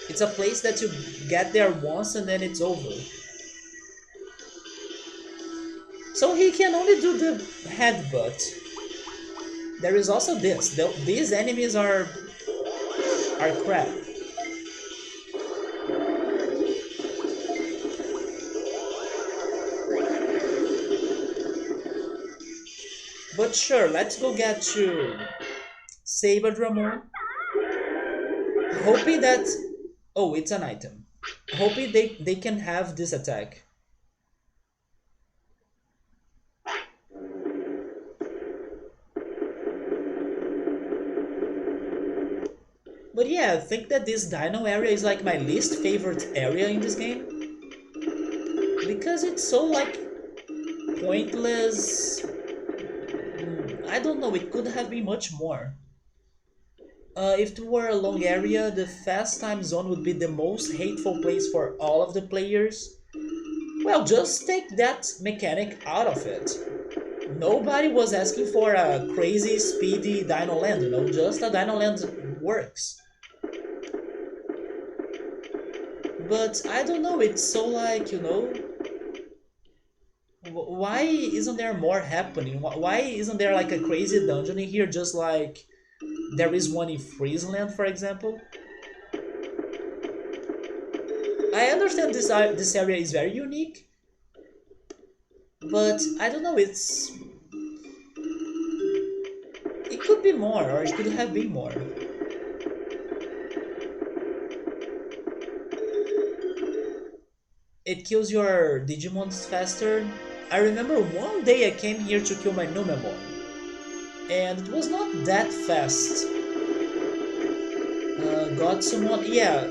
It's a place that you get there once and then it's over. So he can only do the headbutt. There is also this. These enemies are crap. But sure, let's go get to Saber Dramon. Hoping that... Oh, it's an item. Hoping they can have this attack. But yeah, I think that this dino area is like my least favorite area in this game. Because it's so like pointless. I don't know, it could have been much more. If it were a long area, the fast time zone would be the most hateful place for all of the players. Well, just take that mechanic out of it. Nobody was asking for a crazy, speedy Dino Land, you know, just a Dino Land works. But I don't know, it's so like, you know, why isn't there more happening? Why isn't there like a crazy dungeon in here just like there is one in Freezeland, for example? I understand this area is very unique, but I don't know, it could be more, or it could have been more. It kills your Digimons faster. I remember one day I came here to kill my Numemon, and it was not that fast. Got someone? Yeah.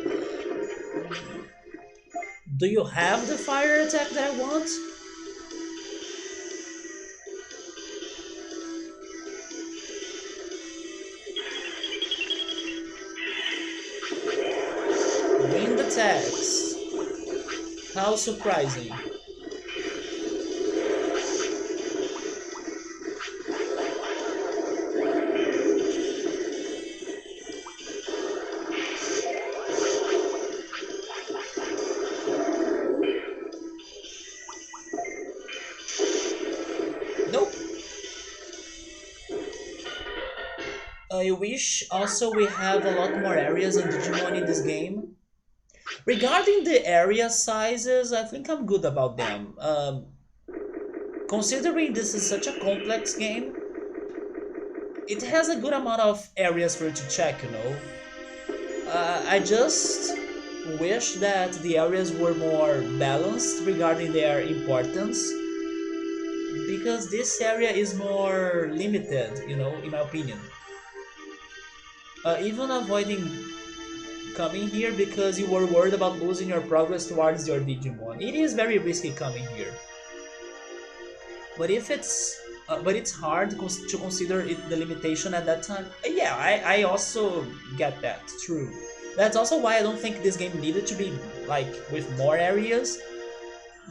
Do you have the fire attack that I want? Wind attacks. How surprising. Nope. I wish also we have a lot more areas in Digimon in this game. Regarding the area sizes, I think I'm good about them. Considering this is such a complex game, it has a good amount of areas for you to check, you know. I just wish that the areas were more balanced regarding their importance, because this area is more limited, you know, in my opinion. Even avoiding coming here because you were worried about losing your progress towards your Digimon. It is very risky coming here. But if it's hard to consider it the limitation at that time. Yeah, I also get that. True. That's also why I don't think this game needed to be like with more areas,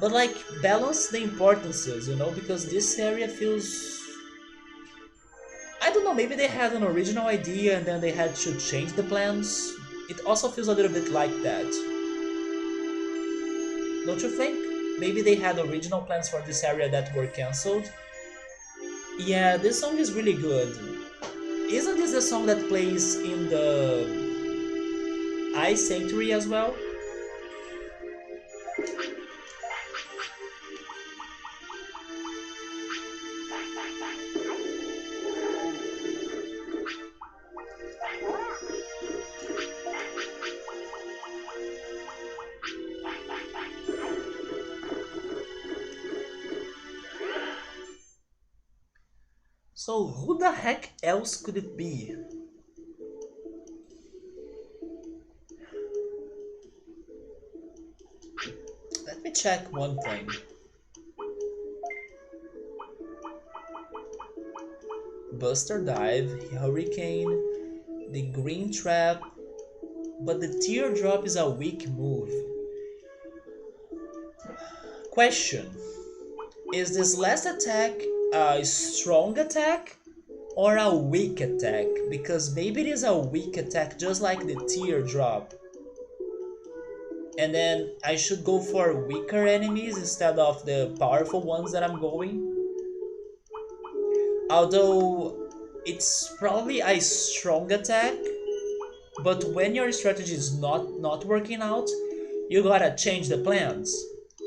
but like balance the importances, because this area feels, I don't know, maybe they had an original idea and then they had to change the plans. It also feels a little bit like that. Don't you think? Maybe they had original plans for this area that were cancelled. Yeah, this song is really good. Isn't this the song that plays in the Ice Sanctuary as well? So who the heck else could it be? Let me check one thing. Buster Dive, Hurricane, the Green Trap, but the Teardrop is a weak move. Question: is this last attack a strong attack or a weak attack? Because maybe it is a weak attack just like the Teardrop. And then I should go for weaker enemies instead of the powerful ones that I'm going. Although it's probably a strong attack, but when your strategy is not working out, you gotta change the plans.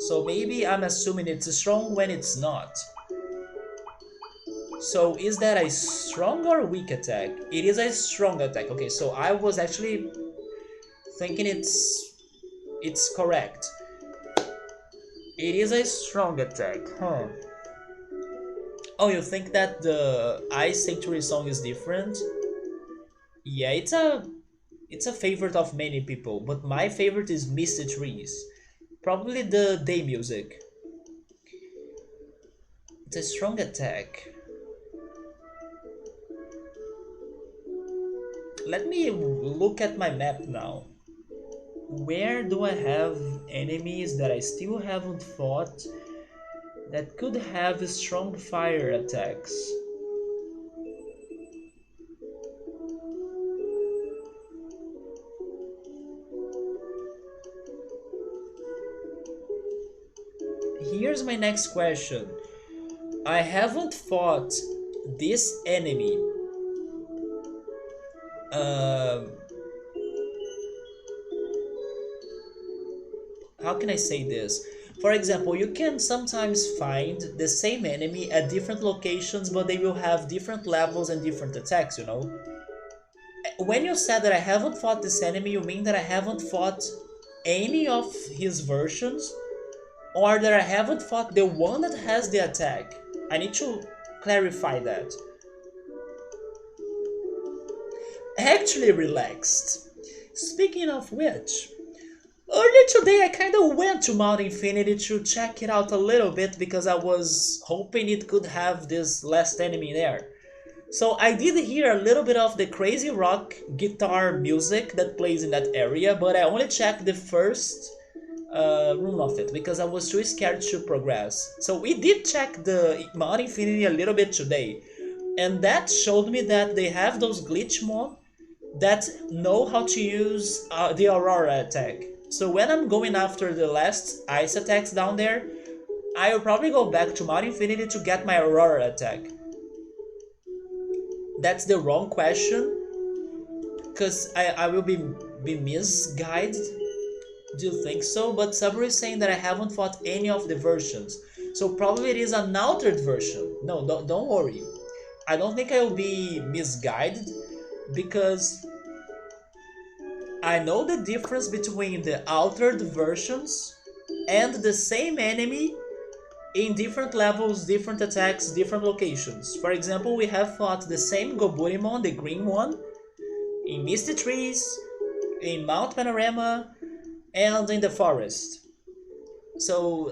So maybe I'm assuming it's strong when it's not. So is that a strong or weak attack? It is a strong attack. Okay, so I was actually thinking it's correct. It is a strong attack, huh? Oh, you think that the Ice Sanctuary song is different? Yeah, it's a favorite of many people, but my favorite is Misty Trees. Probably the day music. It's a strong attack. Let me look at my map now. Where do I have enemies that I still haven't fought that could have strong fire attacks? Here's my next question. I haven't fought this enemy. How can I say this? For example, you can sometimes find the same enemy at different locations, but they will have different levels and different attacks. When you said that I haven't fought this enemy, you mean that I haven't fought any of his versions? Or that I haven't fought the one that has the attack? I need to clarify that. Actually relaxed. Speaking of which, earlier today I kinda went to Mount Infinity to check it out a little bit because I was hoping it could have this last enemy there. So I did hear a little bit of the crazy rock guitar music that plays in that area, but I only checked the first room of it because I was too scared to progress. So we did check the Mount Infinity a little bit today, and that showed me that they have those glitchmon that know how to use the Aurora attack. So when I'm going after the last ice attacks down there, I'll probably go back to Mount Infinity to get my Aurora attack. That's the wrong question, because I will be misguided. Do you think so? But Sabri is saying that I haven't fought any of the versions. So probably it is an altered version. No, don't worry. I don't think I will be misguided because I know the difference between the altered versions and the same enemy in different levels, different attacks, different locations. For example, we have fought the same Goburimon, the green one, in Misty Trees, in Mount Panorama, and in the forest. So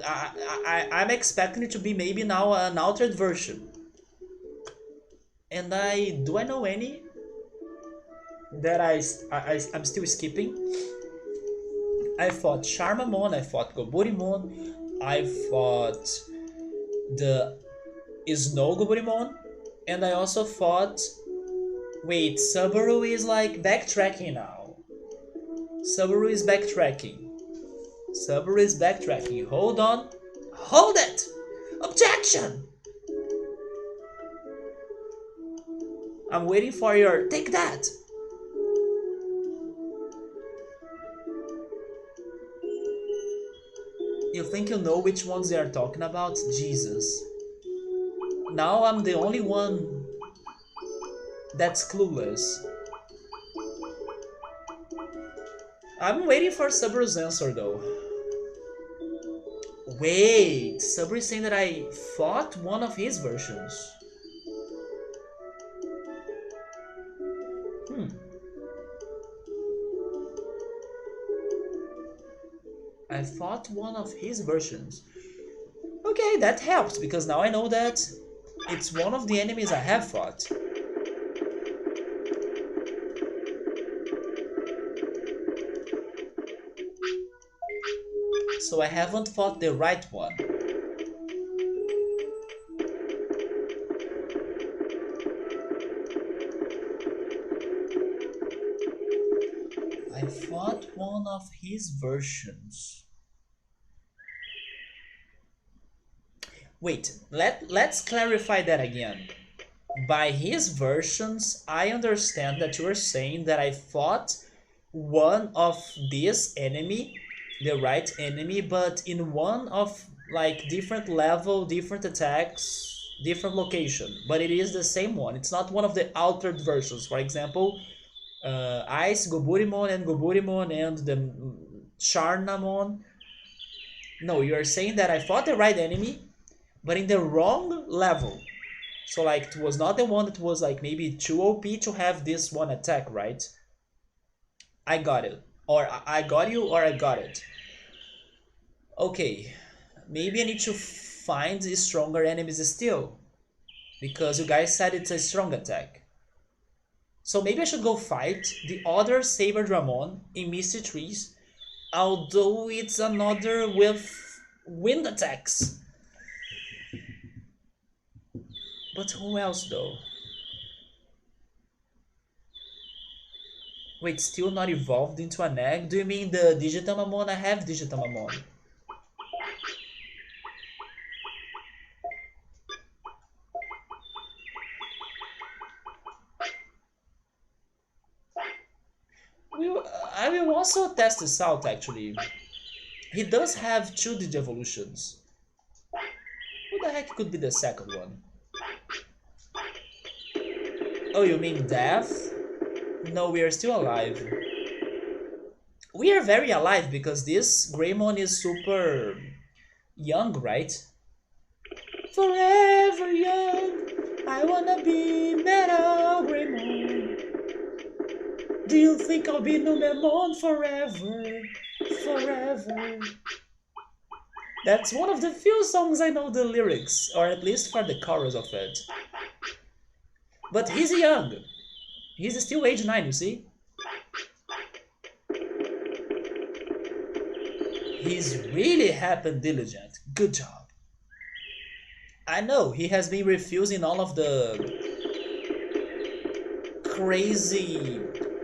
I'm expecting it to be maybe now an altered version. And do I know any that I'm still skipping? I fought Charmamon, I fought Goburimon, I fought the Snow Goburimon, and I also fought. Wait, Subaru is like backtracking now. Subaru is backtracking. Subaru is backtracking. Hold on. Hold it! Objection! I'm waiting for your. Take that! You think you know which ones they are talking about? Jesus. Now I'm the only one that's clueless. I'm waiting for Subaru's answer though. Wait, Subaru is saying that I fought one of his versions. Hmm. I fought one of his versions. Okay, that helps because now I know that it's one of the enemies I have fought. So I haven't fought the right one. I fought one of his versions. Wait, let's clarify that again. By his versions, I understand that you are saying that I fought one of this enemy, the right enemy, but in one of like different level, different attacks, different location. But it is the same one. It's not one of the altered versions. For example, Ice Goburimon and the Charnamon. No, you are saying that I fought the right enemy, but in the wrong level. So like it was not the one that was like maybe too OP to have this one attack, right? I got it. Or I got you or I got it. Okay. Maybe I need to find stronger enemies still. Because you guys said it's a strong attack. So maybe I should go fight the other Saber Dramon in Misty Trees. Although it's another with wind attacks. But who else though? Wait, still not evolved into an egg? Do you mean the Digitamamon? I have Digitamamon. I will also test this out actually. He does have two Digivolutions. Who the heck could be the second one? Oh, you mean death? No, we are still alive. We are very alive because this Greymon is super young, right? Forever young, I wanna be Metal Greymon. Do you think I'll be Numemon forever? Forever. That's one of the few songs I know the lyrics, or at least for the chorus of it. But he's young. He's still age 9, you see? He's really happy and diligent. Good job. I know, he has been refusing all of the crazy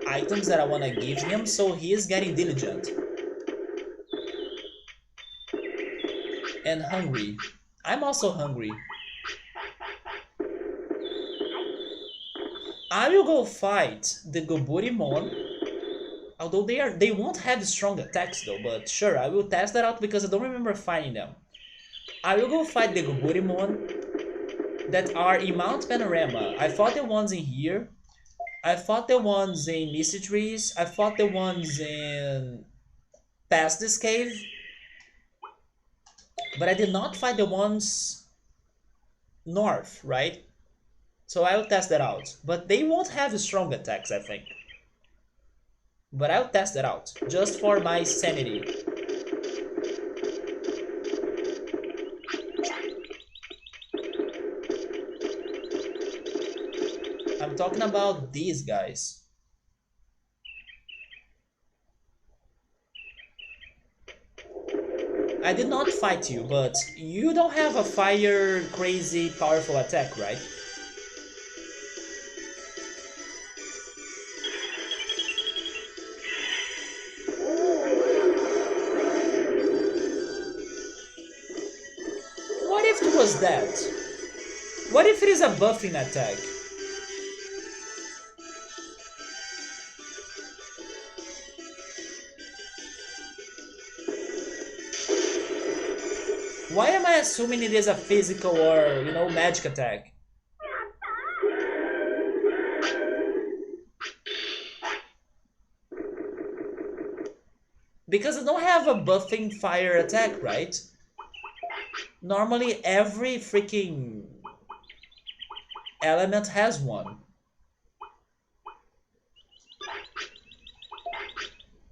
items that I want to give him, so he is getting diligent. And hungry. I'm also hungry. I will go fight the Goburimon. Although they won't have strong attacks though, but sure, I will test that out because I don't remember fighting them. I will go fight the Goburimon that are in Mount Panorama. I fought the ones in here. I fought the ones in Misty Trees. I fought the ones in past this cave. But I did not fight the ones north, right? So I'll test that out. But they won't have strong attacks, I think. But I'll test that out, just for my sanity. I'm talking about these guys. I did not fight you, but you don't have a fire crazy powerful attack, right? What if it was that? What if it is a buffing attack? Why am I assuming it is a physical or, magic attack? Because I don't have a buffing fire attack, right? Normally every freaking element has one.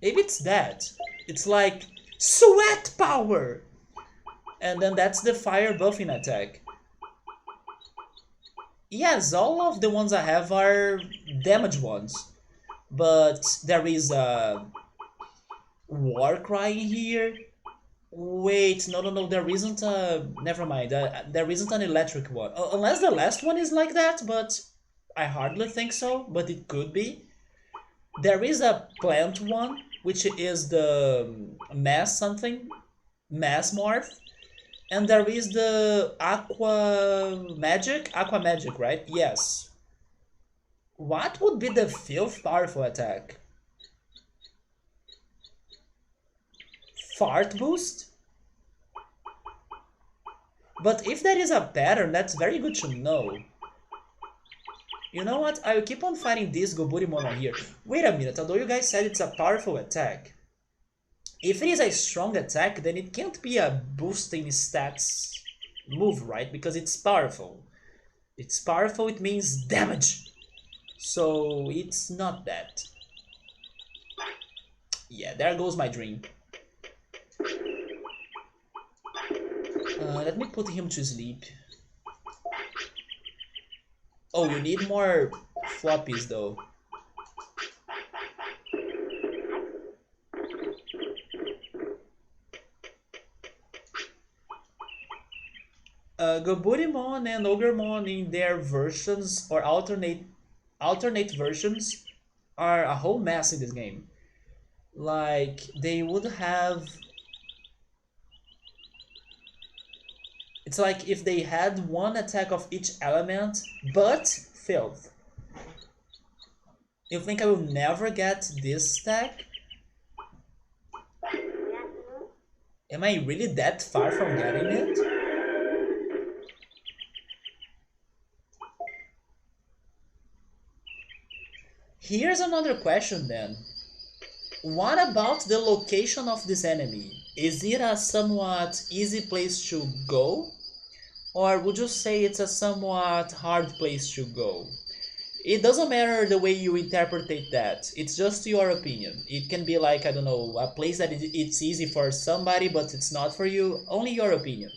Maybe it's that. It's like sweat power! And then that's the fire buffing attack. Yes, all of the ones I have are damage ones. But there is a war cry in here. Wait, no, no, no, there isn't a... Never mind, there isn't an electric one. Unless the last one is like that, but I hardly think so, but it could be. There is a plant one, which is the mass something, mass morph. And there is the aqua magic, right? Yes. What would be the fifth powerful attack? Fart boost? But if there is a pattern, that's very good to know. You know what? I'll keep on fighting this Goburimon on here. Wait a minute, although you guys said it's a powerful attack. If it is a strong attack, then it can't be a boosting stats move, right? Because it's powerful. It's powerful, it means damage. So it's not that. Yeah, there goes my dream. Let me put him to sleep. Oh, you need more floppies though. Goburimon and Ogremon in their versions or alternate versions are a whole mess in this game. Like they would have... It's like if they had one attack of each element, but filth. You think I will never get this stack? Am I really that far from getting it? Here's another question then. What about the location of this enemy? Is it a somewhat easy place to go? Or would you say it's a somewhat hard place to go? It doesn't matter the way you interpret that. It's just your opinion. It can be like, I don't know, a place that it's easy for somebody but it's not for you. Only your opinion.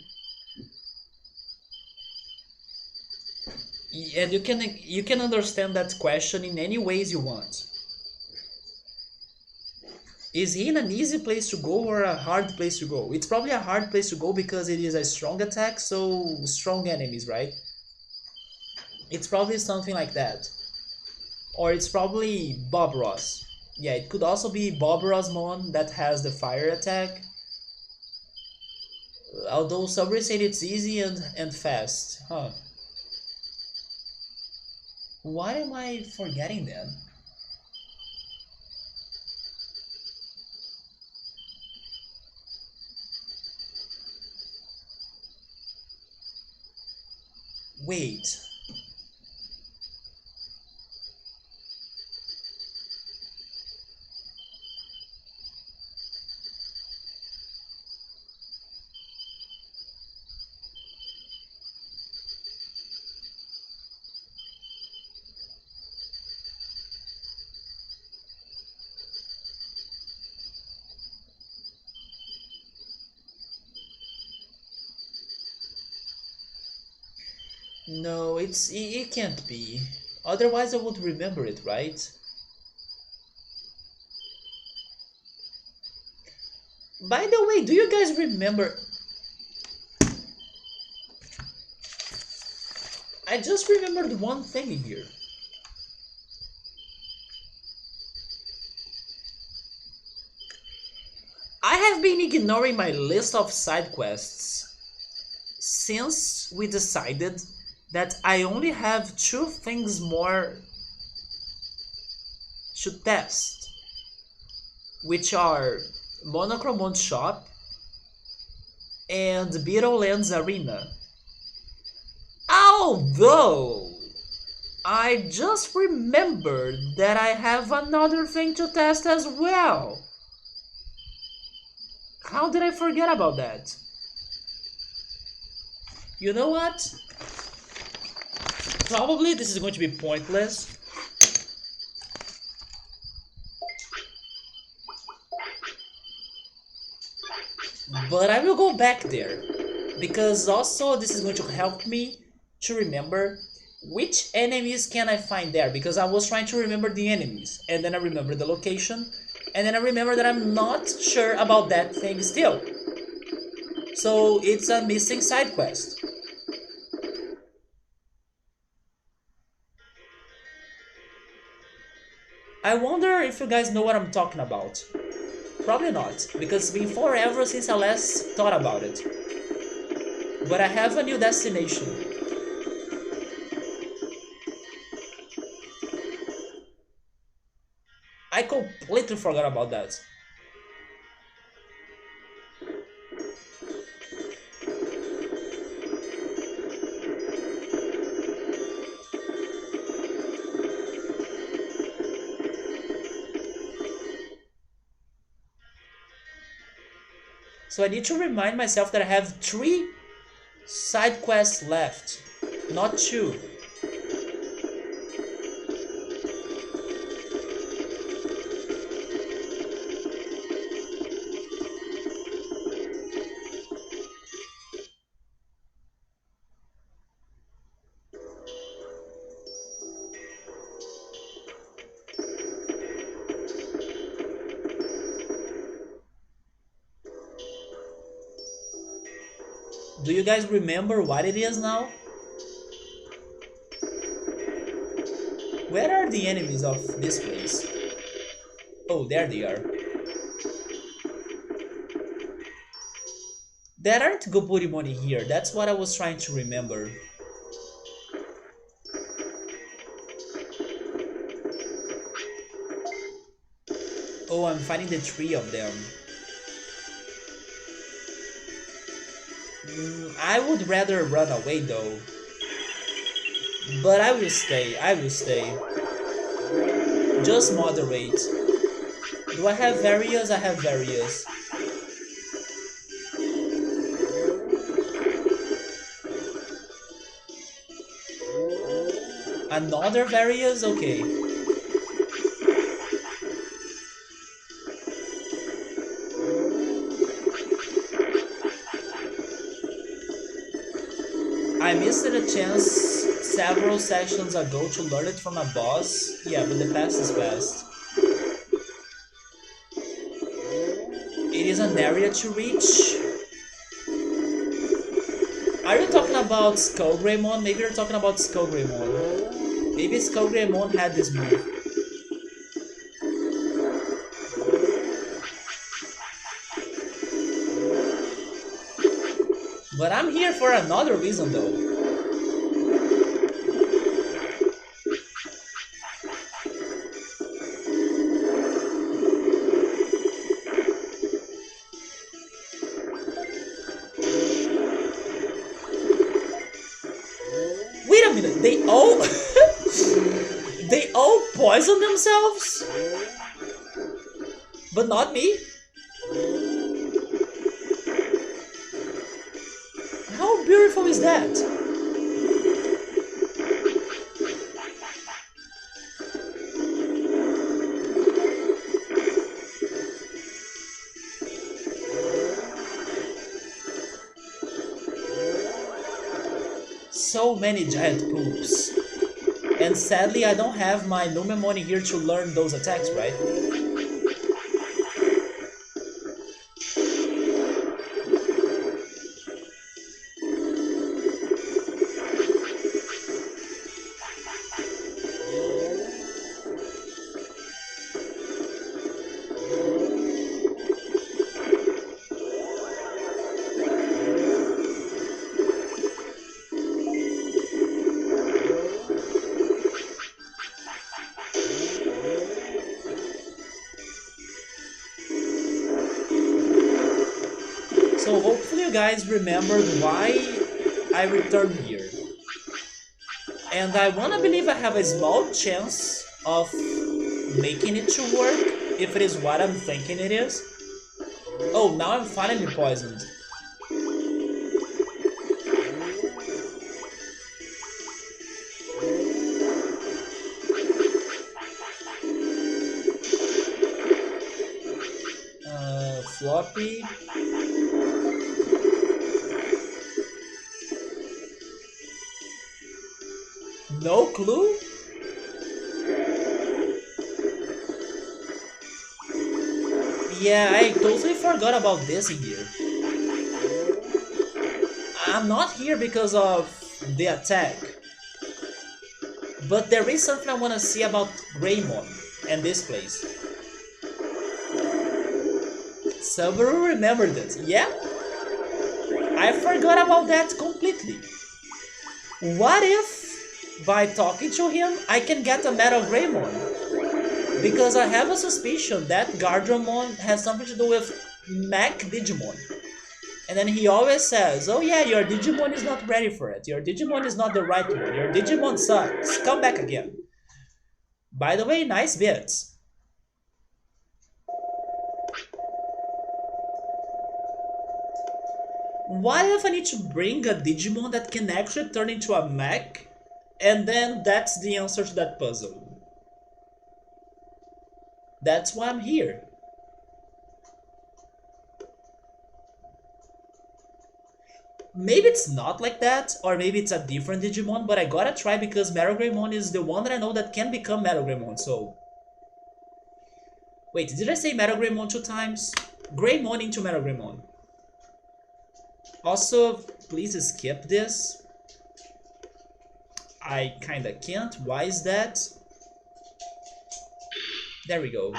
And you can understand that question in any ways you want. Is he in an easy place to go or a hard place to go? It's probably a hard place to go because it is a strong attack, so strong enemies, right? It's probably something like that. Or it's probably Bob Ross. Yeah, it could also be Bob Rossmon that has the fire attack. Although some say it's easy and fast. Huh. Why am I forgetting them? Wait. No, it can't be. Otherwise I would remember it, right? By the way, do you guys remember? I just remembered one thing here. I have been ignoring my list of side quests since we decided that I only have two things more to test, which are Monochromon Shop and Beetleland's Arena. Although, I just remembered that I have another thing to test as well. How did I forget about that? You know what? Probably this is going to be pointless. But I will go back there. Because also this is going to help me to remember which enemies can I find there. Because I was trying to remember the enemies. And then I remember the location. And then I remember that I'm not sure about that thing still. So it's a missing side quest. I wonder if you guys know what I'm talking about. Probably not, because it's been forever since I last thought about it. But I have a new destination. I completely forgot about that. So I need to remind myself that I have 3 side quests left, not 2. Do you guys remember what it is now? Where are the enemies of this place? Oh, there they are. There aren't Goburimoni here, that's what I was trying to remember. Oh, I'm finding the 3 of them. I would rather run away though. But I will stay, I will stay. Just moderate. Do I have various? I have various. Another various? Okay. I missed a chance several sessions ago to learn it from a boss. Yeah, but the past is past. It is an area to reach. Are you talking about Skullgreymon? Maybe you're talking about Skullgreymon. Maybe Skullgreymon had this move. But I'm here for another reason though. Wait a minute, they all they all poison themselves? But not me? How beautiful is that? So many giant poops. And sadly I don't have my Numemon here to learn those attacks, right? So hopefully you guys remembered why I returned here. And I wanna believe I have a small chance of making it to work, if it is what I'm thinking it is. Oh, now I'm finally poisoned. Floppy. No clue? Yeah, I totally forgot about this in here. I'm not here because of the attack. But there is something I want to see about Greymon and this place. Subaru remembered it. Yeah? I forgot about that completely. What if, by talking to him, I can get a Metal Greymon? Because I have a suspicion that Gardramon has something to do with Mech Digimon. And then he always says, oh yeah, your Digimon is not ready for it. Your Digimon is not the right one. Your Digimon sucks. Come back again. By the way, nice bits. What if I need to bring a Digimon that can actually turn into a mech? And then that's the answer to that puzzle. That's why I'm here. Maybe it's not like that, or maybe it's a different Digimon, but I gotta try because Greymon is the one that I know that can become Greymon, so... Wait, did I say Greymon 2 times? Greymon into Greymon. Also, please skip this. I kinda can't. Why is that? There we go.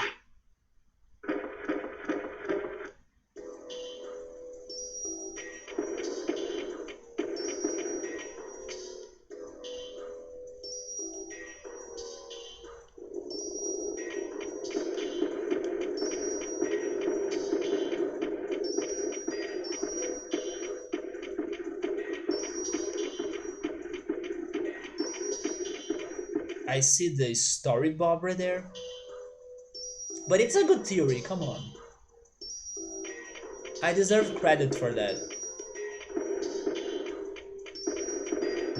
I see the story bob right there. But it's a good theory, come on. I deserve credit for that.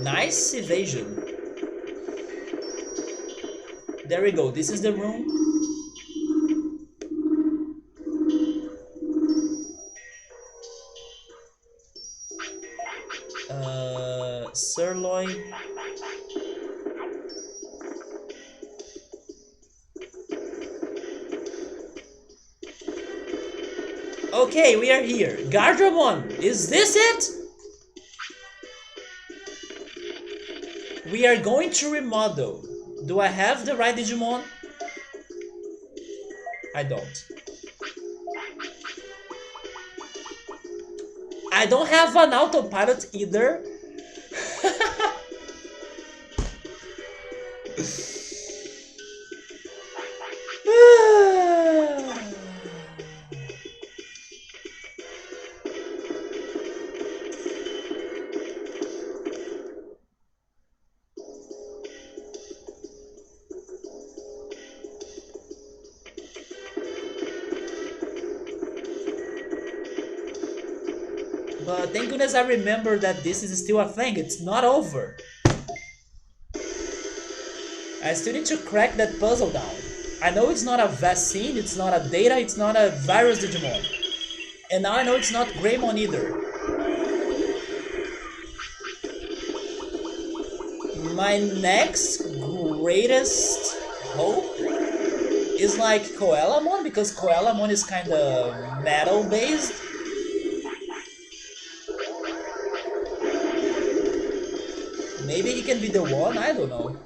Nice evasion. There we go, this is the room. Sirloin. Okay, we are here. Gardramon, is this it? We are going to remodel. Do I have the right Digimon? I don't. I don't have an autopilot either. But thank goodness I remember that this is still a thing. It's not over. I still need to crack that puzzle down. I know it's not a vaccine, it's not a data, it's not a virus Digimon. And now I know it's not Greymon either. My next greatest hope is like Koelamon, because Koelamon is kinda metal based. Maybe he can be the one, I don't know.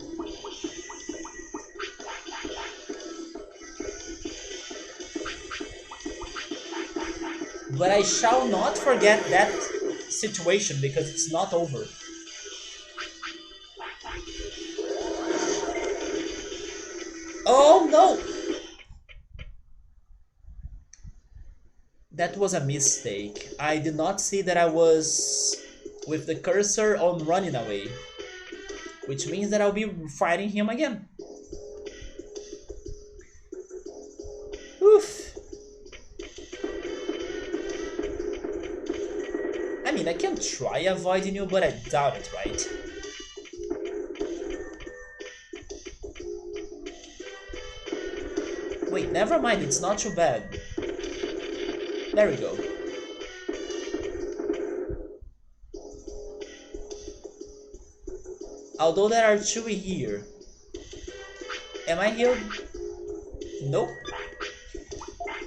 But I shall not forget that situation because it's not over. Oh no! That was a mistake. I did not see that I was with the cursor on running away. Which means that I'll be fighting him again. Oof. I mean, I can try avoiding you, but I doubt it, right? Wait, never mind, it's not too bad. There we go. Although there are two here. Am I healed? Nope.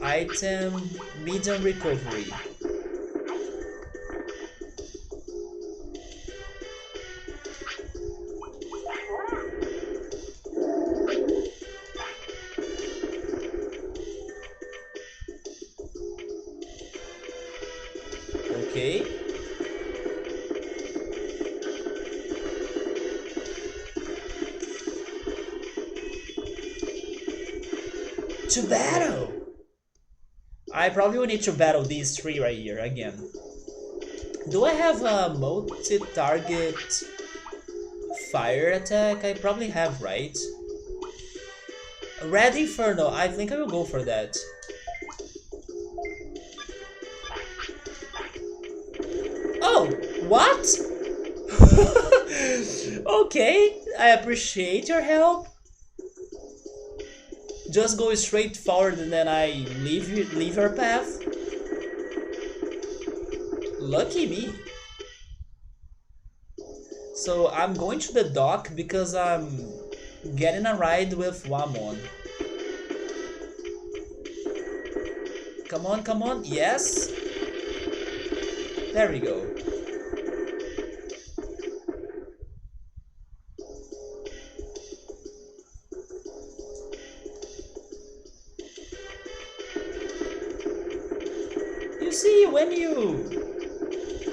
Item, medium recovery. Okay. To battle! I probably will need to battle these three right here again. Do I have a multi-target fire attack? I probably have, right? Red Inferno, I think I will go for that. Oh, what? Okay, I appreciate your help. Just go straight forward and then I leave your path. Lucky me. So I'm going to the dock because I'm getting a ride with Wamon. Come on, come on. Yes. There we go. You see, when you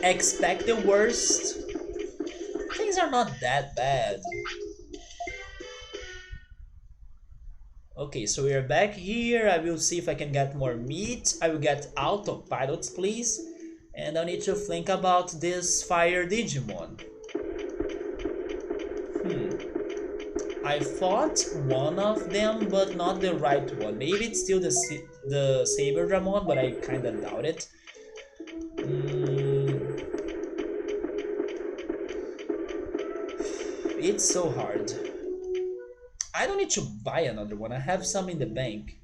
expect the worst, things are not that bad. Okay, so we are back here. I will see if I can get more meat. I will get autopilots, please. And I need to think about this fire Digimon. I fought one of them, but not the right one. Maybe it's still the Saber Dramon, but I kinda doubt it. It's so hard. I don't need to buy another one. I have some in the bank.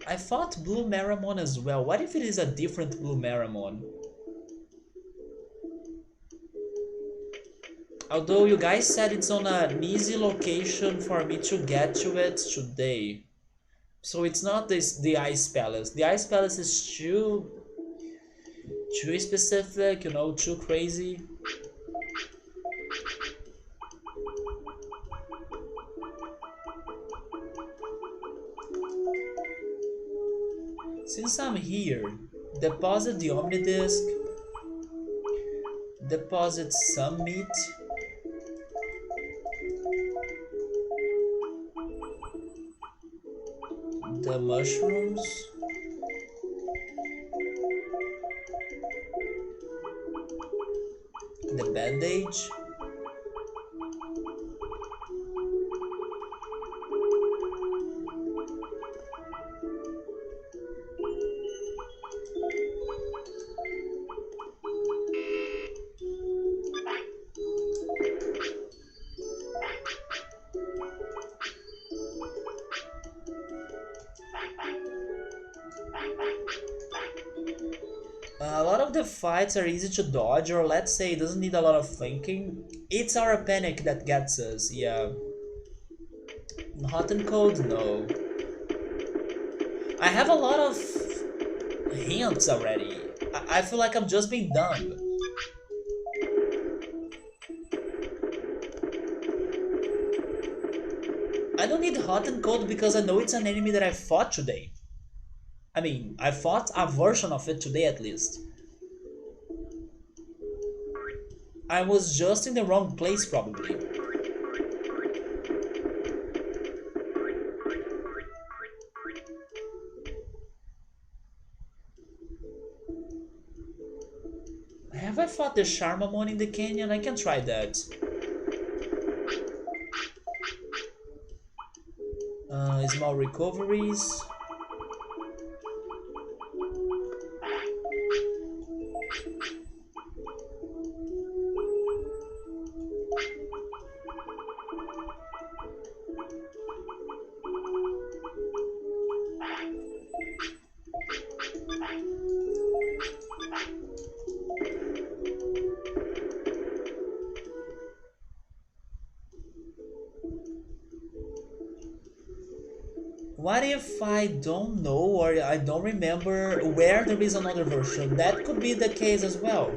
I fought Blue Maramon as well. What if it is a different Blue Maramon? Although you guys said it's on an easy location for me to get to it today. So it's not the Ice Palace. The Ice Palace is too specific, you know, too crazy. Since I'm here, deposit the Omnidisc, deposit some meat, the mushrooms, the bandage, a lot of the fights are easy to dodge, or let's say it doesn't need a lot of thinking. It's our panic that gets us, yeah. Hot and cold, no. I have a lot of hints already. I feel like I'm just being dumb. I don't need hot and cold because I know it's an enemy that I fought today. I mean, I fought a version of it today at least. I was just in the wrong place probably. fought the Charmamon in the canyon. I can try that. Small recoveries. What if I don't know or I don't remember where there is another version? That could be the case as well.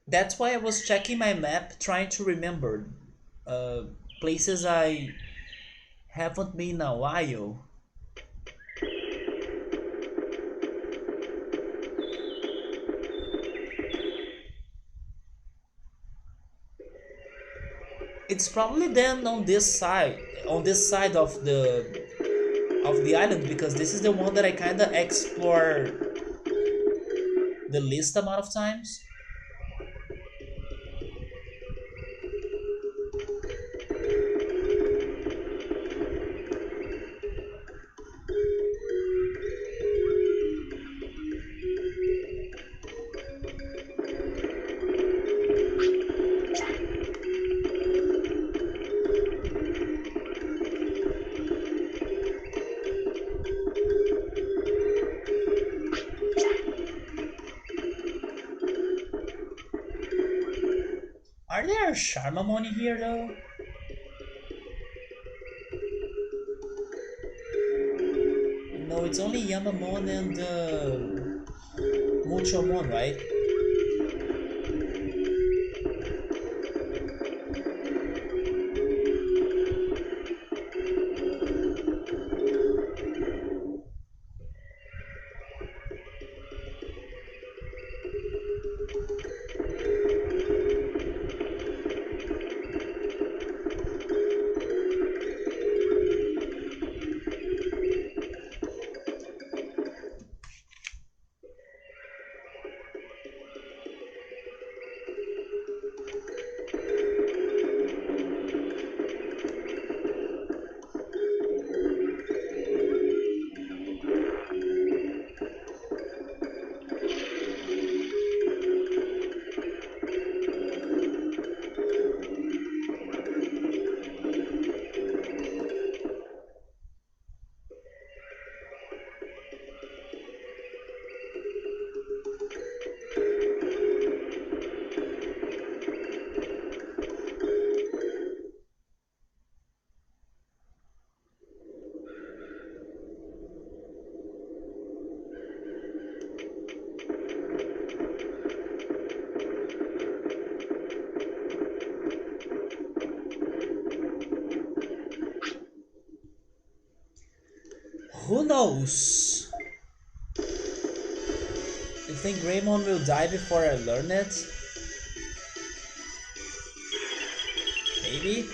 That's why I was checking my map, trying to remember uh, places I haven't been in a while. It's probably then on this side of the island, because this is the one that I kind of explore the least amount of times. Are there Charmamon here though? No, it's only Yamamon and Muchomon, right? Who knows? You think Greymon will die before I learn it? Maybe?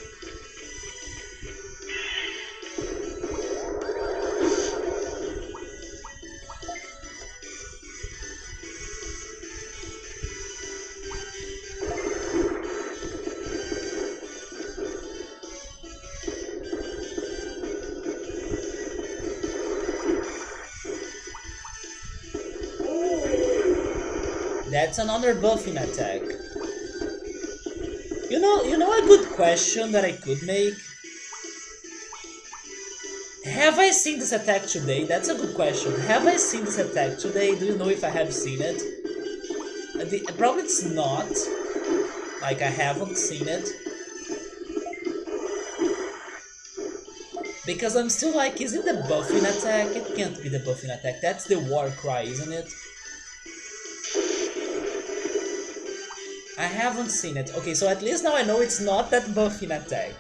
That's another buffing attack. You know a good question that I could make? Have I seen this attack today? That's a good question. Have I seen this attack today? Do you know if I have seen it? Probably it's not. Like, I haven't seen it. Because I'm still like, is it the buffing attack? It can't be the buffing attack. That's the war cry, isn't it? I haven't seen it. Okay, so at least now I know it's not that buffing attack.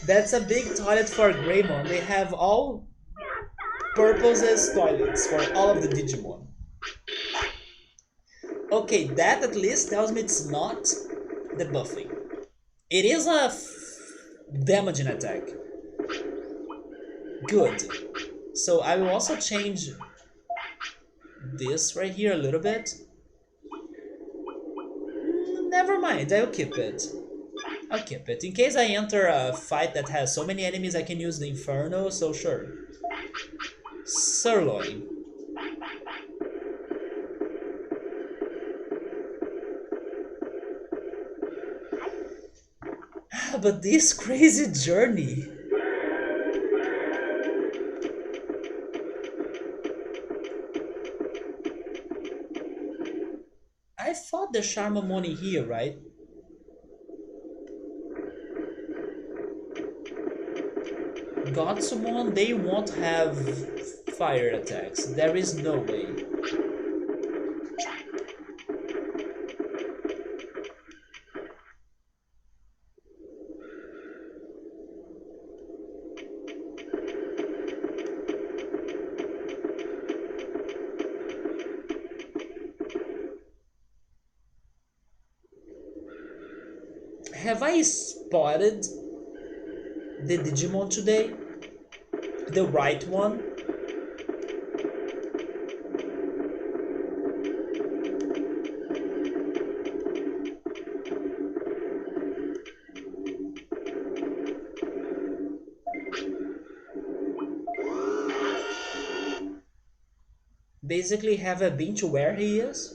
That's a big toilet for Greymon. They have all purposes toilets for all of the Digimon. Okay, that at least tells me it's not the buffing. It is a damaging attack. Good. So I will also change this right here a little bit. Never mind, I'll keep it. I'll keep it. In case I enter a fight that has so many enemies, I can use the Inferno, so sure. Sirloin. But this crazy journey. I fought the Charmamoni here, right? Godsumon, they won't have fire attacks. There is no way. Have I spotted the Digimon today? The right one? Basically, have I been to where he is?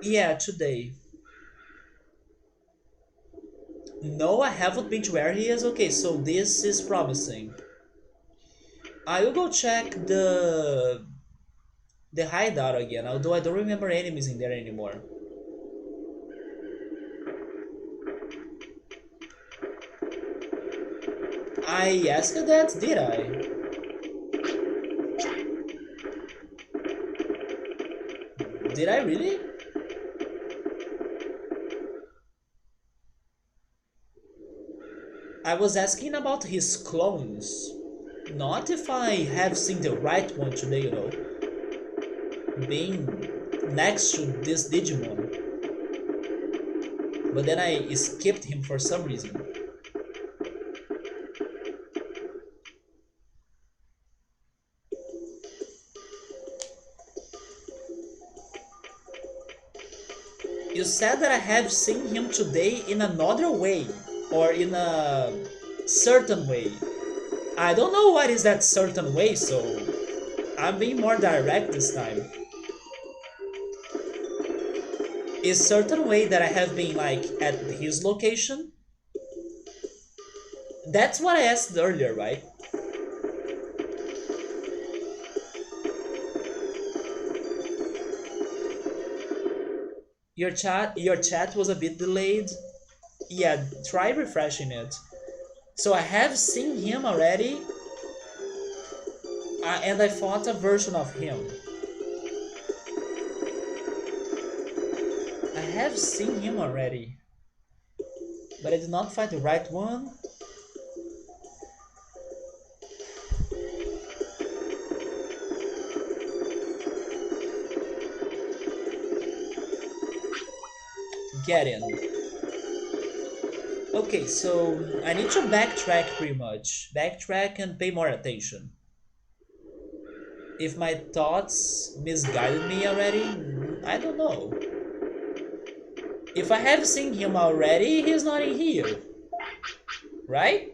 Yeah, today. No, I haven't been to where he is. Okay, so this is promising. I will go check the hideout again, although I don't remember enemies in there anymore. I asked that, did I? Did I really? I was asking about his clones. Not if I have seen the right one today, being next to this Digimon. But then I skipped him for some reason. You said that I have seen him today in another way, or in a certain way. I don't know what is that certain way, so I'm being more direct this time. Is certain way that I have been like at his location? That's what I asked earlier, right? Your chat was a bit delayed. Yeah, try refreshing it. So I have seen him already, and I fought a version of him. I have seen him already, but I did not find the right one. Get in. Okay, so I need to backtrack pretty much. Backtrack and pay more attention. If my thoughts misguided me already, I don't know. If I have seen him already, he's not in here. Right?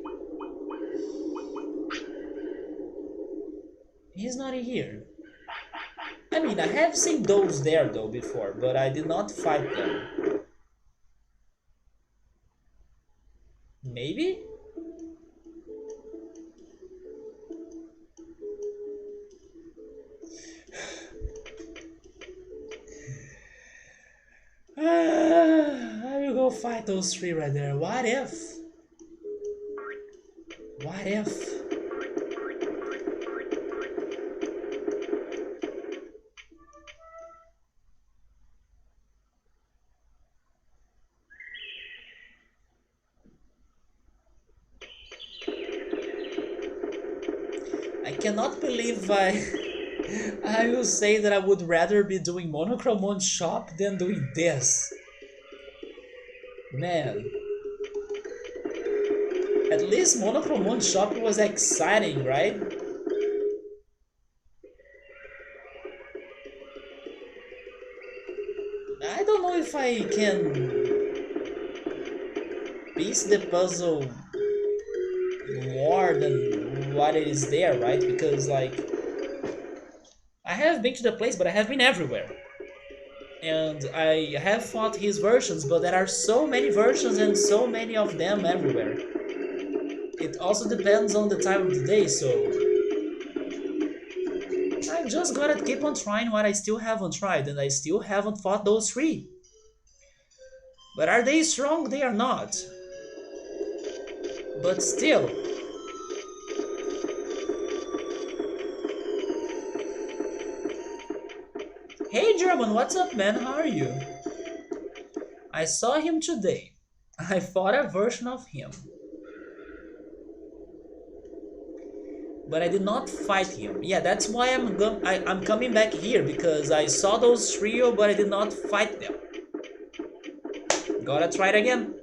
He's not in here. I mean, I have seen those there though before, but I did not fight them. Maybe? I will go fight those three right there. What if? What if? I cannot believe I I will say that I would rather be doing Monochrome shop than doing this. Man, at least Monochrome shop was exciting, right? I don't know if I can piece the puzzle more than what it is there, right? Because like I have been to the place, but I have been everywhere. And I have fought his versions, but there are so many versions and so many of them everywhere. It also depends on the time of the day, so I just gotta keep on trying what I still haven't tried, and I still haven't fought those three. But are they strong? They are not. But still. Hey German, what's up man? How are you? I saw him today. I fought a version of him. But I did not fight him. Yeah, that's why I'm coming back here, because I saw those trio, but I did not fight them. Gotta try it again.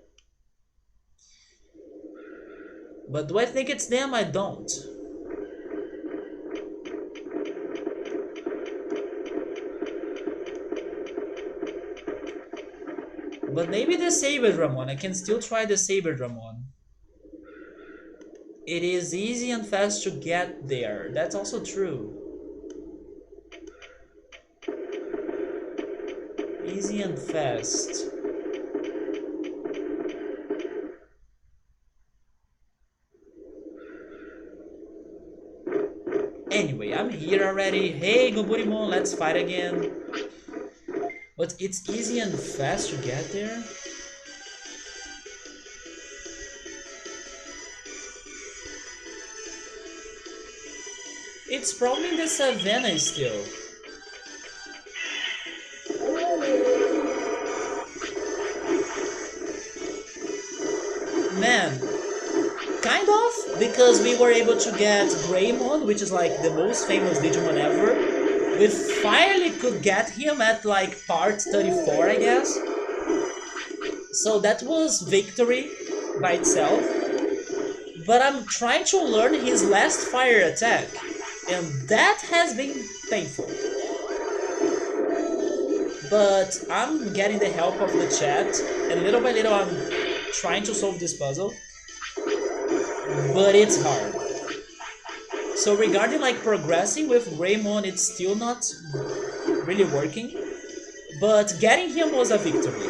But do I think it's them? I don't. But maybe the Saber Dramon. I can still try the Saber Dramon. It is easy and fast to get there. That's also true. Easy and fast. Anyway, I'm here already. Hey, Goburimon, let's fight again. But it's easy and fast to get there? It's probably in the Savannah still. Man, kind of, because we were able to get Greymon, which is like the most famous Digimon ever. We finally could get him at like part 34, I guess. So that was victory by itself. But I'm trying to learn his last fire attack, and that has been painful. But I'm getting the help of the chat, and little by little I'm trying to solve this puzzle. But it's hard. So regarding like progressing with Greymon, it's still not really working. But getting him was a victory.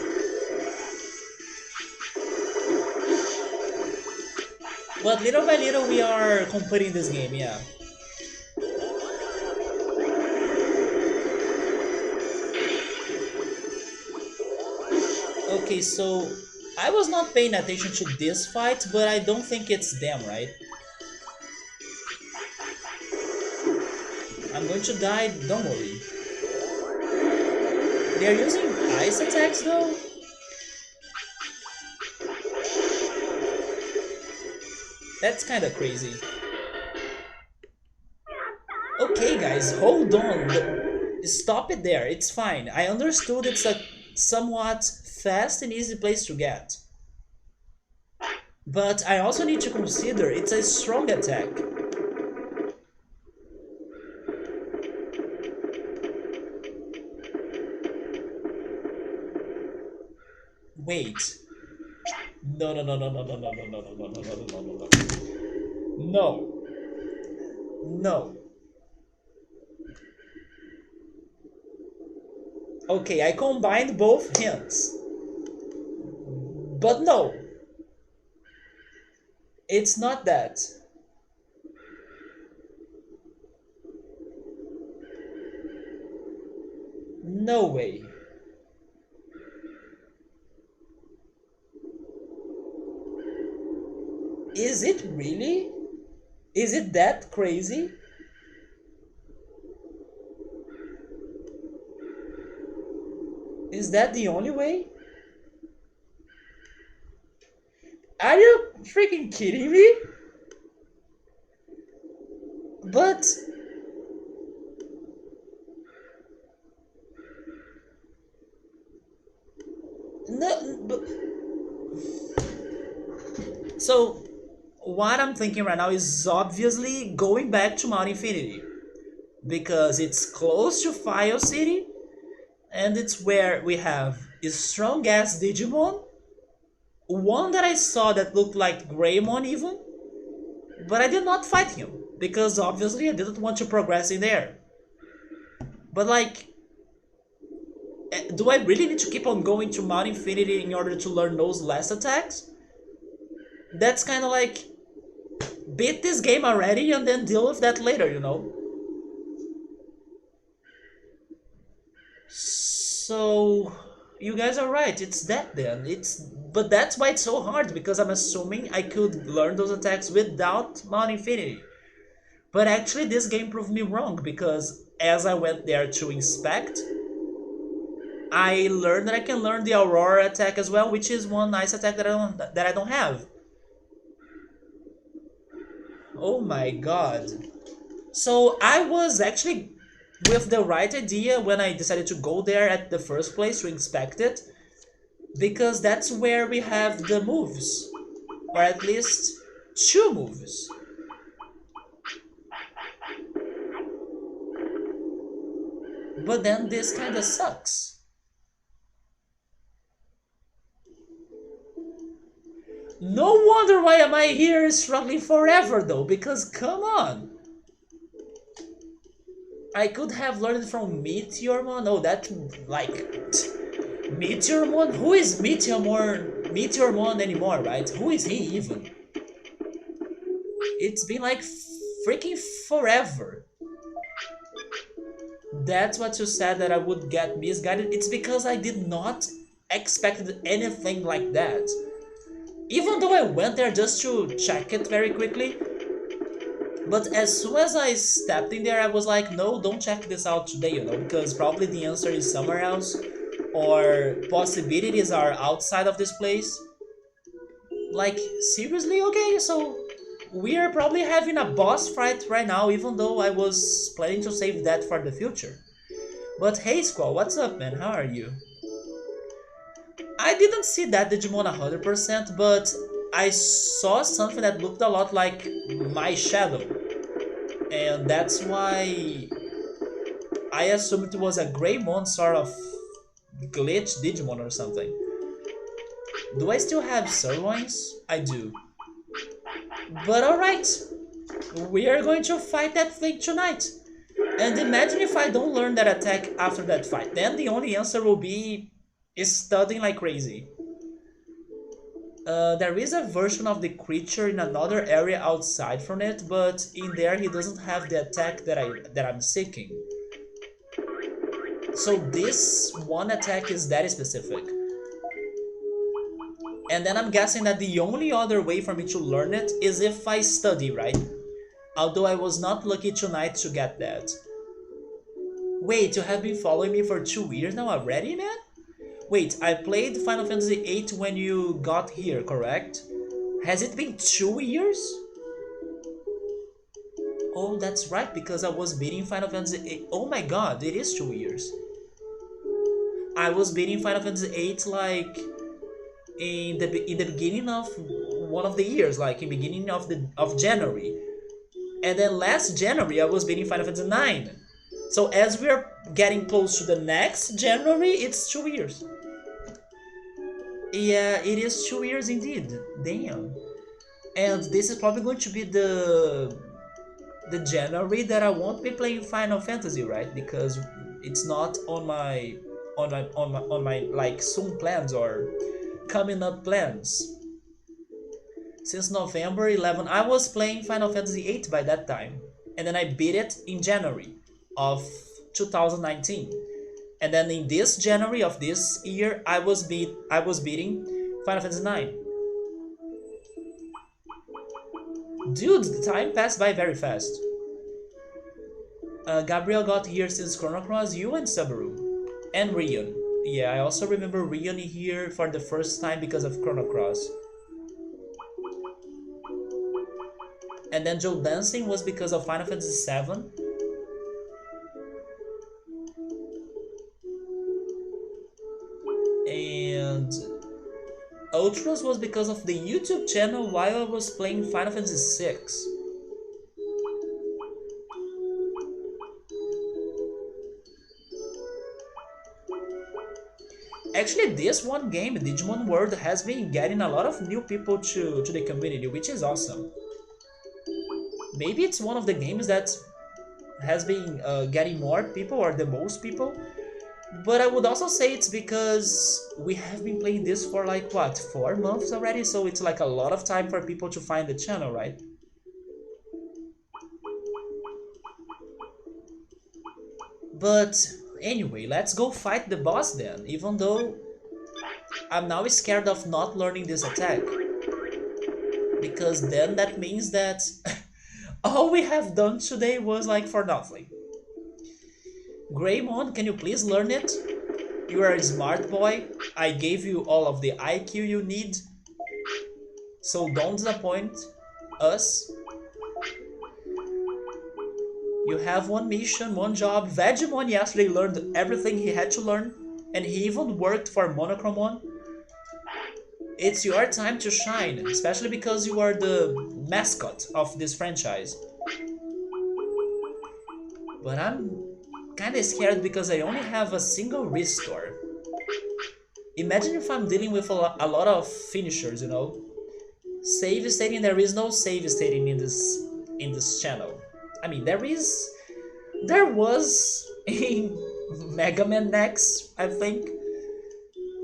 But little by little we are completing this game, yeah. Okay, so I was not paying attention to this fight, but I don't think it's them, right? I'm going to die, don't worry. They're using ice attacks though? That's kinda crazy. Okay guys, hold on. Stop it there, it's fine. I understood it's a somewhat fast and easy place to get. But I also need to consider it's a strong attack. Wait. No, no, no, no, no, no, no, no, no, no, no, no, no, no, no, no. No. No. Okay, I combined both hints. But no. It's not that. No way. Is it really? Is it that crazy? Is that the only way? Are you freaking kidding me? But But, so what I'm thinking right now is obviously going back to Mount Infinity because it's close to Fire City and it's where we have a strong ass Digimon, one that I saw that looked like Greymon even, but I did not fight him because obviously I didn't want to progress in there. But like, do I really need to keep on going to Mount Infinity in order to learn those last attacks? That's kind of like beat this game already and then deal with that later, you know? So you guys are right, it's that then. But that's why it's so hard because I'm assuming I could learn those attacks without Mount Infinity. But actually this game proved me wrong because as I went there to inspect, I learned that I can learn the Aurora attack as well, which is one nice attack that I don't have. Oh my god. So I was actually with the right idea when I decided to go there at the first place to inspect it, because that's where we have the moves, or at least two moves. But then this kinda sucks. No wonder why am I here struggling forever though, because come on. I could have learned from Meteormon. Oh, that like Meteormon. Who is Meteormon anymore? Right? Who is he even? It's been like freaking forever. That's what you said that I would get misguided. It's because I did not expect anything like that. Even though I went there just to check it very quickly, but as soon as I stepped in there, I was like, no, don't check this out today, you know, because probably the answer is somewhere else, or possibilities are outside of this place. Like, seriously? Okay, so we are probably having a boss fight right now, even though I was planning to save that for the future. But hey, Squall, what's up, man? How are you? I didn't see that Digimon 100%, but I saw something that looked a lot like my shadow. And that's why I assumed it was a Greymon sort of glitch Digimon or something. Do I still have sirloins? I do. But alright, we are going to fight that thing tonight. And imagine if I don't learn that attack after that fight. Then the only answer will be studying like crazy. There is a version of the creature in another area outside from it, but in there he doesn't have the attack that I'm seeking. So this one attack is that specific. And then I'm guessing that the only other way for me to learn it is if I study, right? Although I was not lucky tonight to get that. Wait, you have been following me for 2 years now already, man? Wait, I played Final Fantasy VIII when you got here, correct? Has it been 2 years? Oh, that's right, because I was beating Final Fantasy VIII. Oh my god, it is 2 years. I was beating Final Fantasy VIII like in the beginning of one of the years, like in beginning of January. And then last January I was beating Final Fantasy IX. So as we're getting close to the next January, it's 2 years. Yeah, it is 2 years indeed. Damn. And this is probably going to be the January that I won't be playing Final Fantasy, right? Because it's not on my like soon plans or coming up plans. Since November 11, I was playing Final Fantasy VIII by that time, and then I beat it in January of 2019. And then in this January of this year, I was beating Final Fantasy IX. Dude, the time passed by very fast. Gabriel got here since Chrono Cross, you and Subaru. And Rion. Yeah, I also remember Rion here for the first time because of Chrono Cross. And then Joe Dancing was because of Final Fantasy VII. And Ultras was because of the YouTube channel while I was playing Final Fantasy VI. Actually, this one game, Digimon World, has been getting a lot of new people to the community, which is awesome. Maybe it's one of the games that has been getting more people or the most people. But I would also say it's because we have been playing this for like what, 4 months already? So it's like a lot of time for people to find the channel, right? But anyway, let's go fight the boss then, even though I'm now scared of not learning this attack. Because then that means that all we have done today was like for nothing. Greymon, can you please learn it? You are a smart boy. I gave you all of the IQ you need. So don't disappoint us. You have one mission, one job. Vegemon yesterday learned everything he had to learn. And he even worked for Monochromon. It's your time to shine, especially because you are the mascot of this franchise. But I'm kinda scared because I only have a single restore. Imagine if I'm dealing with a lot of finishers, you know? Save stating, there is no save stating in this channel. I mean, there was in Mega Man X, I think.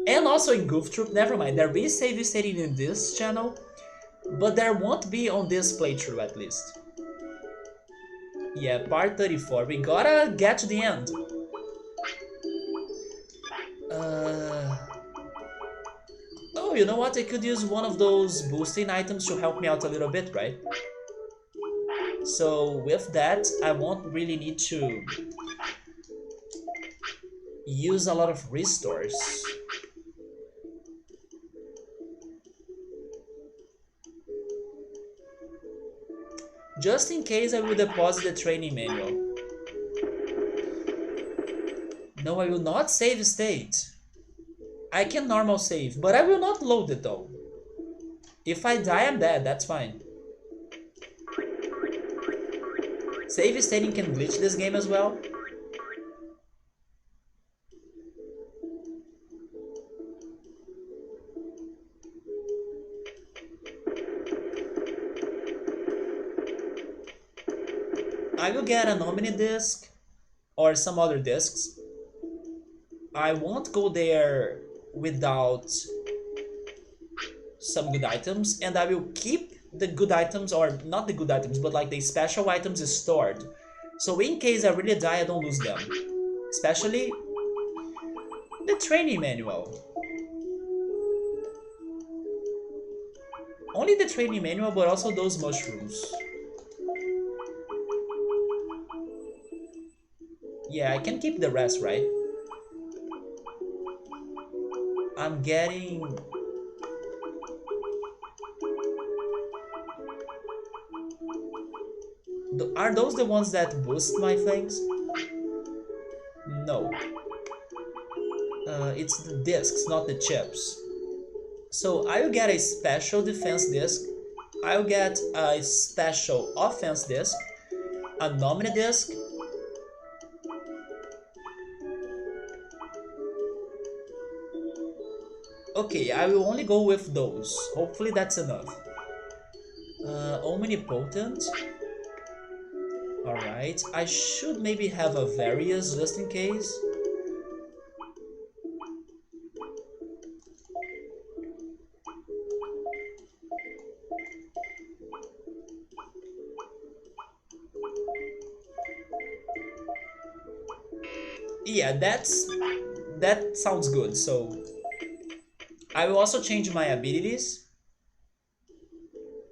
And also in Goof Troop, never mind, there is save stating in this channel, but there won't be on this playthrough at least. Yeah, part 34. We gotta get to the end. Oh, you know what? I could use one of those boosting items to help me out a little bit, right? So with that, I won't really need to use a lot of restores. Just in case, I will deposit the training manual. No, I will not save state. I can normal save, but I will not load it though. If I die, I'm dead, that's fine. Save stating can glitch this game as well. I will get an Omni disc or some other discs. I won't go there without some good items, and I will keep the good items, or not the good items, but like the special items stored. So in case I really die, I don't lose them. Especially the training manual. Only the training manual, but also those mushrooms. Yeah, I can keep the rest, right? I'm getting... Are those the ones that boost my things? No. It's the discs, not the chips. So I'll get a special defense disc. I'll get a special offense disc. A Nomine disc. Okay, I will only go with those. Hopefully that's enough. Omnipotent. Alright, I should maybe have a various just in case. Yeah, that sounds good. So I will also change my abilities.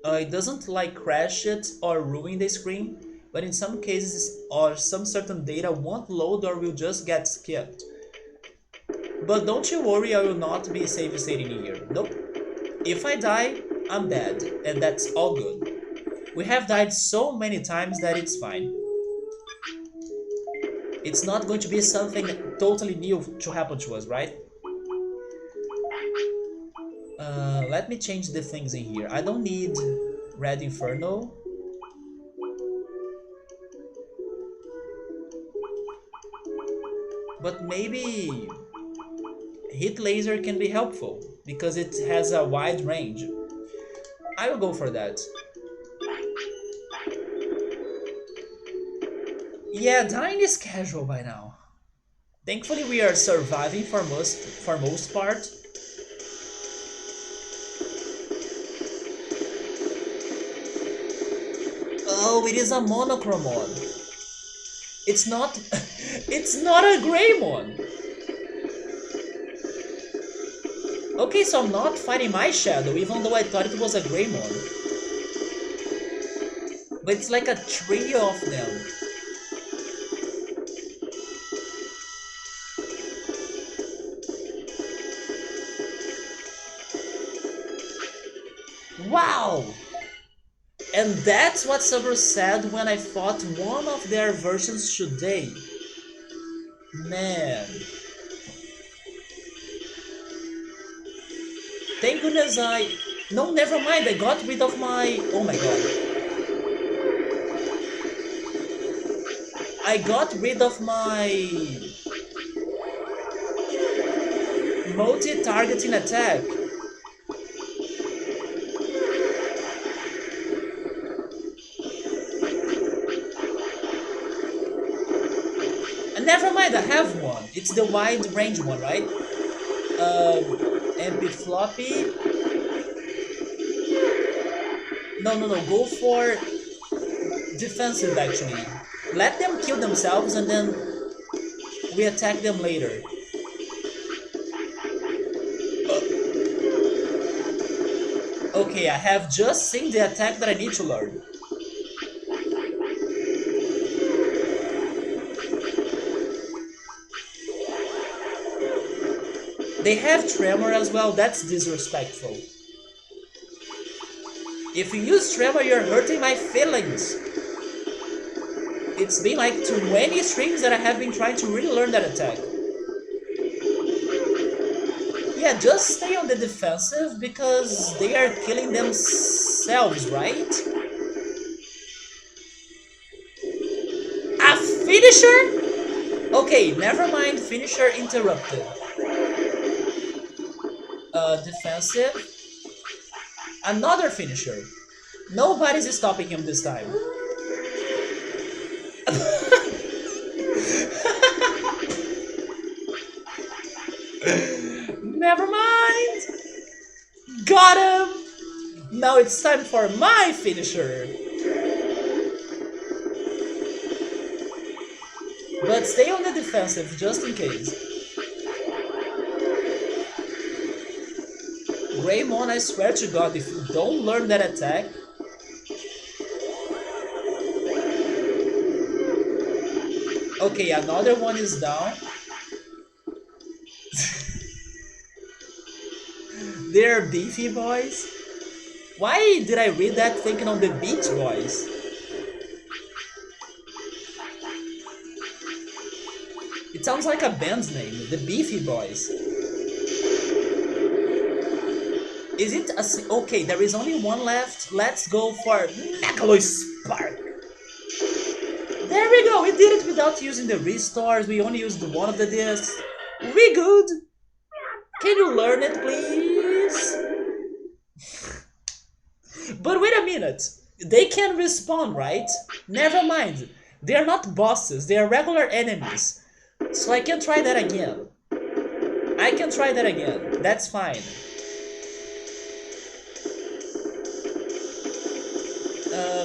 It doesn't like crash it or ruin the screen, but in some cases or some certain data won't load or will just get skipped. But don't you worry, I will not be save stating here. Nope. If I die, I'm dead, and that's all good. We have died so many times that it's fine. It's not going to be something totally new to happen to us, right? Let me change the things in here. I don't need Red Inferno. But maybe Heat Laser can be helpful because it has a wide range. I will go for that. Yeah, dying is casual by now. Thankfully we are surviving for most part. Oh, it is a Monochromon. It's not it's not a Greymon. Okay, so I'm not fighting my shadow, even though I thought it was a Greymon. But it's like a trio of them. Wow! And that's what Summer said when I fought one of their versions today. Man. Thank goodness No, never mind, I got rid of my... Oh my god. I got rid of my... multi-targeting attack. And never mind, I have one. It's the wide range one, right? MP Floppy. No, go for defensive actually. Let them kill themselves and then we attack them later. Okay, I have just seen the attack that I need to learn. They have Tremor as well, that's disrespectful. If you use Tremor, you're hurting my feelings. It's been like 20 streams that I have been trying to really learn that attack. Yeah, just stay on the defensive because they are killing themselves, right? A finisher? Okay, never mind, finisher interrupted. Defensive. Another finisher. Nobody's stopping him this time. Never mind. Got him. Now it's time for my finisher. But stay on the defensive just in case. Greymon, I swear to god, if you don't learn that attack... Okay, another one is down. They're beefy boys. Why did I read that thinking on the Beach Boys? It sounds like a band's name, the Beefy Boys. Is it a... Okay, there is only one left. Let's go for Megalo Spark. There we go. We did it without using the restores. We only used one of the discs. We good. Can you learn it, please? But wait a minute. They can respawn, right? Never mind. They are not bosses. They are regular enemies. So I can try that again. I can try that again. That's fine.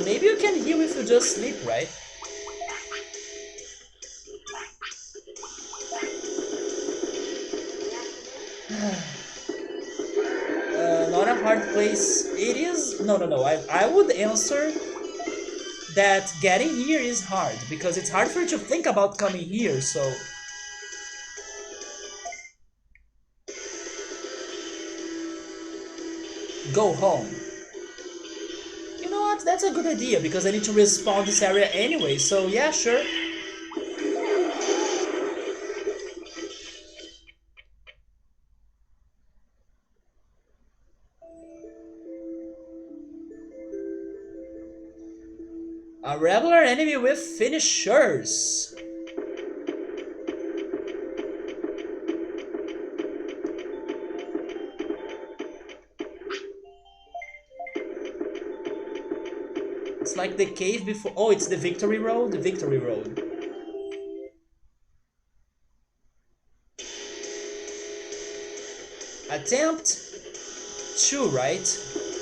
Maybe you can heal if you just sleep, right? Not a hard place. It is... No. I would answer that getting here is hard, because it's hard for you to think about coming here, so... Go home. You know what? That's a good idea, because I need to respawn this area anyway, so yeah, sure. A regular enemy with finishers. It's like the cave before. Oh, it's the Victory Road? The Victory Road. Attempt 2, right?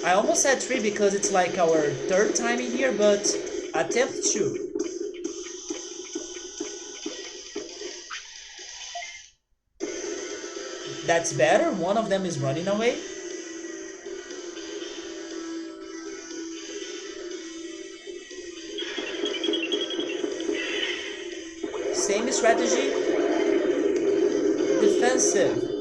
I almost said 3 because it's like our third time in here, but attempt 2. That's better. One of them is running away. Same strategy. Defensive.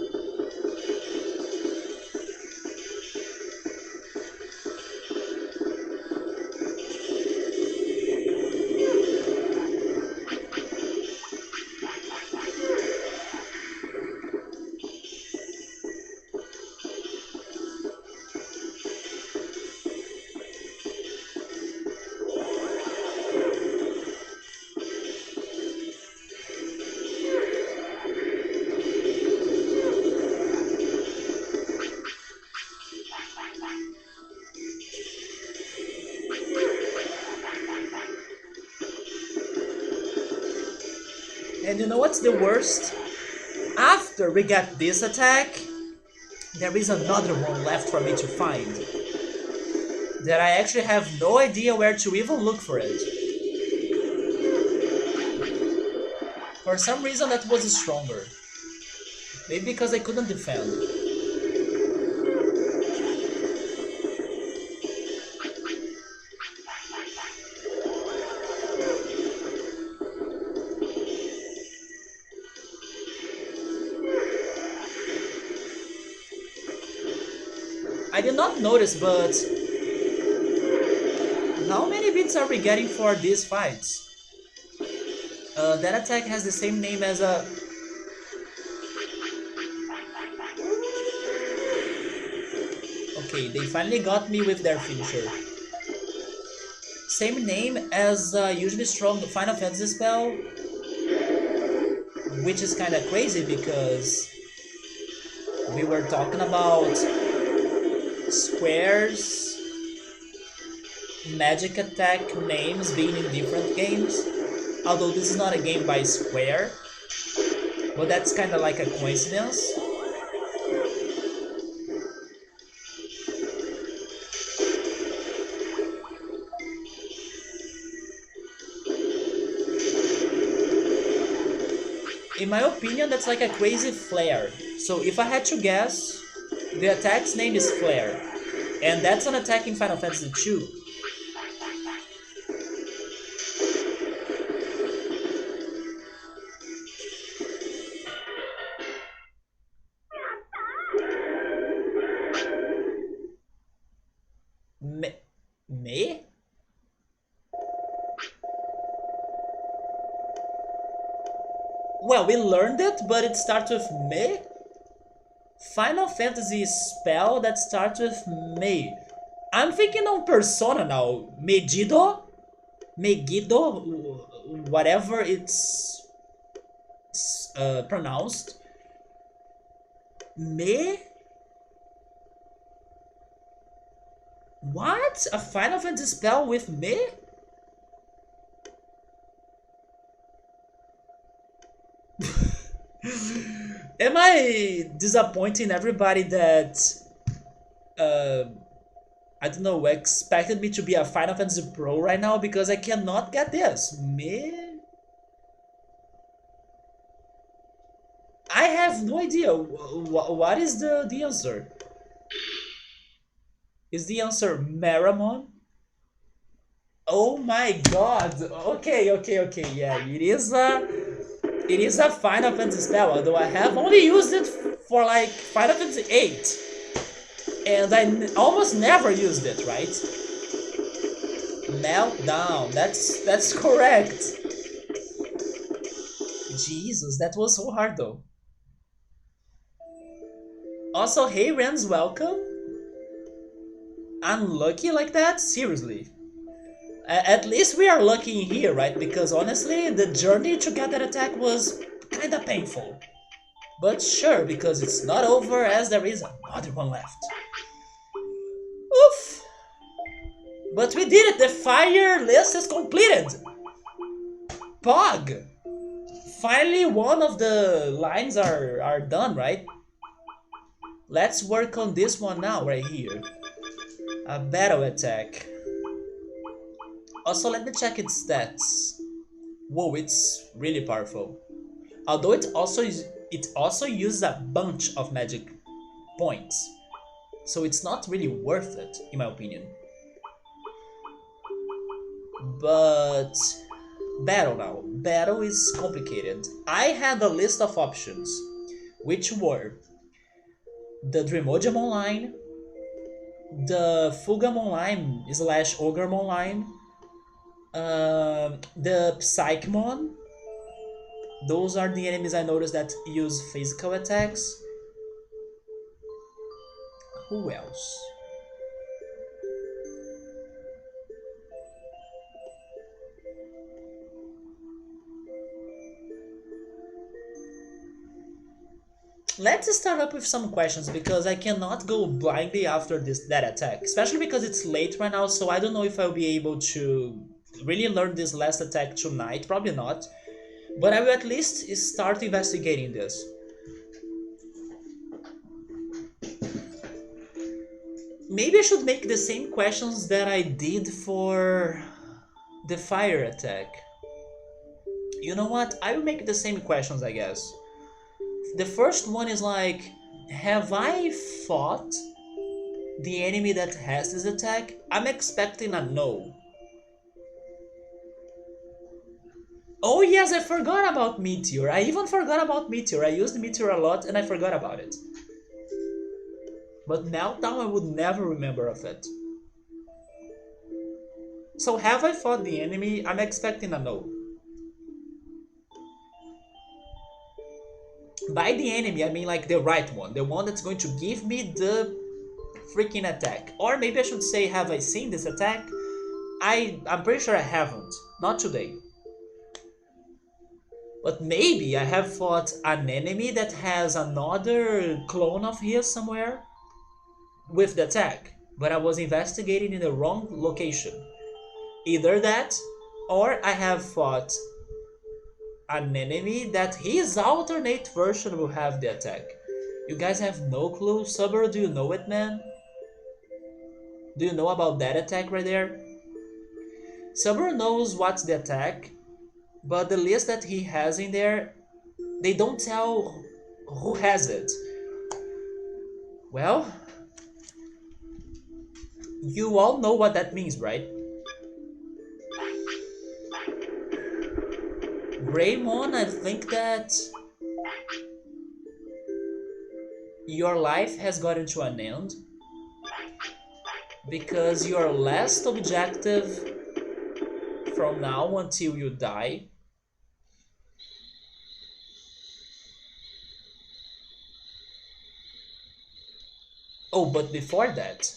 And you know what's the worst? After we get this attack, there is another one left for me to find. That I actually have no idea where to even look for it. For some reason that was stronger. Maybe because I couldn't defend. I did not notice, but how many bits are we getting for these fights? That attack has the same name as a... Okay, they finally got me with their finisher. Same name as a usually strong Final Fantasy spell, which is kinda crazy because we were talking about Square's magic attack names being in different games. Although this is not a game by Square, but that's kind of like a coincidence. In my opinion, that's like a crazy flare. So if I had to guess, the attack's name is Flare, and that's an attack in Final Fantasy II. Me? Well, we learned it, but it starts with me. Final Fantasy spell that starts with me. I'm thinking on Persona now. Megiddo? Megiddo? Whatever it's pronounced. Me? What? A Final Fantasy spell with me? Am I disappointing everybody that I don't know, expected me to be a Final Fantasy Pro right now? Because I cannot get this. Me? I have no idea. What is the answer? Is the answer Maramon? Oh my god. Okay. Yeah, it is a Final Fantasy spell, although I have only used it for like Final Fantasy VIII. And I almost never used it, right? Meltdown, that's correct. Jesus, that was so hard though. Also, hey Renz, welcome. Unlucky like that? Seriously. At least we are lucky in here, right? Because honestly, the journey to get that attack was kinda painful. But sure, because it's not over as there is another one left. Oof! But we did it! The fire list is completed! Pog! Finally, one of the lines are done, right? Let's work on this one now, right here. A battle attack. Also, let me check its stats. Whoa, it's really powerful. Although it also uses a bunch of magic points. So it's not really worth it, in my opinion. But battle now. Battle is complicated. I had a list of options, which were the Dreamojamon line, the Fugamon line slash Ogremon line, the Psychmon. Those are the enemies I noticed that use physical attacks. Who else? Let's start up with some questions because I cannot go blindly after that attack, especially because it's late right now, so I don't know if I'll be able to really learn this last attack tonight, probably not, but I will at least start investigating this. Maybe I should make the same questions that I did for the fire attack. You know what? I will make the same questions, I guess. The first one is like, have I fought the enemy that has this attack? I'm expecting a no. Oh yes, I forgot about Meteor. I even forgot about Meteor. I used Meteor a lot and I forgot about it. But now I would never remember of it. So have I fought the enemy? I'm expecting a no. By the enemy, I mean like the right one. The one that's going to give me the freaking attack. Or maybe I should say, have I seen this attack? I'm pretty sure I haven't. Not today. But maybe I have fought an enemy that has another clone of his somewhere with the attack. But I was investigating in the wrong location. Either that, or I have fought an enemy that his alternate version will have the attack. You guys have no clue? Subaru, do you know it, man? Do you know about that attack right there? Subaru knows what's the attack, but the list that he has in there, they don't tell who has it. Well, you all know what that means, right? Greymon, I think that your life has gotten to an end because your last objective from now until you die oh, but before that,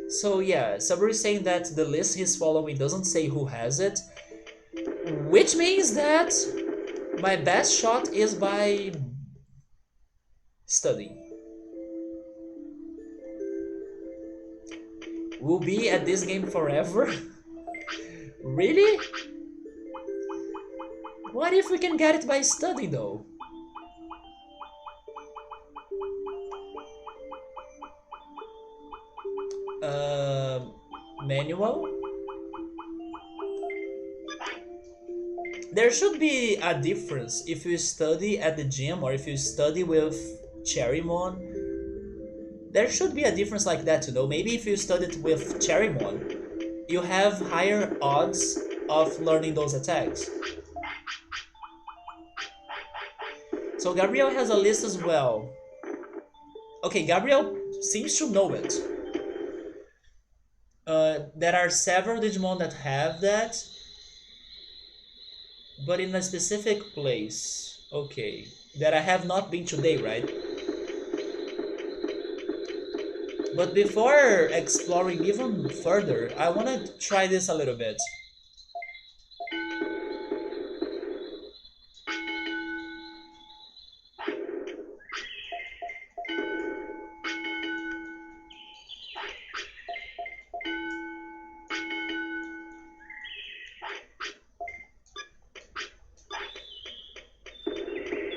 so yeah, Sabri is saying that the list he's following doesn't say who has it, which means that my best shot is by studying. We'll be at this game forever? Really? What if we can get it by study though? Manual? There should be a difference if you study at the gym or if you study with Cherrymon. There should be a difference like that, you know. Maybe if you studied with Cherrymon, you have higher odds of learning those attacks. So Gabriel has a list as well. Okay, Gabriel seems to know it. There are several Digimon that have that, but in a specific place. Okay, that I have not been today, right? But before exploring even further, I want to try this a little bit.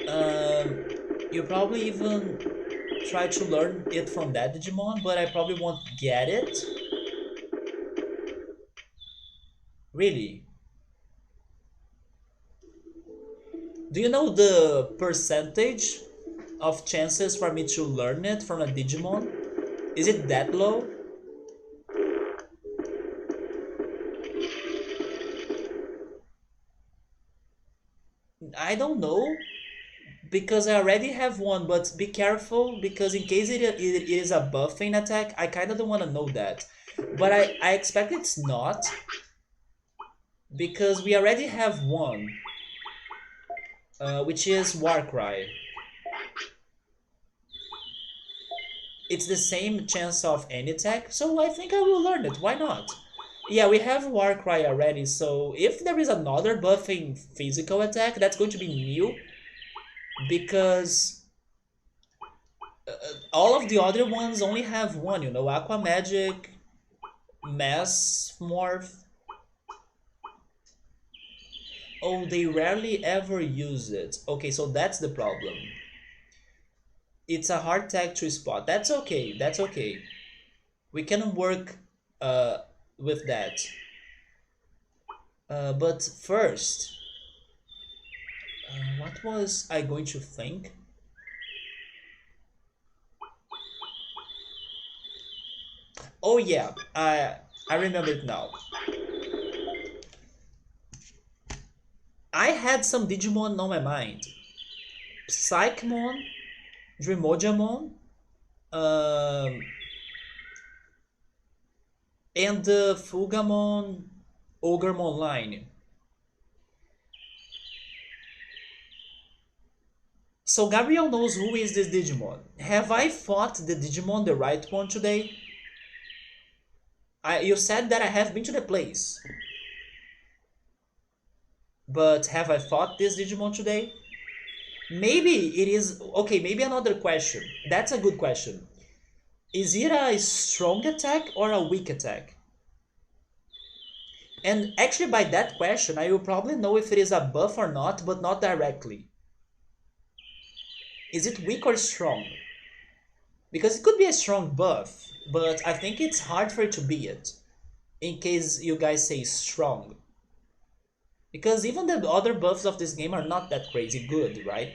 Um, you probably even try to learn it from that Digimon, but I probably won't get it. Really? Do you know the percentage of chances for me to learn it from a Digimon? Is it that low? I don't know because I already have one, but be careful because in case it is a buffing attack, I kind of don't want to know that. But I expect it's not because we already have one, which is Warcry. It's the same chance of any attack, so I think I will learn it. Why not? Yeah, we have Warcry already, so if there is another buffing physical attack, that's going to be new because all of the other ones only have one, Aqua Magic, Mass Morph. Oh, they rarely ever use it. Okay, so that's the problem. It's a hard tag to spot. That's okay. That's okay. We can work uh, with that. But first, what was I going to think? Oh yeah, I remember it now. I had some Digimon on my mind. Psychmon, Dreamojamon, um, and the Fugamon Ogremon line. So Gabriel knows who is this Digimon. Have I fought the Digimon the right one today? You said that I have been to the place. But have I fought this Digimon today? Maybe it is... Okay, maybe another question. That's a good question. Is it a strong attack or a weak attack? And actually by that question, I will probably know if it is a buff or not, but not directly. Is it weak or strong? Because it could be a strong buff, but I think it's hard for it to be it. In case you guys say strong. Because even the other buffs of this game are not that crazy good, right?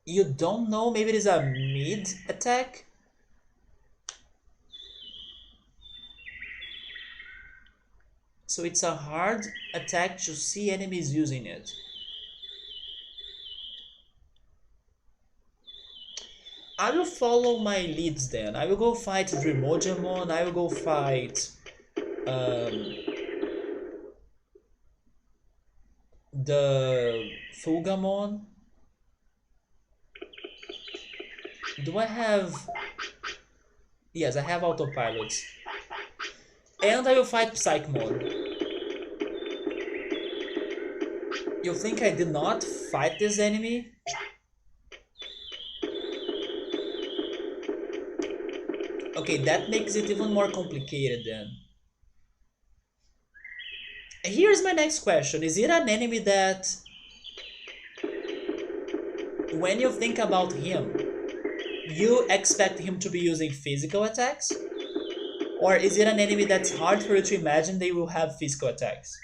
You don't know, maybe it is a mid attack? So it's a hard attack to see enemies using it. I will follow my leads then. I will go fight Dreamojamon, I will go fight um, the Fugamon. Do I have... Yes, I have autopilots. And I will fight Psychmon. You think I did not fight this enemy? Okay, that makes it even more complicated then. Here's my next question. Is it an enemy that, when you think about him, you expect him to be using physical attacks? Or is it an enemy that's hard for you to imagine they will have physical attacks?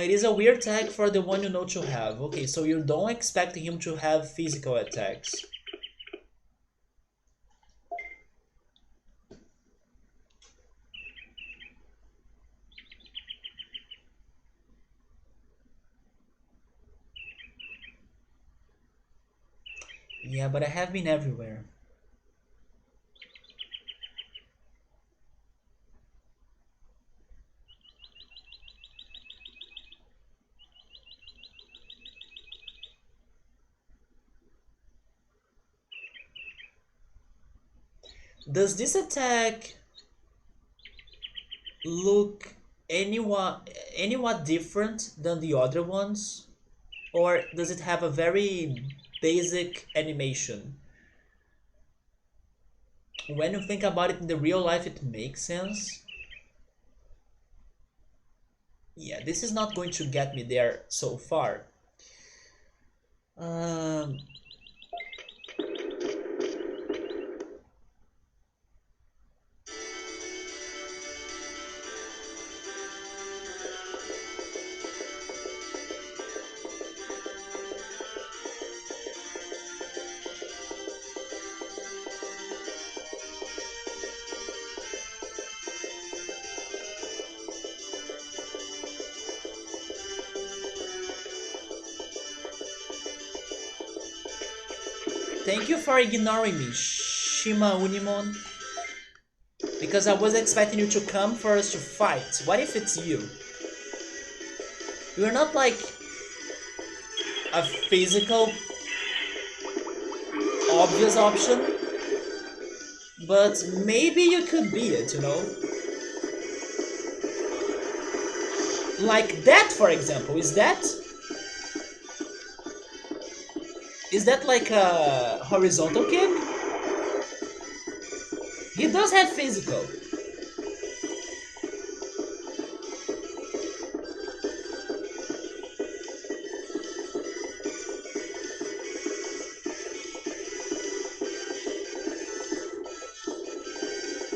It is a weird tag for the one you know to have. Okay, so you don't expect him to have physical attacks. Yeah, but I have been everywhere. Does this attack look anywhat different than the other ones? Or does it have a very basic animation? When you think about it in the real life, it makes sense. Yeah, this is not going to get me there so far. Um, Thank you for ignoring me, Shima Unimon. Because I was expecting you to come for us to fight. What if it's you? You're not like a physical obvious option, but maybe you could be it, you know? Like that, for example, is that like a horizontal kick? He does have physical.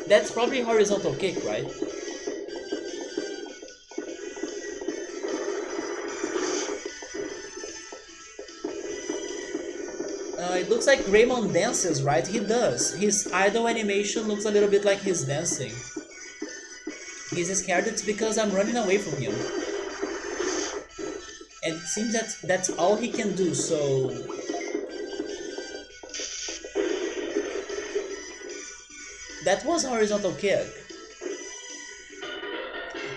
That's probably horizontal kick, right? It looks like Greymon dances, right? He does. His idle animation looks a little bit like he's dancing. He's scared it's because I'm running away from him. And it seems that that's all he can do, so... That was horizontal kick.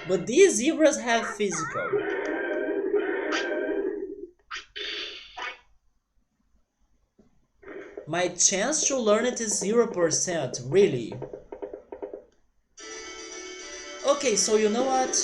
But these zebras have physical. My chance to learn it is 0%, really. Okay, so you know what?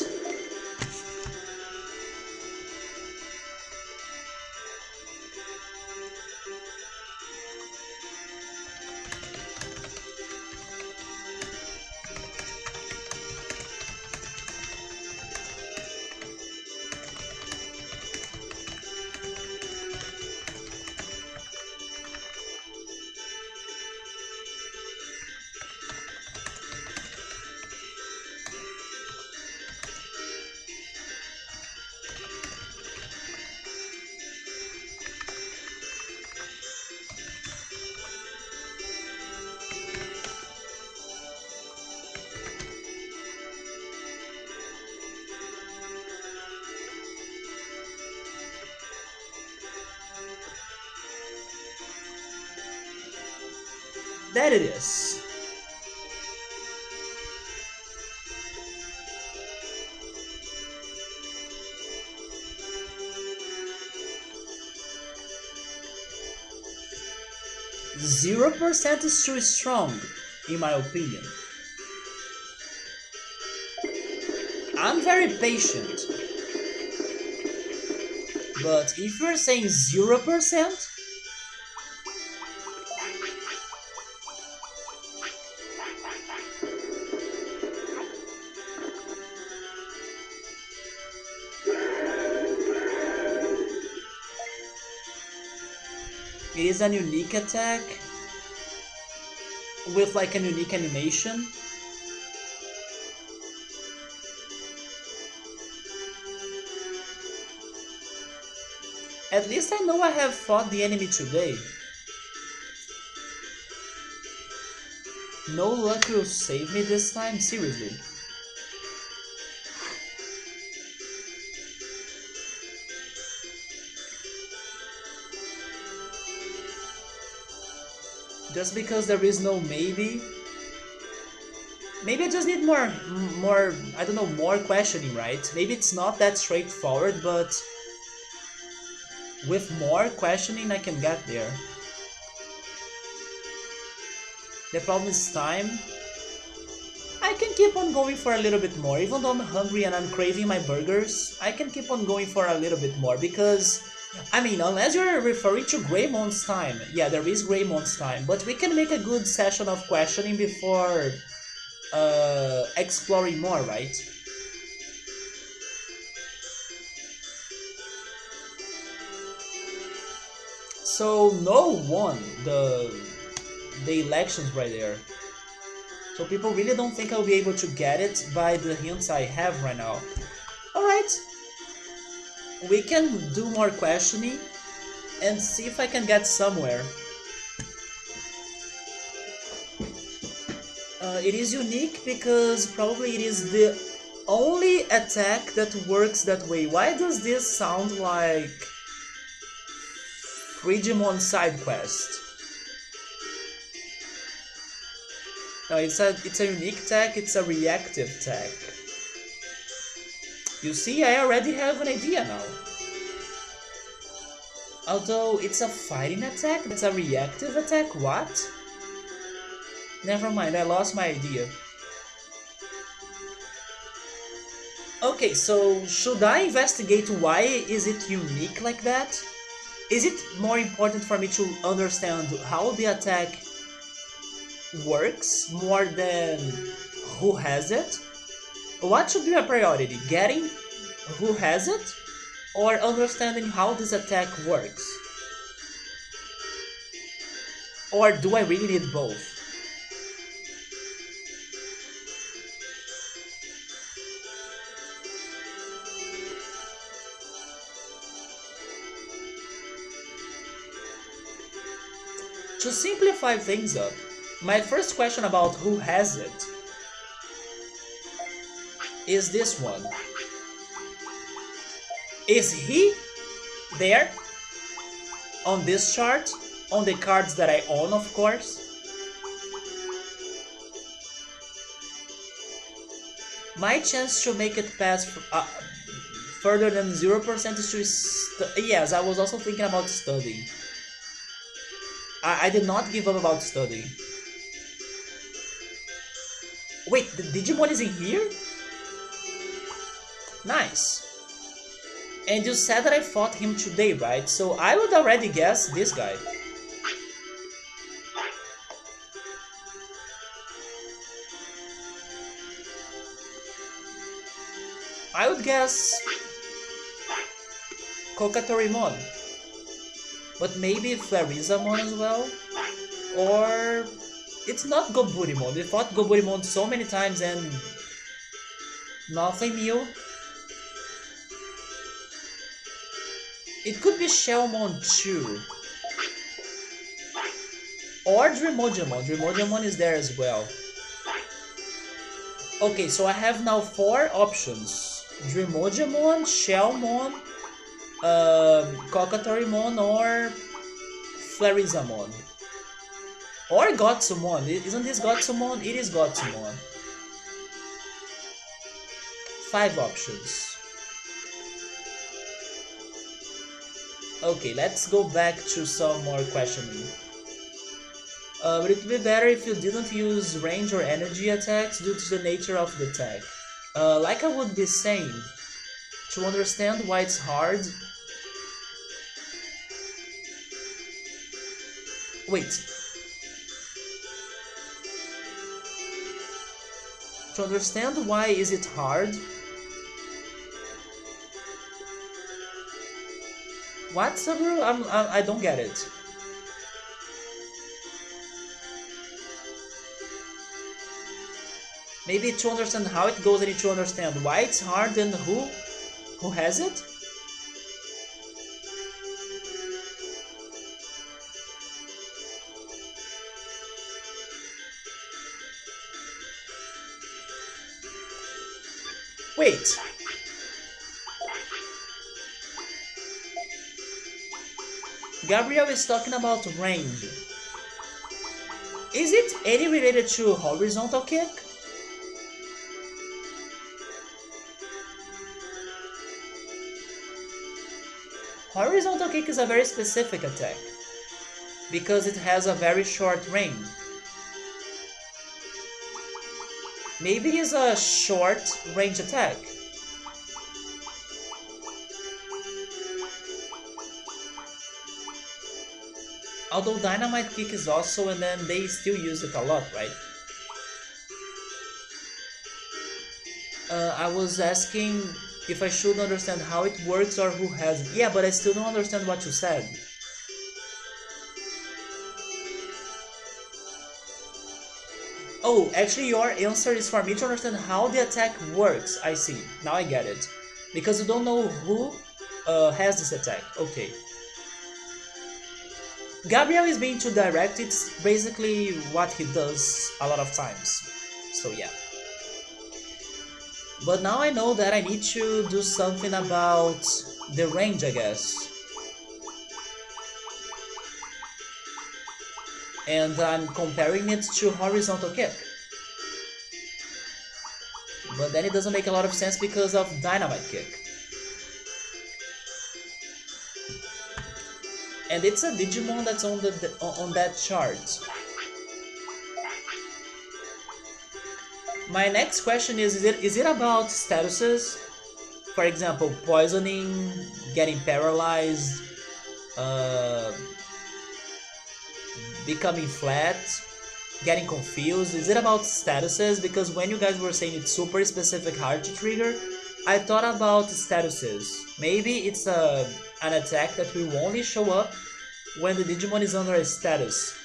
That it is. Zero percent is too strong, in my opinion. I'm very patient. But if you're saying 0%, it is a unique attack with like a unique animation. At least I know I have fought the enemy today. No luck will save me this time? Seriously. Just because there is no maybe? Maybe I just need more, I don't know, more questioning, right? Maybe it's not that straightforward, but with more questioning I can get there. The problem is time. I can keep on going for a little bit more. Even though I'm hungry and I'm craving my burgers, I can keep on going for a little bit more because, I mean, unless you're referring to Greymon's time. Yeah, there is Greymon's time, but we can make a good session of questioning before exploring more, right? So no one the elections right there. So people really don't think I'll be able to get it by the hints I have right now. Alright, we can do more questioning and see if I can get somewhere. It is unique because probably it is the only attack that works that way. Why does this sound like Digimon side quest? No, it's a unique attack, it's a reactive attack. You see, I already have an idea now. Although it's a fighting attack, that's a reactive attack, what? Never mind, I lost my idea. Okay, so should I investigate why is it unique like that? Is it more important for me to understand how the attack works more than who has it? What should be my priority? Getting who has it or understanding how this attack works? Or do I really need both? To simplify things up, my first question about who has it is this one. Is he there on this chart? On the cards that I own, of course? My chance to make it past further than 0% is to yes, I was also thinking about studying. I did not give up about studying. Wait, the Digimon is in here? Nice. And you said that I fought him today, right? So I would already guess this guy. I would guess Kokatorimon. But maybe Flarizamon as well? Or it's not Goburimon. We fought Goburimon so many times and nothing new. It could be Shellmon too. Or Dreamojamon. Dreamojamon is there as well. Okay, so I have now 4 options. Dreamojamon, Shellmon, Kokatorimon, or Flarizamon. Or Gotsumon. Isn't this Gotsumon? It is Gotsumon. 5 options. Okay, let's go back to some more questioning. Would it be better if you didn't use range or energy attacks due to the nature of the attack? Like I would be saying, to understand why it's hard... Wait. To understand why is it hard... What, Saburo? I don't get it. Maybe to understand how it goes, I need to understand why it's hard and who has it? Wait, Gabriel is talking about range. Is it any related to horizontal kick? Horizontal kick is a very specific attack because it has a very short range. Maybe it is a short range attack. Although dynamite kick is also, and then they still use it a lot, right? I was asking if I should understand how it works or who has it. Yeah, but I still don't understand what you said. Oh, actually your answer is for me to understand how the attack works. I see. Now I get it. Because you don't know who has this attack. Okay. Gabriel is being too direct. It's basically what he does a lot of times. So yeah. But now I know that I need to do something about the range, I guess. And I'm comparing it to horizontal kick. But then it doesn't make a lot of sense because of dynamite kick. And it's a Digimon that's on that chart. My next question is it about statuses? For example, poisoning, getting paralyzed, becoming flat, getting confused? Is it about statuses? Because when you guys were saying it's super specific hard to trigger, I thought about statuses. Maybe it's an attack that will only show up when the Digimon is under a status.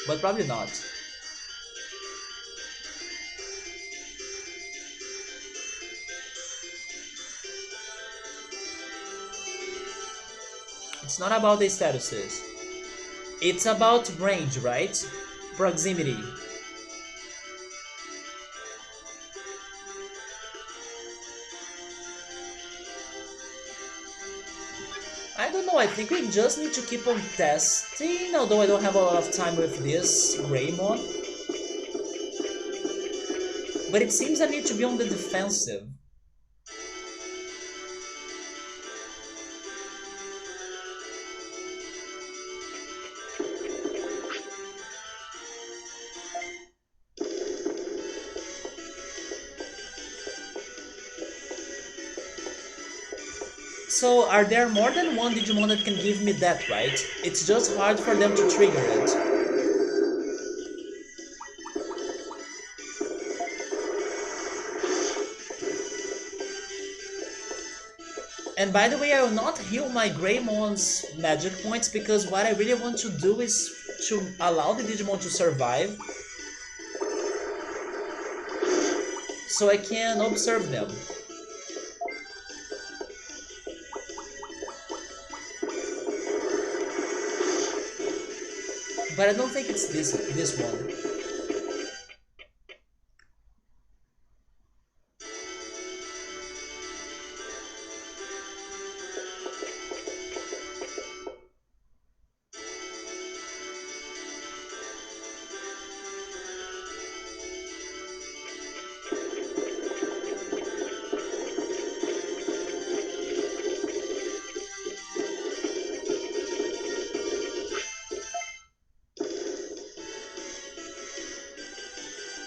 But probably not. It's not about the statuses. It's about range, right? Proximity. I don't know, I think we just need to keep on testing, although I don't have a lot of time with this Greymon. But it seems I need to be on the defensive. So are there more than one Digimon that can give me that, right? It's just hard for them to trigger it. And by the way, I will not heal my Greymon's magic points because what I really want to do is to allow the Digimon to survive so I can observe them. But I don't think it's this one.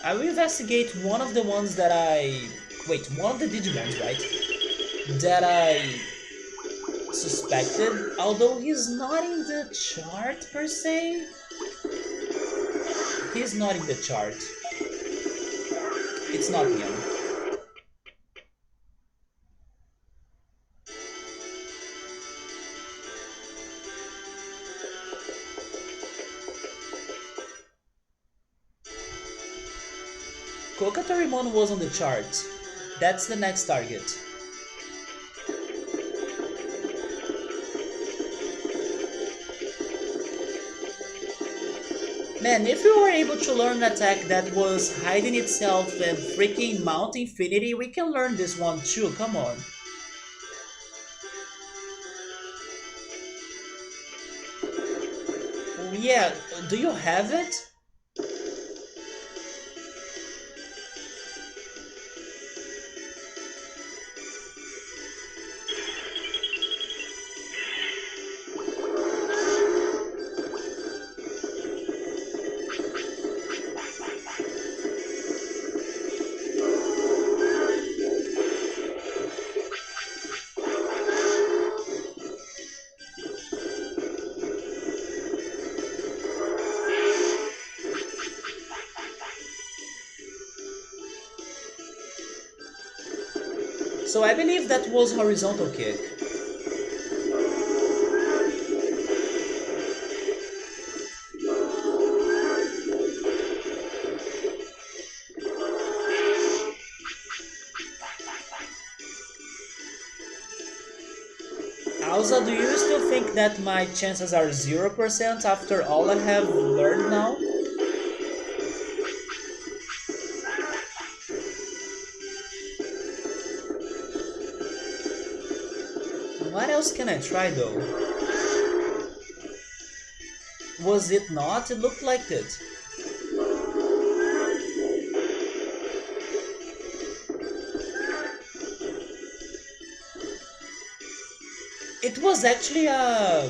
I will investigate one of the ones that I... Wait, one of the Digimons, right? That I suspected, although he's not in the chart per se. He's not in the chart. It's not him. Kokatorimon was on the chart. That's the next target. Man, if we were able to learn an attack that was hiding itself and freaking Mount Infinity, we can learn this one too, come on. Oh, yeah, do you have it? So I believe that was horizontal kick. Also, do you still think that my chances are 0% after all I have learned now? What else can I try though? Was it not? It looked like it. It was actually a...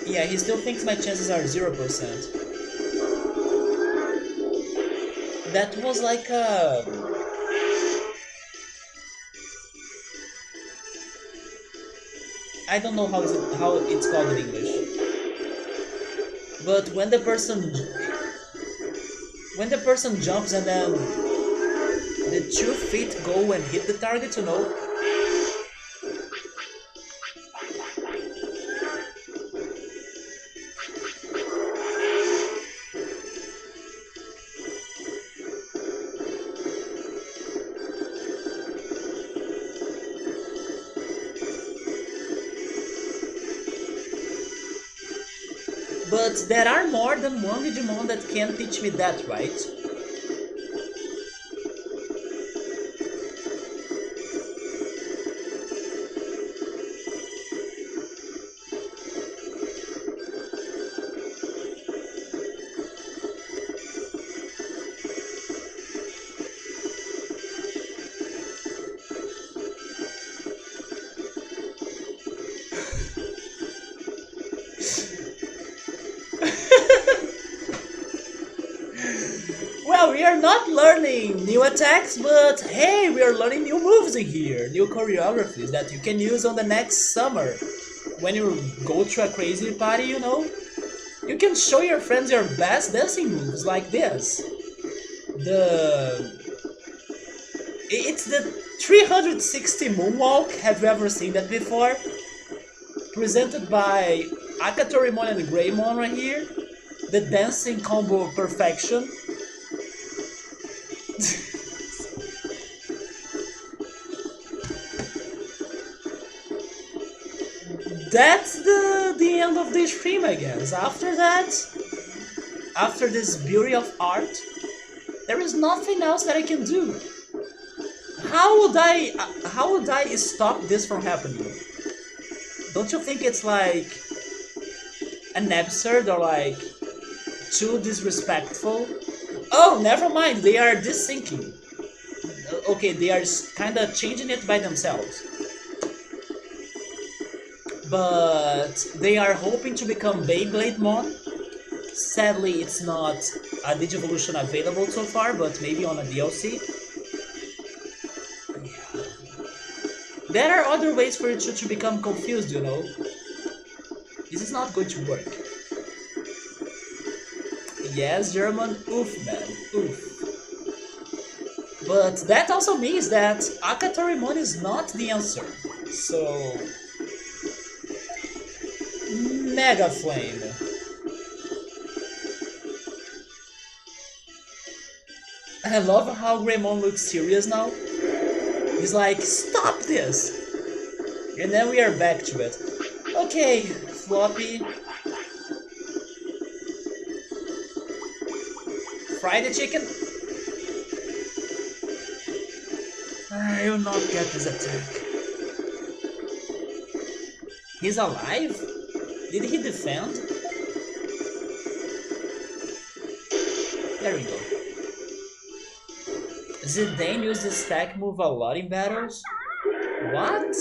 Yeah, he still thinks my chances are 0%. That was like a... I don't know how it's called in English. But when the person jumps and then the 2 feet go and hit the target, you know. But there are more than one Digimon that can teach me that, right? Well, we are not learning new attacks, but hey, we are learning new moves in here, new choreographies that you can use on the next summer. When you go to a crazy party, you know, you can show your friends your best dancing moves like this. The... It's the 360 moonwalk, have you ever seen that before? Presented by Akatorimon and Greymon right here. The dancing combo perfection. That's the end of the stream, I guess. After that, after this beauty of art, there is nothing else that I can do. How would I stop this from happening? Don't you think it's like an absurd or like too disrespectful? Oh, never mind. They are desyncing. Okay, they are kind of changing it by themselves. But they are hoping to become Beyblademon. Sadly, it's not a Digivolution available so far, but maybe on a DLC. Yeah. There are other ways for you to become confused, you know. This is not going to work. Yes, German, oof, man, oof. But that also means that Akatorimon is not the answer. So... Mega Flame. I love how Greymon looks serious now. He's like, stop this! And then we are back to it. Okay, Floppy. Fry the chicken. I will not get this attack. He's alive? Did he defend? There we go. Zidane used the stack move a lot in battles? What?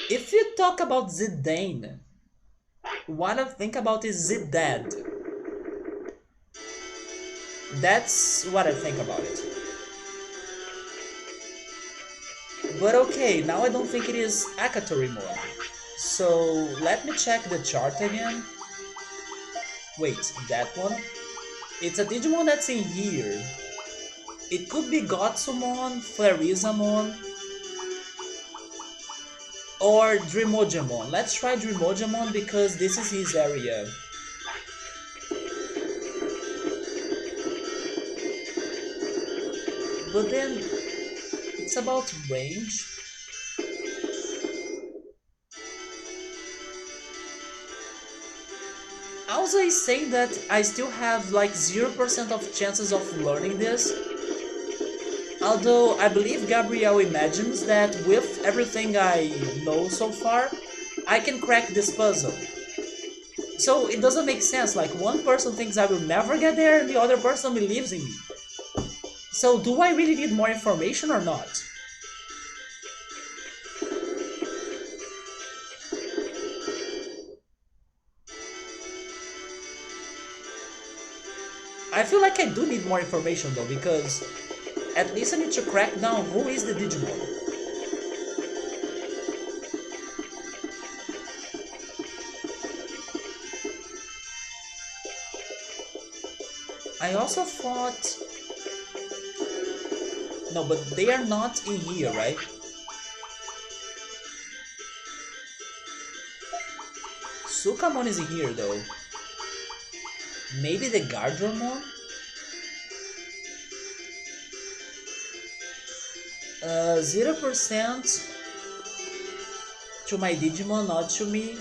If you talk about Zidane, what I think about is Zidad. That's what I think about it. But okay, now I don't think it is Akatorimo. So let me check the chart again. Wait, that one? It's a Digimon that's in here. It could be Gotsumon, Flarizamon, or Dreamojamon. Let's try Dreamojamon because this is his area. But then, it's about range. Also is saying that I still have like 0% of chances of learning this. Although I believe Gabriel imagines that with everything I know so far, I can crack this puzzle. So it doesn't make sense, like one person thinks I will never get there and the other person believes in me. So do I really need more information or not? I feel like I do need more information though, because at least I need to crack down who is the Digimon. I also thought... No, but they are not in here, right? Sukamon is in here though. Maybe the Gardramon? 0% to my Digimon, not to me.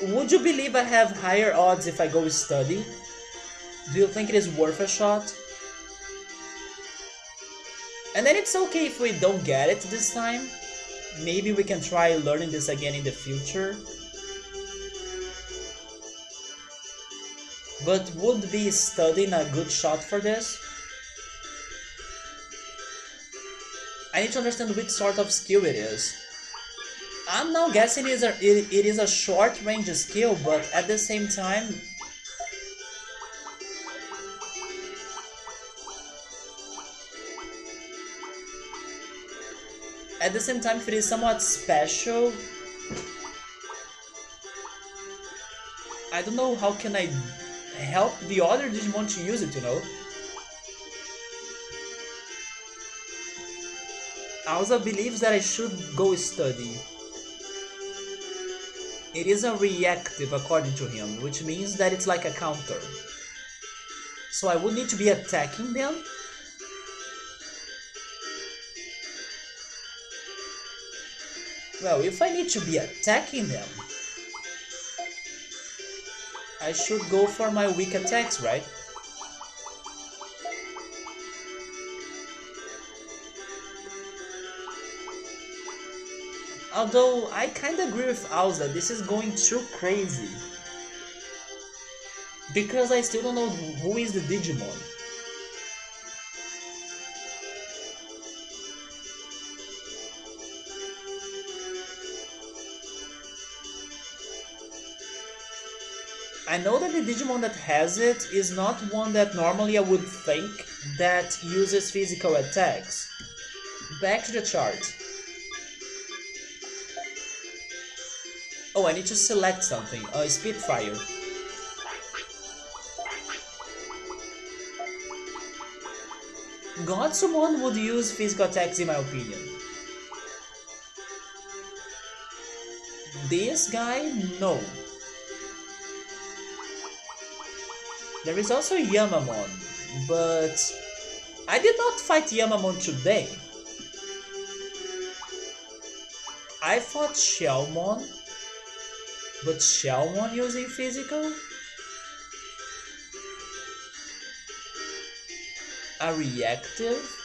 Would you believe I have higher odds if I go study? Do you think it is worth a shot? And then it's okay if we don't get it this time. Maybe we can try learning this again in the future. But would be studying a good shot for this? I need to understand which sort of skill it is. I'm now guessing it is a short range skill, but at the same time... At the same time, if it is somewhat special... I don't know how can I help the other Digimon to use it, you know? Alza believes that I should go study. It is a reactive according to him, which means that it's like a counter. So I would need to be attacking them? Well, if I need to be attacking them, I should go for my weak attacks, right? Although, I kinda agree with Alza, this is going too crazy. Because I still don't know who is the Digimon. I know that the Digimon that has it is not one that normally I would think that uses physical attacks. Back to the chart. Oh, I need to select something. Spitfire. Godsumon would use physical attacks in my opinion. This guy, no. There is also Yamamon, but I did not fight Yamamon today. I fought Shellmon, But Shelmon using physical? A reactive?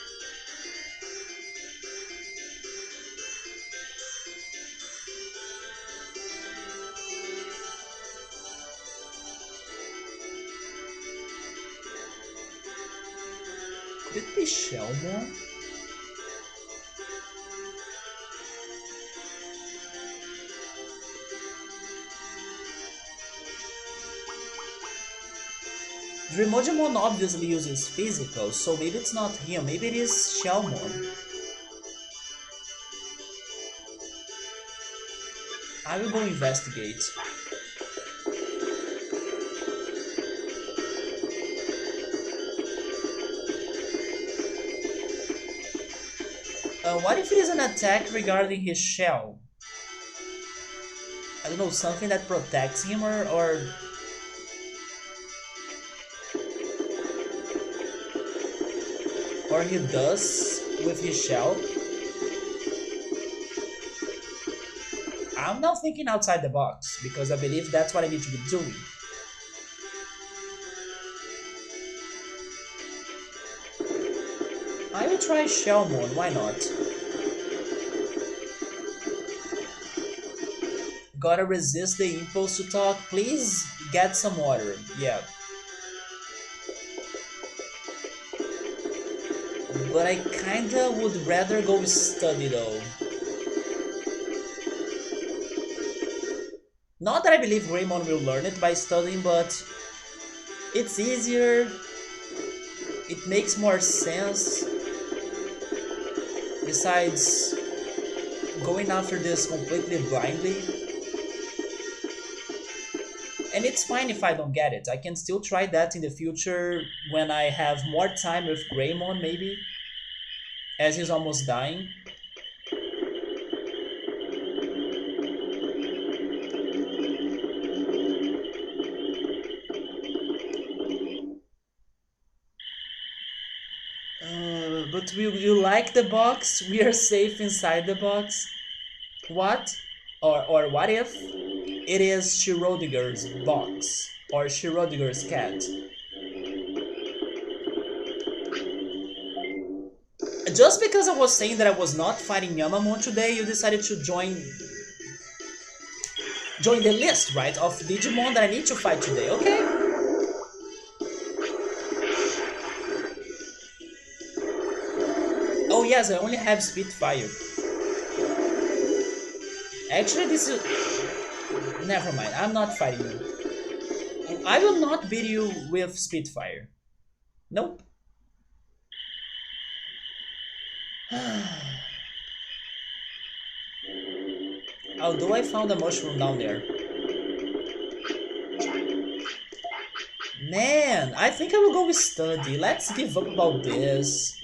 Could it be Shelmon? Dreamojimon obviously uses physical, so maybe it's not him, maybe it is Shelmon. I will go investigate. What if it is an attack regarding his shell? I don't know, something that protects him or he does with his shell. I'm now thinking outside the box because I believe that's what I need to be doing. I will try Shellmon, why not? Gotta resist the impulse to talk. Please get some water. Yeah. But I kinda would rather go study though. Not that I believe Greymon will learn it by studying, but it's easier. It makes more sense. Besides going after this completely blindly. And it's fine if I don't get it. I can still try that in the future when I have more time with Greymon maybe. As he's almost dying. But will you like the box? We are safe inside the box. What? Or what if it is Schrödinger's box? Or Schrödinger's cat? Just because I was saying that I was not fighting Yamamon today, you decided to join the list, right, of Digimon that I need to fight today, okay? Oh yes, I only have Spitfire. Actually, this is... Never mind, I'm not fighting you. I will not beat you with Spitfire. Nope. Although I found a mushroom down there. Man, I think I will go with study. Let's give up about this.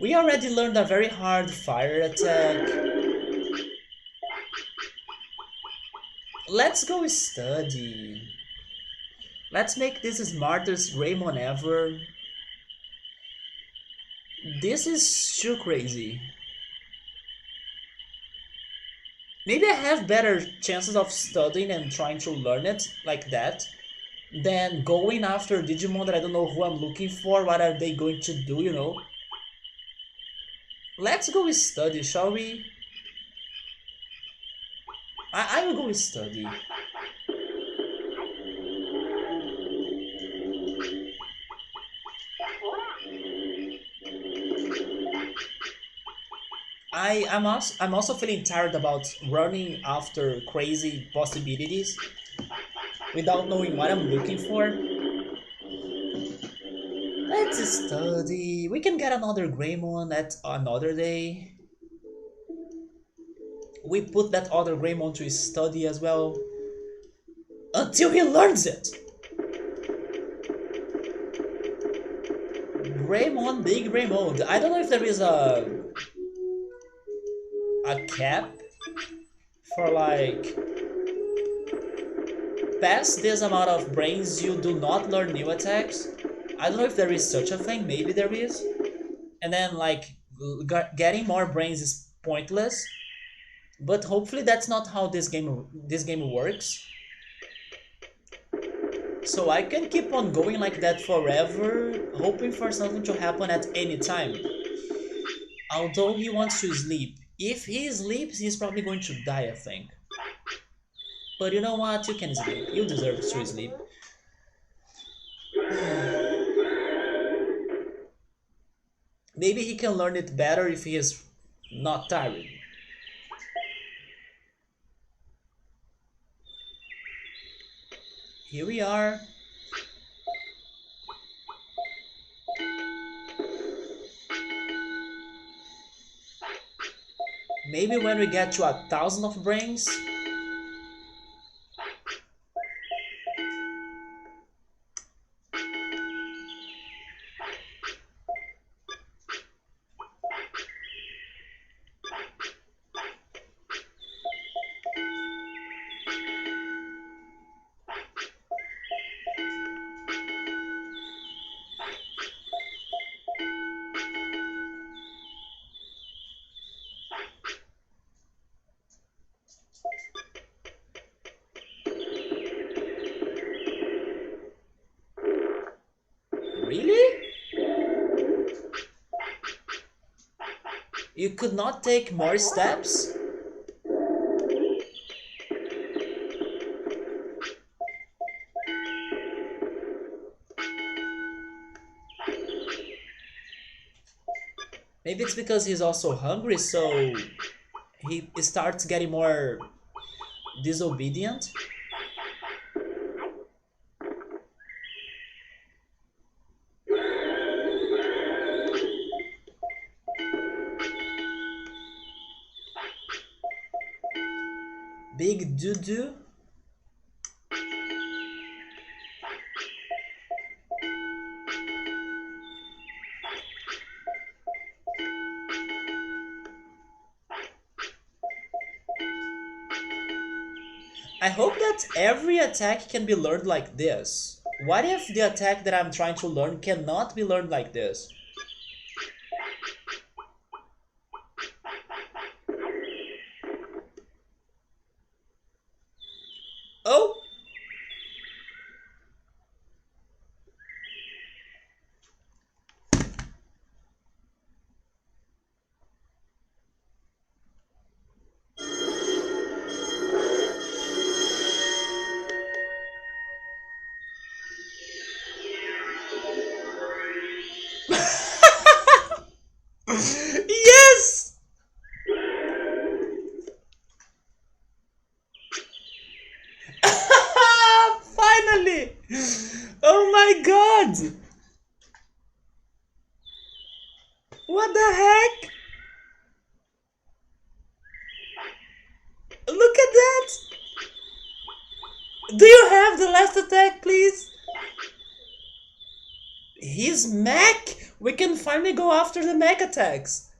We already learned a very hard fire attack. Let's go with study. Let's make this the smartest Greymon ever. This is too crazy. Maybe I have better chances of studying and trying to learn it like that than going after Digimon that I don't know who I'm looking for, what are they going to do, you know? Let's go with study, shall we? I will go with study. I'm also feeling tired about running after crazy possibilities without knowing what I'm looking for. Let's study. We can get another Greymon at another day. We put that other Greymon to study as well. Until he learns it! Greymon, big Greymon. I don't know if there is a cap for like past this amount of brains you do not learn new attacks. I don't know if there is such a thing, maybe there is. And then like getting more brains is pointless. But hopefully that's not how this game works. So I can keep on going like that forever, hoping for something to happen at any time. Although he wants to sleep. If he sleeps, he's probably going to die, I think. But you know what? You can sleep. You deserve to sleep. Maybe he can learn it better if he is not tired. Here we are. Maybe when we get to 1,000 of brains. Really? You could not take more steps? Maybe it's because he's also hungry, so he starts getting more disobedient. Big doo-doo. I hope that every attack can be learned like this. What if the attack that I'm trying to learn cannot be learned like this? Oh! Yes! Finally! Oh my god! What the heck? Look at that! Do you have the last attack, please? His mech! We can finally go after the mech attacks.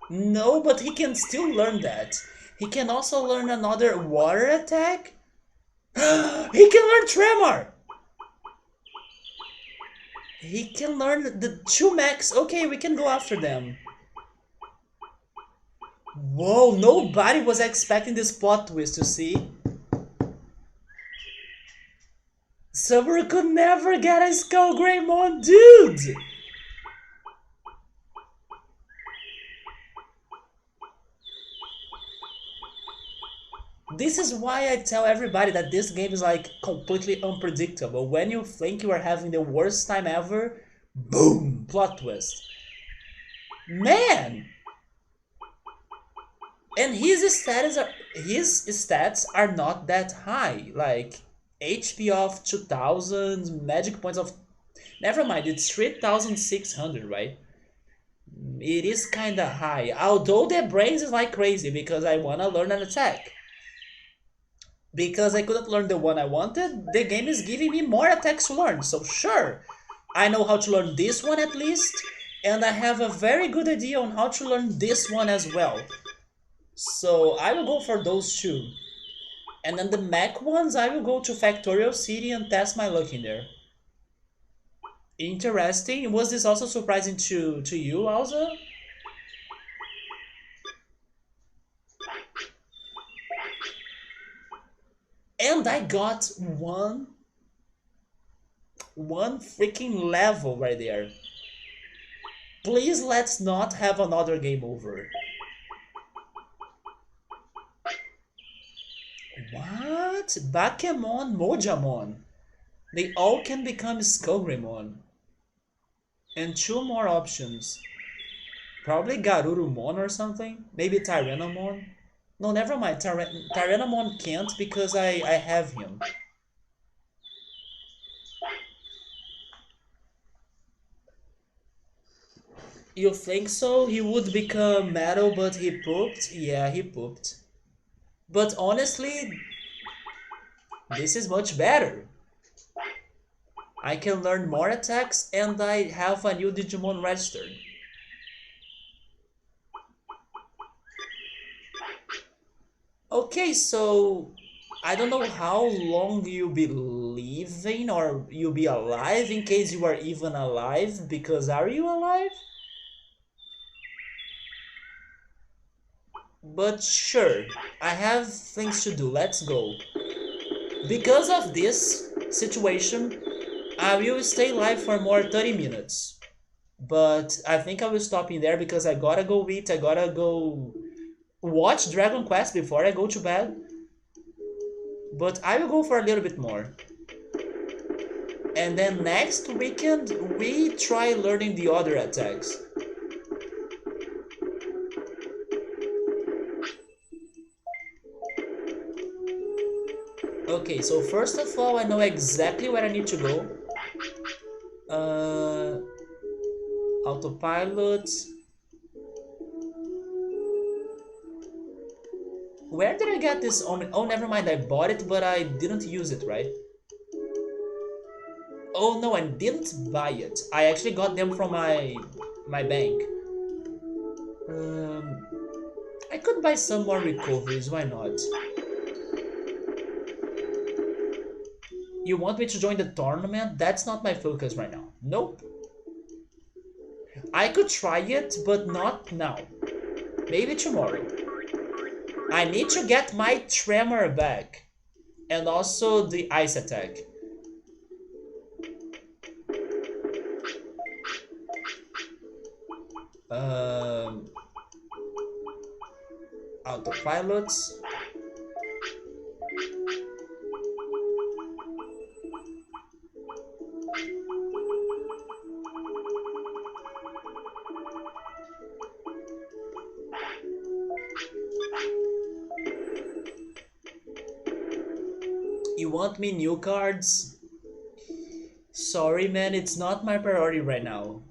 No, but he can still learn that. He can also learn another water attack. He can learn Tremor! He can learn the two mechs. Okay, we can go after them. Whoa, nobody was expecting this plot twist, you see? Summer could never get a Skull Greymon, dude! This is why I tell everybody that this game is like completely unpredictable. When you think you are having the worst time ever, boom, plot twist. Man! And his stats are not that high. Like HP of 2000, magic points of never mind, it's 3600, right? It is kinda high. Although the brains is like crazy because I wanna learn an attack. Because I couldn't learn the one I wanted, the game is giving me more attacks to learn. So sure, I know how to learn this one at least, and I have a very good idea on how to learn this one as well. So I will go for those two. And then the mech ones, I will go to Factorial City and test my luck in there. Interesting. Was this also surprising to you, also? And I got one freaking level right there. Please let's not have another game over. What? Bakemon, Mojamon. They all can become Skullgreymon. And two more options. Probably Garurumon or something. Maybe Tyrannomon. No, never mind. Tyrannomon can't because I have him. You think so? He would become metal, but he pooped? Yeah, he pooped. But honestly, this is much better. I can learn more attacks and I have a new Digimon registered. Okay, so I don't know how long you'll be living or you'll be alive in case you are even alive, because are you alive? But sure, I have things to do, let's go. Because of this situation, I will stay live for more 30 minutes. But I think I will stop in there because I gotta go eat, I gotta go watch Dragon Quest before I go to bed. But I will go for a little bit more. And then next weekend, we try learning the other attacks. Okay, so first of all, I know exactly where I need to go. Autopilot. Where did I get this on? Oh, never mind, I bought it, but I didn't use it, right? Oh no, I didn't buy it. I actually got them from my bank. Um, I could buy some more recoveries, why not? You want me to join the tournament? That's not my focus right now. Nope. I could try it, but not now. Maybe tomorrow. I need to get my tremor back. And also the ice attack. Um, Autopilots. You want me new cards? Sorry man, it's not my priority right now.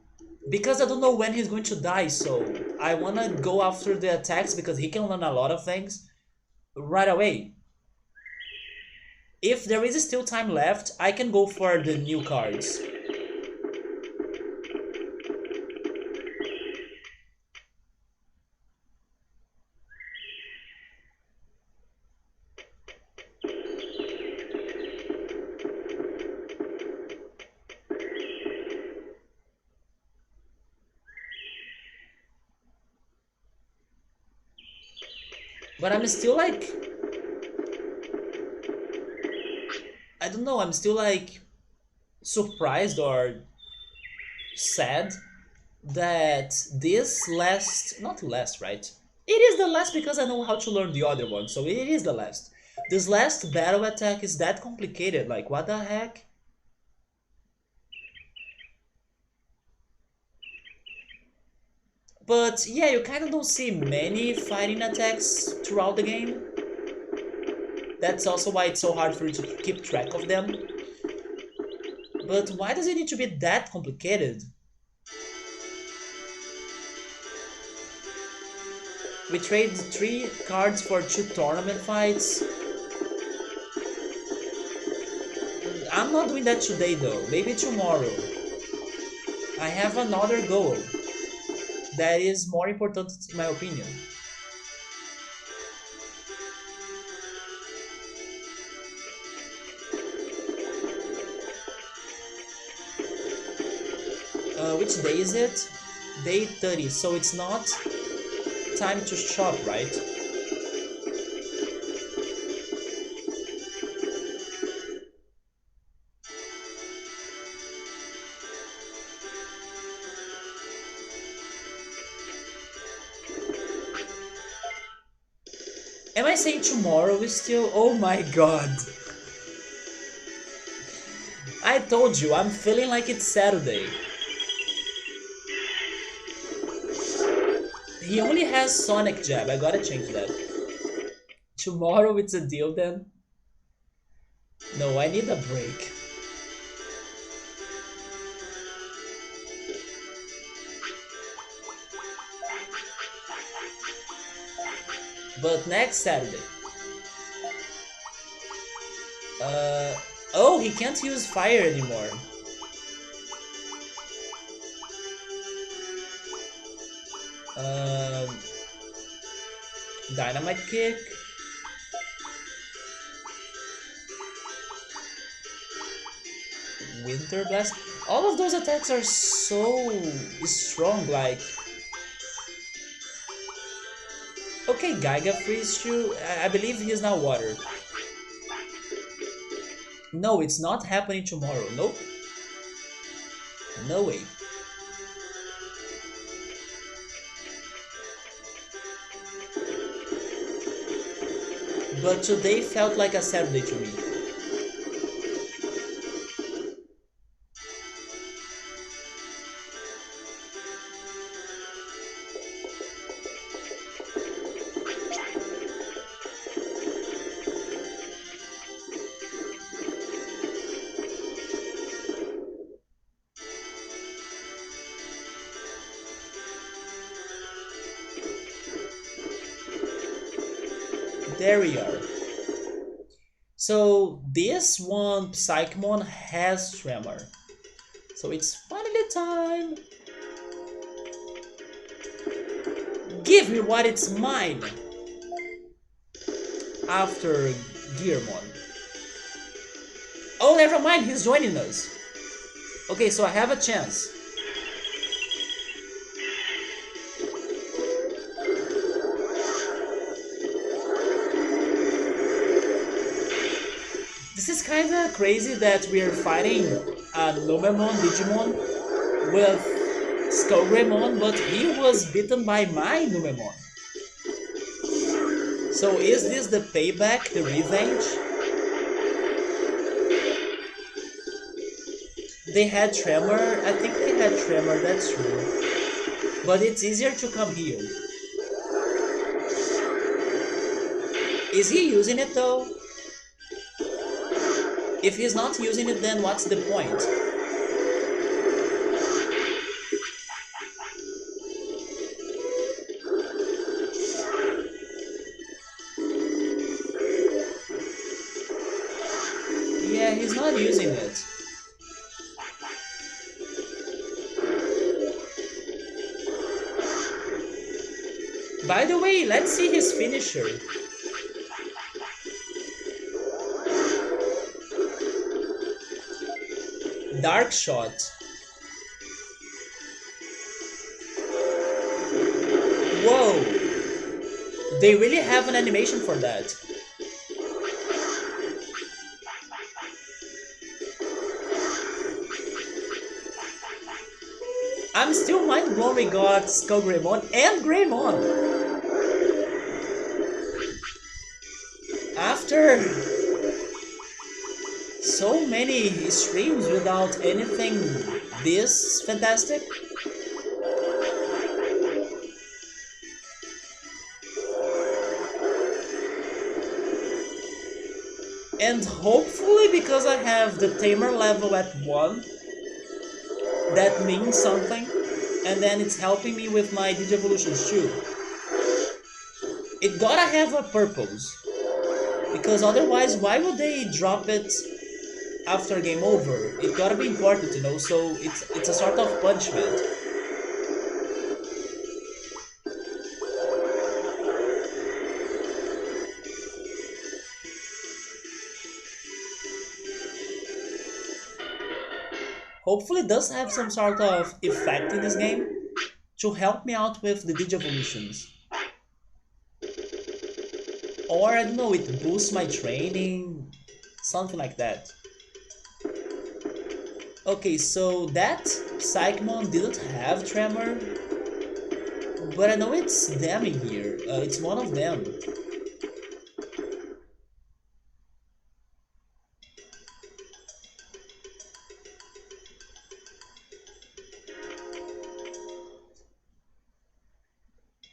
Because I don't know when he's going to die, so I wanna go after the attacks because he can learn a lot of things right away. If there is still time left, I can go for the new cards. But I'm still like, I don't know, I'm still like surprised or sad that this last, not last, right? It is the last because I know how to learn the other one, so it is the last. This last battle attack is that complicated, like what the heck? But yeah, you kind of don't see many fighting attacks throughout the game. That's also why it's so hard for you to keep track of them. But why does it need to be that complicated? We trade 3 cards for 2 tournament fights. I'm not doing that today though, maybe tomorrow. I have another goal that is more important in my opinion. Which day is it? Day 30, so it's not time to shop, right? Am I saying tomorrow is still? Oh my god. I told you, I'm feeling like it's Saturday. He only has Sonic Jab, I gotta change that. Tomorrow it's a deal then? No, I need a break. But next Saturday. Uh, oh, he can't use fire anymore. Um, Dynamite Kick. Winter Blast. All of those attacks are so strong, like... Okay, Gaiga Freeze Chew. I believe he is now water. No, it's not happening tomorrow. Nope. No way. But today felt like a Saturday to me. There we are. So this one Psychmon has Tremor. So it's finally time. Give me what it's mine. After Gearmon. Oh, never mind, he's joining us. Okay, so I have a chance. This is kinda crazy that we're fighting a Numemon Digimon with Skullgreymon, but he was beaten by my Numemon. So is this the payback, the revenge? They had Tremor, I think they had Tremor, that's true. But it's easier to come here. Is he using it though? If he's not using it, then what's the point? Yeah, he's not using it. By the way, let's see his finisher. Dark Shot. Whoa! They really have an animation for that. I'm still mind blown we got Skullgreymon and Greymon. After so many streams without anything this fantastic. And hopefully, because I have the tamer level at 1, that means something, and then it's helping me with my Digivolutions too. It gotta have a purpose, because otherwise why would they drop it after game over? It gotta be important, you know, so it's a sort of punishment. Hopefully it does have some sort of effect in this game to help me out with the Digivolutions. Or, I don't know, it boosts my training, something like that. Okay, so that Psychmon didn't have Tremor, but I know it's them in here. It's one of them.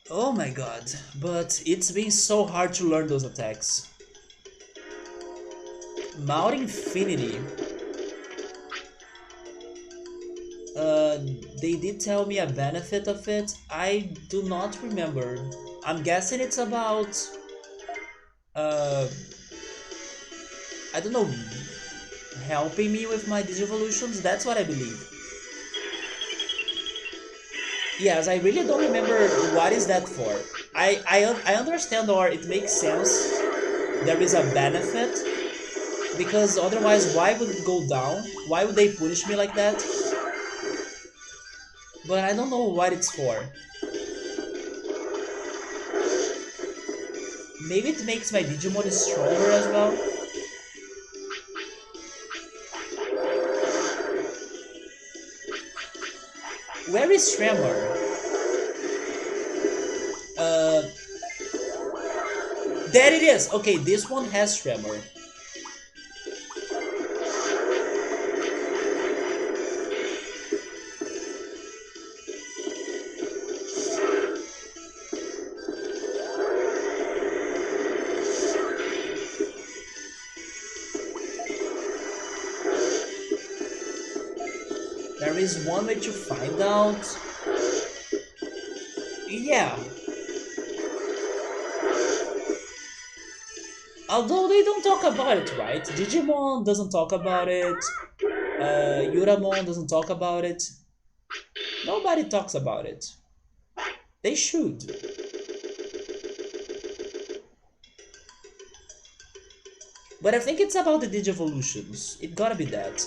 Oh my god, but it's been so hard to learn those attacks. Mount Infinity. Uh, they did tell me a benefit of it. I do not remember. I'm guessing it's about uh, I don't know, helping me with my Digivolutions. That's what I believe. Yes, I really don't remember what is that for. I understand or it makes sense. There is a benefit because otherwise, why would it go down? Why would they punish me like that? But I don't know what it's for. Maybe it makes my Digimon stronger as well. Where is Tremor? Uh, there it is. Okay, this one has Tremor. There is one way to find out. Yeah. Although they don't talk about it, right? Digimon doesn't talk about it. Yuramon doesn't talk about it. Nobody talks about it. They should. But I think it's about the Digivolutions. It gotta be that.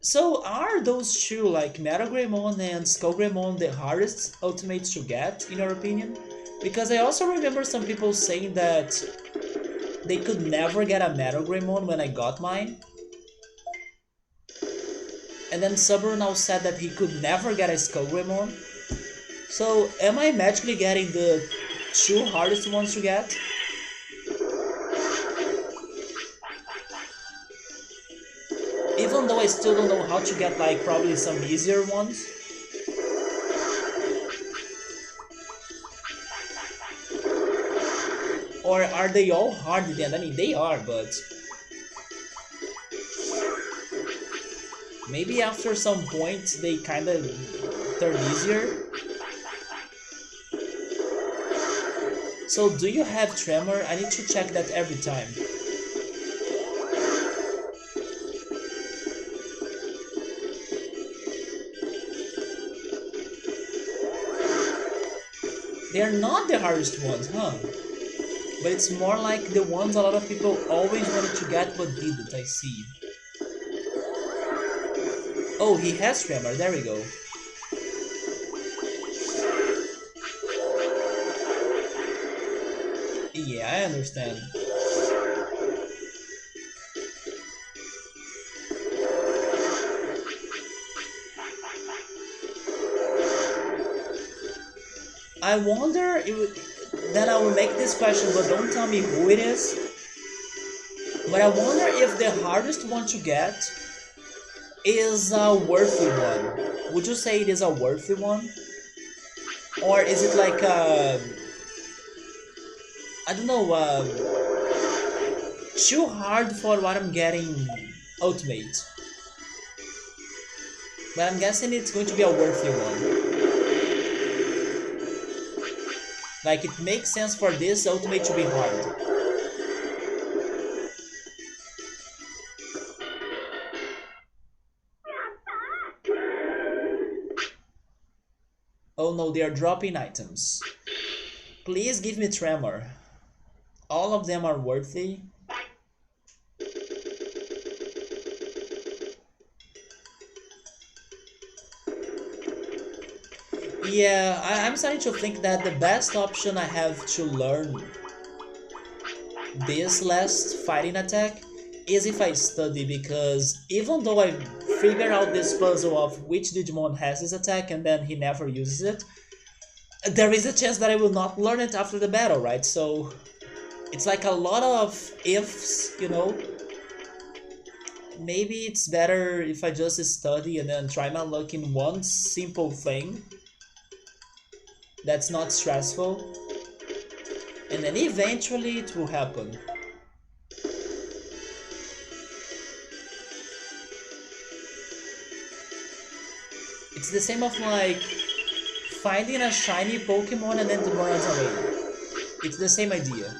So are those two, like Metagreymon and Skullgreymon, the hardest ultimates to get, in your opinion? Because I also remember some people saying that they could never get a Metagreymon when I got mine. And then Subaru now said that he could never get a Skullgreymon. So am I magically getting the two hardest ones to get? Even though I still don't know how to get like probably some easier ones. Or are they all hard in the end? I mean, they are, but maybe after some point they kind of turn easier. So do you have Tremor? I need to check that every time. They are not the hardest ones, huh? But it's more like the ones a lot of people always wanted to get but didn't, I see. Oh, he has Tremor, there we go. Yeah, I understand. I wonder if then I will make this question, but don't tell me who it is. But I wonder if the hardest one to get is a worthy one. Would you say it is a worthy one? Or is it like I don't know, too hard for what I'm getting ultimate? But I'm guessing it's going to be a worthy one. Like it makes sense for this ultimate to be hard. Oh no, they are dropping items. Please give me Tremor. All of them are worthy. Yeah, I'm starting to think that the best option I have to learn this last fighting attack is if I study, because even though I figure out this puzzle of which Digimon has this attack and then he never uses it, there is a chance that I will not learn it after the battle, right? So it's like a lot of ifs, you know? Maybe it's better if I just study and then try my luck in one simple thing that's not stressful, and then eventually it will happen. It's the same of like finding a shiny Pokemon and then it runs away. It's the same idea.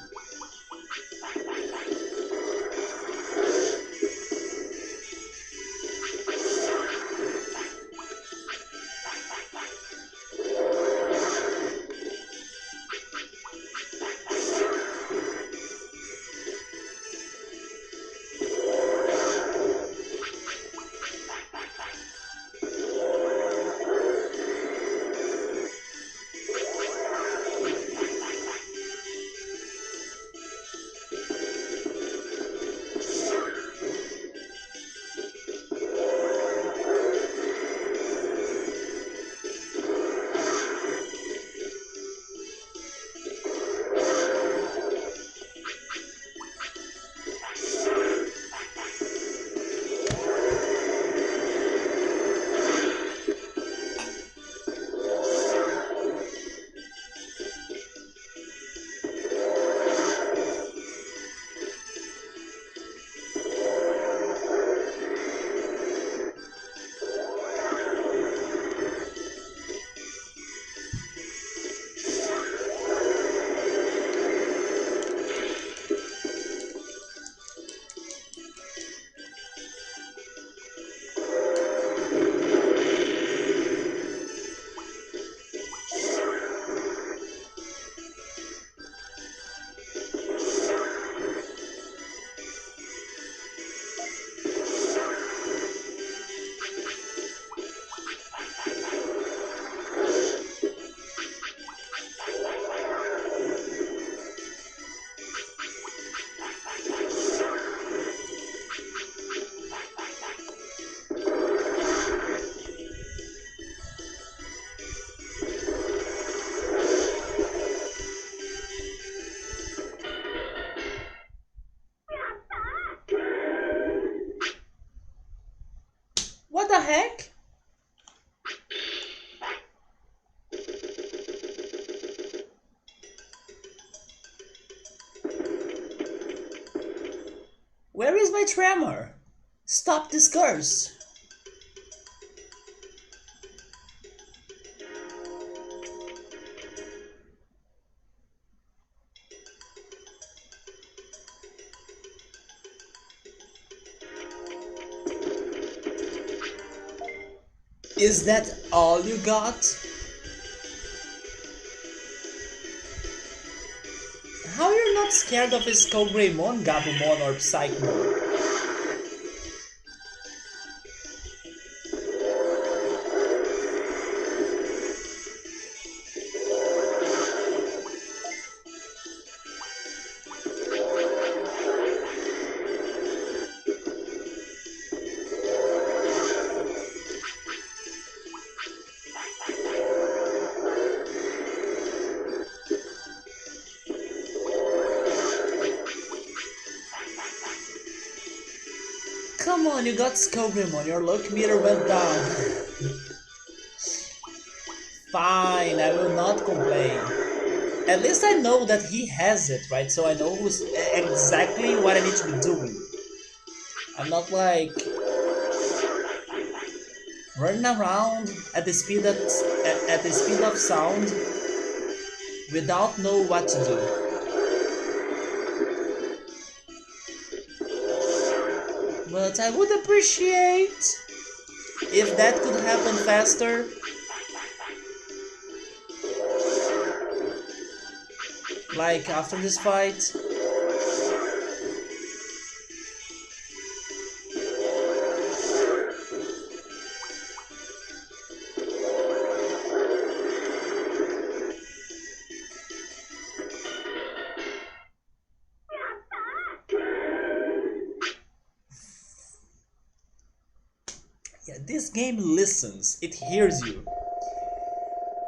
What the heck? Where is my tremor? Stop this curse! Is that all you got? How you're not scared of his Skullgreymon, Gabumon, or Psychmon? Come on, you got Skullgreymon, your luck meter went down. Fine, I will not complain. At least I know that he has it, right? So I know exactly what I need to be doing. I'm not like running around at the speed at the speed of sound without know what to do. But I would appreciate if that could happen faster. Like after this fight. Yeah, this game listens. It hears you.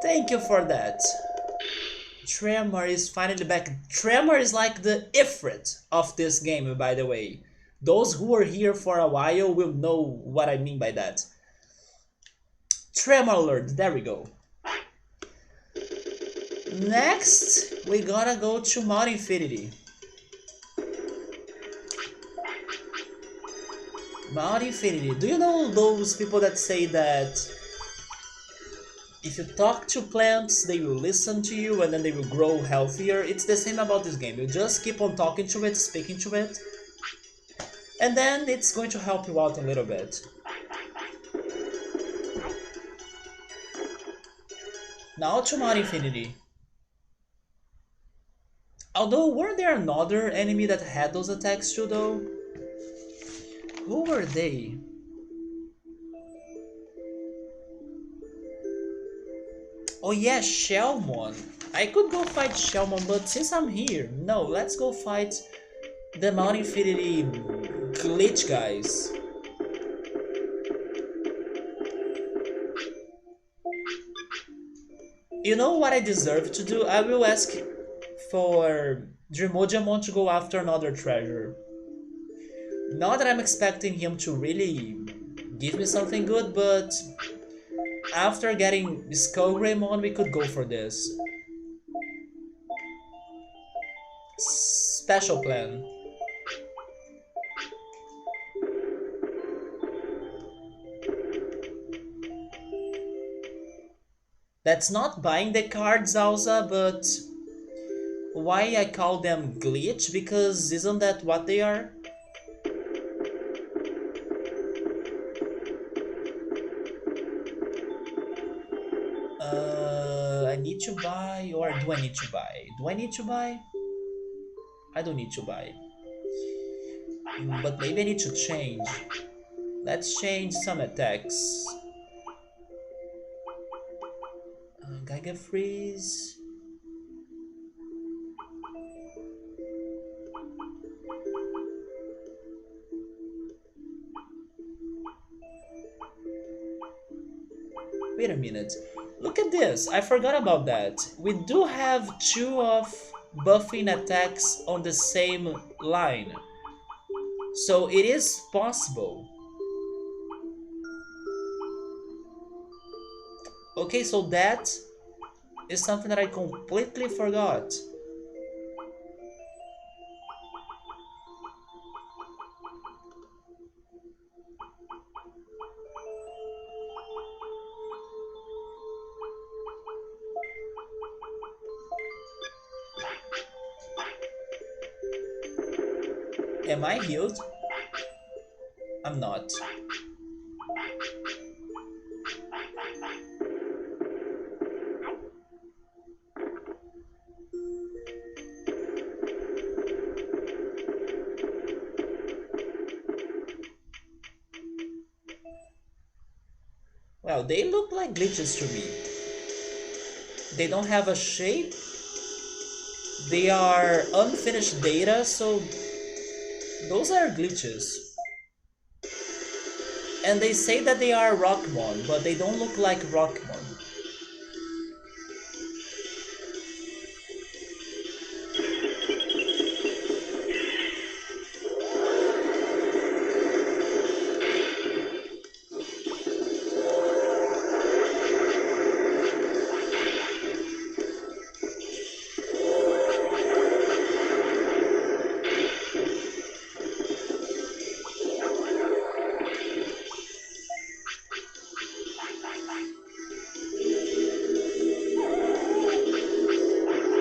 Thank you for that. Tremor is finally back. Tremor is like the Ifrit of this game, by the way. Those who were here for a while will know what I mean by that. Tremor alert, there we go. Next, we gotta go to Mount Infinity. Mount Infinity. Do you know those people that say that if you talk to plants, they will listen to you and then they will grow healthier? It's the same about this game. You just keep on talking to it, speaking to it, and then it's going to help you out a little bit. Now to Mount Infinity. Although, were there another enemy that had those attacks too, though? Who were they? Oh yeah, Shelmon. I could go fight Shelmon, but since I'm here, no, let's go fight the Mount Infinity glitch guys. You know what I deserve to do? I will ask for Dreamojamon to go after another treasure. Not that I'm expecting him to really give me something good, but after getting Skullgreymon, we could go for this. Special plan. That's not buying the cards, Alza, but why I call them glitch? Because isn't that what they are? I need to buy, or do I need to buy? Do I need to buy? I don't need to buy. But maybe I need to change. Let's change some attacks. Giga Freeze. Wait a minute. Look at this. I forgot about that. We do have two of buffing attacks on the same line. So it is possible. Okay, so that is something that I completely forgot. Am I healed? I'm not. Well, they look like glitches to me. They don't have a shape. They are unfinished data, so those are glitches. And they say that they are Rockmon, but they don't look like Rockmon.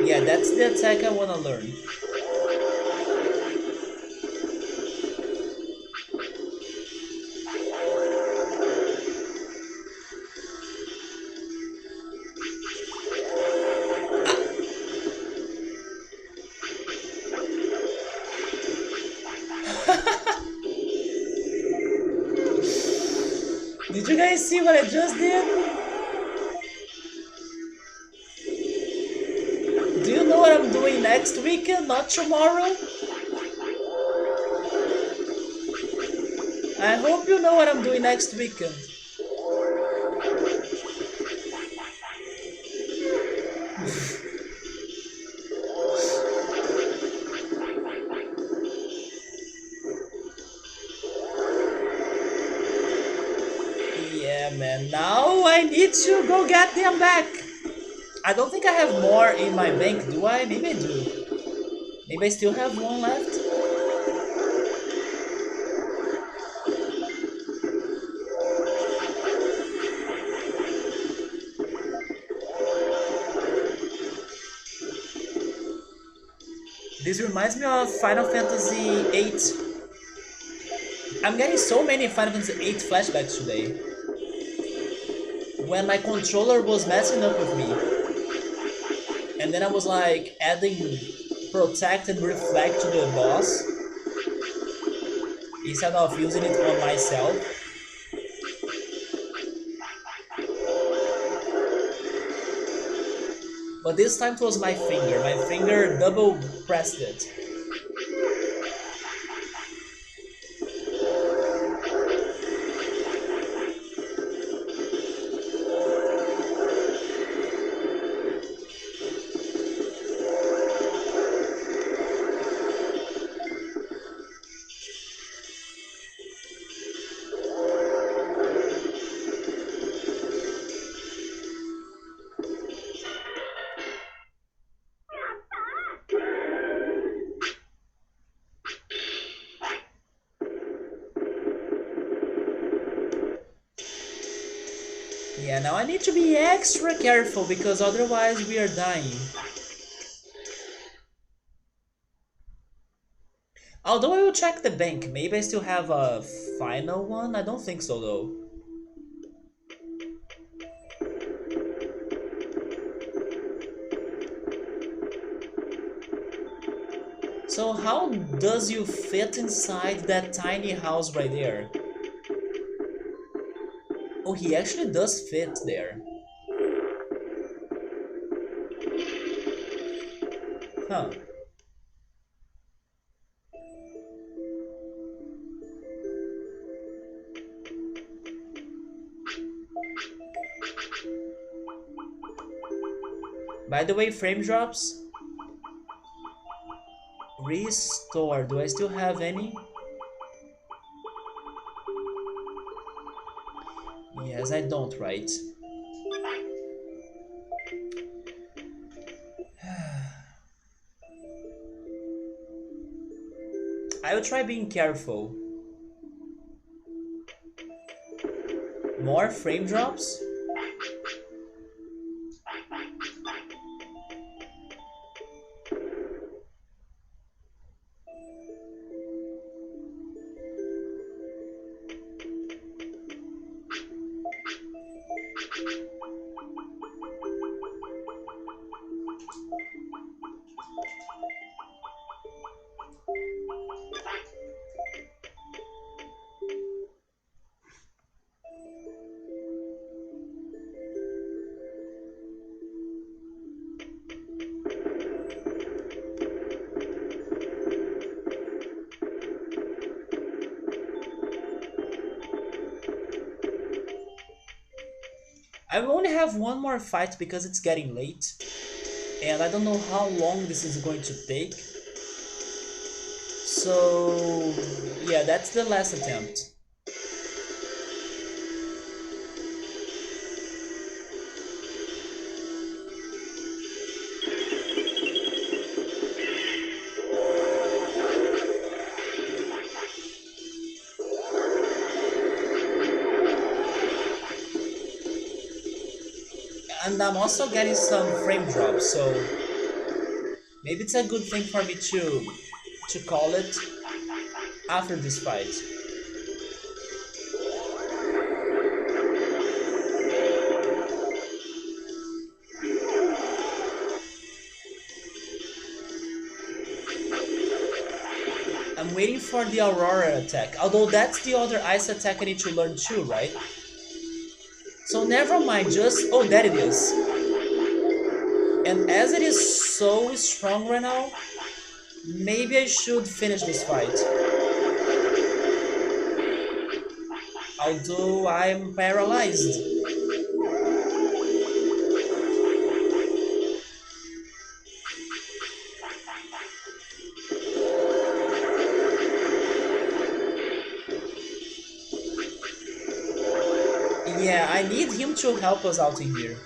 Yeah, that's the attack I wanna learn. Did you guys see what I just did? Do you know what I'm doing next weekend, not tomorrow? I hope you know what I'm doing next weekend. Yeah, man. Now I need to go get them back. I don't think I have more in my bank, do I? Maybe I do. Maybe I still have one left. This reminds me of Final Fantasy VIII. I'm getting so many Final Fantasy VIII flashbacks today. When my controller was messing up with me, and then I was like adding protect and reflect to the boss instead of using it on myself. But this time it was my finger. My finger double pressed it. Yeah, now I need to be extra careful because otherwise we are dying. Although I will check the bank, maybe I still have a final one? I don't think so though. So how does you fit inside that tiny house right there? Oh, he actually does fit there. Huh. By the way, frame drops. Restore. Do I still have any? Yes, I don't, right? I will try being careful. More frame drops? I will only have one more fight because it's getting late. And I don't know how long this is going to take. So, yeah, that's the last attempt. And I'm also getting some frame drops, so maybe it's a good thing for me to call it after this fight. I'm waiting for the Aurora attack, although that's the other ice attack I need to learn too, right? So never mind, just... oh, there it is. And as it is so strong right now, maybe I should finish this fight. although I'm paralyzed. Yeah, I need him to help us out in here.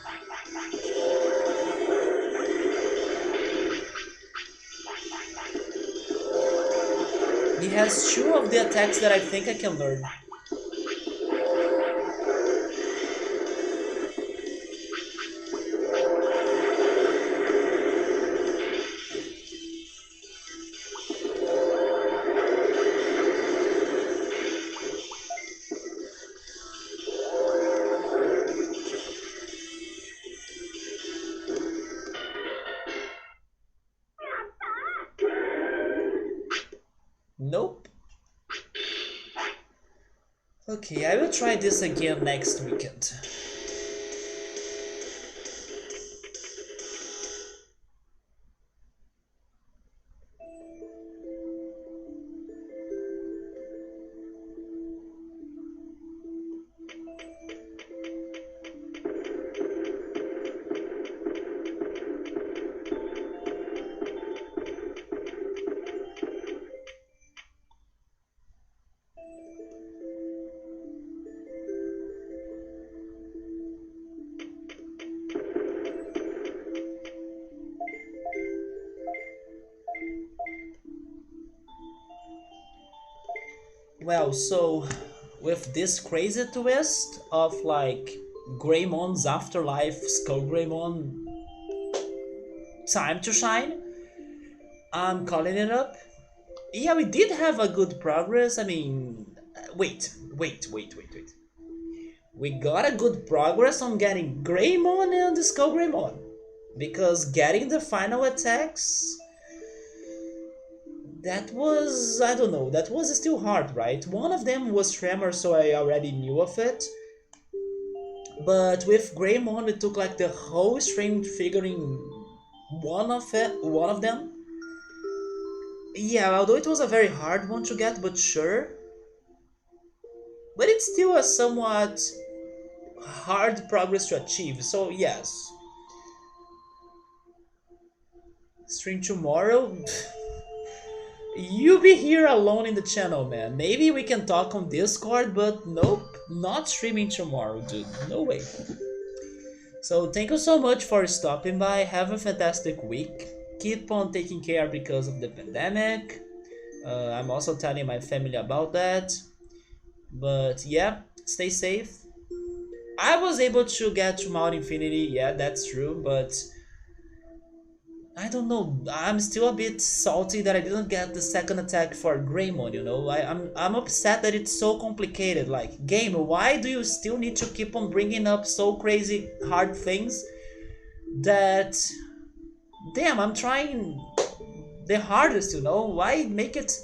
He has two of the attacks that I think I can learn. Nope. Okay, I will try this again next weekend. Well, so with this crazy twist of like Greymon's afterlife, Skull Greymon, time to shine, I'm calling it up. Yeah, we did have a good progress. I mean, wait. We got a good progress on getting Greymon and the Skull Greymon. Because getting the final attacks, that was, I don't know, that was still hard, right? One of them was Tremor, so I already knew of it. But with Greymon, it took like the whole stream figuring one of them. Yeah, although it was a very hard one to get, but sure. But it's still a somewhat hard progress to achieve, so yes. Stream tomorrow? You be here alone in the channel, man. Maybe we can talk on Discord, but nope, not streaming tomorrow, dude. No way. So thank you so much for stopping by. Have a fantastic week. Keep on taking care because of the pandemic. I'm also telling my family about that. But yeah, stay safe. I was able to get to Mount Infinity, yeah, that's true, but I don't know. I'm still a bit salty that I didn't get the second attack for Greymon, you know? I'm upset that it's so complicated. Like, game, why do you still need to keep on bringing up so crazy hard things that... Damn, I'm trying the hardest, you know? Why make it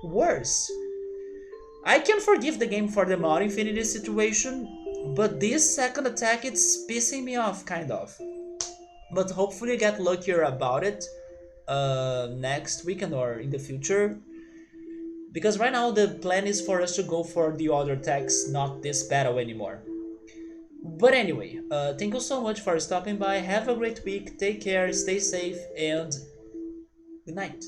worse? I can forgive the game for the Mount Infinity situation, but this second attack, it's pissing me off, kind of. But hopefully get luckier about it next weekend or in the future. Because right now the plan is for us to go for the other attacks, not this battle anymore. But anyway, thank you so much for stopping by. Have a great week. Take care, stay safe, and good night.